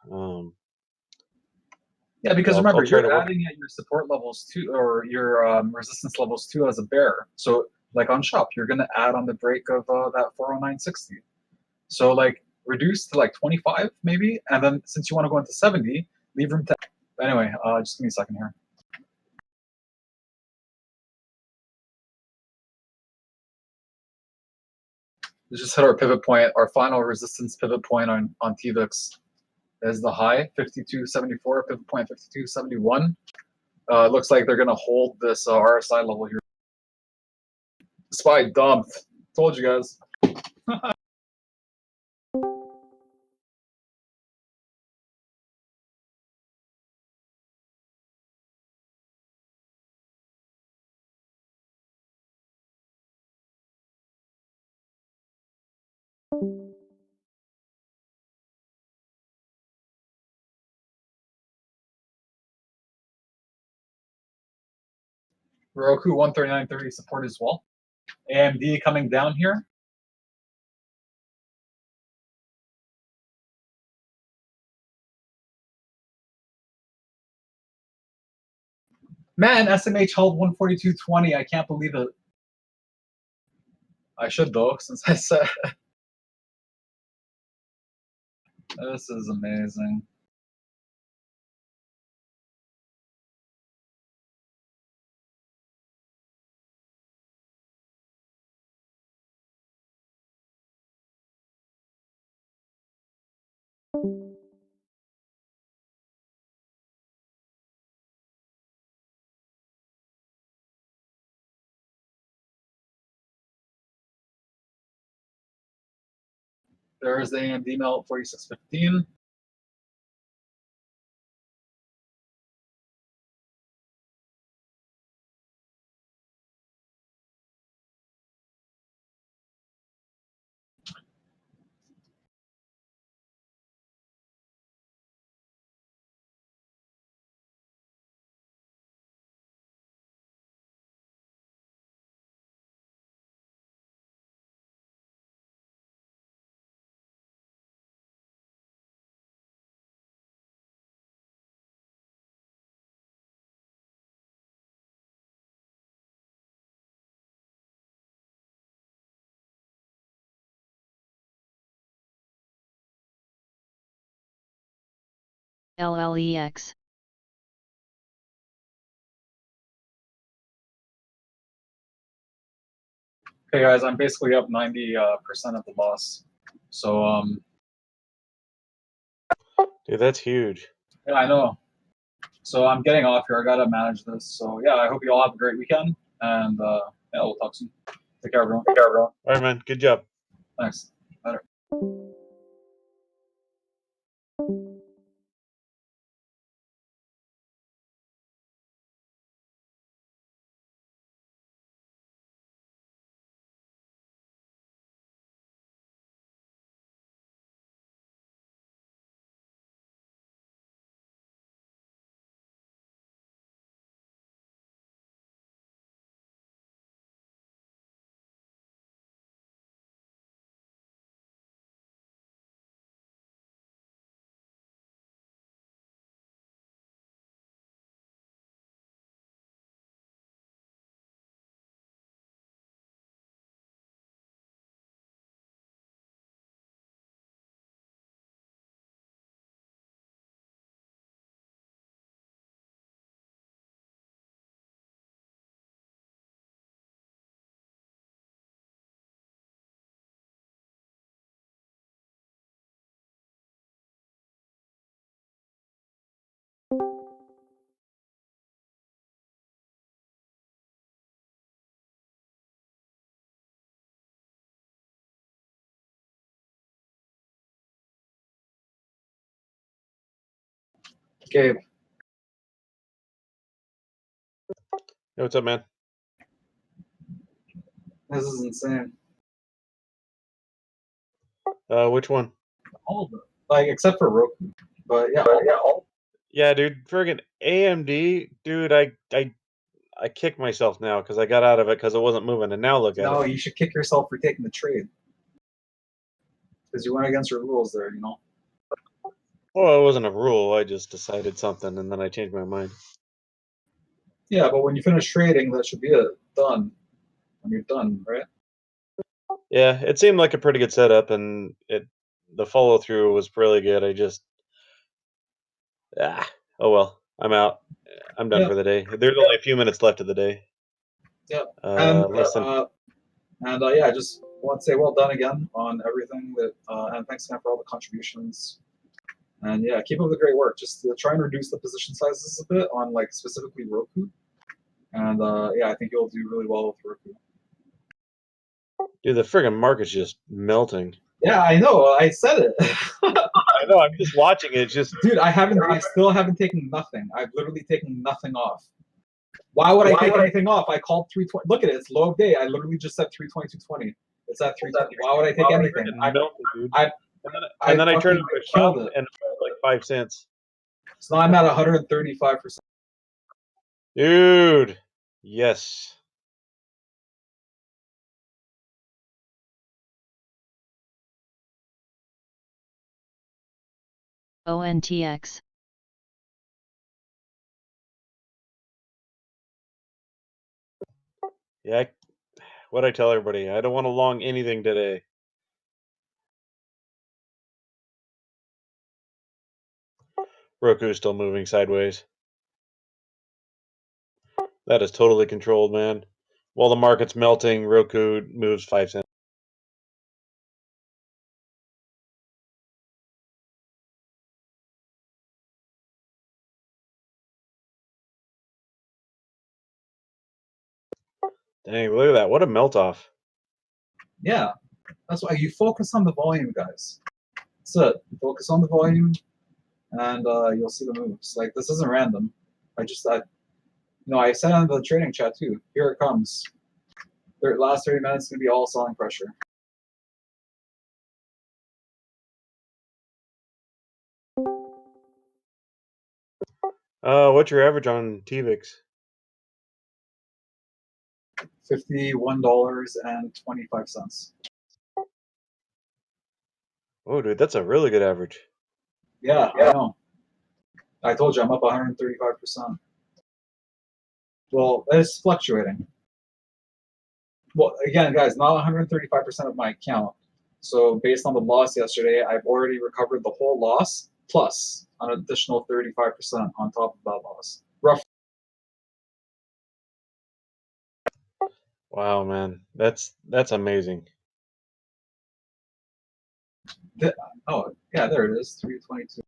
Yeah, because I'll remember, try to you're work. adding at your support levels too, or your resistance levels too as a bear. So, like on shop, you're gonna add on the break of that 40960. So, like, reduce to like 25 maybe, and then since you want to go into 70, leave room to. Anyway, just give me a second here. We just hit our pivot point. Our final resistance pivot point on TVIX is the high 52.74, pivot point 52.71. Looks like they're gonna hold this RSI level here. SPY dumped. Told you guys. Roku 139.30 support as well. AMD coming down here. Man, SMH held 142.20. I can't believe it. I should though, since I said this is amazing. There's the AMD melt 46.15. LLEX. Okay, guys, I'm basically up 90% of the loss. So Dude, that's huge. yeah, I know. So I'm getting off here. I gotta manage this. So yeah, I hope you all have a great weekend, and yeah, we'll talk soon. Take care, everyone. All right, man. Good job. Thanks. Later. Gabe. Hey, what's up, man? This is insane. Which one? All of it. Like, except for Roku. But yeah, Yeah, dude. Friggin' AMD, dude. I kick myself now because I got out of it because it wasn't moving, and now look at no, it. you should kick yourself for taking the trade. Because you went against your rules there, you know? Well, it wasn't a rule. I just decided something and then I changed my mind. Yeah, but when you finish trading, that should be it. Done. When you're done, right? Yeah, it seemed like a pretty good setup, and the follow through was really good. I just oh well, I'm out. I'm done Yeah. for the day. There's only a few minutes left of the day. Yeah. And Less than yeah, I just want to say well done again on everything that, and thanks again for all the contributions. And yeah, keep up the great work. Just try and reduce the position sizes a bit on like specifically Roku. And yeah, I think you'll do really well with Roku. dude, the friggin' market's just melting. Yeah, I know. I said it. I know. I'm just watching it. It's just Dude, I still haven't taken nothing. I've literally taken nothing off. Why would I take anything off? I called 320. Look at it. It's low of day. I literally just said 322.20. It's at 320. Why would I take anything? friggin' melting, dude. I and then I turned fucking it to killed shop it. and it was like 5 cents. So now I'm at 135%. Dude, yes. ONTX. Yeah. What I tell everybody, I don't want to long anything today. Roku's still moving sideways. That is totally controlled, man. While the market's melting, Roku moves 5 cents. Dang, look at that. What a melt off. Yeah, that's why you focus on the volume, guys. That's it. Focus on the volume, and you'll see the moves. Like this isn't random. I said on the trading chat too. Here it comes. Last 30 minutes is gonna be all selling pressure. What's your average on TVIX? $51.25. Oh, dude, that's a really good average. Yeah, I know. I told you I'm up 135%. Well, it's fluctuating. Well, again, guys, not 135% of my account. So based on the loss yesterday, I've already recovered the whole loss plus an additional 35% on top of that loss. Roughly. Wow, man. That's amazing. Oh, yeah, there it is, 322.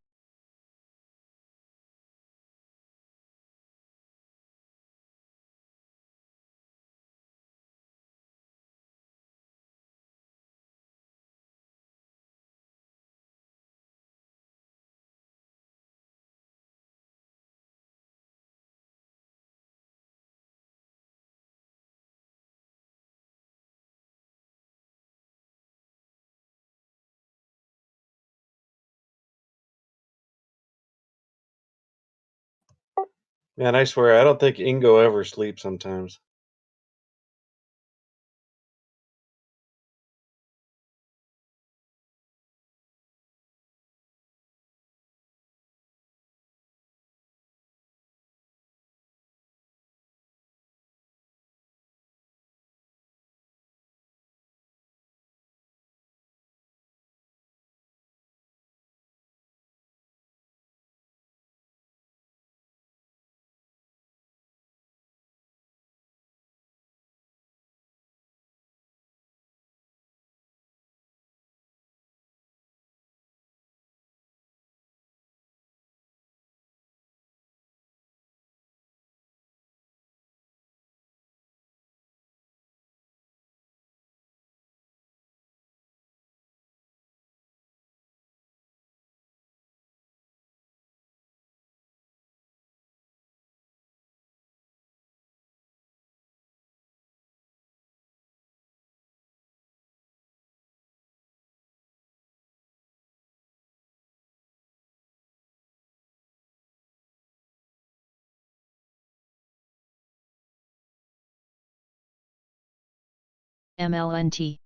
Man, I swear, I don't think Ingo ever sleeps sometimes. MLNT.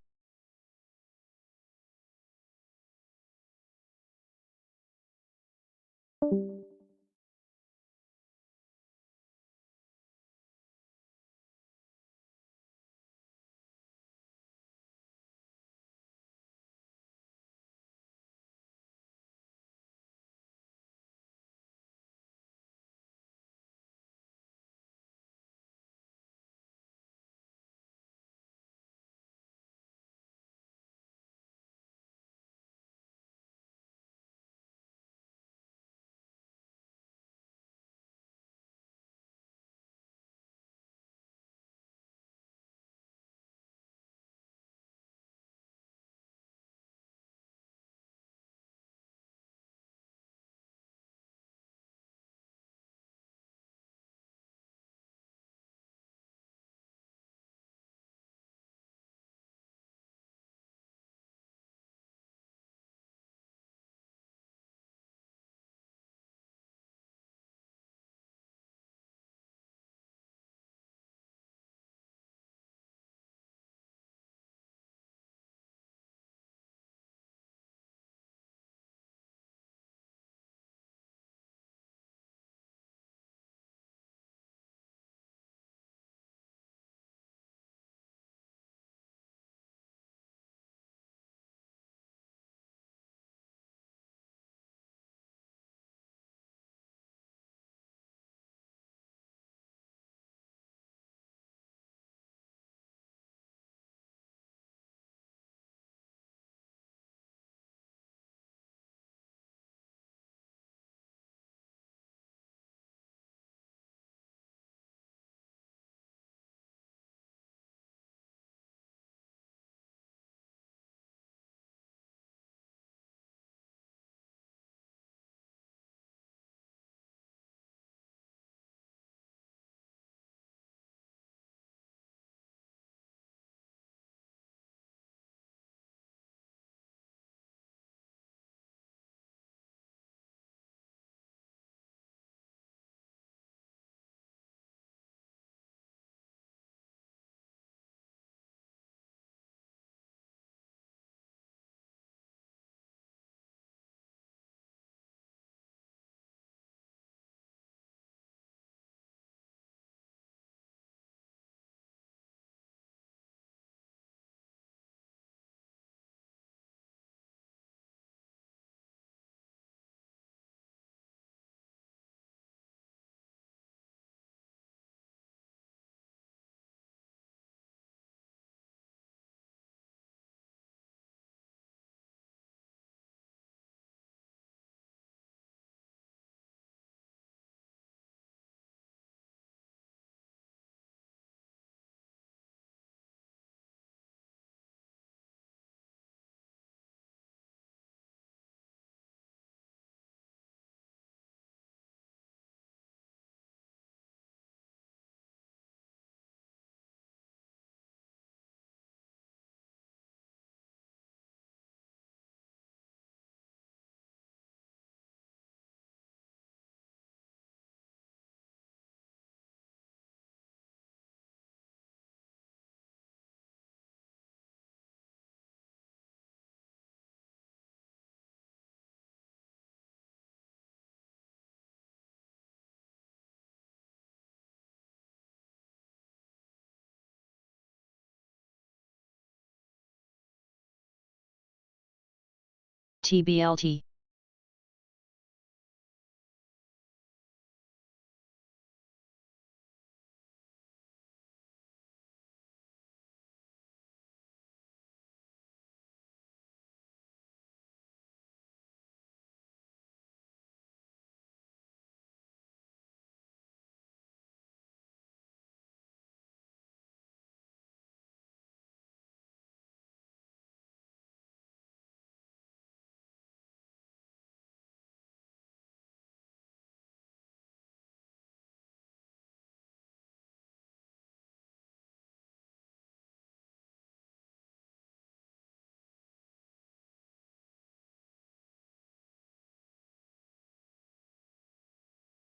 TBLT.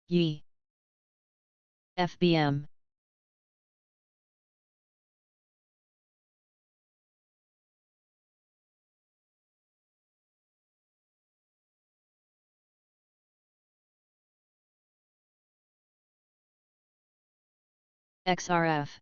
Yi. FBM. XRF.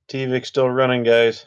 TVIC still running, guys.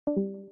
you